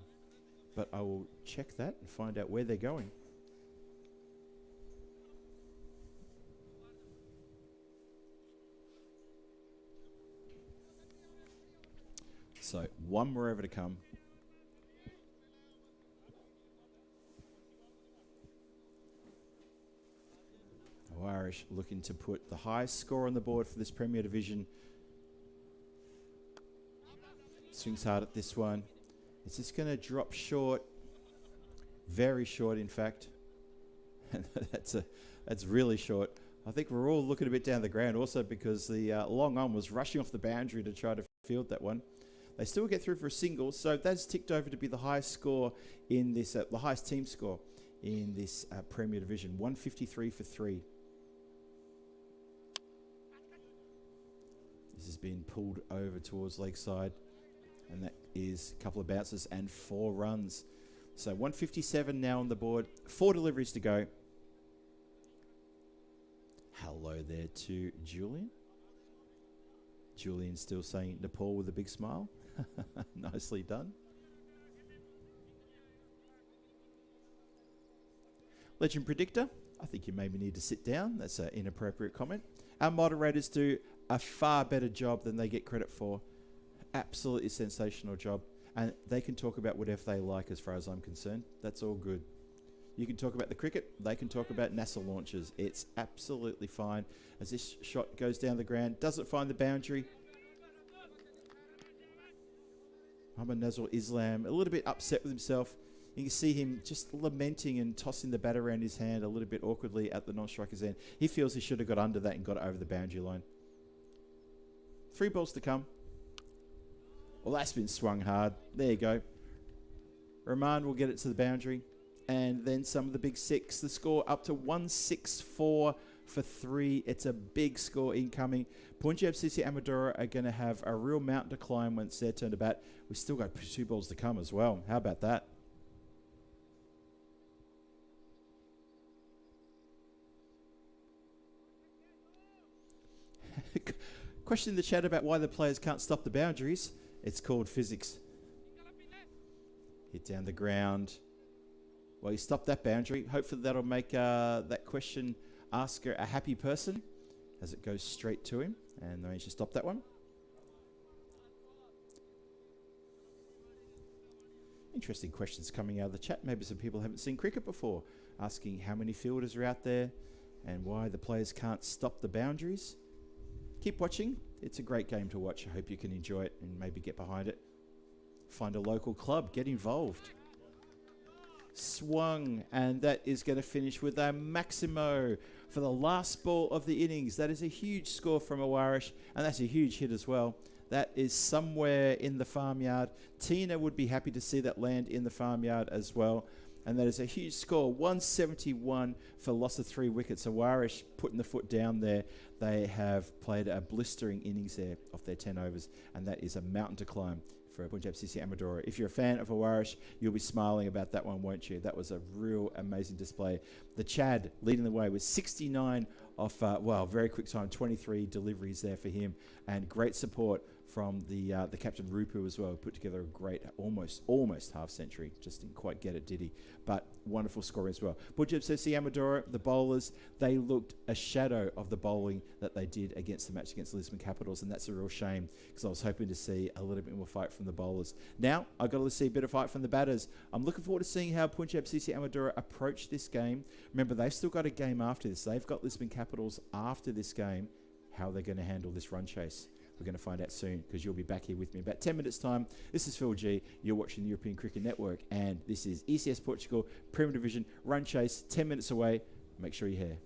but I will check that and find out where they're going. So, one more over to come. Aarish looking to put the highest score on the board for this Premier Division. Swings hard at this one. It's just going to drop short. Very short, in fact. And that's really short. I think we're all looking a bit down the ground also because the long on was rushing off the boundary to try to field that one. They still get through for a single, so that's ticked over to be the highest score in this, the highest team score in this Premier Division. 153 for 3. This has been pulled over towards leg side, and that is a couple of bounces and 4 runs. So 157 now on the board, 4 deliveries to go. Hello there to Julian. Julian still saying Nepal with a big smile. Nicely done. Legend Predictor, I think you maybe need to sit down. That's an inappropriate comment. Our moderators do a far better job than they get credit for. Absolutely sensational job. And they can talk about whatever they like as far as I'm concerned. That's all good. You can talk about the cricket. They can talk about NASA launches. It's absolutely fine. As this shot goes down the ground, doesn't find the boundary. Muhammad Nazrul Islam, a little bit upset with himself. You can see him just lamenting and tossing the bat around his hand a little bit awkwardly at the non-striker's end. He feels he should have got under that and got it over the boundary line. 3 balls to come. Well, that's been swung hard. There you go. Rahman will get it to the boundary. And then some of the big 6. The score up to 164 for 3. It's a big score incoming. Punjab CC Amadora are going to have a real mountain to climb once they're turned to bat. We've still got 2 balls to come as well. How about that? Question in the chat about why the players can't stop the boundaries. It's called physics. Hit down the ground. Well, he stopped that boundary. Hopefully that'll make that question asker a happy person as it goes straight to him. And they managed to stop that one. Interesting questions coming out of the chat. Maybe some people haven't seen cricket before, asking how many fielders are out there and why the players can't stop the boundaries. Keep watching. It's a great game to watch. I hope you can enjoy it and maybe get behind it. Find a local club. Get involved. Swung, and that is going to finish with a Maximo for the last ball of the innings. That is a huge score from Aarish, and that's a huge hit as well. That is somewhere in the farmyard. Tina would be happy to see that land in the farmyard as well. And that is a huge score, 171 for loss of 3 wickets. So Aarish putting the foot down there. They have played a blistering innings there off their 10 overs, and that is a mountain to climb for Punjab CC Amadora. If you're a fan of Aarish, you'll be smiling about that one, won't you? That was a real amazing display. The Chad leading the way with 69 off, well, very quick time, 23 deliveries there for him, and great support from the captain Rupu as well. Put together a great, almost half century. Just didn't quite get it, did he? But wonderful score as well. Punjab CC Amadora, the bowlers, they looked a shadow of the bowling that they did against the match against the Lisman Capitals, and that's a real shame because I was hoping to see a little bit more fight from the bowlers. Now, I've got to see a bit of fight from the batters. I'm looking forward to seeing how Punjab CC Amadora approach this game. Remember, they've still got a game after this. They've got Lisman Capitals after this game. how they're going to handle this run chase. We're going to find out soon, because you'll be back here with me in about 10 minutes' time. This is Phil G. You're watching the European Cricket Network, and this is ECS Portugal Premier Division run chase. 10 minutes away. Make sure you're here.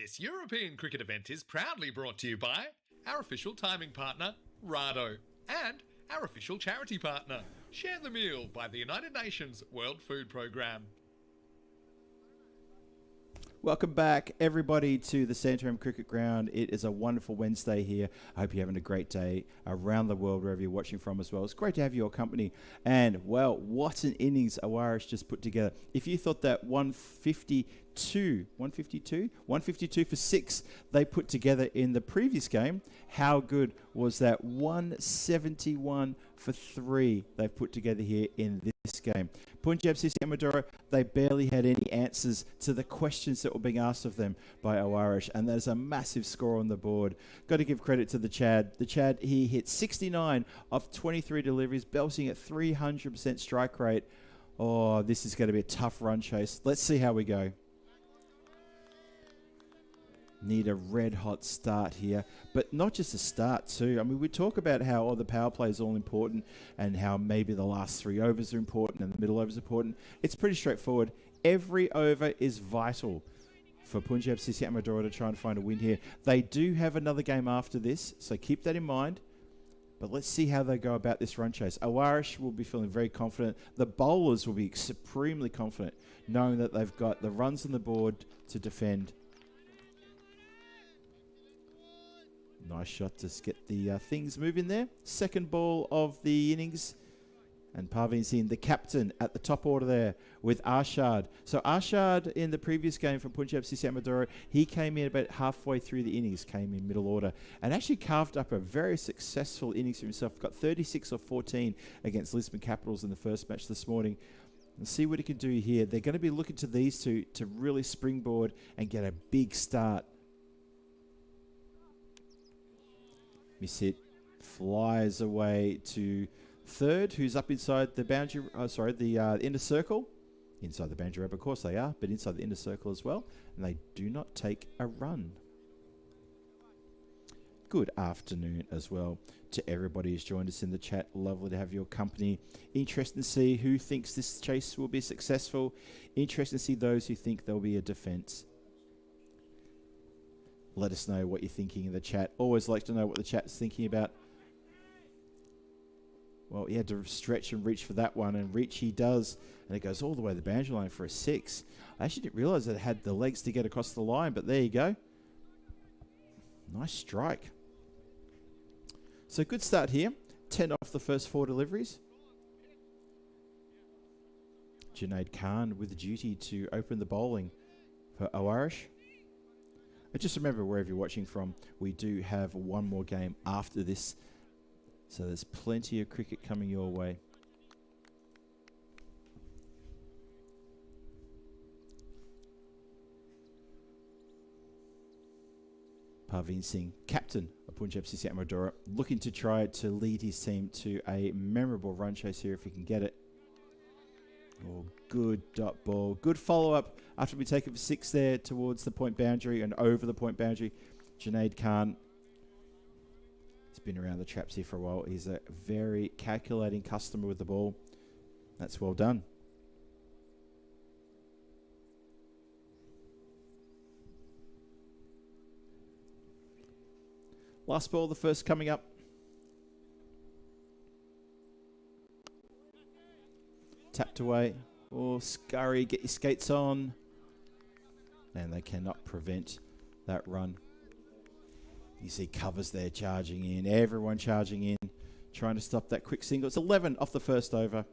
This European cricket event is proudly brought to you by our official timing partner, Rado, and our official charity partner, Share the Meal by the United Nations World Food Programme. Welcome back, everybody, to the Santarem Cricket Ground. It is a wonderful Wednesday here. I hope you're having a great day around the world, wherever you're watching from as well. It's great to have your company. And, well, what an innings Aarish just put together. If you thought that 152 for 6 they put together in the previous game, how good was that 171 for 3 they've put together here in this game? Punjab CC Amadora, they barely had any answers to the questions that were being asked of them by Aarish, and there's a massive score on the board. Got to give credit to the Chad. The Chad, he hit 69 of 23 deliveries, belting at 300% strike rate. Oh, this is going to be a tough run chase. Let's see how we go. Need a red-hot start here, but not just a start too. I mean, we talk about how the power play is all important and how maybe the last 3 overs are important and the middle overs are important. It's pretty straightforward. Every over is vital for Punjab CC Amadora to try and find a win here. They do have another game after this, so keep that in mind. But let's see how they go about this run chase. Aarish will be feeling very confident. The bowlers will be supremely confident, knowing that they've got the runs on the board to defend. Nice shot to get the things moving there. Second ball of the innings. And Parveen Singh, the captain, at the top order there with Arshad. So Arshad in the previous game from Punjab CC Amadora, he came in about halfway through the innings, came in middle order, and actually carved up a very successful innings for himself. Got 36 of 14 against Lisman Capitals in the first match this morning. And see what he can do here. They're going to be looking to these two to really springboard and get a big start. Miss hit, flies away to third, who's up inside the boundary, the inner circle. Inside the boundary rope, of course they are, but inside the inner circle as well. And they do not take a run. Good afternoon as well to everybody who's joined us in the chat. Lovely to have your company. Interesting to see who thinks this chase will be successful. Interesting to see those who think there'll be a defence. Let us know what you're thinking in the chat. Always like to know what the chat's thinking about. Well, he had to stretch and reach for that one, and reach he does. And it goes all the way to the boundary line for a 6. I actually didn't realise that it had the legs to get across the line, but there you go. Nice strike. So good start here. 10 off the first 4 deliveries. Junaid Khan with the duty to open the bowling for Aarish. And just remember, wherever you're watching from, we do have one more game after this. So there's plenty of cricket coming your way. Parveen Singh, captain of Punjab CC Amadora, looking to try to lead his team to a memorable run chase here if he can get it. Oh, good dot ball. Good follow-up after we take it for 6 there towards the point boundary and over the point boundary. Junaid Khan has been around the traps here for a while. He's a very calculating customer with the ball. That's well done. Last ball, the first coming up. Tapped away. Oh, scurry, get your skates on. And they cannot prevent that run. You see covers there charging in. Everyone charging in. Trying to stop that quick single. It's 11 off the first over.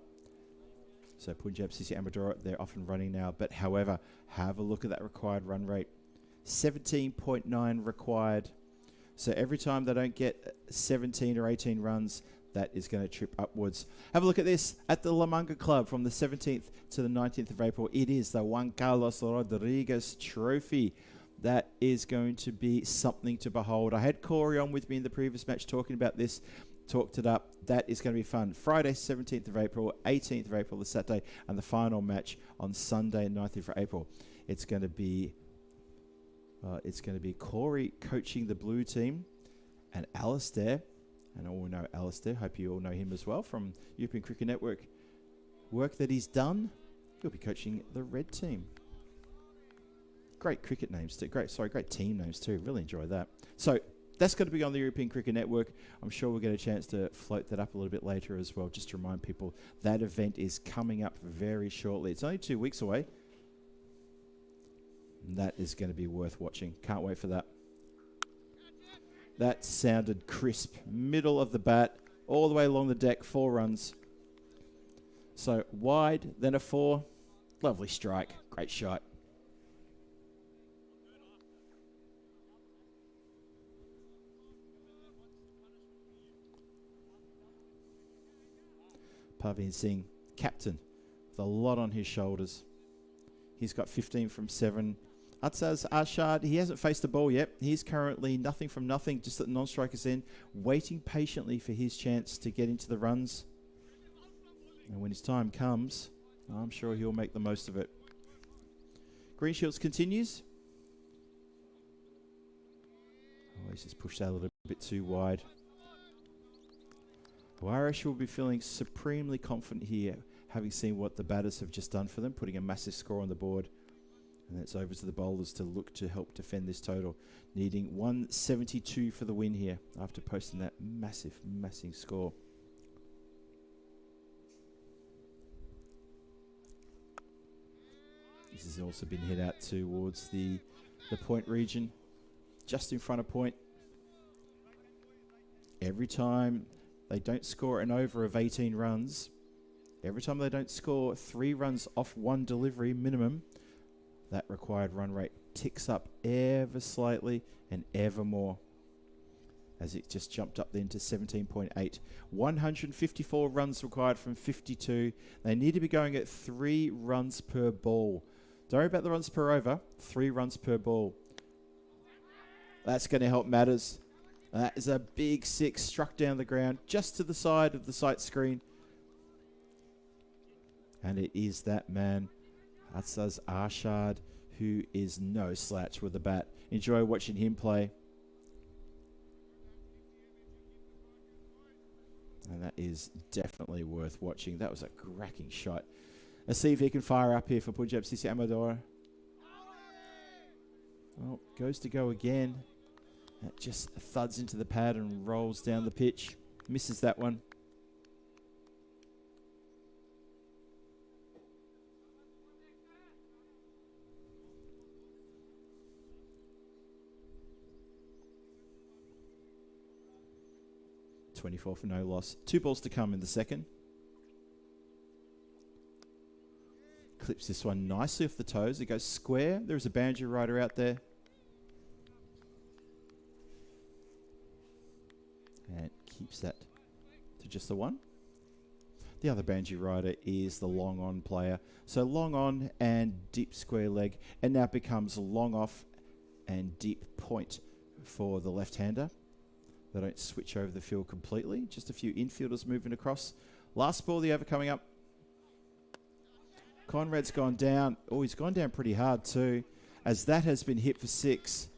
So Punjab CC Amadora, they're off and running now. But however, have a look at that required run rate. 17.9 required. So every time they don't get 17 or 18 runs, that is going to trip upwards. Have a look at this at the La Manga Club from the 17th to the 19th of April. It is the Juan Carlos Rodriguez Trophy. That is going to be something to behold. I had Corey on with me in the previous match talking about this, talked it up. That is going to be fun. Friday, 17th of April, 18th of April, the Saturday, and the final match on Sunday, 19th of April. It's going to be Corey coaching the blue team, and Alistair. And all know Alistair. Hope you all know him as well from European Cricket Network. Work that he's done. He'll be coaching the red team. Great. great cricket names too. Great team names too. Really enjoy that. So that's going to be on the European Cricket Network. I'm sure we'll get a chance to float that up a little bit later as well. Just to remind people, that event is coming up very shortly. It's only 2 weeks away. And that is going to be worth watching. Can't wait for that. That sounded crisp. Middle of the bat, all the way along the deck, 4 runs. So wide, then a 4. Lovely strike. Great shot. Pavin Singh, captain, with a lot on his shoulders. He's got 15 from 7. Atsaz Arshad, he hasn't faced the ball yet. He's currently nothing from nothing, just at the non-strikers end, waiting patiently for his chance to get into the runs. And when his time comes, I'm sure he'll make the most of it. Greenshields continues. Oh, he's just pushed out a little bit too wide. Well, Aarish will be feeling supremely confident here, having seen what the batters have just done for them, putting a massive score on the board. And that's over to the bowlers to look to help defend this total, needing 172 for the win here after posting that massive score. This has also been hit out towards the point region, just in front of point. Every time they don't score an over of 18 runs, every time they don't score 3 runs off 1 delivery minimum, that required run rate ticks up ever slightly and ever more, as it just jumped up then to 17.8. 154 runs required from 52. They need to be going at 3 runs per ball. Don't worry about the runs per over, 3 runs per ball. That's going to help matters. That is a big 6 struck down the ground just to the side of the sight screen. And it is that man, Atsaz Arshad, who is no slouch with the bat. Enjoy watching him play. And that is definitely worth watching. That was a cracking shot. Let's see if he can fire up here for Punjab CC Amadora. Oh, goes to go again. That just thuds into the pad and rolls down the pitch. Misses that one. .24 for no loss. 2 balls to come in the second. Clips this one nicely off the toes. It goes square. There's a boundary rider out there. And keeps that to just the 1. The other boundary rider is the long on player. So long on and deep square leg. And now becomes long off and deep point for the left-hander. They don't switch over the field completely. Just a few infielders moving across. Last ball, the over coming up. Conrad's gone down. Oh, he's gone down pretty hard too, as that has been hit for 6.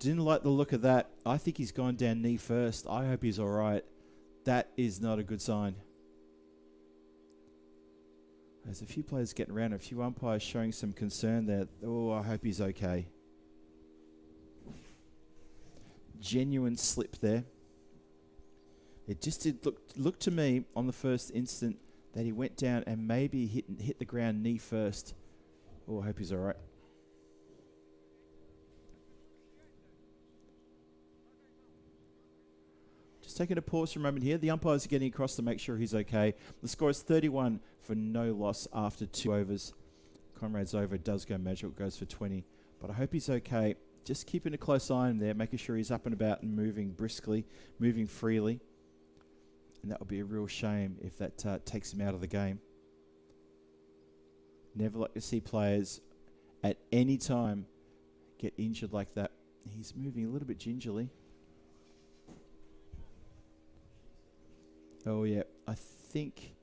Didn't like the look of that. I think he's gone down knee first. I hope he's all right. That is not a good sign. There's a few players getting around, a few umpires showing some concern there. Oh, I hope he's okay. Genuine slip there. It just did look to me on the first instant that he went down and maybe hit the ground knee first. Oh, I hope he's all right. Just taking a pause for a moment here. The umpires are getting across to make sure he's okay. The score is 31 for no loss after 2 overs. Conrad's over does go magical, goes for 20. But I hope he's okay. Just keeping a close eye on there, making sure he's up and about and moving briskly, moving freely. And that would be a real shame if that takes him out of the game. Never like to see players at any time get injured like that. He's moving a little bit gingerly. Oh, yeah. I think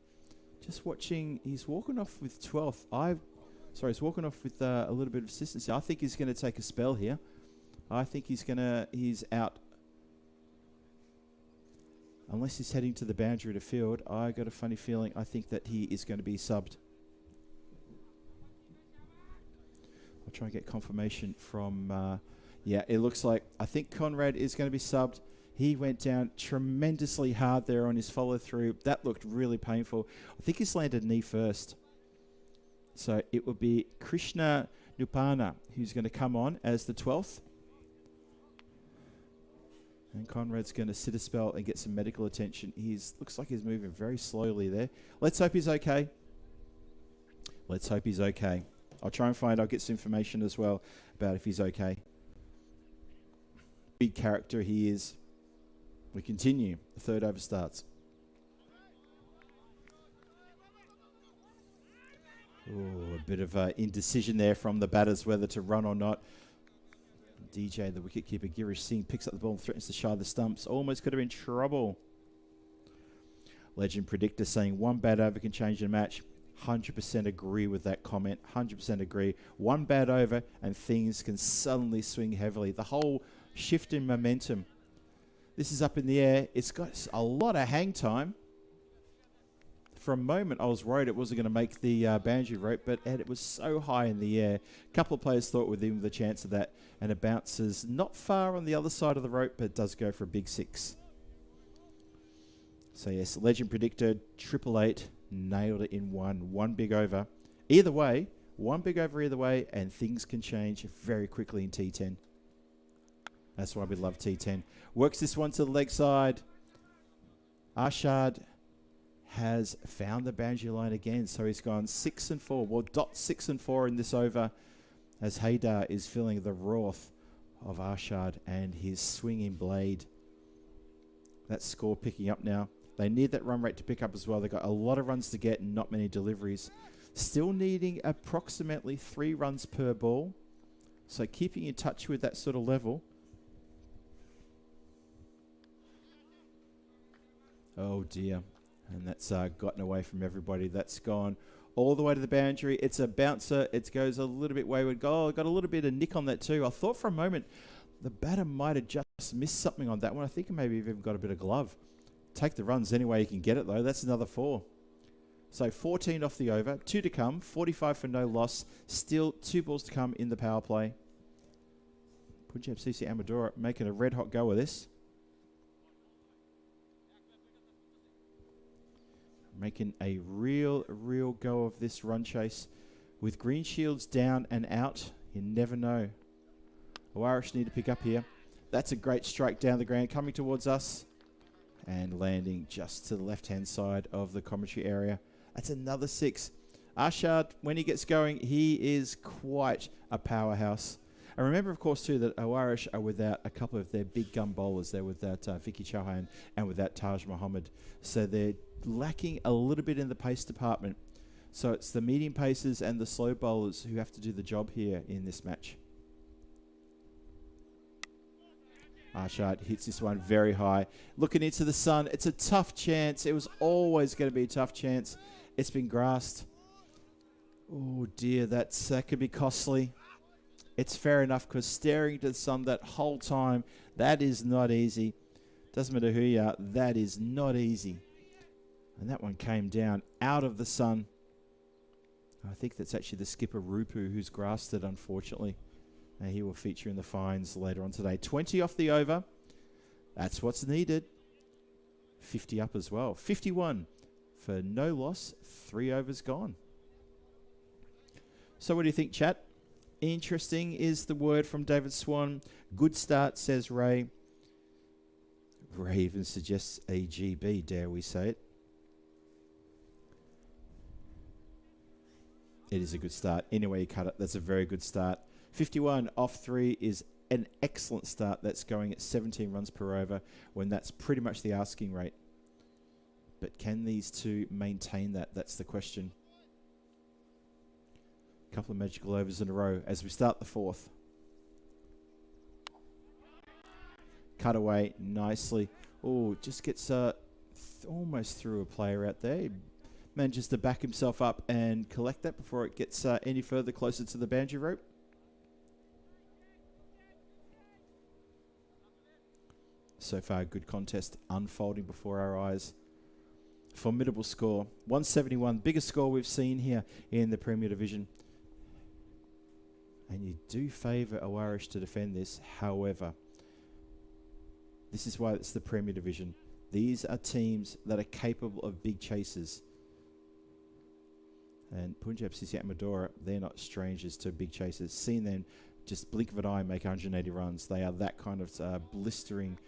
just watching, he's walking off with 12th. He's walking off with a little bit of consistency. I think he's going to take a spell here. I think he's out. Unless he's heading to the boundary to field, I got a funny feeling I think that he is going to be subbed. I'll try and get confirmation from... yeah, it looks like... I think Conrad is going to be subbed. He went down tremendously hard there on his follow-through. That looked really painful. I think he's landed knee first. So it will be Krishna Nupana who's going to come on as the 12th. And Conrad's going to sit a spell and get some medical attention. Looks like he's moving very slowly there. Let's hope he's okay. Let's hope he's okay. I'll get some information as well about if he's okay. Big character he is. We continue. The third over starts. Oh, a bit of indecision there from the batters whether to run or not. DJ, the wicketkeeper, Girish Singh, picks up the ball and threatens to shy the stumps. Almost could have been trouble. Legend Predictor saying one bad over can change a match. 100% agree with that comment. 100% agree. One bad over and things can suddenly swing heavily. The whole shift in momentum. This is up in the air. It's got a lot of hang time. For a moment, I was worried it wasn't going to make the boundary rope, but it was so high in the air. A couple of players thought with him the chance of that, and it bounces not far on the other side of the rope, but it does go for a big 6. So yes, Legend Predictor, 888, nailed it in one big over. Either way, one big over either way, and things can change very quickly in T10. That's why we love T10. Works this one to the leg side. Arshad has found the boundary line again, so he's gone 6 and 4. Well, dot 6 and 4 in this over, as Haydar is feeling the wrath of Arshad and his swinging blade. That score picking up now. They need that run rate to pick up as well. They've got a lot of runs to get and not many deliveries. Still needing approximately 3 runs per ball. So keeping in touch with that sort of level. Oh dear. And that's gotten away from everybody. That's gone all the way to the boundary. It's a bouncer. It goes a little bit wayward. Oh, got a little bit of nick on that too. I thought for a moment the batter might have just missed something on that one. I think maybe you've even got a bit of glove. Take the runs any way you can get it though. That's another 4. So 14 off the over. 2 to come. 45 for no loss. Still 2 balls to come in the power play. Punjab CC Amadora making a red hot go of this. Making a real go of this run chase. With green shields down and out, you never know. Aarish need to pick up here. That's a great strike down the ground coming towards us. And landing just to the left-hand side of the commentary area. That's another 6. Arshad, when he gets going, he is quite a powerhouse. And remember, of course, too, that Aarish are without a couple of their big gun bowlers. They're without Vicky Chauhan and without Taj Muhammad. So they're lacking a little bit in the pace department. So it's the medium pacers and the slow bowlers who have to do the job here in this match. Arshad hits this one very high. Looking into the sun. It's a tough chance. It was always going to be a tough chance. It's been grassed. Oh dear, that could be costly. It's fair enough because staring to the sun that whole time, that is not easy. Doesn't matter who you are, that is not easy. And that one came down out of the sun. I think that's actually the skipper Rupu who's grasped it, unfortunately. And he will feature in the fines later on today. 20 off the over. That's what's needed. 50 up as well. 51 for no loss. 3 overs gone. So what do you think, chat? Interesting is the word from David Swan. Good start, says Ray. Ray even suggests a GB, dare we say it. It is a good start. Anyway you cut it, that's a very good start. 51 off 3 is an excellent start. That's going at 17 runs per over when that's pretty much the asking rate. But can these two maintain that? That's the question. A couple of magical overs in a row as we start the 4th. Cut away nicely. Oh, just gets almost through a player out there. Manages to back himself up and collect that before it gets any further closer to the boundary rope. So far, a good contest unfolding before our eyes. Formidable score. 171, biggest score we've seen here in the Premier Division. And you do favour Aarish to defend this. However, this is why it's the Premier Division. These are teams that are capable of big chases. And Punjab CC Amadora, they're not strangers to big chases. Seen them just blink of an eye make 180 runs. They are that kind of blistering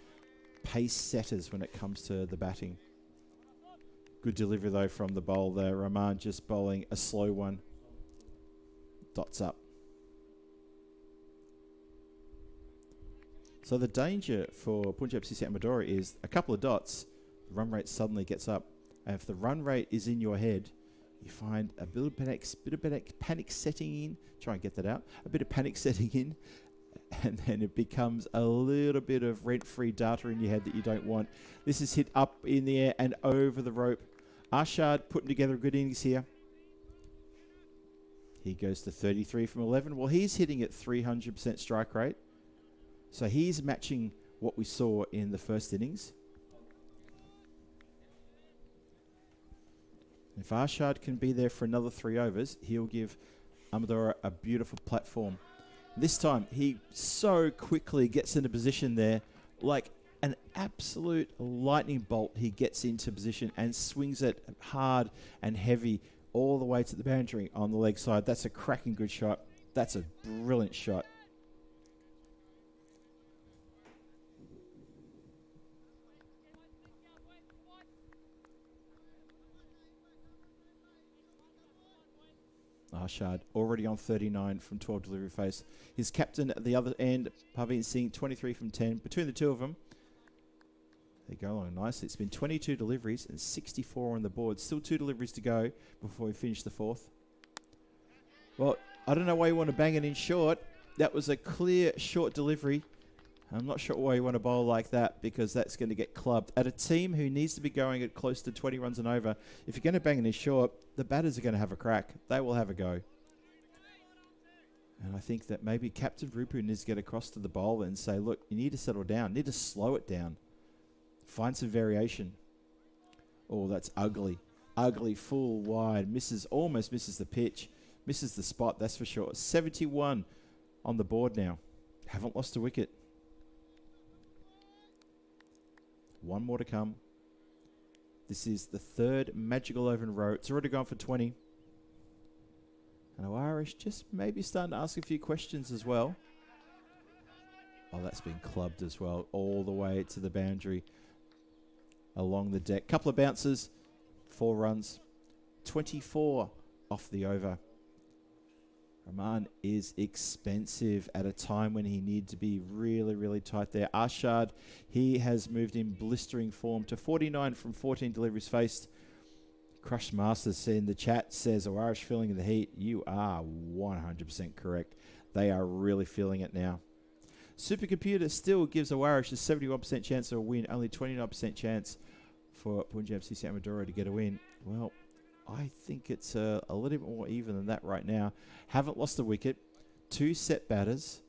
pace setters when it comes to the batting. Good delivery though from the bowl there. Rahman just bowling a slow one. Dots up. So the danger for Punjab CC Amadora is a couple of dots, the run rate suddenly gets up. And if the run rate is in your head, you find a bit of panic setting in. Try and get that out. A bit of panic setting in. And then it becomes a little bit of rent-free data in your head that you don't want. This is hit up in the air and over the rope. Arshad putting together a good innings here. He goes to 33 from 11. Well, he's hitting at 300% strike rate. So he's matching what we saw in the first innings. If Arshad can be there for another 3 overs, he'll give Amadora a beautiful platform. This time, he so quickly gets into position there, like an absolute lightning bolt. He gets into position and swings it hard and heavy all the way to the boundary on the leg side. That's a cracking good shot. That's a brilliant shot. Arshad already on 39 from 12 delivery face. His captain at the other end, Parveen Singh, 23 from 10. Between the two of them, they go along nicely. It's been 22 deliveries and 64 on the board. Still 2 deliveries to go before we finish the 4th. Well, I don't know why you want to bang it in short. That was a clear short delivery. I'm not sure why you want to bowl like that, because that's going to get clubbed. At a team who needs to be going at close to 20 runs and over, if you're going to bang it in short, the batters are going to have a crack. They will have a go. And I think that maybe Captain Rupu needs to get across to the bowler and say, look, you need to settle down. You need to slow it down. Find some variation. Oh, that's ugly. Ugly, full, wide. Almost misses the pitch. Misses the spot, that's for sure. 71 on the board now. Haven't lost a wicket. 1 more to come. This is the 3rd magical over in a row. It's already gone for 20. And Aarish just maybe starting to ask a few questions as well. Oh, that's been clubbed as well. All the way to the boundary. Along the deck. Couple of bounces. 4 runs. 24 off the over. Rahman is expensive at a time when he needed to be really, really tight there. Arshad, he has moved in blistering form to 49 from 14 deliveries faced. Crush Masters in the chat says, Aarish feeling the heat. You are 100% correct. They are really feeling it now. Supercomputer still gives Aarish a 71% chance of a win, only 29% chance for Punjab CC Amadora to get a win. Well, I think it's a little bit more even than that right now. Haven't lost a wicket. 2 set batters.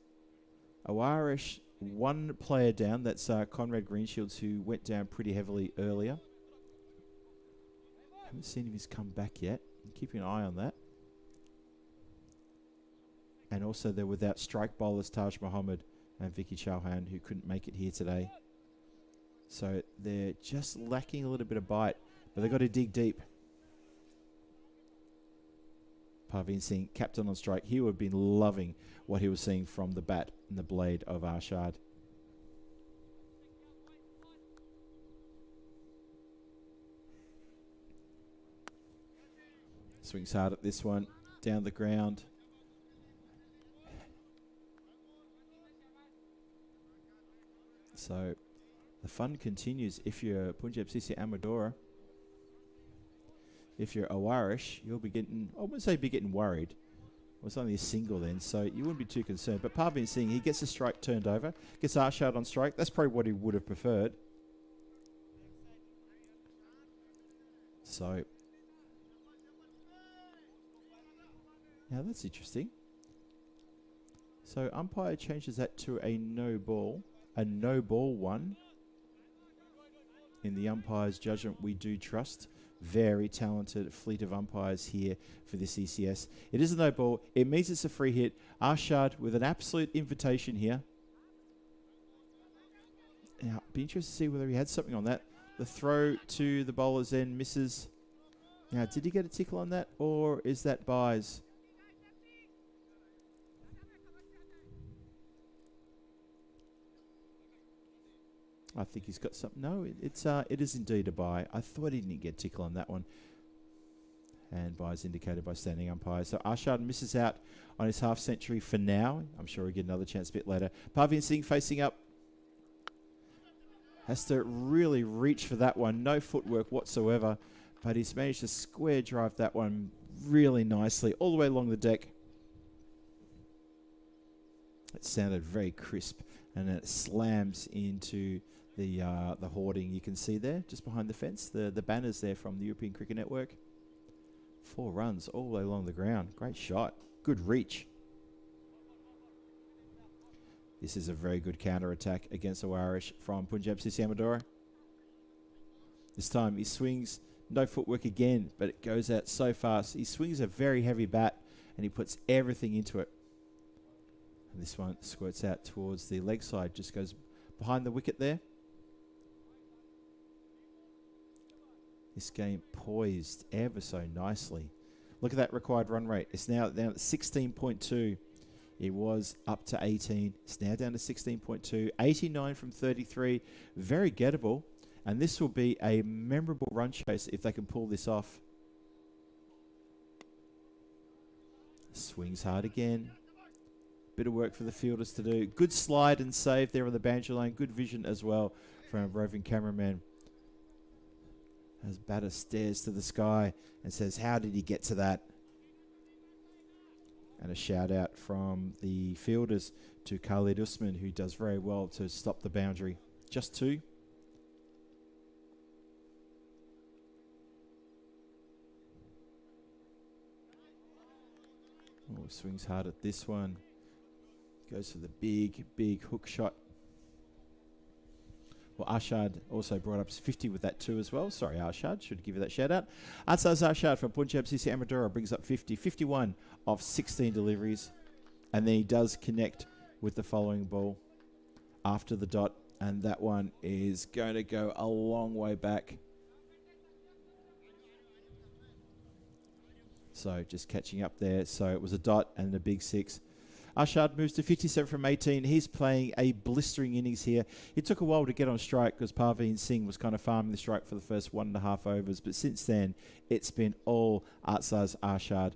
Aarish, 1 player down. That's Conrad Greenshields, who went down pretty heavily earlier. Haven't seen if he's come back yet. I'm keeping an eye on that. And also they're without strike bowlers Taj Muhammad and Vicky Chauhan, who couldn't make it here today. So they're just lacking a little bit of bite, but they've got to dig deep. Parveen Singh, captain on strike. He would have been loving what he was seeing from the bat and the blade of Arshad. Swings hard at this one. Down the ground. So the fun continues if you're Punjab CC Amadora. If you're Aarish, you'll be getting, I wouldn't say be getting worried. Well, it's only a single then, so you wouldn't be too concerned. But Parveen Singh, he gets a strike turned over, gets Arshad on strike. That's probably what he would have preferred. So, now that's interesting. So umpire changes that to a no ball one. In the umpire's judgment, we do trust. Very talented fleet of umpires here for this ECS. It is a no ball. It means it's a free hit. Arshad with an absolute invitation here. Now, be interested to see whether he had something on that. The throw to the bowler's end misses. Now, did he get a tickle on that, or is that buys? I think he's got something. No, it is indeed a buy. I thought he didn't get a tickle on that one. And buys indicated by standing umpire. So Arshad misses out on his half century for now. I'm sure he'll get another chance a bit later. Parveen Singh facing up. Has to really reach for that one. No footwork whatsoever. But he's managed to square drive that one really nicely all the way along the deck. It sounded very crisp. And then it slams into the hoarding you can see there, just behind the fence. The banners there from the European Cricket Network. 4 runs all the way along the ground. Great shot. Good reach. This is a very good counter-attack against Aarish from Punjab CC Amadora. This time he swings, no footwork again, but it goes out so fast. He swings a very heavy bat and he puts everything into it. And this one squirts out towards the leg side, just goes behind the wicket there. This game poised ever so nicely. Look at that required run rate. It's now down at 16.2. It was up to 18. It's now down to 16.2. 89 from 33. Very gettable. And this will be a memorable run chase if they can pull this off. Swings hard again. Bit of work for the fielders to do. Good slide and save there on the boundary line. Good vision as well from a roving cameraman. As batter stares to the sky and says, how did he get to that? And a shout out from the fielders to Khalid Usman, who does very well to stop the boundary. Just 2. Oh, swings hard at this one. Goes for the big hook shot. Well, Arshad also brought up 50 with that too as well. Sorry, Arshad. Should give you that shout out. Atsaz Arshad from Punjab CC Amadora brings up 50. 51 of 16 deliveries. And then he does connect with the following ball after the dot. And that one is going to go a long way back. So just catching up there. So it was a dot and a big 6. Arshad moves to 57 from 18. He's playing a blistering innings here. It took a while to get on strike because Parveen Singh was kind of farming the strike for the first 1.5 overs. But since then, it's been all Atsaz Arshad.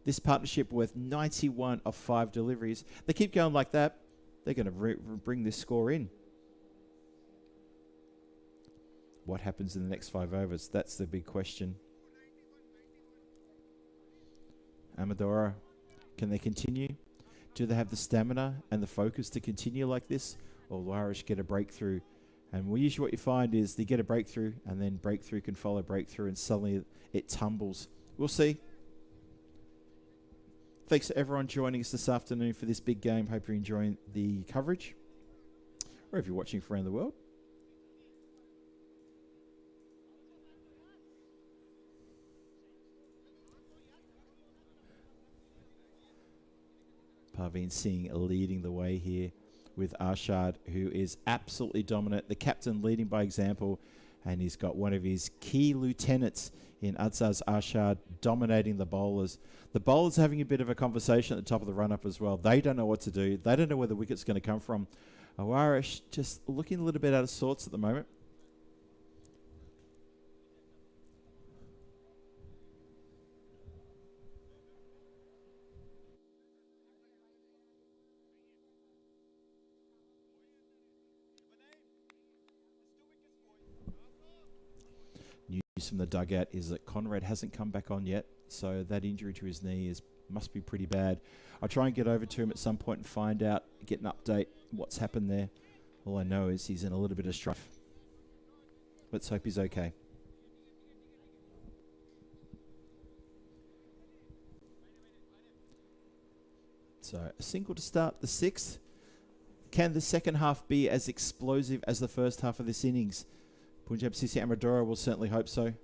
This partnership worth 91 of 5 deliveries. They keep going like that, they're going to bring this score in. What happens in the next 5 overs? That's the big question. Amadora, can they continue? Do they have the stamina and the focus to continue like this? Or will Irish get a breakthrough? And usually what you find is they get a breakthrough and then breakthrough can follow breakthrough and suddenly it tumbles. We'll see. Thanks to everyone joining us this afternoon for this big game. Hope you're enjoying the coverage. Or if you're watching from around the world. Parveen Singh leading the way here with Arshad, who is absolutely dominant. The captain leading by example, and he's got one of his key lieutenants in Atsaz Arshad dominating the bowlers. The bowlers having a bit of a conversation at the top of the run-up as well. They don't know what to do. They don't know where the wicket's going to come from. Irish just looking a little bit out of sorts at the moment. News from the dugout is that Conrad hasn't come back on yet, so that injury to his knee must be pretty bad. I'll try and get over to him at some point and find out, get an update, what's happened there. All I know is he's in a little bit of strife. Let's hope he's okay. So a single to start the 6th. Can the second half be as explosive as the first half of this innings? Punjab CC Amadora will certainly hope so.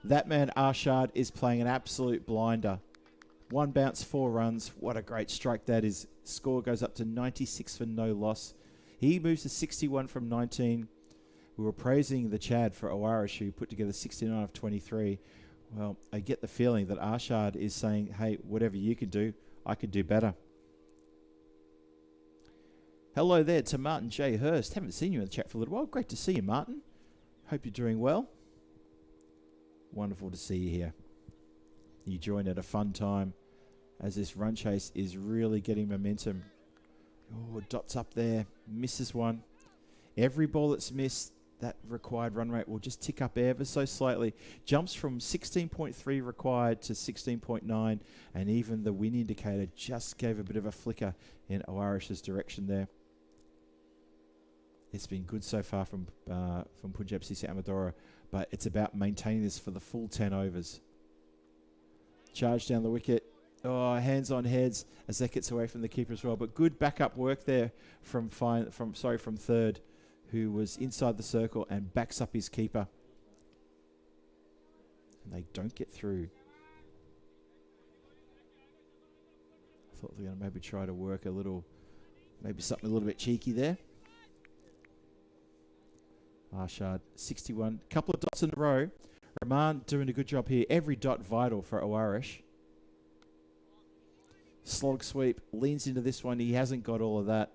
That man Arshad is playing an absolute blinder. 1 bounce, 4 runs. What a great strike that is. Score goes up to 96 for no loss. He moves to 61 from 19. We were praising the Chad for Aarish, who put together 69 of 23. Well, I get the feeling that Arshad is saying, hey, whatever you can do, I could do better. Hello there to Martin J. Hurst. Haven't seen you in the chat for a little while. Great to see you, Martin. Hope you're doing well. Wonderful to see you here. You joined at a fun time as this run chase is really getting momentum. Oh, Dot's up there. Misses one. Every ball that's missed, that required run rate will just tick up ever so slightly. Jumps from 16.3 required to 16.9, and even the win indicator just gave a bit of a flicker in Aarish's direction there. It's been good so far from Punjab CC Amadora, but it's about maintaining this for the full 10 overs. Charge down the wicket. Oh, hands on heads as that gets away from the keeper as well. But good backup work there from third, who was inside the circle and backs up his keeper. And they don't get through. I thought they were going to maybe try to work a little, maybe something a little bit cheeky there. Arshad, 61. Couple of dots in a row. Rahman doing a good job here. Every dot vital for Aarish. Slog sweep. Leans into this one. He hasn't got all of that.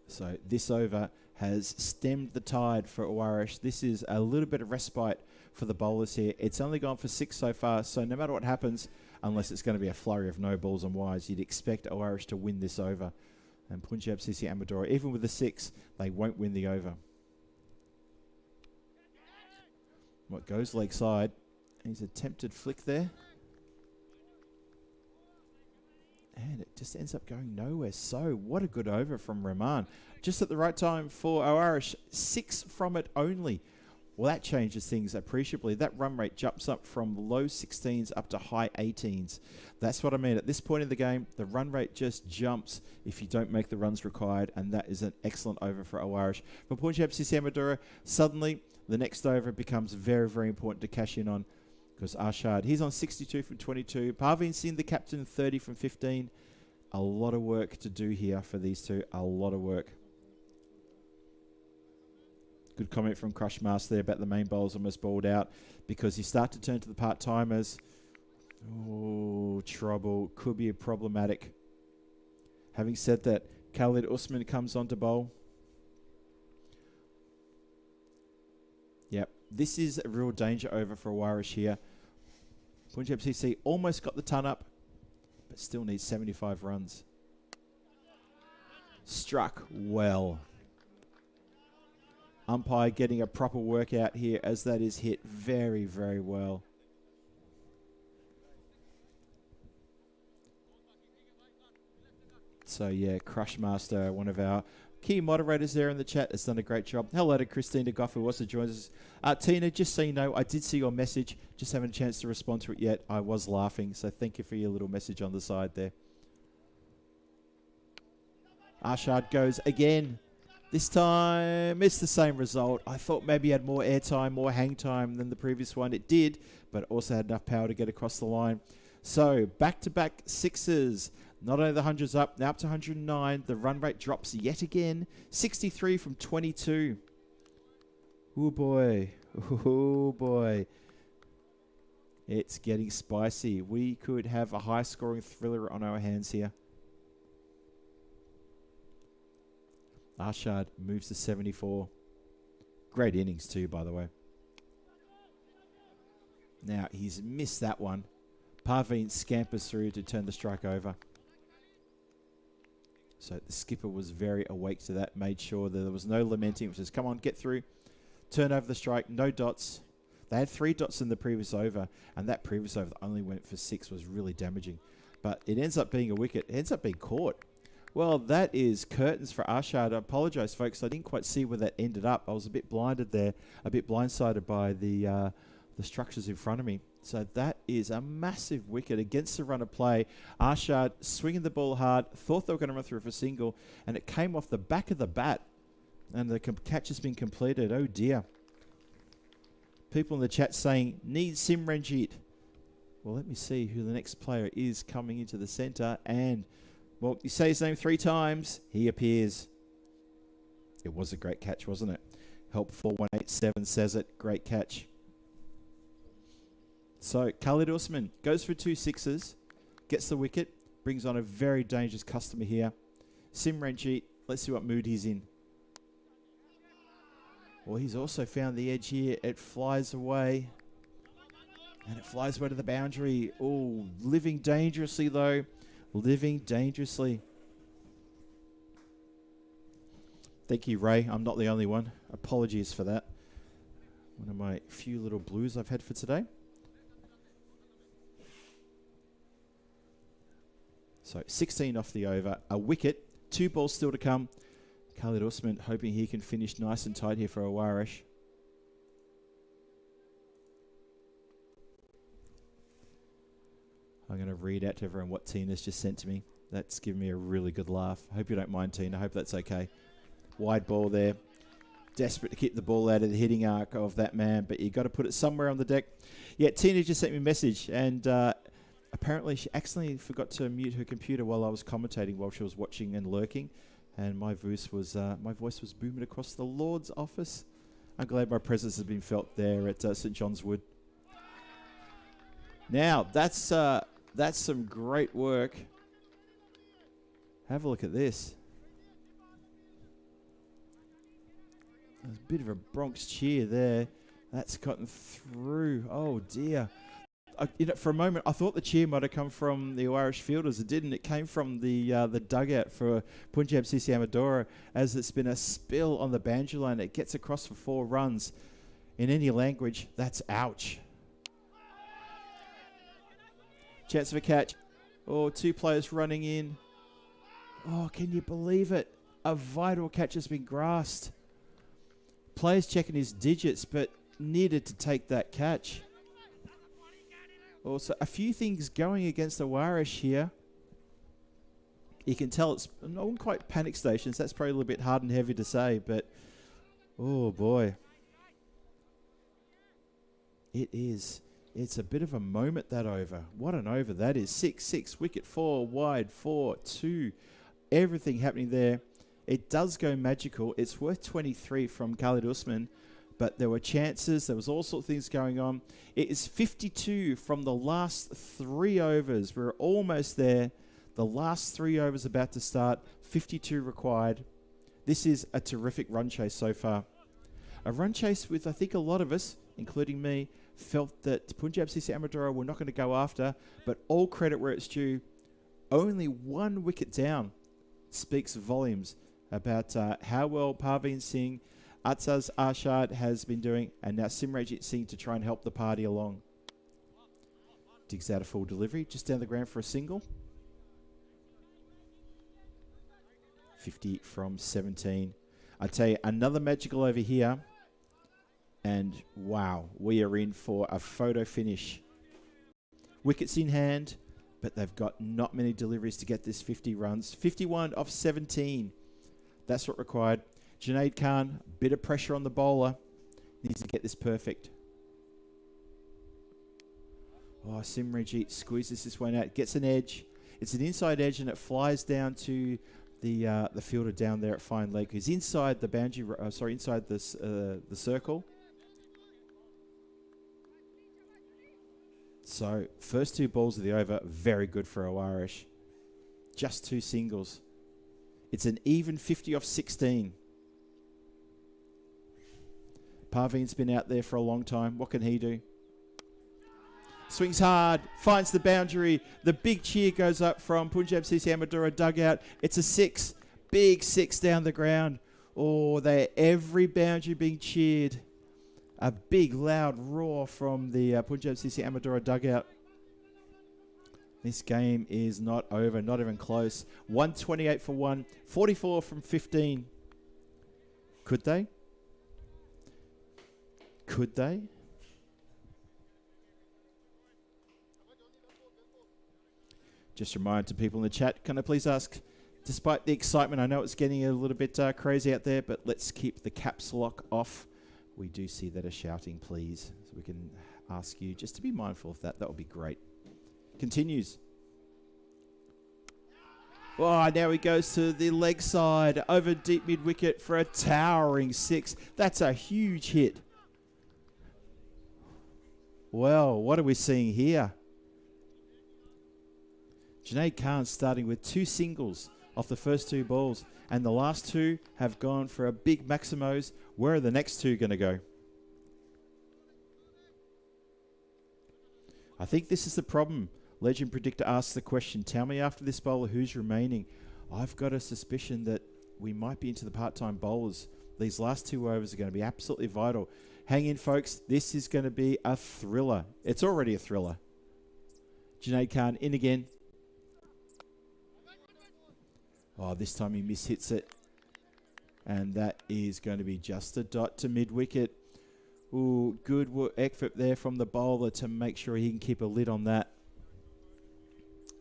So this over has stemmed the tide for Aarish. This is a little bit of respite for the bowlers here. It's only gone for 6 so far. So no matter what happens, unless it's going to be a flurry of no balls and wides, you'd expect Aarish to win this over. And Punjab CC Amadora, even with the 6, they won't win the over. What goes leg side. He's attempted flick there. And it just ends up going nowhere. So what a good over from Rahman. Just at the right time for Aarish. 6 from it only. Well, that changes things appreciably. That run rate jumps up from low 16s up to high 18s. That's what I mean. At this point in the game, the run rate just jumps if you don't make the runs required, and that is an excellent over for Aarish. For Punjab CC Amadora, suddenly the next over becomes very, very important to cash in on, because Arshad, he's on 62 from 22. Parveen Singh, the captain, 30 from 15. A lot of work to do here for these two. A lot of work. Good comment from Crush Master there about the main bowls almost bowled out, because you start to turn to the part-timers. Oh, trouble. Could be problematic. Having said that, Khalid Usman comes on to bowl. Yep, this is a real danger over for Aarish here. Punjab CC almost got the ton up, but still needs 75 runs. Struck well. Umpire getting a proper workout here as that is hit very, very well. So yeah, Crush Master, one of our key moderators there in the chat, has done a great job. Hello to Christina Goff, who also joins us. Tina, just so you know, I did see your message. Just haven't a chance to respond to it yet. I was laughing, so thank you for your little message on the side there. Arshad goes again. This time, it's the same result. I thought maybe he had more airtime, more hang time than the previous one. It did, but also had enough power to get across the line. So, back-to-back sixes. Not only the 100's up, now up to 109. The run rate drops yet again. 63 from 22. Oh, boy. Oh, boy. It's getting spicy. We could have a high-scoring thriller on our hands here. Arshad moves to 74. Great innings too, by the way. Now, he's missed that one. Parveen scampers through to turn the strike over. So the skipper was very awake to that, made sure that there was no lamenting. It says, come on, get through. Turn over the strike, no dots. They had 3 dots in the previous over, and that previous over that only went for 6 was really damaging. But it ends up being a wicket. It ends up being caught. Well, that is curtains for Arshad. I apologise, folks. I didn't quite see where that ended up. I was a bit blinded there, a bit blindsided by the structures in front of me. So that is a massive wicket against the run of play. Arshad swinging the ball hard, thought they were going to run through for a single, and it came off the back of the bat. And the catch has been completed. Oh dear. People in the chat saying, need Simranjit. Well, let me see who the next player is coming into the centre. And, well, you say his name 3 times, he appears. It was a great catch, wasn't it? Help 4187 says it. Great catch. So, Khalid Usman goes for 2 sixes, gets the wicket, brings on a very dangerous customer here. Simranjit, let's see what mood he's in. Well, he's also found the edge here. It flies away. And it flies away to the boundary. Oh, living dangerously, though. Living dangerously. Thank you, Ray. I'm not the only one. Apologies for that. One of my few little blues I've had for today. So 16 off the over. A wicket. 2 balls still to come. Khalid Usman hoping he can finish nice and tight here for Aarish. I'm going to read out to everyone what Tina's just sent to me. That's given me a really good laugh. I hope you don't mind, Tina. I hope that's okay. Wide ball there. Desperate to keep the ball out of the hitting arc of that man, but you got to put it somewhere on the deck. Yeah, Tina just sent me a message, and apparently she accidentally forgot to mute her computer while I was commentating while she was watching and lurking, and my voice was booming across the Lord's office. I'm glad my presence has been felt there at St John's Wood. Now that's some great work. Have a look at this. There's a bit of a Bronx cheer there. That's gotten through. Oh dear. For a moment, I thought the cheer might have come from the Irish fielders. It didn't. It came from the dugout for Punjab CC Amadora, as it's been a spill on the boundary line. It gets across for 4 runs. In any language, that's ouch. Chance of a catch. Oh, 2 players running in. Oh, can you believe it? A vital catch has been grasped. Players checking his digits, but needed to take that catch. Also, a few things going against the Aarish here. You can tell it's not quite panic stations. That's probably a little bit hard and heavy to say, but oh boy. It is. It's a bit of a moment, that over. What an over that is. 6-6, wicket 4, wide 4-2. Everything happening there. It does go magical. It's worth 23 from Khalid Usman, but there were chances. There was all sorts of things going on. It is 52 from the last 3 overs. We're almost there. The last 3 overs about to start. 52 required. This is a terrific run chase so far. A run chase with, I think, a lot of us, including me, felt that Punjab CC Amadora were not going to go after, but all credit where it's due. Only 1 wicket down speaks volumes about how well Parveen Singh, Atzaz Arshad has been doing, and now Simranjit Singh to try and help the party along. Digs out a full delivery, just down the ground for a single. 50 from 17. I tell you, another magical over here. And wow, we are in for a photo finish. Wickets in hand, but they've got not many deliveries to get this 50 runs. 51 off 17. That's what required. Junaid Khan, bit of pressure on the bowler. Needs to get this perfect. Oh, Simranjit squeezes this one out. Gets an edge. It's an inside edge, and it flies down to the fielder down there at fine leg, who's inside the boundary. Inside this the circle. So first 2 balls of the over, very good for Aarish. Just 2 singles. It's an even 50 off 16. Parveen's been out there for a long time. What can he do? Swings hard, finds the boundary. The big cheer goes up from Punjab CC Amadora dugout. It's a 6. Big 6 down the ground. Oh, every boundary being cheered. A big loud roar from the Punjab CC Amadora dugout. This game is not over, not even close. 128 for 1, 44 from 15. Could they? Could they? Just a reminder to people in the chat, can I please ask despite the excitement, I know it's getting a little bit crazy out there, but let's keep the caps lock off. We do see that as shouting, please. So we can ask you just to be mindful of that. That would be great. Continues. Oh, now he goes to the leg side, over deep mid-wicket for a towering 6. That's a huge hit. Well, what are we seeing here? Junaid Khan starting with 2 singles off the first 2 balls, and the last 2 have gone for a big maximos. Where are the next 2 going to go? I think this is the problem. Legend Predictor asks the question, tell me after this bowler who's remaining. I've got a suspicion that we might be into the part-time bowlers. These last 2 overs are going to be absolutely vital. Hang in, folks. This is going to be a thriller. It's already a thriller. Junaid Khan in again. Oh, this time he mishits it. And that is going to be just a dot to mid-wicket. Ooh, good effort there from the bowler to make sure he can keep a lid on that.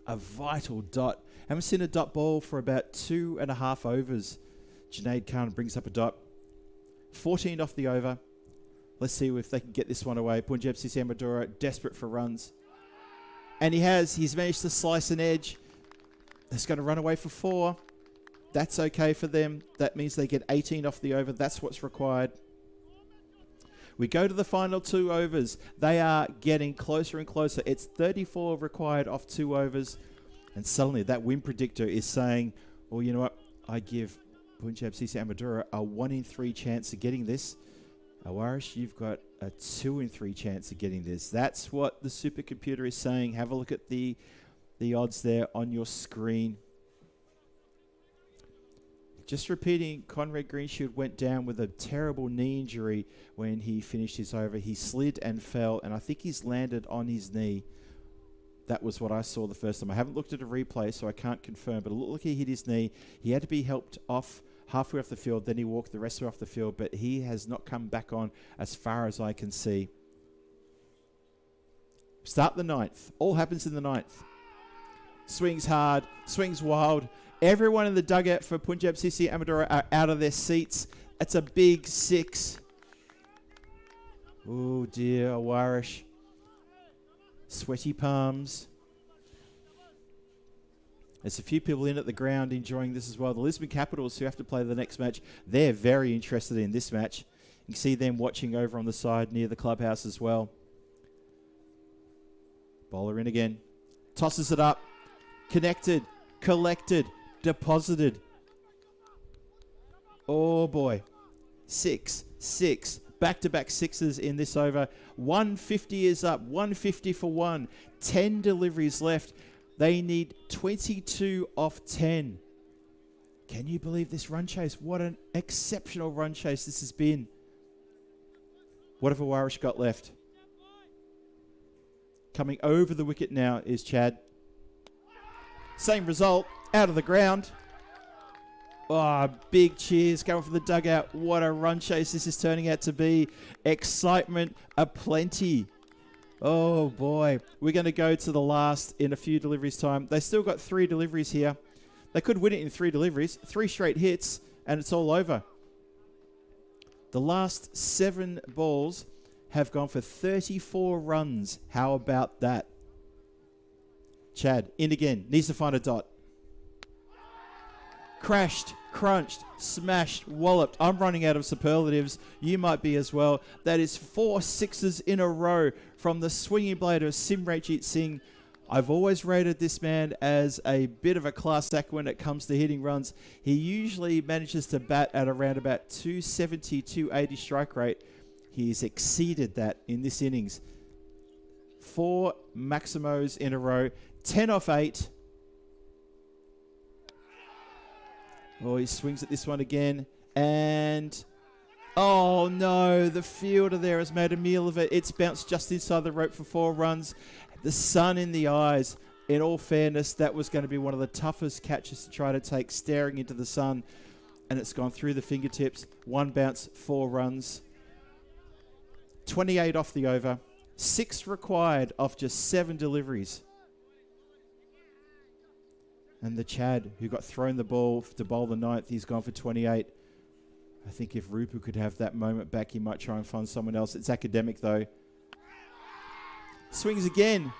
A vital dot. Haven't seen a dot ball for about 2.5 overs. Junaid Khan brings up a dot. 14 off the over. Let's see if they can get this one away. Punjab CC Madura desperate for runs. And he has. He's managed to slice an edge. That's going to run away for 4. That's okay for them. That means they get 18 off the over. That's what's required. We go to the final 2 overs. They are getting closer and closer. It's 34 required off 2 overs. And suddenly that win predictor is saying, well, you know what? I give Punjab CC Madura a 1 in 3 chance of getting this. Aarish, you've got a 2 in 3 chance of getting this. That's what the supercomputer is saying. Have a look at the odds there on your screen. Just repeating, Conrad Greenshield went down with a terrible knee injury when he finished his over. He slid and fell, and I think he's landed on his knee. That was what I saw the first time. I haven't looked at a replay, so I can't confirm, but it looked like he hit his knee. He had to be helped off halfway off the field, then he walked the rest of off the field, but he has not come back on as far as I can see. Start the 9th. All happens in the 9th. Swings hard, swings wild. Everyone in the dugout for Punjab CC Amadora are out of their seats. It's a big 6. Oh dear, Aarish. Sweaty palms. There's a few people in at the ground enjoying this as well. The Lisman Capitals, who have to play the next match, they're very interested in this match. You can see them watching over on the side near the clubhouse as well. Bowler in again. Tosses it up. Connected. Collected. Deposited. Oh boy. 6. Back-to-back 6s in this over. 150 is up. 150 for 1. 10 deliveries left. They need 22 off 10. Can you believe this run chase? What an exceptional run chase this has been. What have Aarish got left? Coming over the wicket now is Chad. Same result. Out of the ground. Oh, big cheers going for the dugout. What a run chase this is turning out to be. Excitement aplenty. Oh boy. We're going to go to the last in a few deliveries time. They still got 3 deliveries here. They could win it in 3 deliveries. 3 straight hits and it's all over. The last 7 balls have gone for 34 runs. How about that? Chad in again. Needs to find a dot. Crashed, crunched, smashed, walloped. I'm running out of superlatives. You might be as well. That is 4 6s in a row from the swinging blade of Simranjit Singh. I've always rated this man as a bit of a class act when it comes to hitting runs. He usually manages to bat at around about 270, 280 strike rate. He's exceeded that in this innings. 4 maximos in a row. 10 off 8. Oh, he swings at this one again. And, oh no, the fielder there has made a meal of it. It's bounced just inside the rope for 4 runs. The sun in the eyes. In all fairness, that was going to be one of the toughest catches to try to take, staring into the sun. And it's gone through the fingertips. 1 bounce, 4 runs. 28 off the over. 6 required off just 7 deliveries. And the Chad, who got thrown the ball to bowl the ninth, he's gone for 28. I think if Rupu could have that moment back, he might try and find someone else. It's academic, though. Swings again.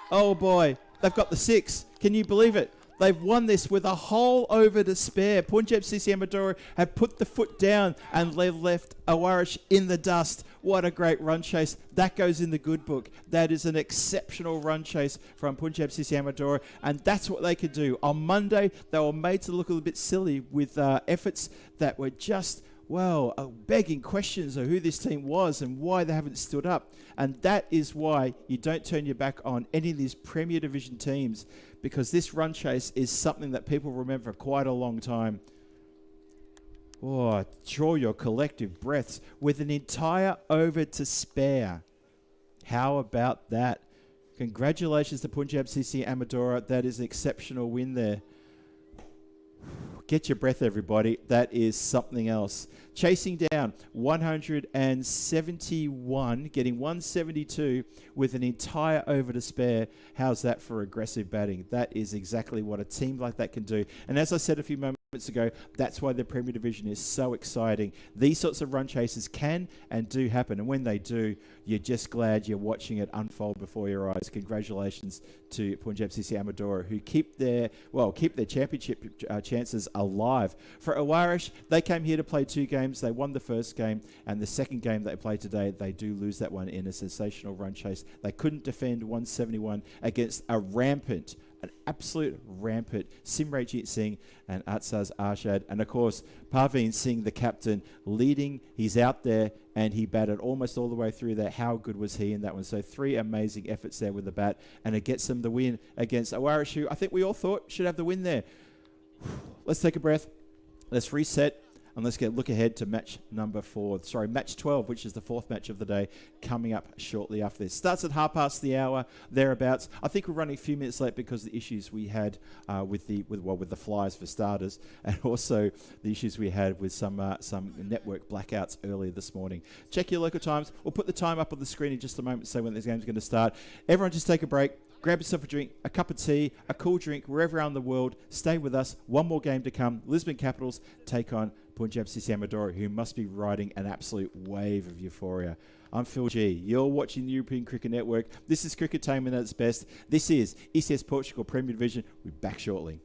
Oh, boy. They've got the 6. Can you believe it? They've won this with a whole over to spare. Punjab CC Amadora have put the foot down and they've left Aarish in the dust. What a great run chase. That goes in the good book. That is an exceptional run chase from Punjab CC Amadora, and that's what they could do. On Monday, they were made to look a little bit silly with efforts that were just, begging questions of who this team was and why they haven't stood up. And that is why you don't turn your back on any of these Premier Division teams, because this run chase is something that people remember for quite a long time. Oh, draw your collective breaths with an entire over to spare. How about that? Congratulations to Punjab CC Amadora. That is an exceptional win there. Get your breath, everybody. That is something else. Chasing down 171, getting 172 with an entire over to spare. How's that for aggressive batting? That is exactly what a team like that can do. And as I said a few moments ago, that's why the Premier Division is so exciting. These sorts of run chases can and do happen. And when they do, you're just glad you're watching it unfold before your eyes. Congratulations to Punjab CC Amadora, who keep their championship chances alive. For Aarish, they came here to play 2 games. They won the first game, and the second game they played today, they do lose that one in a sensational run chase. They couldn't defend 171 against an absolute rampant Simrajit Singh and Atsaz Arshad. And of course, Parveen Singh, the captain, leading. He's out there and he batted almost all the way through there. How good was he in that one? So 3 amazing efforts there with the bat, and it gets them the win against Aarish, who I think we all thought should have the win there. Let's take a breath. Let's reset. And let's look ahead to match 12, which is the 4th match of the day, coming up shortly after this. Starts at 1:30, thereabouts. I think we're running a few minutes late because of the issues we had with the flyers for starters, and also the issues we had with some network blackouts earlier this morning. Check your local times. We'll put the time up on the screen in just a moment to say when this game's going to start. Everyone just take a break. Grab yourself a drink, a cup of tea, a cool drink, wherever around the world. Stay with us. One more game to come. Lisman Capitals take on Punjab CC Amadora, who must be riding an absolute wave of euphoria. I'm Phil G. You're watching the European Cricket Network. This is Cricketainment at its best. This is ECS Portugal Premier Division. We'll be back shortly.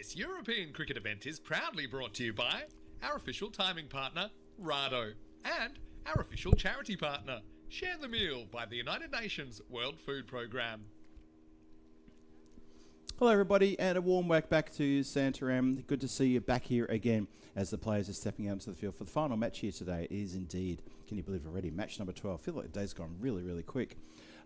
This European cricket event is proudly brought to you by our official timing partner, Rado, and our official charity partner, Share the Meal by the United Nations World Food Programme. Hello everybody, and a warm welcome back to Santarem. Good to see you back here again as the players are stepping out into the field for the final match here today. It is indeed, can you believe it already, match number 12. I feel like the day's gone really, really quick.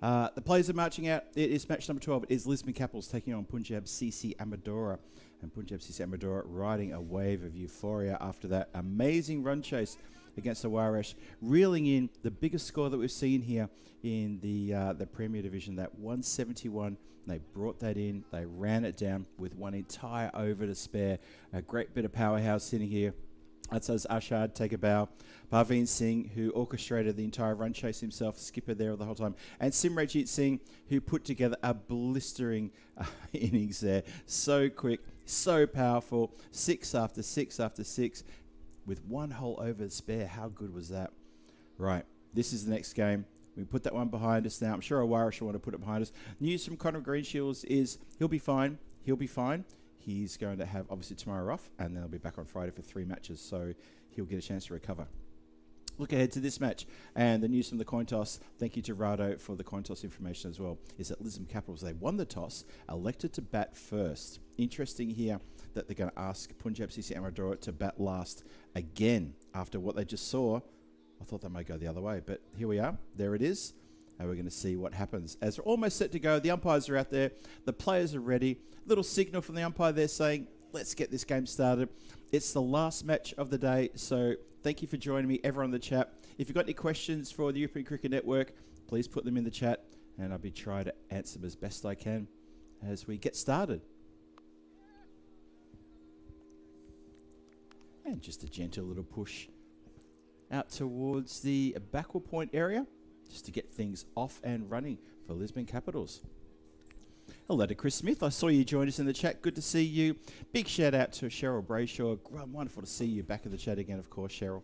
The players are marching out. It is match number 12. It is Lisman Capitals taking on Punjab CC Amadora. And Punjab CC Amadora riding a wave of euphoria after that amazing run chase against the Aarish, reeling in the biggest score that we've seen here in the Premier Division, that 171. They brought that in, they ran it down with one entire over to spare. A great bit of powerhouse sitting here. That says Ashad, take a bow. Parveen Singh, who orchestrated the entire run chase himself, skipper there the whole time. And Simranjit Singh, who put together a blistering innings there. So quick, so powerful. 6 after 6 after 6 with one whole over to spare. How good was that? Right, this is the next game. We put that one behind us now. I'm sure Aarish will want to put it behind us. News from Connor Greenshields is he'll be fine. He'll be fine. He's going to have, obviously, tomorrow off, and then he'll be back on Friday for 3 matches, so he'll get a chance to recover. Look ahead to this match, and the news from the coin toss. Thank you to Rado for the coin toss information as well. Is that Lisman Capitals, they won the toss, elected to bat first. Interesting here that they're going to ask Punjab CC Amadora to bat last again after what they just saw. I thought they might go the other way, but here we are. There it is. And we're going to see what happens. As we're almost set to go, the umpires are out there. The players are ready. Little signal from the umpire there saying, let's get this game started. It's the last match of the day, so thank you for joining me, everyone in the chat. If you've got any questions for the European Cricket Network, please put them in the chat, and I'll be trying to answer them as best I can as we get started. And just a gentle little push out towards the backward point area, just to get things off and running for Lisman Capitals. Hello to Chris Smith. I saw you join us in the chat. Good to see you. Big shout out to Cheryl Brayshaw. Wonderful to see you back in the chat again, of course, Cheryl.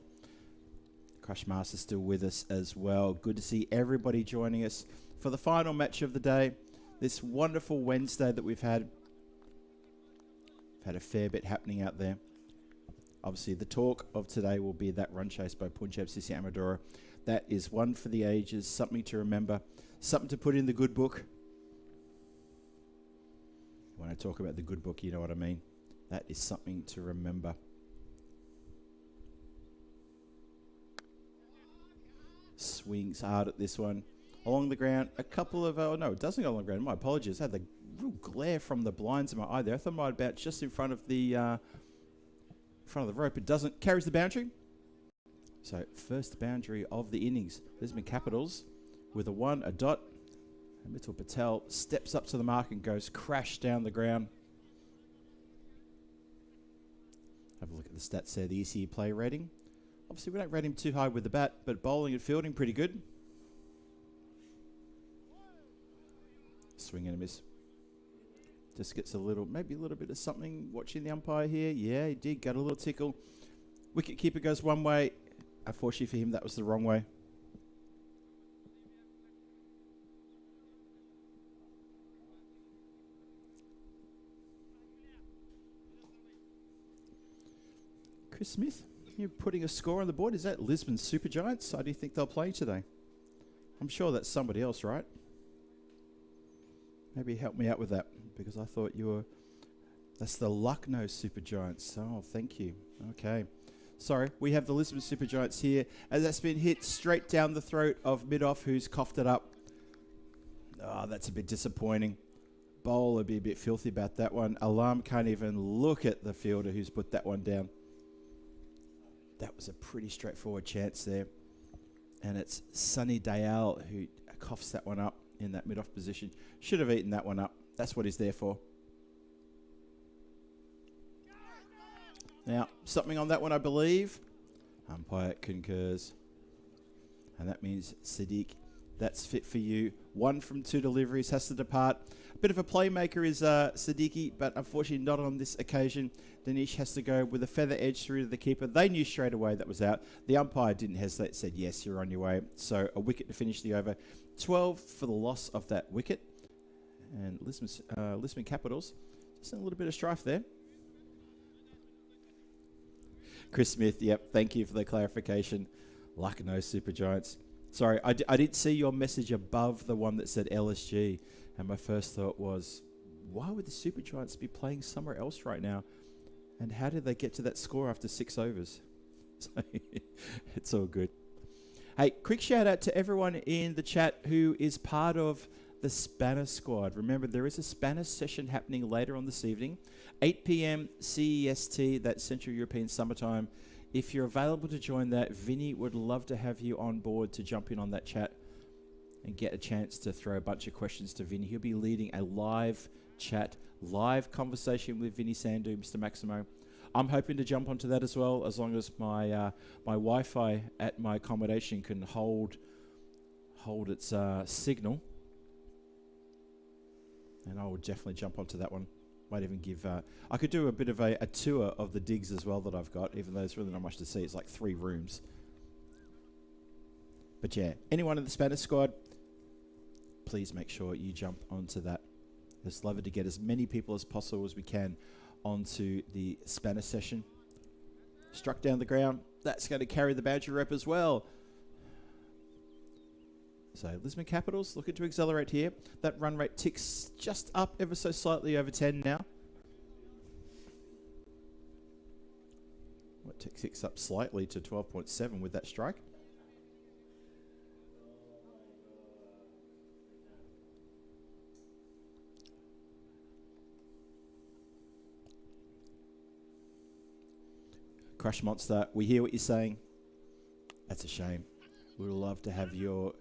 Crush Master still with us as well. Good to see everybody joining us for the final match of the day. This wonderful Wednesday that we've had. We've had a fair bit happening out there. Obviously, the talk of today will be that run chase by Punjab CC Amadora. That is one for the ages, something to remember, something to put in the good book. When I talk about the good book, you know what I mean. That is something to remember. Swings hard at this one. Along the ground, a couple of... Oh, no, it doesn't go along the ground. My apologies. I had the real glare from the blinds in my eye there. I thought I might have bounced just in front of the rope. It doesn't. Carries the boundary. So, first boundary of the innings. Lisman Capitals with a 1, a dot. And Mitchell Patel steps up to the mark and goes crash down the ground. Have a look at the stats there. The ECE play rating. Obviously, we don't rate him too high with the bat, but bowling and fielding pretty good. Swing and a miss. Just gets a little, maybe a little bit of something watching the umpire here. Yeah, he did. Got a little tickle. Wicket keeper goes one way. Unfortunately for him, that was the wrong way. Chris Smith, you're putting a score on the board. Is that Lisbon Super Giants? How do you think they'll play today? I'm sure that's somebody else, right? Maybe help me out with that, because I thought you were... That's the Lucknow Super Giants. Oh, thank you. Okay. Sorry, we have the Lisbon Super Giants here, as that's been hit straight down the throat of mid-off, who's coughed it up. Oh, that's a bit disappointing. Bowl would be a bit filthy about that one. Alarm can't even look at the fielder who's put that one down. That was a pretty straightforward chance there. And it's Sunny Dayal who coughs that one up in that mid-off position. Should have eaten that one up. That's what he's there for. Now, something on that one, I believe. Umpire concurs. And that means Sadiq, that's fit for you. 1 from 2 deliveries, has to depart. A bit of a playmaker is Siddiqui, but unfortunately not on this occasion. Danish has to go with a feather edge through to the keeper. They knew straight away that was out. The umpire didn't hesitate, said, yes, you're on your way. So a wicket to finish the over. 12 for the loss of that wicket. And Lisman Capitals, just a little bit of strife there. Chris Smith, yep, thank you for the clarification. Luck no Super Giants. Sorry, I didn't see your message above the one that said LSG, and my first thought was, why would the Super Giants be playing somewhere else right now? And how did they get to that score after 6 overs? So it's all good. Hey, quick shout out to everyone in the chat who is part of the Spanish squad. Remember, there is a Spanish session happening later on this evening, 8 p.m. CEST, that's Central European Summertime. If you're available to join that, Vinny would love to have you on board to jump in on that chat and get a chance to throw a bunch of questions to Vinny. He'll be leading a live chat, live conversation with Vinny Sandu, Mr. Maximo. I'm hoping to jump onto that as well, as long as my my Wi-Fi at my accommodation can hold its signal. And I will definitely jump onto that one. Might even give... I could do a bit of a tour of the digs as well that I've got, even though there's really not much to see. It's like 3 rooms. But yeah, anyone in the Spanish squad, please make sure you jump onto that. Just love it to get as many people as possible as we can onto the Spanish session. Struck down the ground. That's going to carry the boundary rep as well. So Lisman Capitals looking to accelerate here. That run rate ticks just up ever so slightly over 10 now. What ticks up slightly to 12.7 with that strike. Crush Monster, we hear what you're saying. That's a shame. We would love to have your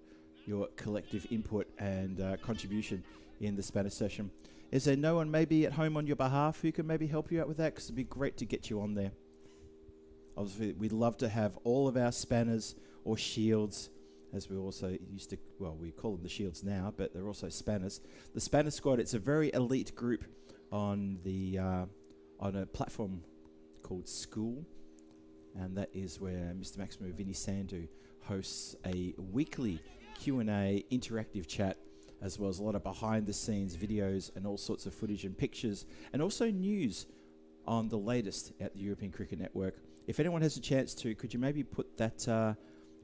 collective input and contribution in the Spanish session. Is there no one maybe at home on your behalf who can maybe help you out with that? Because it'd be great to get you on there. Obviously, we'd love to have all of our spanners or shields, as we also used to, well, we call them the shields now, but they're also spanners. The Spanner Squad, it's a very elite group on the on a platform called School. And that is where Mr. Maximo Vinny Sandu hosts a weekly Q&A interactive chat, as well as a lot of behind-the-scenes videos and all sorts of footage and pictures, and also news on the latest at the European Cricket Network. If anyone has a chance to, could you maybe put that,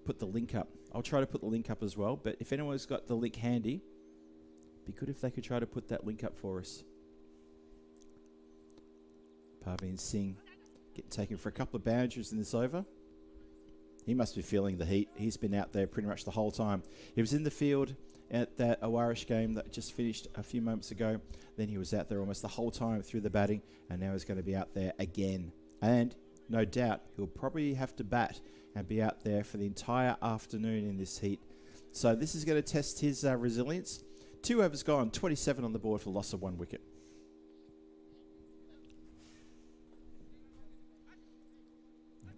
put the link up? I'll try to put the link up as well, but if anyone's got the link handy, it'd be good if they could try to put that link up for us. Parveen Singh getting taken for a couple of boundaries in this over. He must be feeling the heat. He's been out there pretty much the whole time. He was in the field at that Aarish game that just finished a few moments ago. Then he was out there almost the whole time through the batting, and now he's going to be out there again. And no doubt he'll probably have to bat and be out there for the entire afternoon in this heat. So this is going to test his resilience. 2 overs gone, 27 on the board for loss of 1 wicket.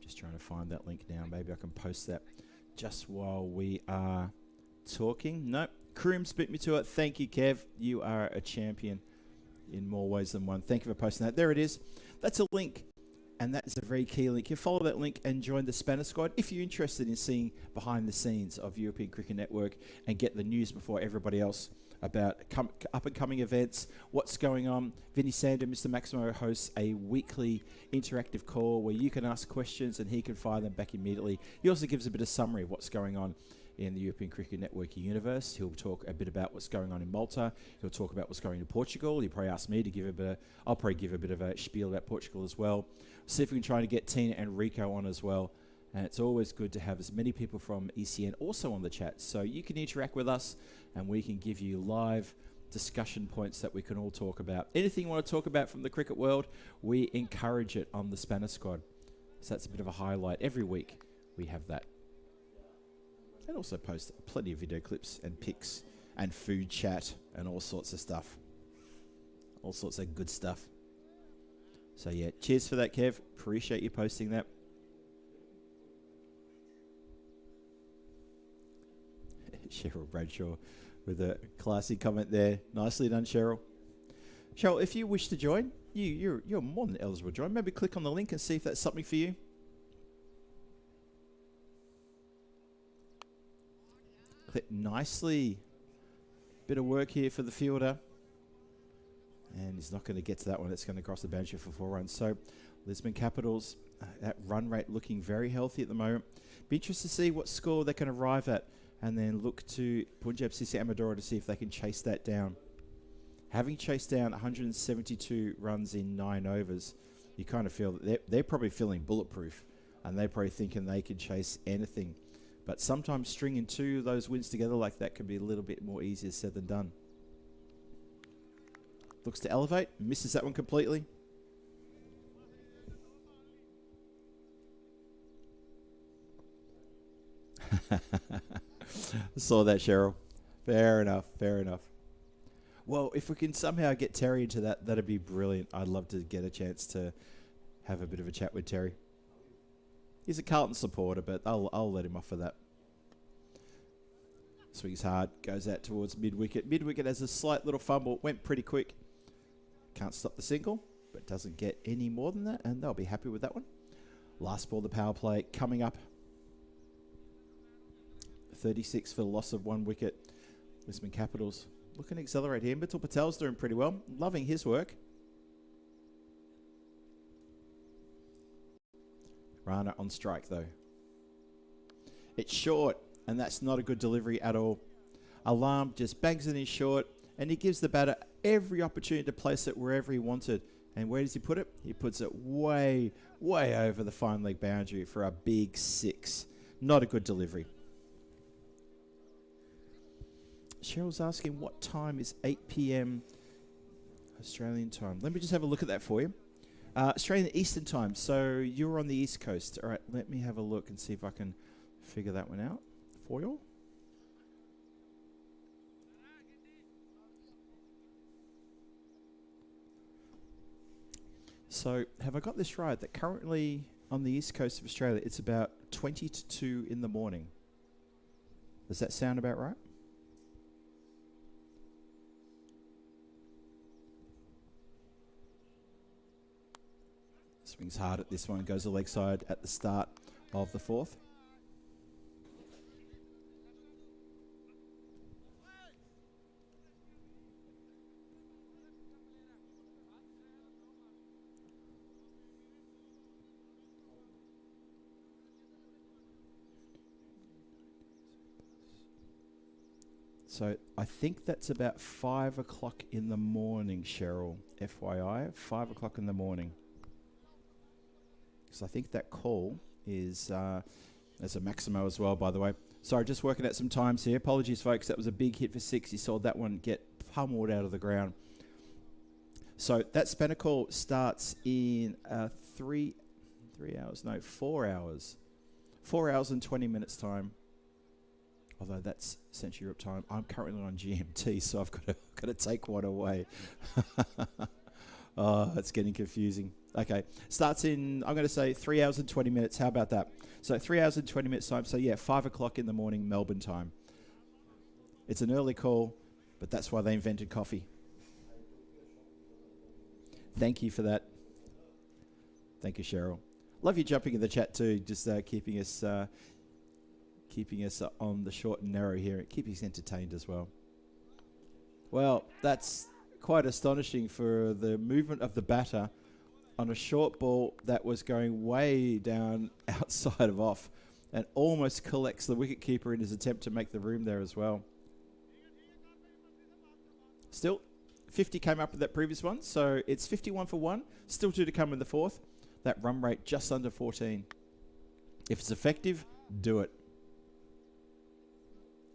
Just trying to find that link now. Maybe I can post that just while we are talking. Nope. Krim beat me to it. Thank you, Kev. You are a champion in more ways than one. Thank you for posting that. There it is. That's a link. And that is a very key link. You follow that link and join the Spanish Squad if you're interested in seeing behind the scenes of European Cricket Network and get the news before everybody else about up-and-coming events, what's going on. Vinny Sandu, Mr. Maximo, hosts a weekly interactive call where you can ask questions and he can fire them back immediately. He also gives a bit of summary of what's going on in the European Cricket Network universe. He'll talk a bit about what's going on in Malta. He'll talk about what's going on in Portugal. He'll probably ask me to give a bit of, I'll probably give a bit of a spiel about Portugal as well. See if we can try to get Tina and Rico on as well. And it's always good to have as many people from ECN also on the chat. So you can interact with us and we can give you live discussion points that we can all talk about. Anything you want to talk about from the cricket world, we encourage it on the Spanish Squad. So that's a bit of a highlight. Every week we have that. And also post plenty of video clips and pics and food chat and all sorts of stuff. All sorts of good stuff. So yeah, cheers for that, Kev. Appreciate you posting that. Cheryl Bradshaw with a classy comment there. Nicely done, Cheryl. Cheryl, if you wish to join, you're more than eligible to join. Maybe click on the link and see if that's something for you. Clip nicely. Bit of work here for the fielder. And he's not going to get to that one. It's going to cross the boundary for 4 runs. So Lisman Capitals That run rate looking very healthy at the moment. Be interested to see what score they can arrive at, and then look to Punjab CC Amadora to see if they can chase that down. Having chased down 172 runs in 9 overs, you kind of feel that they're probably feeling bulletproof, and they're probably thinking they can chase anything. But sometimes stringing 2 of those wins together like that can be a little bit more easier said than done. Looks to elevate, misses that one completely. Saw that, Cheryl. Fair enough, fair enough. Well, if we can somehow get Terry into that, that'd be brilliant. I'd love to get a chance to have a bit of a chat with Terry. He's a Carlton supporter, but I'll let him off for that. Swings hard, goes out towards mid-wicket. Mid-wicket has a slight little fumble, went pretty quick. Can't stop the single, but doesn't get any more than that, and they'll be happy with that one. Last ball, the power play coming up. 36 for the loss of 1 wicket. Lisman Capitals looking to accelerate here. Mittal Patel's doing pretty well. Loving his work. Rana on strike though. It's short, and that's not a good delivery at all. Alarm just bangs it in short, and he gives the batter every opportunity to place it wherever he wanted. And where does he put it? He puts it way, way over the fine leg boundary for a big 6. Not a good delivery. Cheryl's asking what time is 8 p.m. Australian time. Let me just have a look at that for you. Australian Eastern time. So you're on the East Coast. All right, let me have a look and see if I can figure that one out for you. So have I got this right? That currently on the East Coast of Australia, it's about 20 to 2 in the morning. Does that sound about right? Swings hard at this one, goes the leg side at the start of the 4th. So I think that's about 5 o'clock in the morning, Cheryl. FYI, 5 o'clock in the morning. So I think that call is as a Maximo as well, by the way. Sorry, just working out some times here. Apologies, folks. That was a big hit for 6. You saw that one get pummeled out of the ground. So that spanner call starts in 4 hours. 4 hours and 20 minutes time. Although that's Central Europe time. I'm currently on GMT, so I've got to take one away. Oh, it's getting confusing. Okay, starts in, I'm going to say 3 hours and 20 minutes. How about that? So 3 hours and 20 minutes time. So yeah, 5 o'clock in the morning, Melbourne time. It's an early call, but that's why they invented coffee. Thank you for that. Thank you, Cheryl. Love you jumping in the chat too, just keeping us on the short and narrow here, keeping us entertained as well. Well, that's quite astonishing for the movement of the batter on a short ball that was going way down outside of off and almost collects the wicketkeeper in his attempt to make the room there as well. Still, 50 came up with that previous one, so it's 51 for 1. Still 2 to come in the 4th. That run rate just under 14. If it's effective, do it.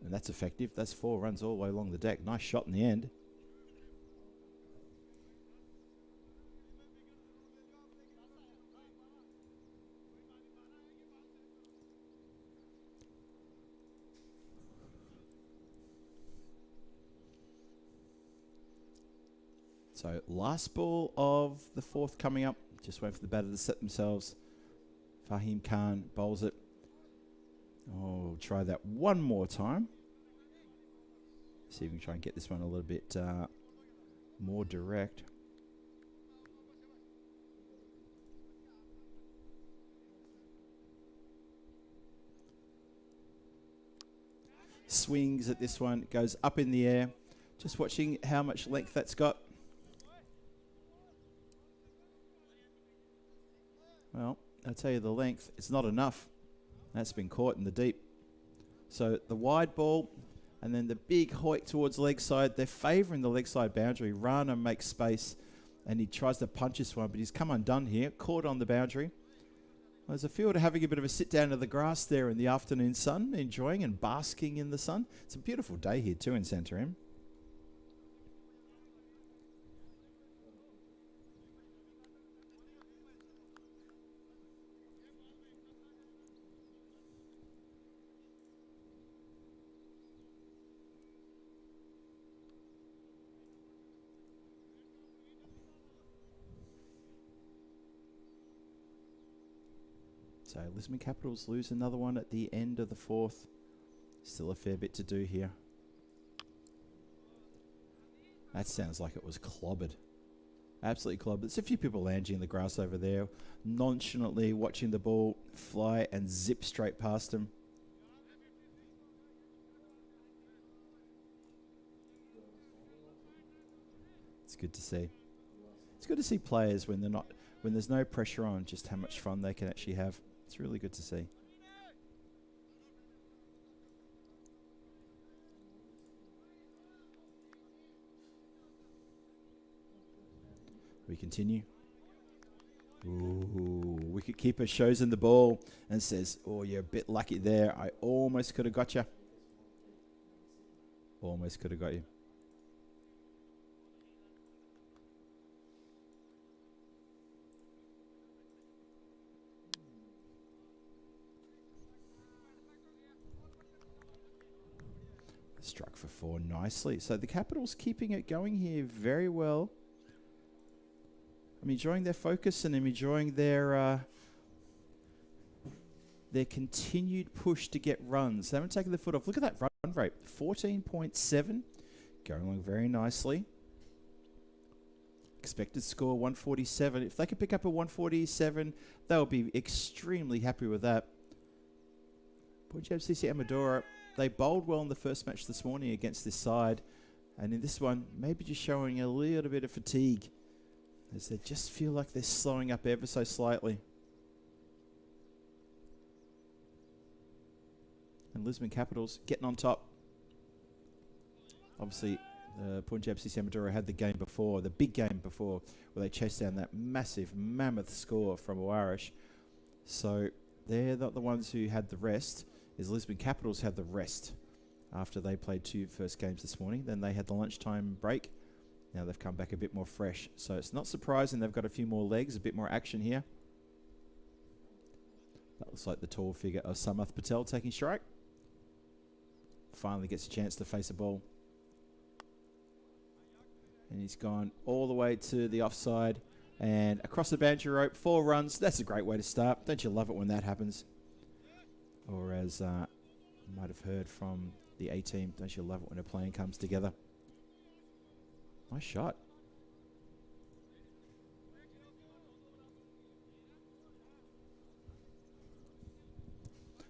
And that's effective. That's 4 runs all the way along the deck. Nice shot in the end. So last ball of the 4th coming up. Just wait for the batter to set themselves. Fahim Khan bowls it. Oh, try that one more time. See if we can try and get this one a little bit more direct. Swings at this one, goes up in the air. Just watching how much length that's got. Well, I tell you, the length, it's not enough. That's been caught in the deep. So the wide ball and then the big hoik towards leg side. They're favouring the leg side boundary. Rana makes space and he tries to punch this one, but he's come undone here. Caught on the boundary. Well, there's a fielder having a bit of a sit down to the grass there in the afternoon sun, enjoying and basking in the sun. It's a beautiful day here too in Santarem. So Lisman Capitals lose another one at the end of the fourth. Still a fair bit to do here. That sounds like it was clobbered. Absolutely clobbered. There's a few people landing in the grass over there, nonchalantly watching the ball fly and zip straight past them. It's good to see. It's good to see players when there's no pressure on, just how much fun they can actually have. It's really good to see. We continue. Ooh, wicketkeeper shows in the ball and says, "Oh, you're a bit lucky there. I almost could have got you. Almost could have got you." Struck for 4 nicely. So the Capitals keeping it going here very well. I'm enjoying their focus and I'm enjoying their continued push to get runs. They haven't taken the foot off. Look at that run rate. 14.7. Going along very nicely. Expected score 147. If they could pick up a 147, they'll be extremely happy with that. Punjab CC Amadora, they bowled well in the first match this morning against this side. And in this one, maybe just showing a little bit of fatigue, as they just feel like they're slowing up ever so slightly. And Lisman Capitals getting on top. Obviously, Punjab CC Amadora had the game before, the big game before, where they chased down that massive, mammoth score from Aarish. So they're not the ones who had the rest. Is Lisman Capitals had the rest after they played 2 first games this morning. Then they had the lunchtime break. Now they've come back a bit more fresh. So it's not surprising they've got a few more legs, a bit more action here. That looks like the tall figure of Samath Patel taking strike. Finally gets a chance to face a ball. And he's gone all the way to the offside and across the boundary rope. 4 runs. That's a great way to start. Don't you love it when that happens? Or as you might have heard from the A team, don't you love it when a plan comes together? Nice shot.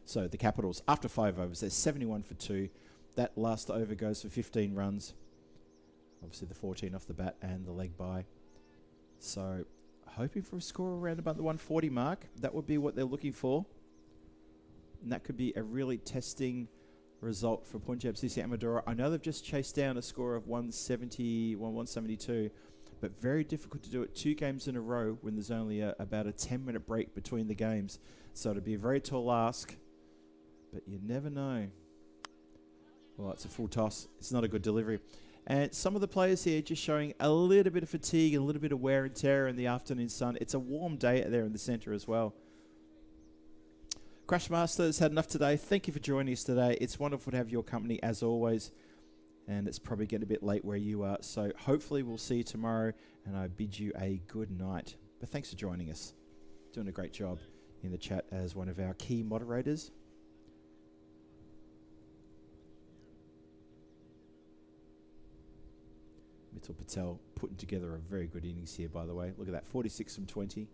So the Capitals, after 5 overs, they're 71 for 2. That last over goes for 15 runs. Obviously the 14 off the bat and the leg bye. So hoping for a score around about the 140 mark. That would be what they're looking for. And that could be a really testing result for Punjab CC Amadora. I know they've just chased down a score of 170, 172, but very difficult to do it 2 games in a row when there's only about a 10-minute break between the games. So it'd be a very tall ask, but you never know. Well, it's a full toss. It's not a good delivery. And some of the players here just showing a little bit of fatigue, a little bit of wear and tear in the afternoon sun. It's a warm day there in the centre as well. Crashmaster has had enough today. Thank you for joining us today. It's wonderful to have your company as always. And it's probably getting a bit late where you are. So hopefully we'll see you tomorrow. And I bid you a good night. But thanks for joining us. Doing a great job in the chat as one of our key moderators. Mittal Patel putting together a very good innings here, by the way. Look at that, 46 from 20.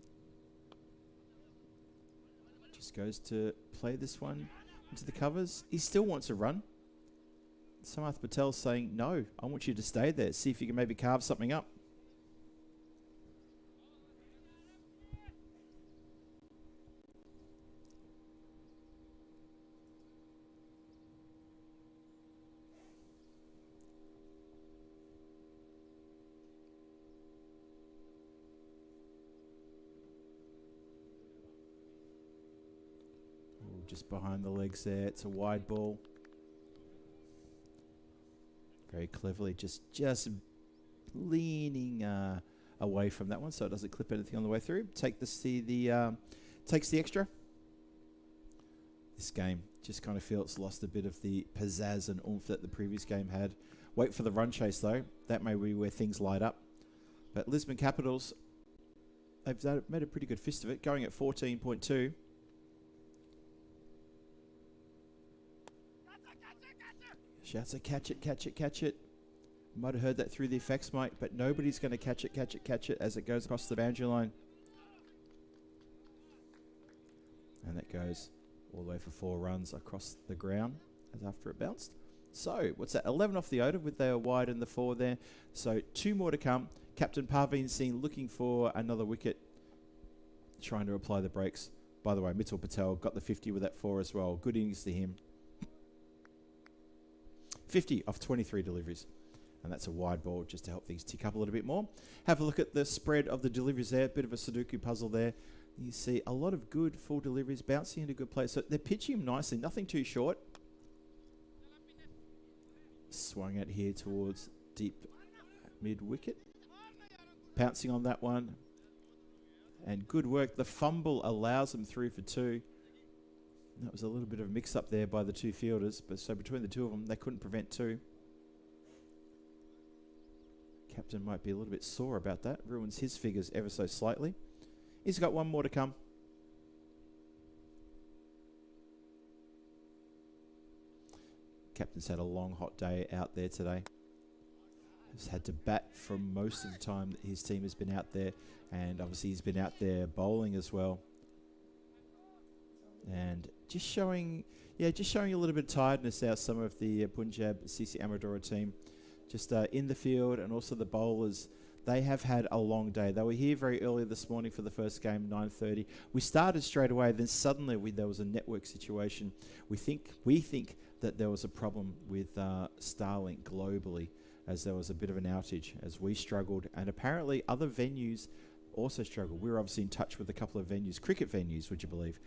Just goes to play this one into the covers. He still wants a run. Samath Patel saying, no, I want you to stay there. See if you can maybe carve something up. just behind the legs there. It's a wide ball. Very cleverly, just leaning away from that one so it doesn't clip anything on the way through. Takes the extra. This game just kind of feels it's lost a bit of the pizzazz and oomph that the previous game had. Wait for the run chase though. That may be where things light up. But Lisman Capitals, they've made a pretty good fist of it, going at 14.2. Shouts a catch it, catch it, catch it. Might have heard that through the effects mic, but nobody's going to catch it, catch it, catch it as it goes across the boundary line. And that goes all the way for 4 runs across the ground as after it bounced. So, what's that? 11 off the order with the wide and the 4 there. So, 2 more to come. Captain Parveen seen looking for another wicket, trying to apply the brakes. By the way, Mitchell Patel got the 50 with that 4 as well. Good innings to him. 50 off 23 deliveries. And that's a wide ball just to help things tick up a little bit more. Have a look at the spread of the deliveries there. Bit of a Sudoku puzzle there. You see a lot of good full deliveries bouncing into good place. So they're pitching him nicely. Nothing too short. Swung out here towards deep mid-wicket. Pouncing on that one. And good work. The fumble allows them through for 2. That was a little bit of a mix-up there by the 2 fielders. But so between the 2 of them, they couldn't prevent 2. Captain might be a little bit sore about that. Ruins his figures ever so slightly. He's got 1 more to come. Captain's had a long, hot day out there today. Has had to bat for most of the time that his team has been out there. And obviously he's been out there bowling as well. And just showing a little bit of tiredness out some of the Punjab CC Amadora team. Just in the field, and also the bowlers, they have had a long day. They were here very early this morning for the first game, 9:30. We started straight away, then suddenly there was a network situation. We think that there was a problem with Starlink globally, as there was a bit of an outage as we struggled, and apparently other venues also struggled. We were obviously in touch with a couple of venues, cricket venues, would you believe?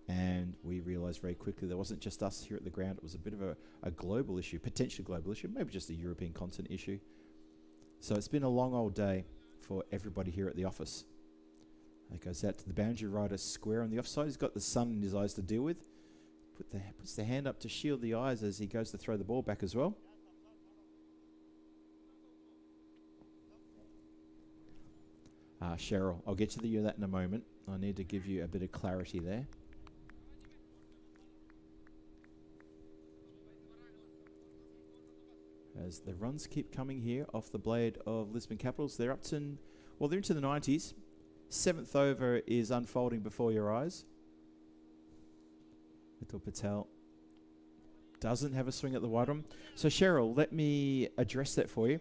And we realised very quickly there wasn't just us here at the ground. It was a bit of a global issue, potentially global issue, maybe just a European continent issue. So it's been a long old day for everybody here at the office. It goes out to the boundary rider square on the offside. He's got the sun in his eyes to deal with. Puts the hand up to shield the eyes as he goes to throw the ball back as well. Cheryl, I'll get to that in a moment. I need to give you a bit of clarity there. As the runs keep coming here off the blade of Lisman Capitals. They're up to, well, they're into the 90s. 7th over is unfolding before your eyes. Mitchell Patel doesn't have a swing at the wide one. So Cheryl, let me address that for you.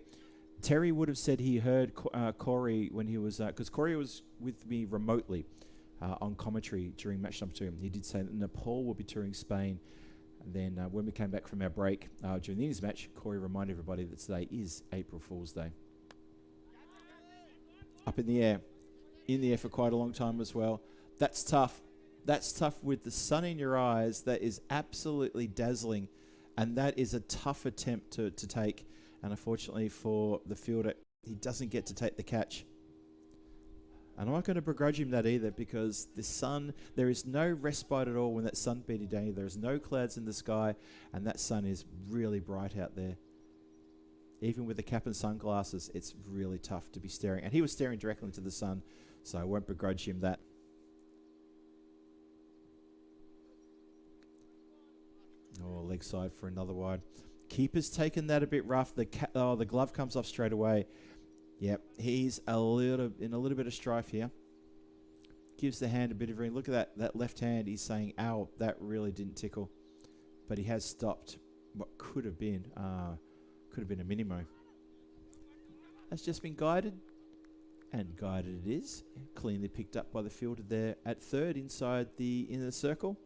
Terry would have said he heard Corey when he was, because Corey was with me remotely on commentary during match number 2. He did say that Nepal will be touring Spain. And then when we came back from our break during the innings match, Corey reminded everybody that today is April Fool's Day. Up in the air for quite a long time as well. That's tough. That's tough with the sun in your eyes. That is absolutely dazzling. And that is a tough attempt to take. And unfortunately for the fielder, he doesn't get to take the catch. And I'm not going to begrudge him that either, because the sun, there is no respite at all when that sun beating day. There's no clouds in the sky, and that sun is really bright out there. Even with the cap and sunglasses, it's really tough to be staring. And he was staring directly into the sun, so I won't begrudge him that. Oh, leg side for another wide. Keeper's taken that a bit rough. The glove comes off straight away. Yep, he's in a little bit of strife here. Gives the hand a bit of ring. Look at that left hand. He's saying, ow, that really didn't tickle. But he has stopped what could have been a minimo. That's just been guided. And guided it is. Cleanly picked up by the fielder there at third inside the inner circle.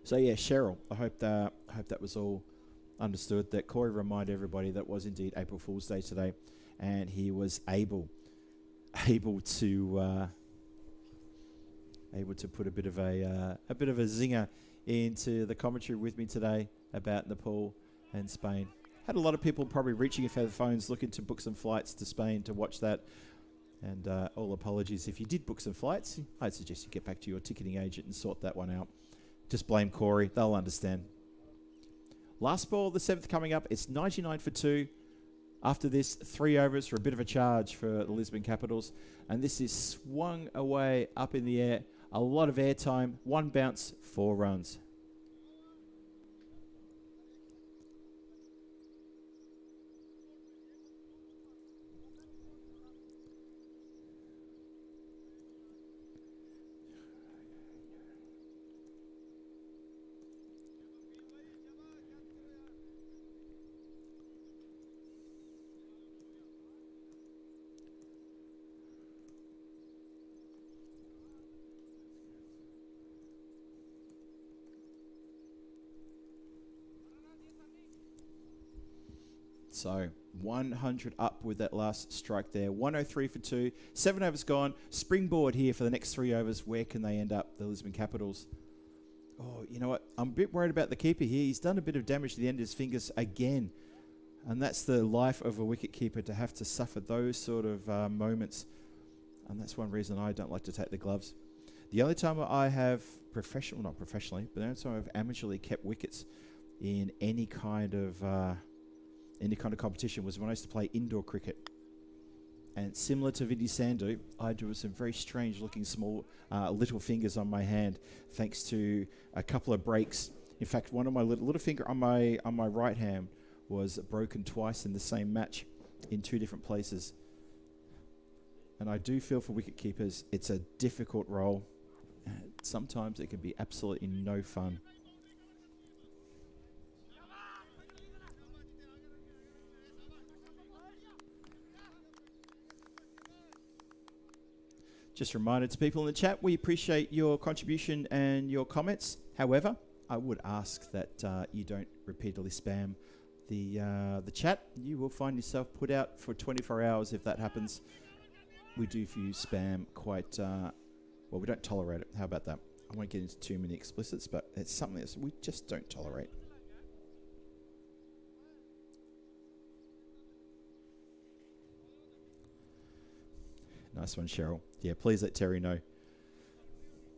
So yeah, Cheryl, I hope that was all understood, that Corey reminded everybody that was indeed April Fool's Day today, and he was able to able to put a bit of a zinger into the commentary with me today about Nepal and Spain. Had a lot of people probably reaching for their phones looking to book some flights to Spain to watch that. And all apologies if you did book some flights. I'd suggest you get back to your ticketing agent and sort that one out. Just blame Corey. They'll understand. Last ball, the 7th coming up. It's 99 for 2. After this, 3 overs for a bit of a charge for the Lisman Capitals. And this is swung away up in the air. A lot of air time. 1 bounce, 4 runs. So 100 up with that last strike there. 103 for 2. 7 overs gone. Springboard here for the next 3 overs. Where can they end up, the Lisman Capitals? Oh, you know what? I'm a bit worried about the keeper here. He's done a bit of damage to the end of his fingers again. And that's the life of a wicket keeper, to have to suffer those sort of moments. And that's one reason I don't like to take the gloves. The only time I have not professionally, but the only time I've amateurly kept wickets in any kind of competition was when I used to play indoor cricket. And similar to Vinny Sandhu, I do some very strange looking small little fingers on my hand, thanks to a couple of breaks. In fact, one of my little finger on my right hand was broken twice in the same match in 2 different places. And I do feel for wicket keepers, it's a difficult role. Sometimes it can be absolutely no fun. Just a reminder to people in the chat, we appreciate your contribution and your comments. However, I would ask that you don't repeatedly spam the chat. You will find yourself put out for 24 hours if that happens. We do view spam quite, well, we don't tolerate it. How about that? I won't get into too many explicits, but it's something that we just don't tolerate. Nice one, Cheryl. Yeah, please let Terry know.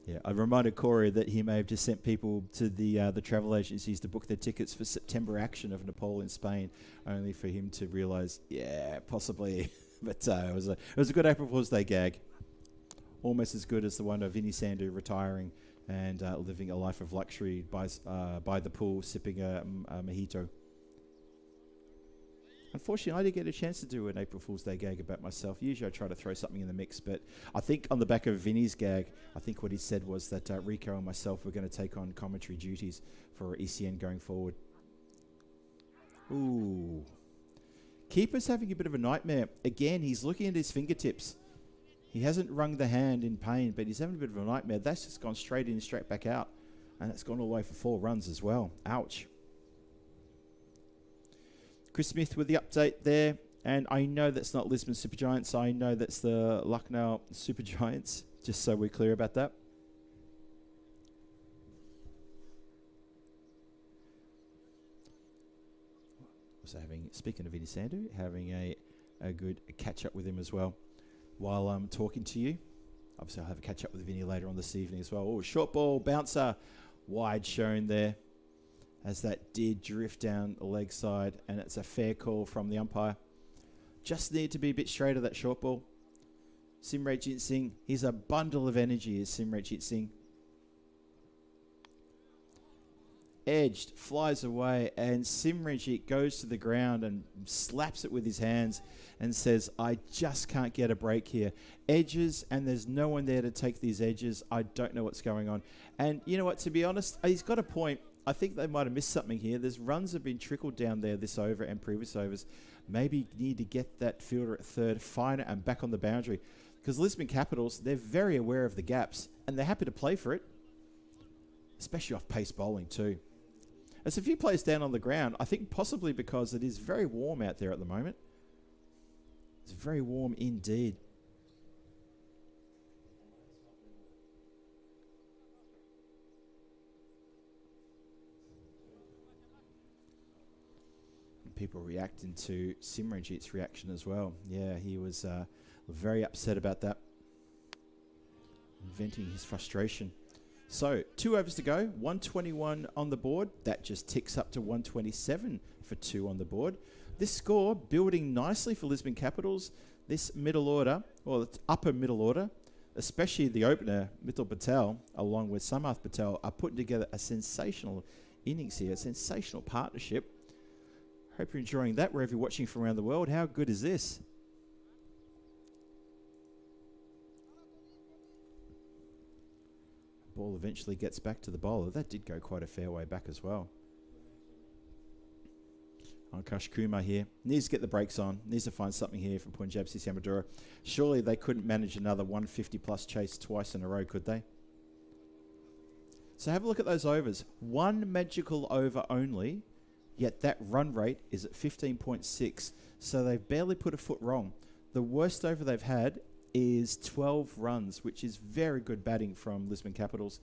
Yeah, I reminded Corey that he may have just sent people to the travel agencies to book their tickets for September action of Nepal in Spain, only for him to realise, yeah, possibly. But it was a good April Fool's Day gag. Almost as good as the one of Vinny Sandhu retiring and living a life of luxury by the pool, sipping a mojito. Unfortunately, I didn't get a chance to do an April Fool's Day gag about myself. Usually I try to throw something in the mix, but I think on the back of Vinny's gag, I think what he said was that Rico and myself were going to take on commentary duties for ECN going forward. Ooh. Keeper's having a bit of a nightmare. Again, he's looking at his fingertips. He hasn't wrung the hand in pain, but he's having a bit of a nightmare. That's just gone straight in, straight back out. And it's gone all the way for 4 runs as well. Ouch. Chris Smith with the update there. And I know that's not Lisman Supergiants. I know that's the Lucknow Supergiants, just so we're clear about that. Also speaking of Vinny Sandhu, having a good catch up with him as well while I'm talking to you. Obviously, I'll have a catch up with Vinny later on this evening as well. Oh, short ball, bouncer, wide shown there, as that did drift down the leg side, and it's a fair call from the umpire. Just need to be a bit straighter, that short ball. Simranjit Singh, he's a bundle of energy, is Simranjit Singh. Edged, flies away, and Simranjit goes to the ground and slaps it with his hands and says, I just can't get a break here. Edges, and there's no one there to take these edges. I don't know what's going on. And you know what, to be honest, he's got a point. I think they might have missed something here. There's runs have been trickled down there this over and previous overs. Maybe need to get that fielder at third, finer, and back on the boundary. Because Lisman Capitals, they're very aware of the gaps, and they're happy to play for it. Especially off pace bowling too. There's a few players down on the ground, I think possibly because it is very warm out there at the moment. It's very warm indeed. People reacting to Simranjit's reaction as well. Yeah, he was very upset about that, venting his frustration. So 2 overs to go, 121 on the board. That just ticks up to 127 for 2 on the board. This score building nicely for Lisman Capitals. This middle order, or upper middle order, especially the opener, Mithil Patel, along with Samarth Patel, are putting together a sensational innings here, a sensational partnership. Hope you're enjoying that wherever you're watching from around the world. How good is this? Ball eventually gets back to the bowler. That did go quite a fair way back as well. Ankash Kumar here. Needs to get the brakes on. Needs to find something here for Punjab CC Amadora. Surely they couldn't manage another 150 plus chase twice in a row, could they? So have a look at those overs. 1 magical over only, yet that run rate is at 15.6. So they've barely put a foot wrong. The worst over they've had is 12 runs, which is very good batting from Lisman Capitals.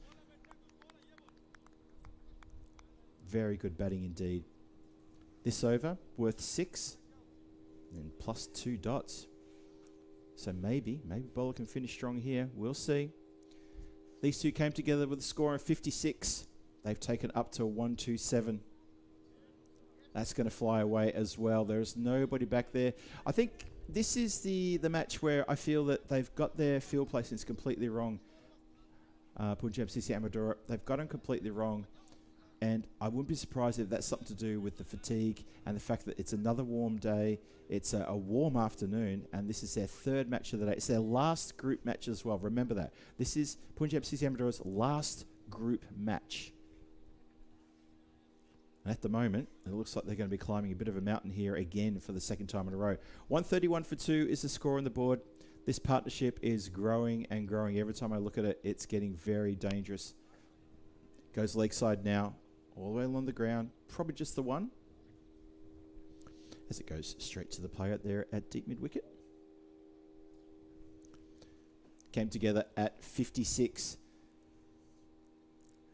Very good batting indeed. This over worth 6 and plus 2 dots. So maybe bowler can finish strong here. We'll see. These two came together with a score of 56. They've taken up to 127. That's going to fly away as well. There's nobody back there. I think this is the match where I feel that they've got their field placements completely wrong. Punjab CC Amadora, they've got them completely wrong. And I wouldn't be surprised if that's something to do with the fatigue and the fact that it's another warm day. It's a warm afternoon, and this is their 3rd match of the day. It's their last group match as well. Remember that. This is Punjab CC Amadora's last group match. And at the moment, it looks like they're going to be climbing a bit of a mountain here again for the 2nd time in a row. 131 for 2 is the score on the board. This partnership is growing and growing. Every time I look at it, it's getting very dangerous. Goes leg side now, all the way along the ground. Probably just the one. As it goes straight to the play out there at deep mid-wicket. Came together at 56.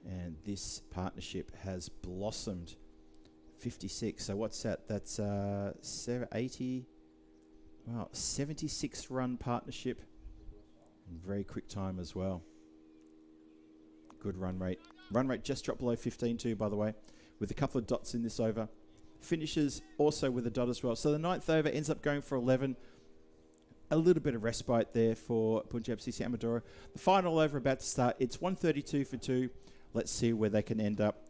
And this partnership has blossomed. 56. So what's that? That's 80. Wow, 76 run partnership. In very quick time as well. Good run rate. Run rate just dropped below 15 too, by the way, with a couple of dots in this over. Finishes also with a dot as well. So the 9th over ends up going for 11. A little bit of respite there for Punjab CC Amadora. The final over about to start. It's 132 for 2. Let's see where they can end up.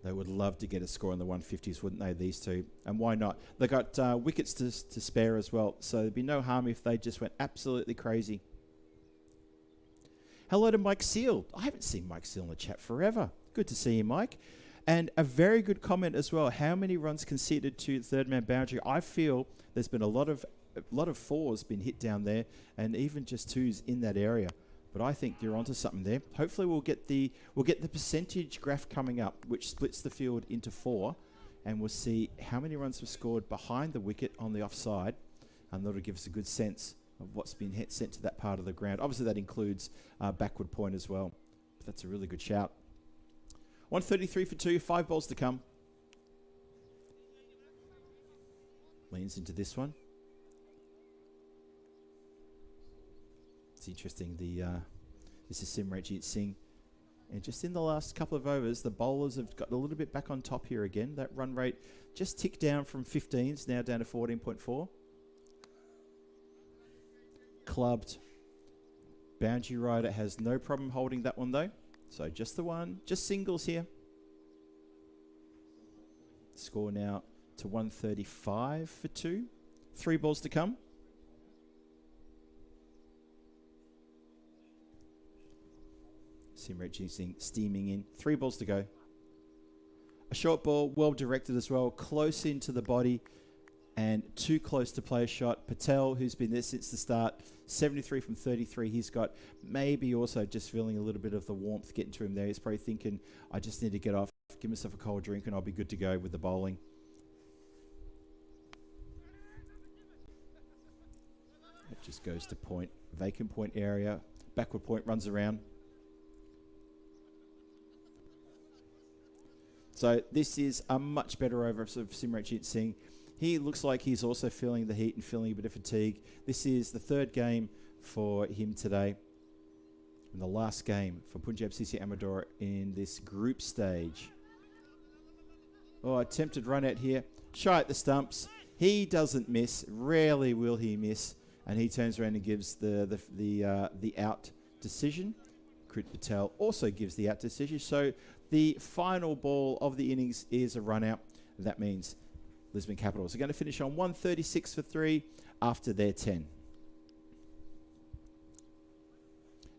They would love to get a score in the 150s, wouldn't they, these two? And why not? They got wickets to spare as well, so there'd be no harm if they just went absolutely crazy. Hello to Mike Seal. I haven't seen Mike Seal in the chat forever. Good to see you, Mike. And a very good comment as well. How many runs conceded to third man boundary? I feel there's been a lot of 4s been hit down there, and even just 2s in that area. But I think you're onto something there. Hopefully we'll get the percentage graph coming up, which splits the field into 4, and we'll see how many runs were scored behind the wicket on the offside, and that'll give us a good sense of what's been sent to that part of the ground. Obviously that includes backward point as well. But that's a really good shout. 133 for 2, 5 balls to come. Leans into this one. It's interesting. This is Simranjit Singh. And just in the last couple of overs, the bowlers have got a little bit back on top here again. That run rate just ticked down from 15s, now down to 14.4. Clubbed. Boundary rider has no problem holding that one though. So just the one, just singles here. Score now to 135 for 2. 3 balls to come. Simranjit Singh steaming in. 3 balls to go. A short ball, well directed as well, close into the body and too close to play a shot. Patel, who's been there since the start, 73 from 33. He's got maybe also just feeling a little bit of the warmth getting to him there. He's probably thinking, I just need to get off, give myself a cold drink and I'll be good to go with the bowling. It just goes to point, vacant point area, backward point runs around. So this is a much better over of Simranjit Singh. He looks like he's also feeling the heat and feeling a bit of fatigue. This is the third game for him today, and the last game for Punjab CC Amador in this group stage. Oh, attempted run out here. Shy at the stumps. He doesn't miss. Rarely will he miss. And he turns around and gives the out decision. Krit Patel also gives the out decision. So the final ball of the innings is a run out. That means Lisman Capitals are going to finish on 136 for 3 after their 10.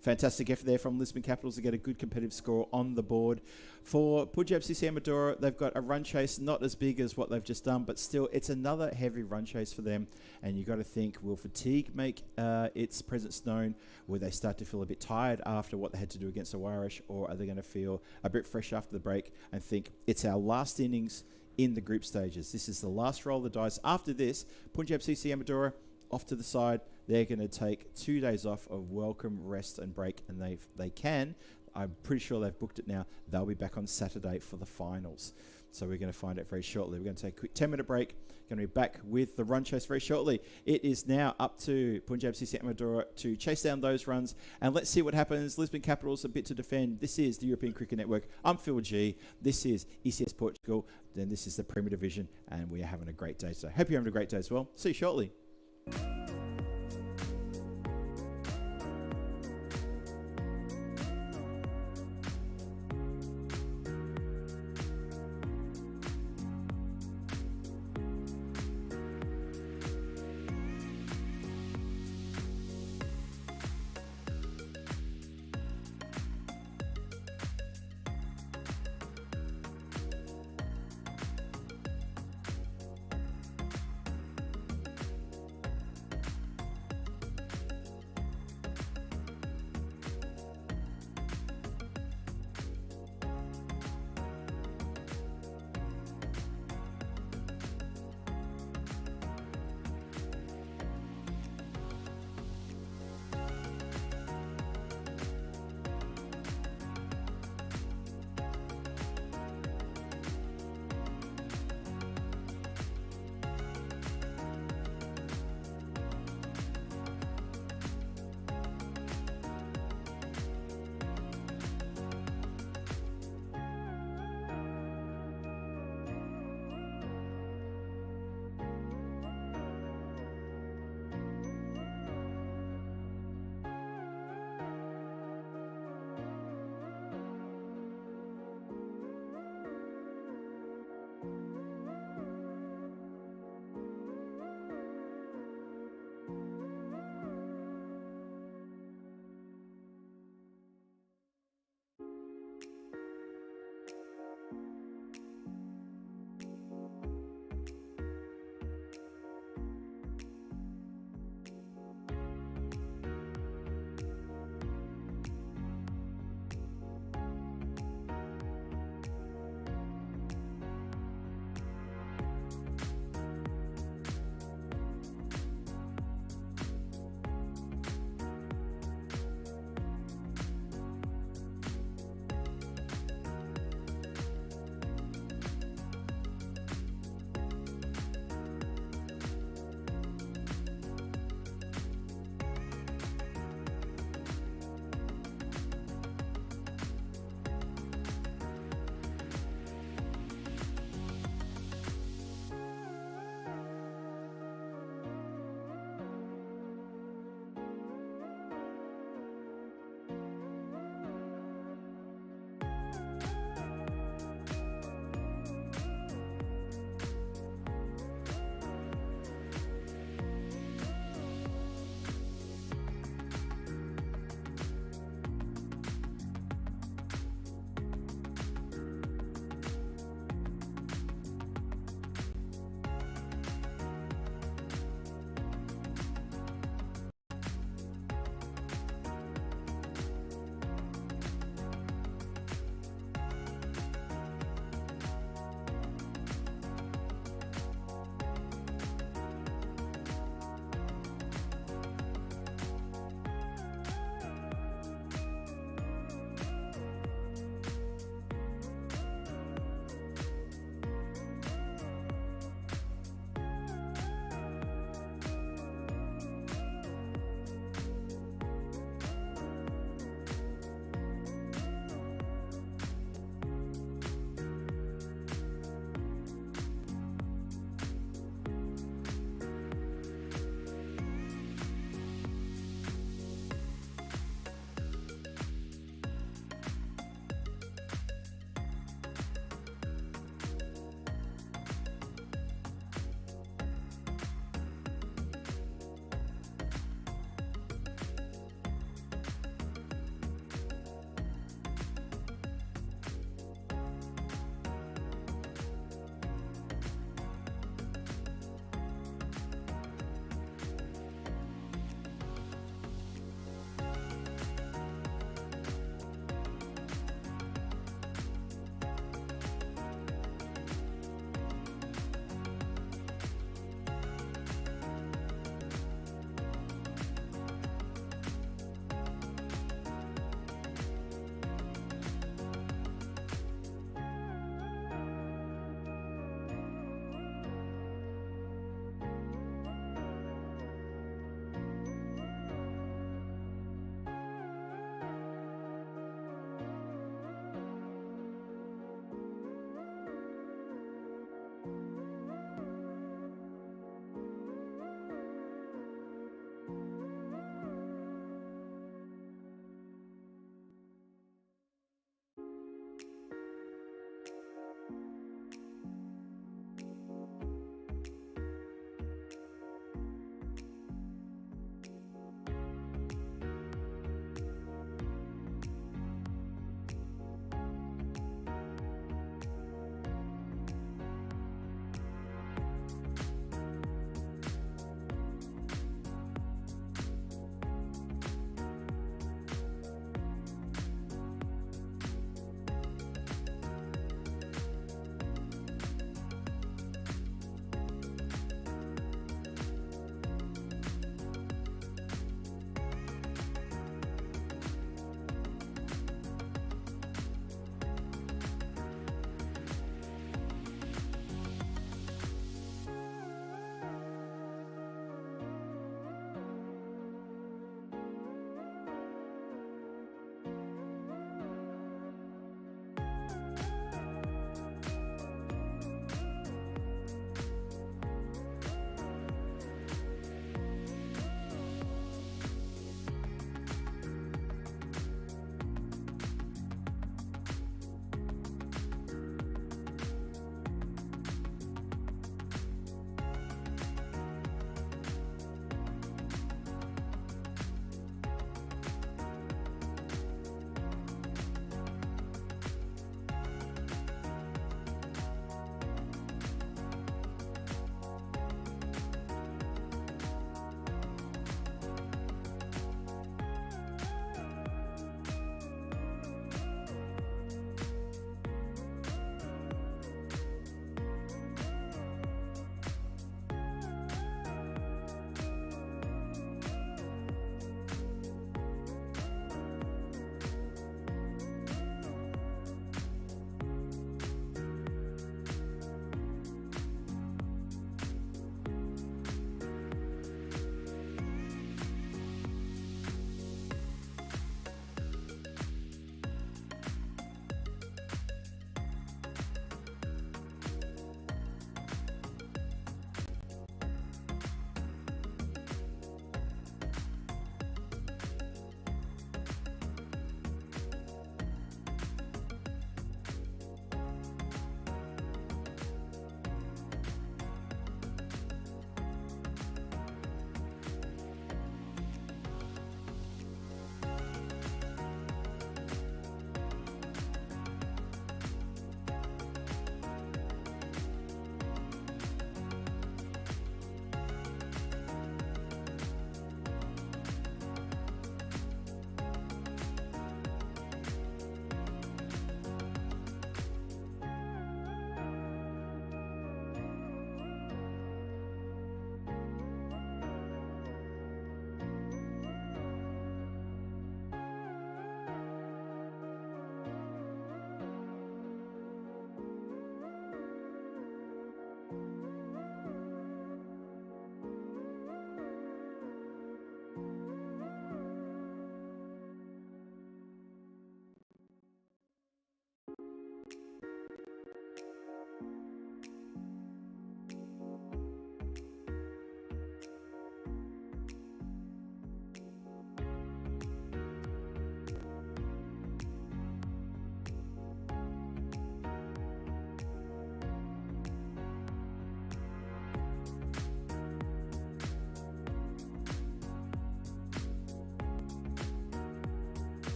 Fantastic effort there from Lisman Capitals to get a good competitive score on the board. For Punjab CC Amador, they've got a run chase, not as big as what they've just done, but still it's another heavy run chase for them. And you've got to think, will fatigue make its presence known? Will they start to feel a bit tired after what they had to do against the Irish? Or are they going to feel a bit fresh after the break and think it's our last innings in the group stages? This is the last roll of the dice. After this, Punjab CC Amador off to the side. They're going to take 2 days off of welcome rest and break, and they can. I'm pretty sure they've booked it now. They'll be back on Saturday for the finals. So we're going to find out very shortly. We're going to take a quick 10-minute break. Going to be back with the run chase very shortly. It is now up to Punjab CC Amador to chase down those runs, and let's see what happens. Lisbon Capitals a bit to defend. This is the European Cricket Network. I'm Phil G. This is ECS Portugal. Then this is the Premier Division, and we are having a great day today. Hope you're having a great day as well. See you shortly.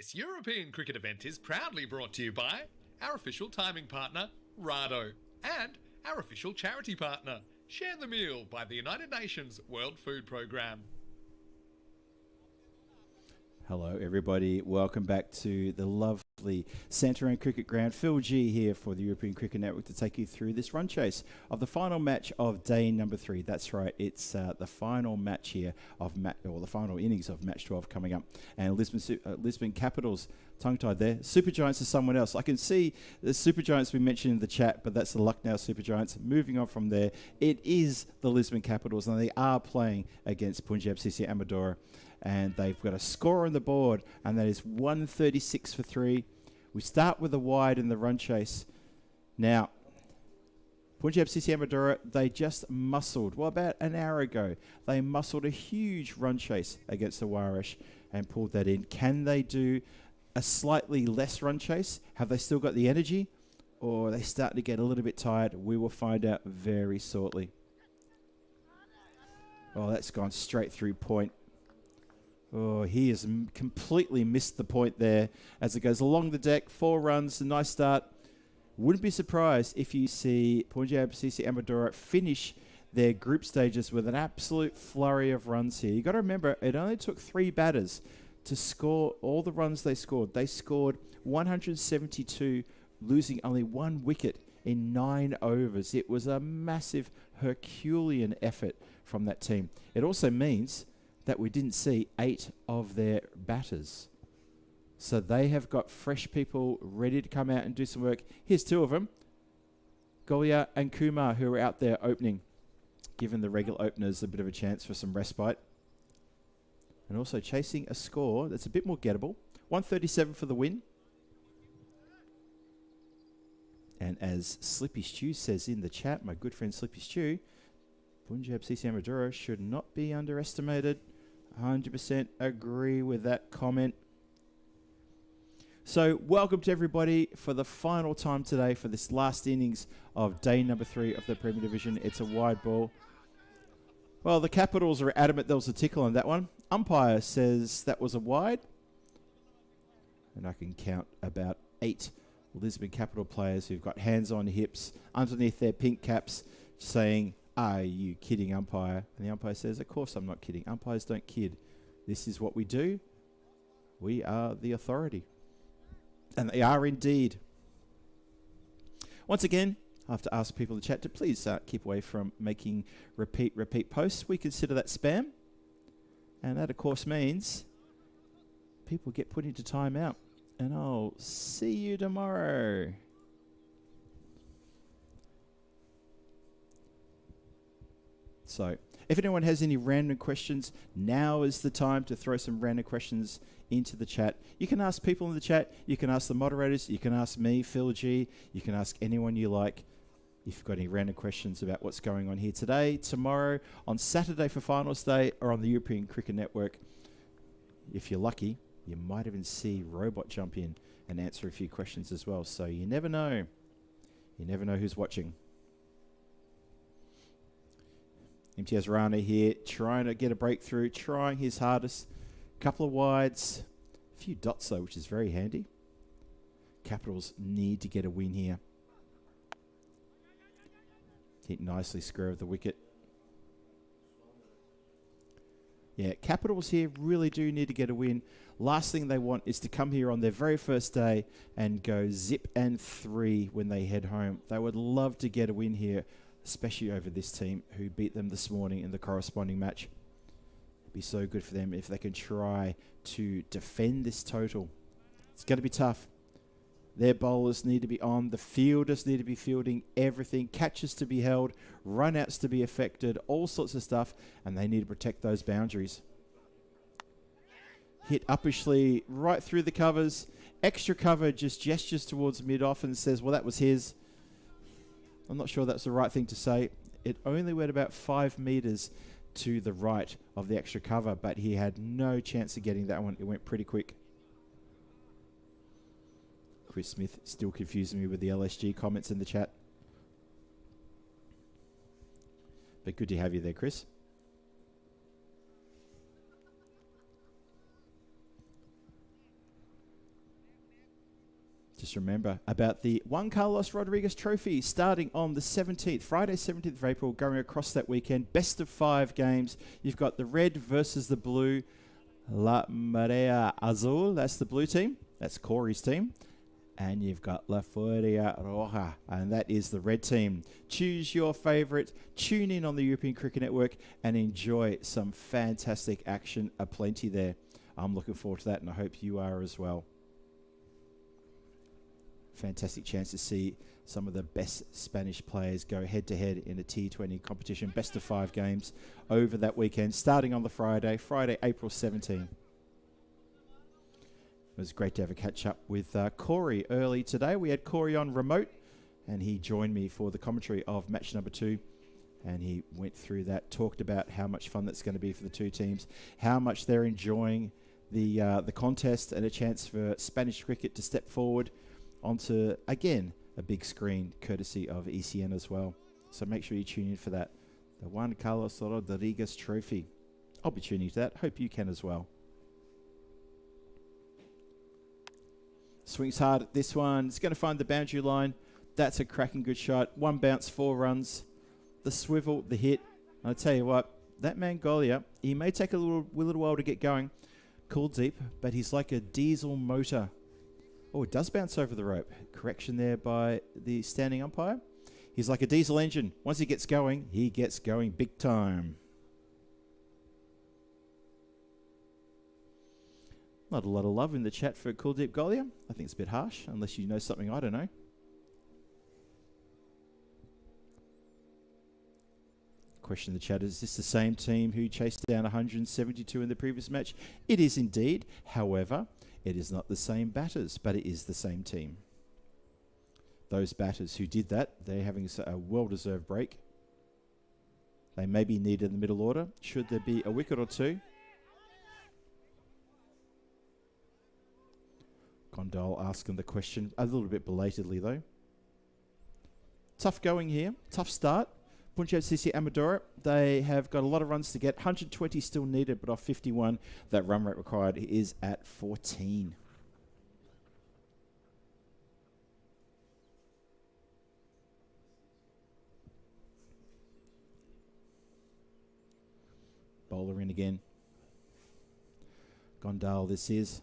This European cricket event is proudly brought to you by our official timing partner, Rado, and our official charity partner, Share the Meal by the United Nations World Food Programme. Hello, everybody. Welcome back to the lovely Santarem Cricket Ground. Phil G here for the European Cricket Network to take you through this run chase of the final match of day number 3. That's right, it's the final match here of the final innings of match 12 coming up. And Lisman Capitals, tongue-tied there. Super Giants is someone else. I can see the Super Giants we mentioned in the chat, but that's the Lucknow Super Giants. Moving on from there, it is the Lisman Capitals, and they are playing against Punjab CC Amadora. And they've got a score on the board, and that is 136 for 3. We start with a wide in the run chase. Now, Punjab CC Amadora, they just muscled, about an hour ago, they muscled a huge run chase against the Aarish and pulled that in. Can they do a slightly less run chase? Have they still got the energy? Or are they starting to get a little bit tired? We will find out very shortly. Oh, that's gone straight through point. Oh, he has completely missed the point there as it goes along the deck. 4 runs, a nice start. Wouldn't be surprised if you see Punjab CC Amadora finish their group stages with an absolute flurry of runs here. You've got to remember, it only took 3 batters to score all the runs they scored. They scored 172, losing only 1 wicket in 9 overs. It was a massive Herculean effort from that team. It also means that we didn't see 8 of their batters. So they have got fresh people ready to come out and do some work. Here's 2 of them, Golia and Kumar, who are out there opening, giving the regular openers a bit of a chance for some respite. And also chasing a score that's a bit more gettable. 137 for the win. And as Slippy Stew says in the chat, my good friend Slippy Stew, Punjab CC Amadora should not be underestimated. 100% agree with that comment. So welcome to everybody for the final time today for this last innings of day number 3 of the Premier Division. It's a wide ball. Well, the Capitals are adamant there was a tickle on that one. Umpire says that was a wide. And I can count about 8 Lisbon Capital players who've got hands on hips underneath their pink caps saying, "Are you kidding, umpire?" And the umpire says, "Of course I'm not kidding. Umpires don't kid. This is what we do. We are the authority." And they are indeed. Once again, I have to ask people in the chat to please keep away from making repeat posts. We consider that spam. And that, of course, means people get put into timeout. And I'll see you tomorrow. So, if anyone has any random questions, now is the time to throw some random questions into the chat. You can ask people in the chat, you can ask the moderators, you can ask me, Phil G, you can ask anyone you like if you've got any random questions about what's going on here today, tomorrow, on Saturday for finals day, or on the European Cricket Network. If you're lucky, you might even see Robot jump in and answer a few questions as well. So you never know. You never know who's watching. MTS Rana here, trying to get a breakthrough, trying his hardest. Couple of wides, a few dots though, which is very handy. Capitals need to get a win here. Hit nicely, square of the wicket. Yeah, Capitals here really do need to get a win. Last thing they want is to come here on their very first day and go zip and 3 when they head home. They would love to get a win here, especially over this team who beat them this morning in the corresponding match. It'd be so good for them if they can try to defend this total. It's going to be tough. Their bowlers need to be on. The fielders need to be fielding everything. Catches to be held. Run-outs to be affected. All sorts of stuff. And they need to protect those boundaries. Hit uppishly right through the covers. Extra cover just gestures towards mid-off and says, well, that was his. I'm not sure that's the right thing to say. It only went about 5 meters to the right of the extra cover, but he had no chance of getting that one. It went pretty quick. Chris Smith still confusing me with the LSG comments in the chat. But good to have you there, Chris. just remember about the Juan Carlos Rodriguez Trophy starting on the 17th, Friday 17th of April, going across that weekend. Best of 5 games. You've got the red versus the blue. La Marea Azul, that's the blue team. That's Corey's team. And you've got La Furia Roja, and that is the red team. Choose your favourite, tune in on the European Cricket Network, and enjoy some fantastic action aplenty there. I'm looking forward to that, and I hope you are as well. Fantastic chance to see some of the best Spanish players go head-to-head in a T20 competition. Best of 5 games over that weekend, starting on the Friday, April 17. It was great to have a catch-up with Corey early today. We had Corey on remote, and he joined me for the commentary of match number 2. And he went through that, talked about how much fun that's going to be for the 2 teams, how much they're enjoying the contest, and a chance for Spanish cricket to step forward onto, again, a big screen, courtesy of ECN as well. So make sure you tune in for that. The Juan Carlos Rodriguez Trophy. I'll be tuning to that. Hope you can as well. Swings hard at this one. It's going to find the boundary line. That's a cracking good shot. 1 bounce, 4 runs. The swivel, the hit. I'll tell you what, that Mongolia, he may take a little while to get going. Cool deep, but he's like a diesel motor. Oh, it does bounce over the rope. Correction there by the standing umpire. He's like a diesel engine. Once he gets going big time. Not a lot of love in the chat for Kuldeep Golia. I think it's a bit harsh, unless you know something I don't know. Question in the chat, is this the same team who chased down 172 in the previous match? It is indeed. However, it is not the same batters, but it is the same team. Those batters who did that, they're having a well-deserved break. They may be needed in the middle order. Should there be a wicket or 2? Gondal asking the question a little bit belatedly, though. Tough going here. Tough start. Punjab CC Amadora, they have got a lot of runs to get. 120 still needed, but off 51, that run rate required is at 14. Bowler in again. Gondal, this is.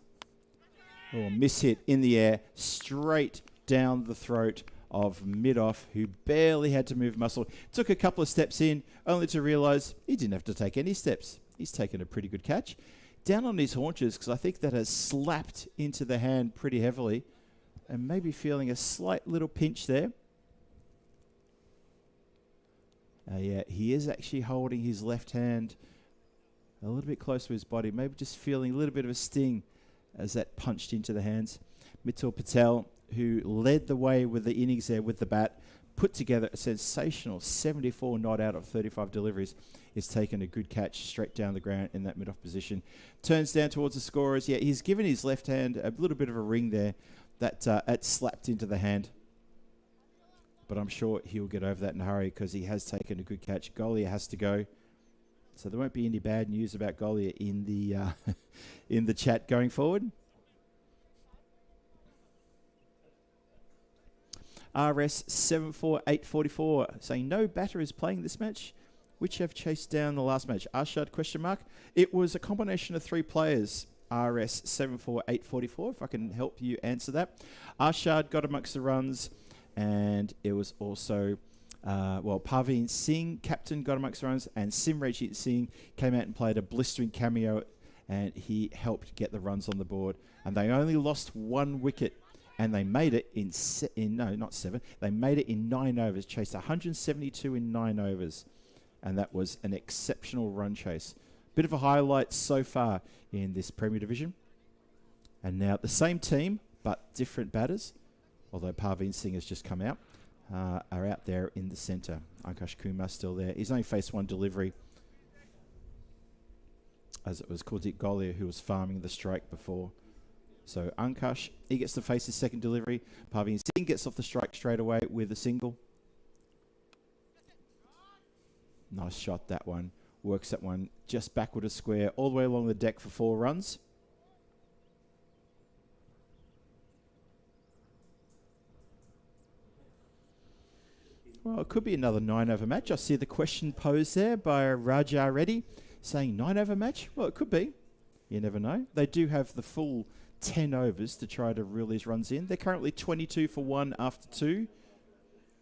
Oh, miss hit in the air, straight down the throat of mid-off, who barely had to move muscle. Took a couple of steps in, only to realise he didn't have to take any steps. He's taken a pretty good catch. Down on his haunches, because I think that has slapped into the hand pretty heavily, and maybe feeling a slight little pinch there. Yeah, he is actually holding his left hand a little bit close to his body, maybe just feeling a little bit of a sting as that punched into the hands. Mitul Patel, who led the way with the innings there with the bat, put together a sensational 74 not out of 35 deliveries, is taking a good catch straight down the ground in that mid-off position. Turns down towards the scorers. Yeah, he's given his left hand a little bit of a ring there. That slapped into the hand. But I'm sure he'll get over that in a hurry because he has taken a good catch. Golia has to go. So there won't be any bad news about Golia in the in the chat going forward. RS 74844 saying no batter is playing this match, which have chased down the last match. Arshad question mark. It was a combination of 3 players. RS 74844. If I can help you answer that. Arshad got amongst the runs, and it was also. Parveen Singh, captain, got amongst the runs, and Simrajit Singh came out and played a blistering cameo, and he helped get the runs on the board. And they only lost 1 wicket, and they made it not 7. They made it in 9 overs, chased 172 in 9 overs, and that was an exceptional run chase. Bit of a highlight so far in this Premier Division. And now the same team, but different batters, although Parveen Singh has just come out. Are out there in the centre. Ankash Kumar still there. He's only faced 1 delivery, as it was Kuldeep Golia who was farming the strike before. So Ankash, he gets to face his second delivery. Parveen Singh gets off the strike straight away with a single. Nice shot, that one. Works that one just backward a square, all the way along the deck for 4 runs. Well, it could be another 9-over match. I see the question posed there by Raja Reddy saying 9-over match. Well, it could be. You never know. They do have the full 10 overs to try to reel these runs in. They're currently 22 for 1 after 2.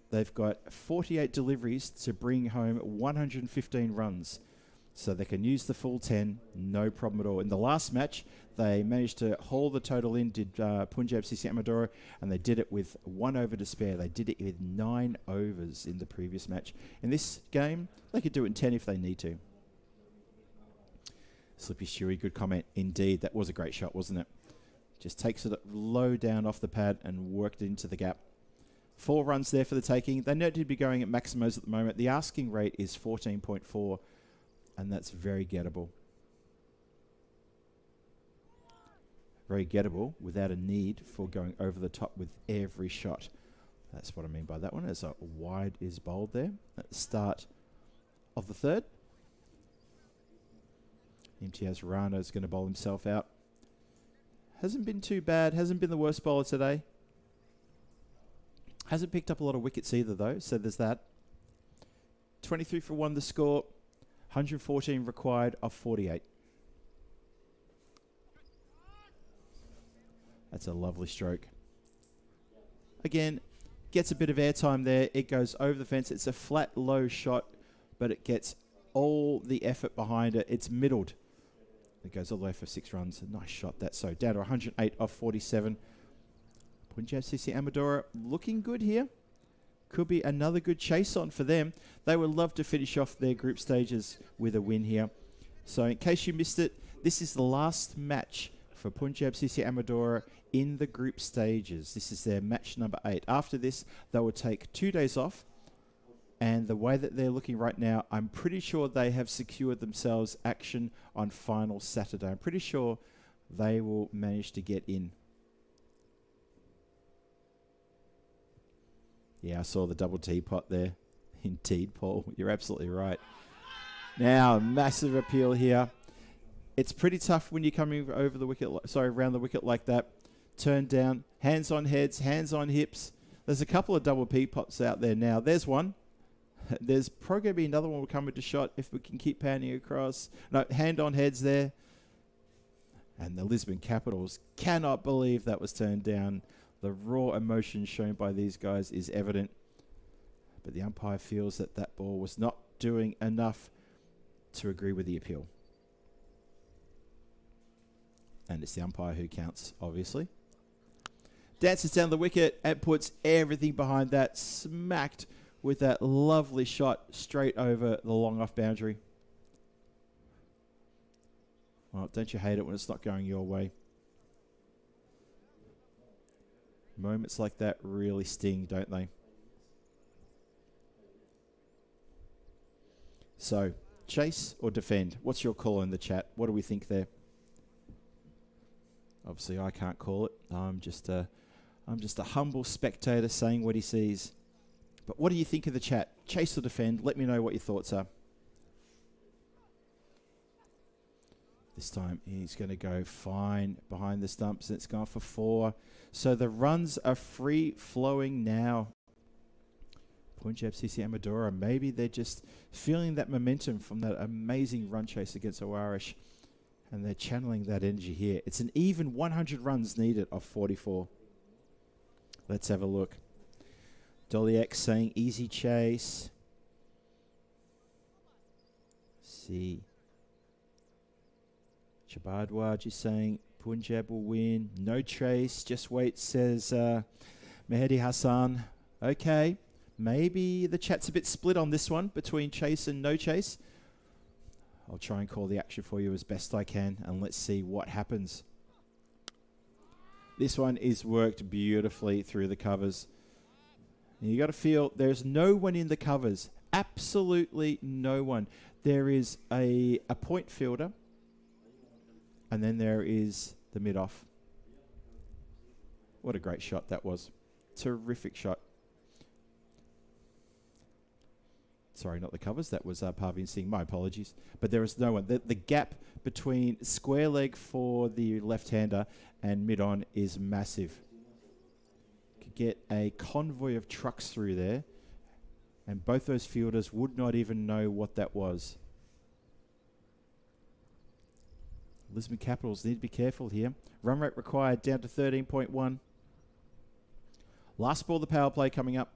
They've got 48 deliveries to bring home 115 runs. So they can use the full 10, no problem at all. In the last match, they managed to haul the total in, did Punjab CC Amadora, and they did it with 1 over to spare. They did it with 9 overs in the previous match. In this game, they could do it in 10 if they need to. Slippy Stewie, good comment. Indeed, that was a great shot, wasn't it? Just takes it low down off the pad and worked it into the gap. 4 runs there for the taking. They need to be going at maximos at the moment. The asking rate is 14.4, and that's very gettable. Very gettable without a need for going over the top with every shot. That's what I mean by that one. As a wide is bowled there at the start of the third. Imtiaz Rana is going to bowl himself out. Hasn't been too bad. Hasn't been the worst bowler today. Hasn't picked up a lot of wickets either, though, so there's that. 23 for 1 the score. 114 required of 48. That's a lovely stroke. Again, gets a bit of airtime there. It goes over the fence. It's a flat, low shot, but it gets all the effort behind it. It's middled. It goes all the way for 6 runs. A nice shot, that. So down to 108 of 47. Punjab CC Amadora looking good here. Could be another good chase on for them. They would love to finish off their group stages with a win here. So in case you missed it, this is the last match for Punjab CC Amadora in the group stages. This is their match number 8. After this, they will take 2 days off. And the way that they're looking right now, I'm pretty sure they have secured themselves action on final Saturday. I'm pretty sure they will manage to get in. Yeah, I saw the double teapot there. Indeed, Paul. You're absolutely right. Now, massive appeal here. It's pretty tough when you're coming over the wicket, around the wicket like that. Turn down, hands on heads, hands on hips. There's a couple of double teapots out there now. There's one. There's probably going to be another one will come into shot if we can keep pounding across. No, hand on heads there. And the Lisman Capitals cannot believe that was turned down. The raw emotion shown by these guys is evident. But the umpire feels that that ball was not doing enough to agree with the appeal. And it's the umpire who counts, obviously. Dances down the wicket and puts everything behind that. Smacked with that lovely shot straight over the long off boundary. Well, don't you hate it when it's not going your way? Moments like that really sting, don't they? So, chase or defend? What's your call in the chat? What do we think there? Obviously, I can't call it. I'm just a humble spectator saying what he sees. But what do you think of the chat? Chase or defend? Let me know what your thoughts are. This time he's going to go fine behind the stumps, and it's gone for 4. So the runs are free flowing now. Punjab CC Amadora, maybe they're just feeling that momentum from that amazing run chase against Aarish, and they're channeling that energy here. It's an even 100 runs needed of 44. Let's have a look. Dolly X saying easy chase. See. Chabadwaj is saying Punjab will win. No chase. Just wait, says Mehdi Hassan. Okay. Maybe the chat's a bit split on this one between chase and no chase. I'll try and call the action for you as best I can, and let's see what happens. This one is worked beautifully through the covers. And you got to feel there's no one in the covers. Absolutely no one. There is a point fielder, and then there is the mid-off. What a great shot that was. Terrific shot. Sorry, not the covers. That was Parveen Singh. My apologies. But there is no one. The gap between square leg for the left-hander and mid-on is massive. Could get a convoy of trucks through there And both those fielders would not even know what that was. Lisman Capitals need to be careful here. Run rate required down to 13.1. Last ball of the power play coming up.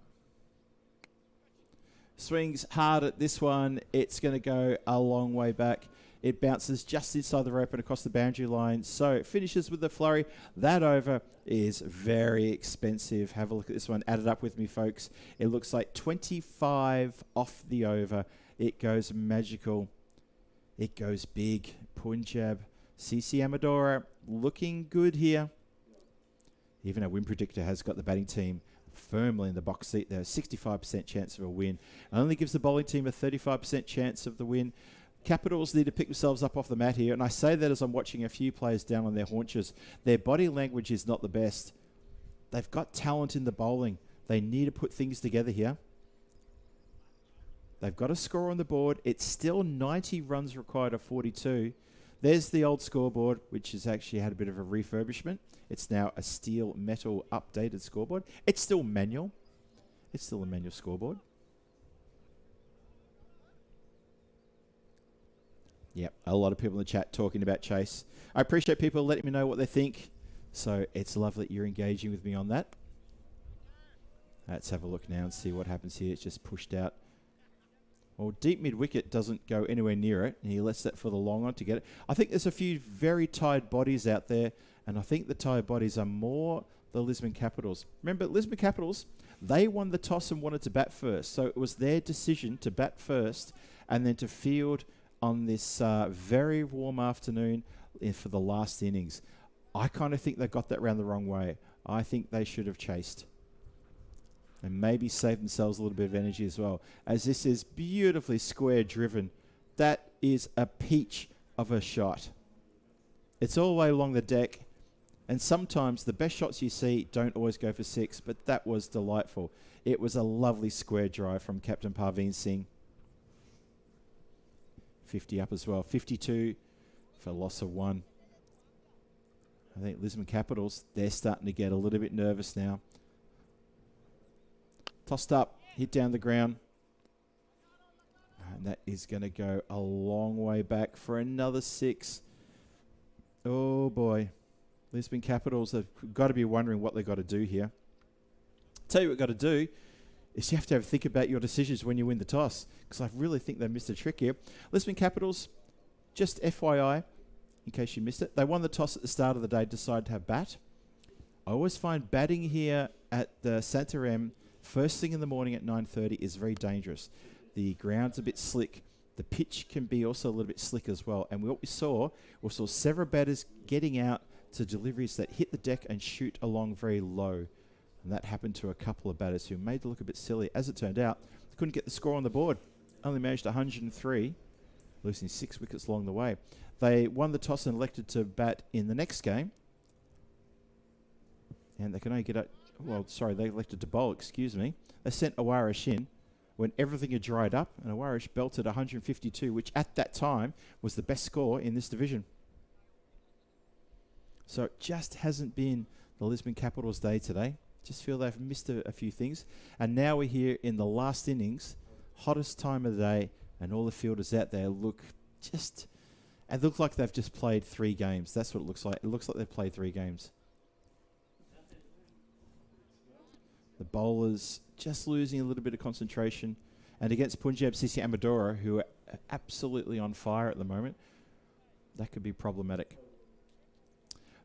Swings hard at this one. It's going to go a long way back. It bounces just inside the rope and across the boundary line. So it finishes with a flurry. That over is very expensive. Have a look at this one. Add it up with me, folks. It looks like 25 off the over. It goes magical. It goes big. Punjab CC Amadora looking good here. Even our win predictor has got the batting team firmly in the box seat there. 65% chance of a win. Only gives the bowling team a 35% chance of the win. Capitals need to pick themselves up off the mat here. And I say that as I'm watching a few players down on their haunches. Their body language is not the best. They've got talent in the bowling. They need to put things together here. They've got a score on the board. It's still 90 runs required of 42. There's the old scoreboard, which has actually had a bit of a refurbishment. It's now a steel metal updated scoreboard. It's still manual. It's still a manual scoreboard. Yep, a lot of people in the chat talking about Chase. I appreciate people letting me know what they think. So it's lovely that you're engaging with me on that. Let's have a look now and see what happens here. It's just pushed out. Well, deep mid-wicket doesn't go anywhere near it, and he lets that for the long on to get it. I think there's a few very tired bodies out there, and I think the tired bodies are more the Lisman Capitals. Remember, Lisman Capitals, they won the toss and wanted to bat first, so it was their decision to bat first and then to field on this very warm afternoon for the last innings. I kind of think they got that round the wrong way. I think they should have chased and maybe save themselves a little bit of energy as well, as this is beautifully square driven. That is a peach of a shot. It's all the way along the deck, and sometimes the best shots you see don't always go for six, but that was delightful. It was a lovely square drive from Captain Parveen Singh. 50 up as well. 52 for loss of one. I think Lisman Capitals, they're starting to get a little bit nervous now. Tossed up, hit down the ground. And that is going to go a long way back for another six. Oh boy. Lisman Capitals have got to be wondering what they've got to do here. Tell you what you've got to do is you have to think about your decisions when you win the toss, because I really think they missed a trick here. Lisman Capitals, just FYI, in case you missed it, they won the toss at the start of the day, decided to have bat. I always find batting here at the Santarem first thing in the morning at 9:30 is very dangerous. The ground's a bit slick. The pitch can be also a little bit slick as well. And what we saw several batters getting out to deliveries that hit the deck and shoot along very low. And that happened to a couple of batters who made it look a bit silly. As it turned out, they couldn't get the score on the board. Only managed 103, losing 6 wickets along the way. They won the toss and elected to bat in the next game. And they can only get out... Well, sorry, they elected to bowl, excuse me. They sent Aarish in when everything had dried up, and Aarish belted 152, which at that time was the best score in this division. So it just hasn't been the Lisman Capitals' day today. Just feel they've missed a few things. And now we're here in the last innings, hottest time of the day, and all the fielders out there look like they've just played 3 games. That's what it looks like. It looks like they've played 3 games. The bowlers just losing a little bit of concentration. And against Punjab CC Amadora, who are absolutely on fire at the moment, that could be problematic.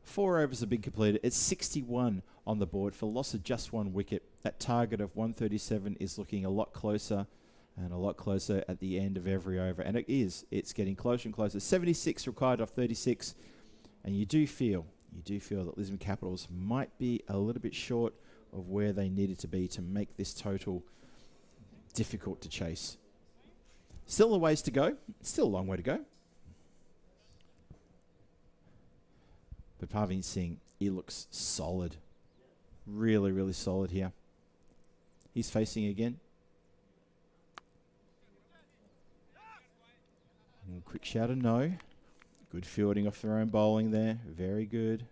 4 overs have been completed. It's 61 on the board for loss of just 1 wicket. That target of 137 is looking a lot closer and a lot closer at the end of every over. And it is. It's getting closer and closer. 76 required off 36. And you do feel that Lisman Capitals might be a little bit short of where they needed to be to make this total difficult to chase. Still a ways to go. Still a long way to go. But Parveen Singh, he looks solid. Really, really solid here. He's facing again. And quick shout of no. Good fielding off their own bowling there. Very good.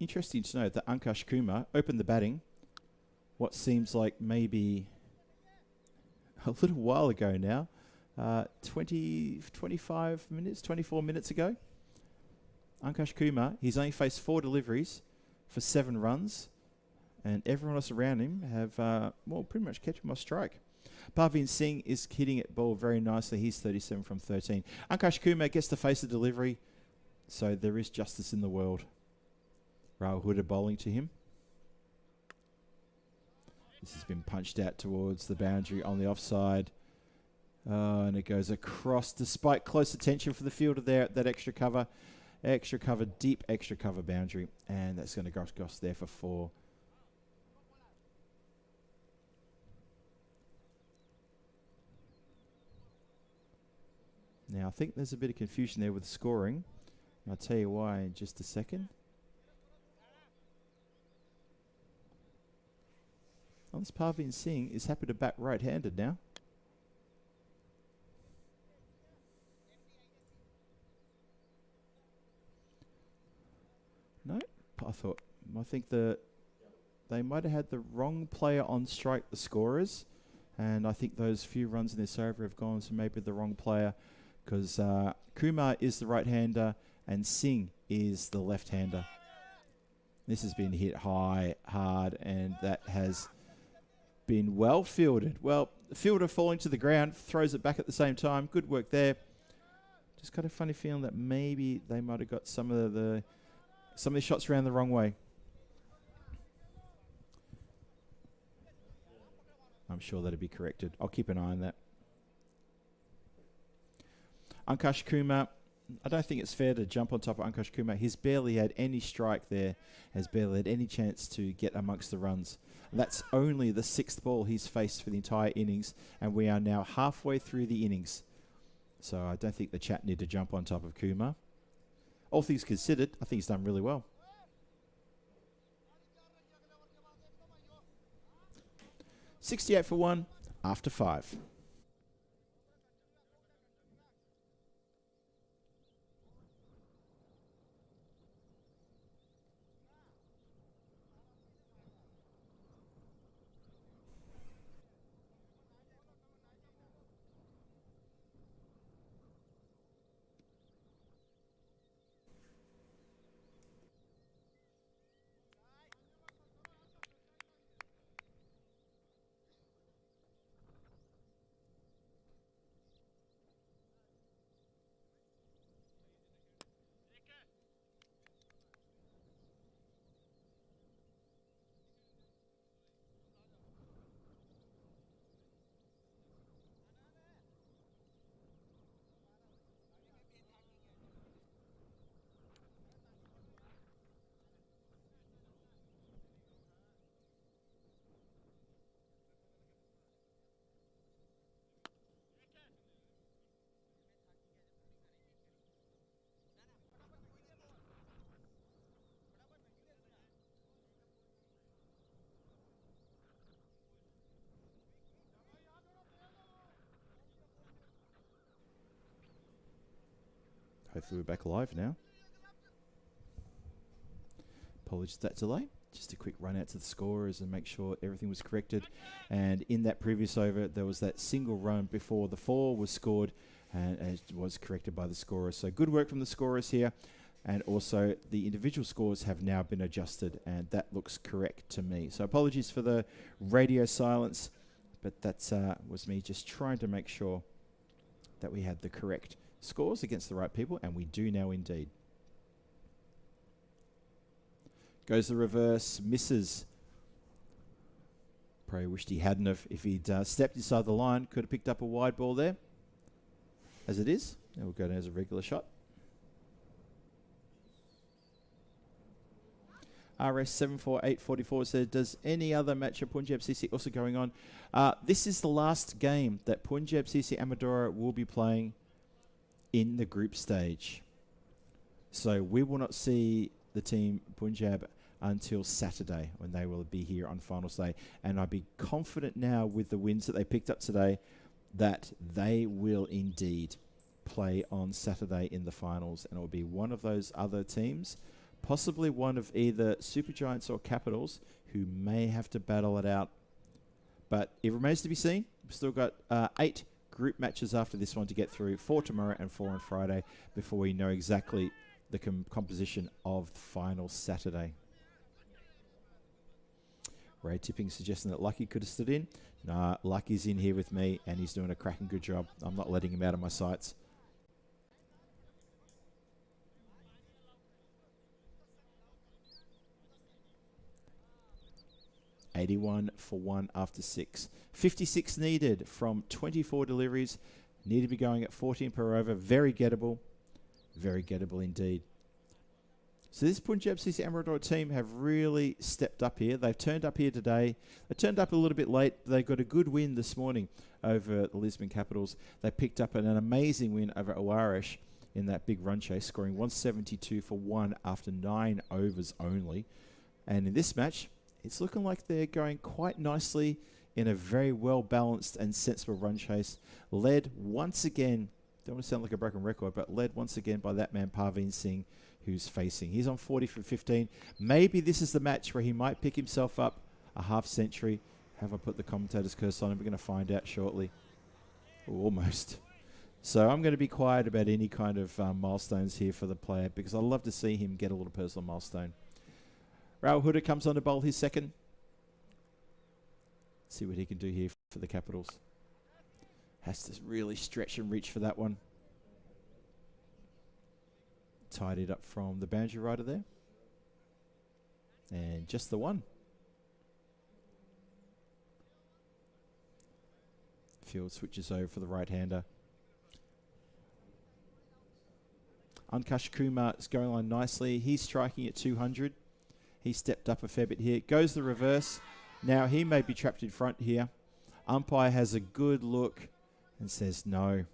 Interesting to note that Ankush Kumar opened the batting what seems like maybe a little while ago now, 25 minutes, 24 minutes ago. Ankush Kumar, he's only faced 4 deliveries for 7 runs, and everyone else around him have, pretty much kept him off strike. Bhavin Singh is hitting it ball very nicely. He's 37 from 13. Ankush Kumar gets to face the delivery, so there is justice in the world. Rahul Huda bowling to him. This has been punched out towards the boundary on the offside. And it goes across, despite close attention for the fielder there, that extra cover, deep extra cover boundary. And that's going to go across there for 4. Now, I think there's a bit of confusion there with scoring. I'll tell you why in just a second. This Parveen Singh is happy to bat right-handed now. No, I think they might have had the wrong player on strike, the scorers, and I think those few runs in this over have gone to maybe the wrong player, because Kumar is the right-hander and Singh is the left-hander. This has been hit high, hard, and that has been well fielded. Well, the fielder falling to the ground, throws it back at the same time. Good work there. Just got a funny feeling that maybe they might have got some of the shots around the wrong way. I'm sure that'll be corrected. I'll keep an eye on that. Ankush Kumar, I don't think it's fair to jump on top of Ankush Kumar. He's barely had any strike there, has barely had any chance to get amongst the runs. That's only the 6th ball he's faced for the entire innings, and we are now halfway through the innings. So I don't think the chat need to jump on top of Kumar. All things considered, I think he's done really well. 68 for 1 after 5. Hopefully we're back live now. Apologies for that delay. Just a quick run out to the scorers and make sure everything was corrected. And in that previous over, there was that single run before the 4 was scored, and it was corrected by the scorers. So good work from the scorers here. And also the individual scores have now been adjusted, and that looks correct to me. So apologies for the radio silence, but that was me just trying to make sure that we had the correct scores against the right people, and we do now indeed. Goes the reverse, misses. Probably wished he hadn't have. If he'd stepped inside the line, could have picked up a wide ball there. As it is, and we'll go down as a regular shot. RS 74844 said, does any other match of Punjab CC also going on? This is the last game that Punjab CC Amadora will be playing in the group stage. So we will not see the team Punjab until Saturday, when they will be here on finals day. And I'd be confident now with the wins that they picked up today that they will indeed play on Saturday in the finals, and it will be one of those other teams, possibly one of either Supergiants or Capitals who may have to battle it out. But it remains to be seen. We've still got 8 group matches after this one to get through, 4 tomorrow and 4 on Friday, before we know exactly the composition of the final Saturday. Ray Tipping suggesting that Lucky could have stood in. Nah, Lucky's in here with me, and he's doing a cracking good job. I'm not letting him out of my sights. $81 for 1 after 6. 56 needed from 24 deliveries. Need to be going at 14 per over. Very gettable. Very gettable indeed. So this Punjab CC Amarador team have really stepped up here. They've turned up here today. They turned up a little bit late. They got a good win this morning over the Lisman Capitals. They picked up an amazing win over Aarish in that big run chase, scoring 172 for 1 after 9 overs only. And in this match, it's looking like they're going quite nicely in a very well-balanced and sensible run chase. Led once again, don't want to sound like a broken record, but led once again by that man Parveen Singh, who's facing. He's on 40 for 15. Maybe this is the match where he might pick himself up a half century. Have I put the commentator's curse on him? We're going to find out shortly. Ooh, almost. So I'm going to be quiet about any kind of milestones here for the player, because I'd love to see him get a little personal milestone. Raul Huda comes on to bowl his second. See what he can do here for the Capitals. Has to really stretch and reach for that one. Tied it up from the boundary rider there. And just the one. Field switches over for the right-hander. Ankush Kumar is going on nicely. He's striking at 200. He stepped up a fair bit here. Goes the reverse. Now he may be trapped in front here. Umpire has a good look and says no.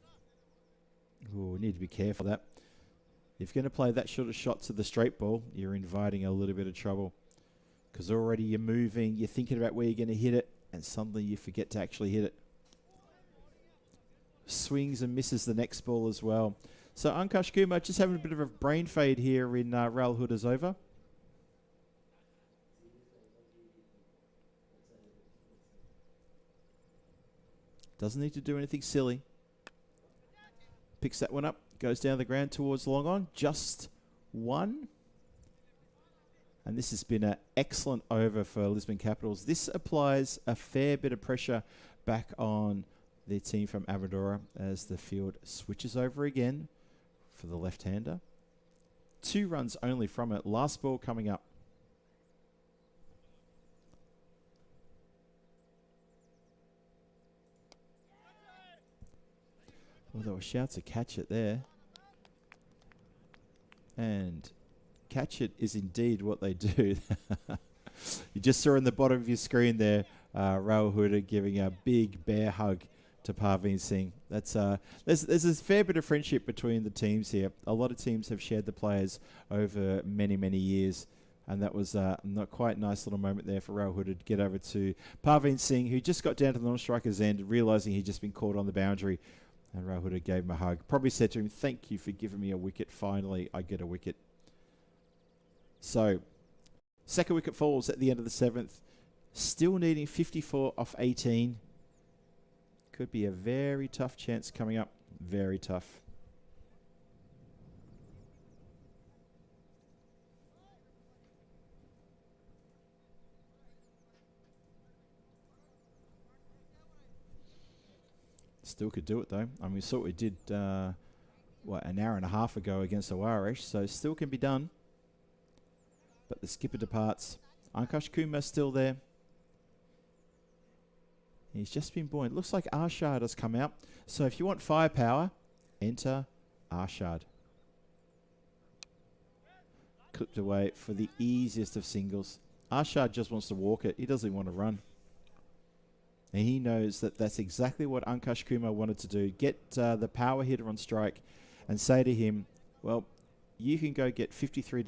Ooh, need to be careful of that. If you're going to play that sort of shot to the straight ball, you're inviting a little bit of trouble, because already you're moving, you're thinking about where you're going to hit it, and suddenly you forget to actually hit it. Swings and misses the next ball as well. So Ankush Kumar just having a bit of a brain fade here in Raul Huda's over. Doesn't need to do anything silly. Picks that one up. Goes down the ground towards long on. Just one. And this has been an excellent over for Lisman Capitals. This applies a fair bit of pressure back on the team from Amadora as the field switches over again for the left-hander. 2 runs only from it. Last ball coming up. Well, there were shouts to catch it there. And catch it is indeed what they do. You just saw in the bottom of your screen there, Raul Huda giving a big bear hug to Parveen Singh. That's there's a fair bit of friendship between the teams here. A lot of teams have shared the players over many, many years. And that was a not quite nice little moment there for Raul Huda to get over to Parveen Singh, who just got down to the non-striker's end, realising he'd just been caught on the boundary. And Raul Huda gave him a hug. Probably said to him, "Thank you for giving me a wicket. Finally, I get a wicket." So, second wicket falls at the end of the 7th. Still needing 54 off 18. Could be a very tough chance coming up. Very tough. Still could do it though. I mean, we saw what we did, an hour and a half ago against Aarish, so still can be done. But the skipper departs. Ankush Kumar still there. He's just been buoyant. Looks like Arshad has come out. So if you want firepower, enter Arshad. Clipped away for the easiest of singles. Arshad just wants to walk it. He doesn't want to run. And he knows that that's exactly what Ankush Kumar wanted to do. Get the power hitter on strike and say to him, well, you can go get 53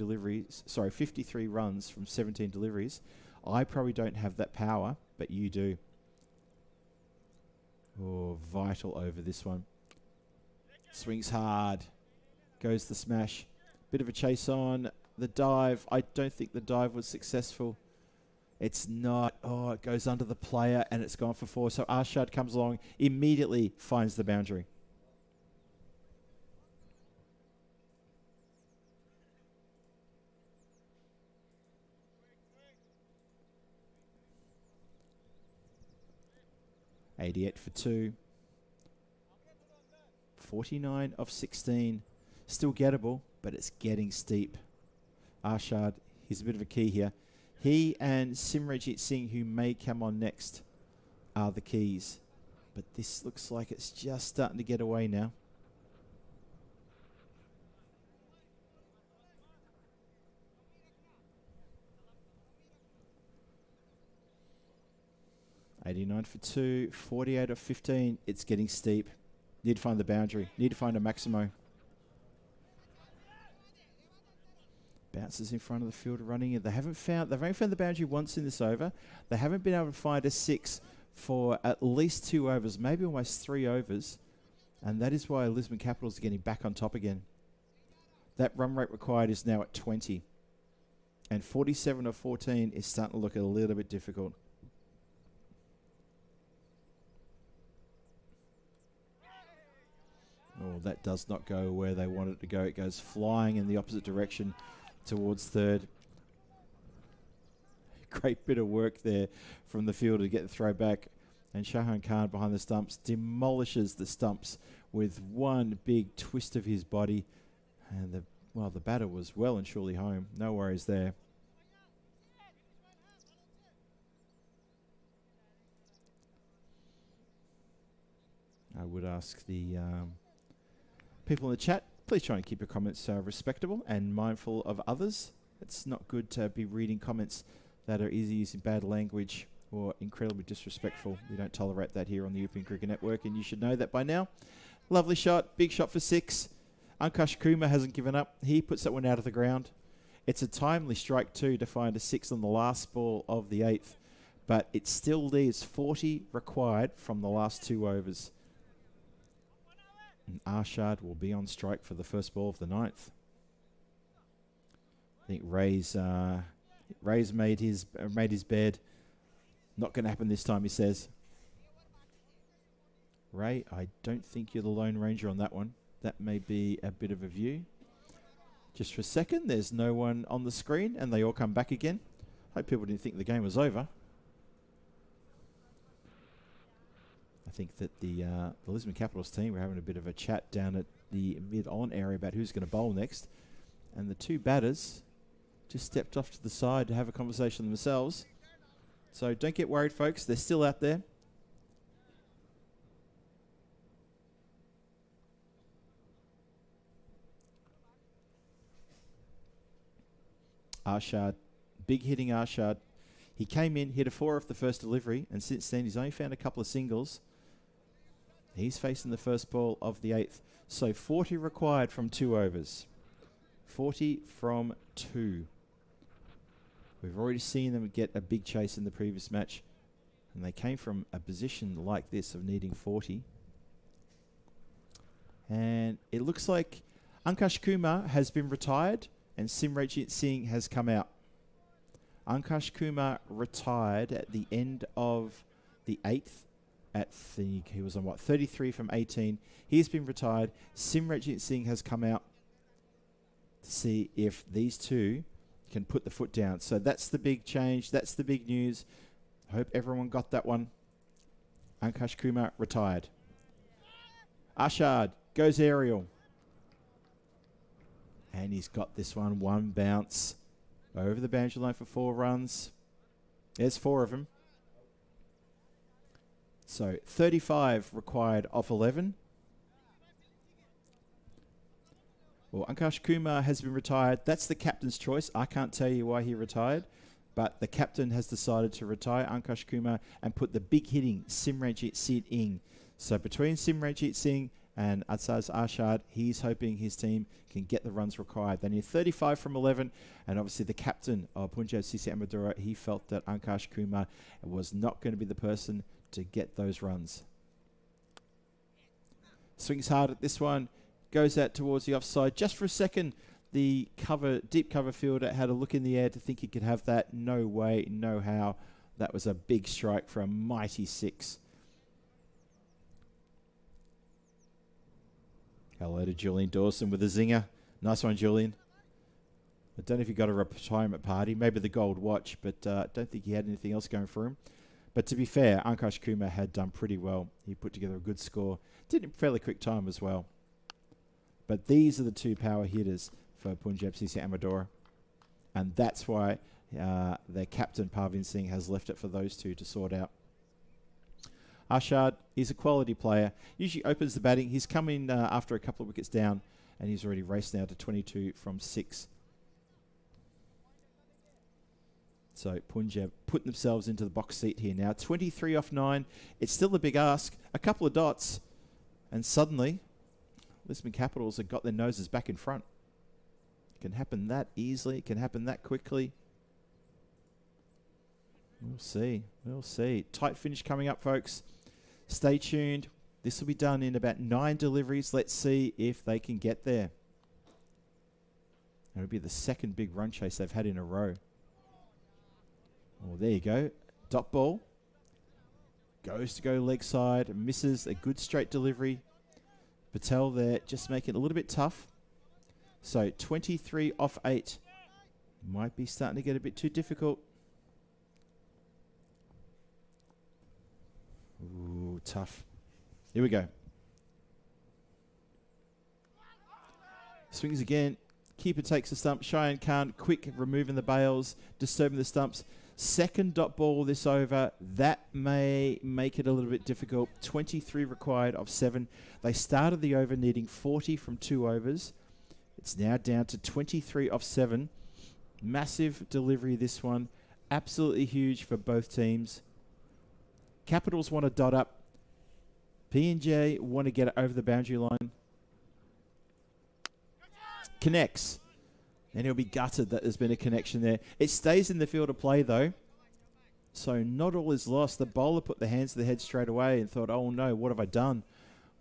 runs from 17 deliveries. I probably don't have that power, but you do. Oh, vital over this one. Swings hard. Goes the smash. Bit of a chase on. the dive. I don't think the dive was successful. It's not. Oh, it goes under the player and it's gone for 4. So Arshad comes along, immediately finds the boundary. $88 for 2. 49 of 16. Still gettable, but it's getting steep. Arshad, he's a bit of a key here. He and Simranjit Singh, who may come on next, are the keys. But this looks like it's just starting to get away now. $89 for 2. 48 of 15. It's getting steep. Need to find the boundary. Need to find a Maximo. Bounces in front of the field running in. They've only found the boundary once in this over. They haven't been able to find a 6 for at least 2 overs, maybe almost 3 overs. And that is why Lisman Capitals are getting back on top again. That run rate required is now at 20. And 47 of 14 is starting to look a little bit difficult. Oh, that does not go where they want it to go. It goes flying in the opposite direction towards third. Great bit of work there from the fielder to get the throw back. And Shahan Khan behind the stumps demolishes the stumps with one big twist of his body. And the batter was well and surely home. No worries there. I would ask the people in the chat, please try and keep your comments respectable and mindful of others. It's not good to be reading comments that are easy using bad language or incredibly disrespectful. We don't tolerate that here on the European Cricket Network, and you should know that by now. Lovely shot, big shot for 6. Ankush Kumar hasn't given up. He puts that one out of the ground. It's a timely strike too to find a 6 on the last ball of the 8th, but it still leaves 40 required from the last 2 overs. And Arshad will be on strike for the first ball of the 9th. I think Ray's made his bed. Not going to happen this time, he says. Ray, I don't think you're the Lone Ranger on that one. That may be a bit of a view. Just for a second, there's no one on the screen, and they all come back again. Hope people didn't think the game was over. I think that the Lisman Capitals team were having a bit of a chat down at the mid-on area about who's going to bowl next. And the 2 batters just stepped off to the side to have a conversation themselves. So don't get worried, folks. They're still out there. Arshad, big hitting Arshad. He came in, hit a 4 off the first delivery, and since then he's only found a couple of singles. He's facing the first ball of the 8th. So 40 required from 2 overs. 40 from 2. We've already seen them get a big chase in the previous match. And they came from a position like this of needing 40. And it looks like Ankush Kumar has been retired and Simranjit Singh has come out. Ankush Kumar retired at the end of the 8th. He was on 33 from 18. He's been retired. Simranjit Singh has come out to see if these 2 can put the foot down. So that's the big change. That's the big news. I hope everyone got that one. Ankush Kumar retired. Arshad goes aerial. And he's got this one bounce over the boundary line for 4 runs. There's 4 of them. So 35 required off 11. Well, Ankush Kumar has been retired. That's the captain's choice. I can't tell you why he retired, but the captain has decided to retire Ankush Kumar and put the big hitting Simranjit Singh in. So between Simranjit Singh and Azaz Arshad, he's hoping his team can get the runs required. They need 35 from 11, and obviously the captain of Punjab CC Amadura, he felt that Ankush Kumar was not going to be the person to get those runs. Swings hard at this one, goes out towards the offside. Just for a second, the deep cover fielder had a look in the air to think he could have that. No way, no how. That was a big strike for a mighty 6. Hello to Julian Dawson with a zinger. Nice one, Julian. I don't know if he got a retirement party, maybe the gold watch, but I don't think he had anything else going for him. But to be fair, Ankash Kumar had done pretty well. He put together a good score. Did it in fairly quick time as well. But these are the 2 power hitters for Punjab CC Amadora. And that's why their captain, Parvin Singh, has left it for those 2 to sort out. Arshad is a quality player. Usually opens the batting. He's come in after a couple of wickets down, and he's already raced now to 22 from 6. So Punjab putting themselves into the box seat here now. 23 off 9. It's still a big ask. A couple of dots. And suddenly, Lisman Capitals have got their noses back in front. It can happen that easily. It can happen that quickly. We'll see. We'll see. Tight finish coming up, folks. Stay tuned. This will be done in about 9 deliveries. Let's see if they can get there. It'll be the second big run chase they've had in a row. Oh, there you go. Dot ball. Goes to go leg side. Misses a good straight delivery. Patel there just making it a little bit tough. So 23 off 8. Might be starting to get a bit too difficult. Ooh, tough. Here we go. Swings again. Keeper takes the stump. Cheyenne Khan quick removing the bails, disturbing the stumps. Second dot ball this over. That may make it a little bit difficult. 23 required of 7. They started the over needing 40 from 2 overs. It's now down to 23 off 7. Massive delivery this one. Absolutely huge for both teams. Capitals want to dot up. P&J want to get it over the boundary line. Connects. And he'll be gutted that there's been a connection there. It stays in the field of play, though. So not all is lost. The bowler put the hands to the head straight away and thought, oh, no, what have I done?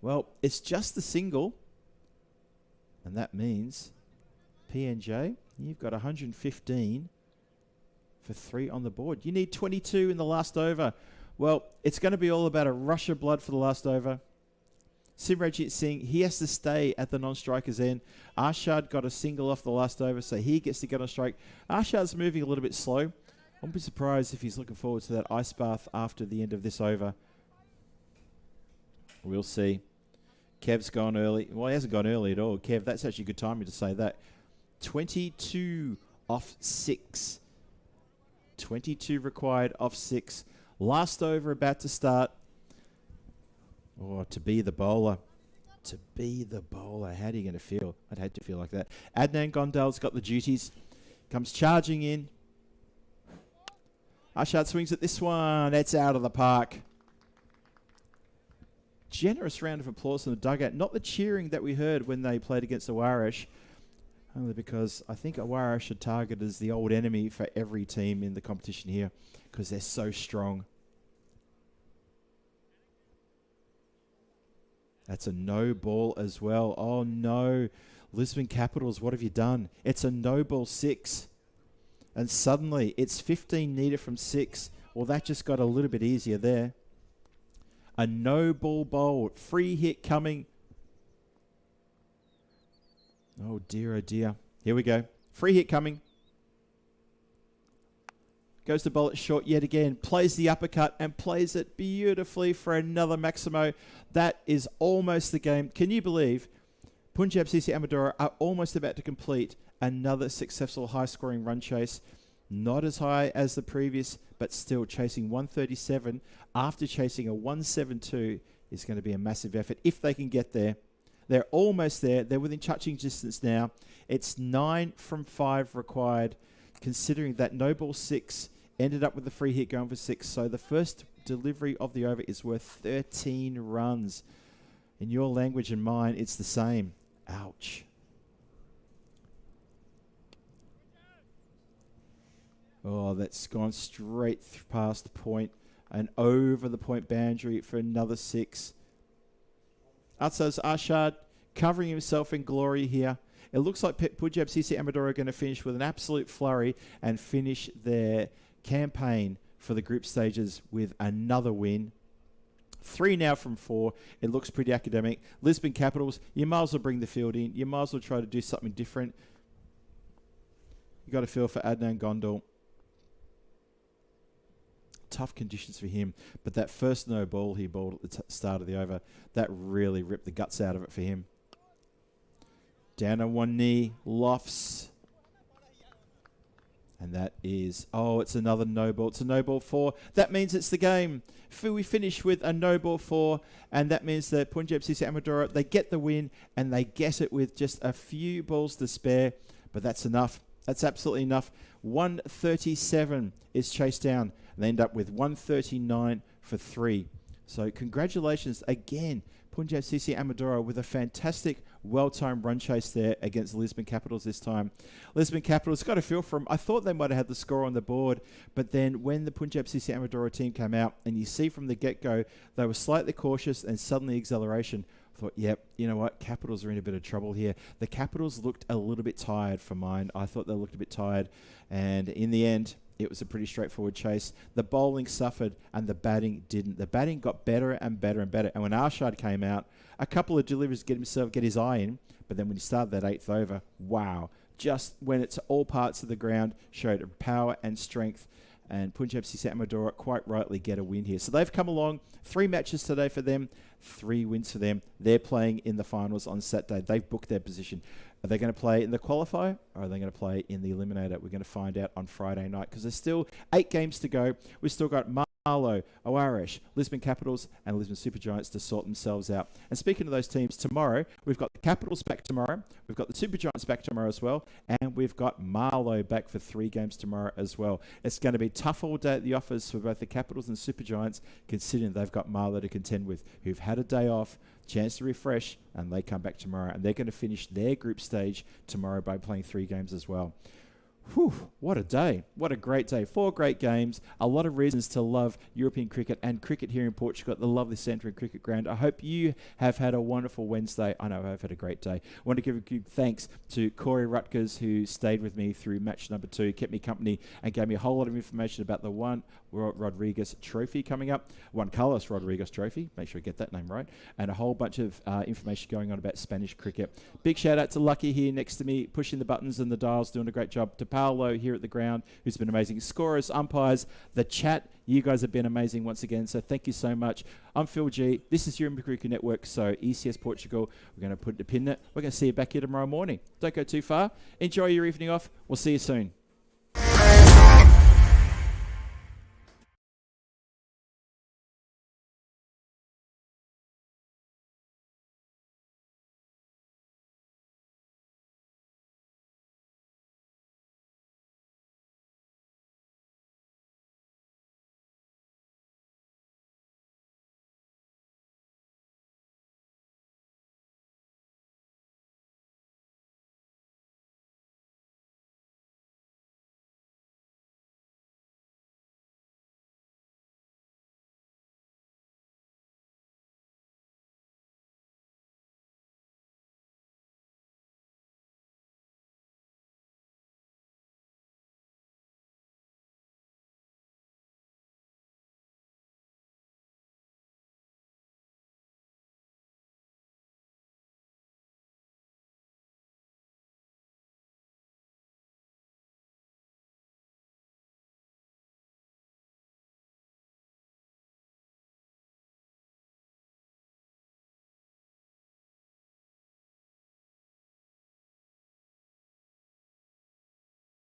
Well, it's just the single. And that means P&J, you've got 115 for 3 on the board. You need 22 in the last over. Well, it's going to be all about a rush of blood for the last over. Simranjit Singh, he has to stay at the non-striker's end. Arshad got a single off the last over, so he gets to get on strike. Arshad's moving a little bit slow. I won't be surprised if he's looking forward to that ice bath after the end of this over. We'll see. Kev's gone early. Well, he hasn't gone early at all. Kev, that's actually good timing to say that. 22 off 6. 22 required off 6. Last over about to start. Oh, to be the bowler. To be the bowler. How are you going to feel? I'd hate to feel like that. Adnan Gondal's got the duties. Comes charging in. Arshad swings at this one. That's out of the park. Generous round of applause from the dugout. Not the cheering that we heard when they played against Aarish. Only because I think Aarish are targeted as the old enemy for every team in the competition here. Because they're so strong. That's a no ball as well. Oh no. Lisman Capitals, what have you done? It's a no ball 6. And suddenly it's 15 needed from 6. Well, that just got a little bit easier there. A no ball bowl. Free hit coming. Oh dear, oh dear. Here we go. Free hit coming. Goes to bowl it short yet again. Plays the uppercut and plays it beautifully for another Maximo. That is almost the game. Can you believe Punjab CC Amadora are almost about to complete another successful high-scoring run chase? Not as high as the previous, but still chasing 137 after chasing a 172 is going to be a massive effort if they can get there. They're almost there. They're within touching distance now. It's 9 from 5 required, considering that no ball 6 ended up with the free hit going for 6. So the first delivery of the over is worth 13 runs. In your language and mine, it's the same. Ouch. Oh, that's gone straight past the point and over the point boundary for another 6. Outside Arshad covering himself in glory here. It looks like Punjab CC Amadora are going to finish with an absolute flurry and finish their campaign for the group stages with another win. 3 now from 4. It looks pretty academic. Lisman Capitals, you might as well bring the field in. You might as well try to do something different. You got a feel for Adnan Gondal. Tough conditions for him, but that first no ball he bowled at the start of the over, that really ripped the guts out of it for him. Down on one knee, lofts. And that is, it's another no ball. It's a no ball 4. That means it's the game. We finish with a no ball 4, and that means that Punjab CC Amadora, they get the win, and they get it with just a few balls to spare, but that's enough. That's absolutely enough. 137 is chased down. They end up with 139 for 3. So congratulations again, Punjab CC Amadora, with a fantastic, well-timed run chase there against the Lisman Capitals this time. Lisman Capitals got a feel for them. I thought they might have had the score on the board, but then when the Punjab CC Amadora team came out, and you see from the get-go, they were slightly cautious and suddenly acceleration. I thought, yep, you know what, Capitals are in a bit of trouble here. The Capitals looked a little bit tired for mine. I thought they looked a bit tired, and in the end, it was a pretty straightforward chase. The bowling suffered and the batting didn't. The batting got better and better and better. And when Arshad came out, a couple of deliveries get his eye in, but then when he started that 8th over, wow. Just when it's all parts of the ground, showed power and strength. And Punjab CC Amadora quite rightly get a win here. So they've come along. 3 matches today for them, 3 wins for them. They're playing in the finals on Saturday. They've booked their position. Are they going to play in the qualifier, or are they going to play in the eliminator? We're going to find out on Friday night, because there's still 8 games to go. We've still got Marlow, Aarish, Lisman Capitals, and Lisman Supergiants to sort themselves out. And speaking of those teams, tomorrow, we've got the Capitals back tomorrow. We've got the Supergiants back tomorrow as well. And we've got Marlow back for 3 games tomorrow as well. It's going to be tough all day at the office for both the Capitals and Supergiants, considering they've got Marlow to contend with, who've had a day off, chance to refresh, and they come back tomorrow. And they're going to finish their group stage tomorrow by playing 3 games as well. Whew, what a day. What a great day. 4 great games. A lot of reasons to love European cricket and cricket here in Portugal at the lovely Santarem Cricket Ground. I hope you have had a wonderful Wednesday. I know I've had a great day. I want to give a big thanks to Corey Rutgers, who stayed with me through match number 2, kept me company, and gave me a whole lot of information about the Juan Rodriguez Trophy coming up. Juan Carlos Rodriguez Trophy. Make sure I get that name right. And a whole bunch of information going on about Spanish cricket. Big shout out to Lucky here next to me, pushing the buttons and the dials, doing a great job. To Paolo here at the ground, who's been amazing. Scorers, umpires, the chat, you guys have been amazing once again, so thank you so much. I'm Phil G. This is European Cricket Network, so ECS Portugal. We're going to put a pin in it. We're going to see you back here tomorrow morning. Don't go too far. Enjoy your evening off. We'll see you soon.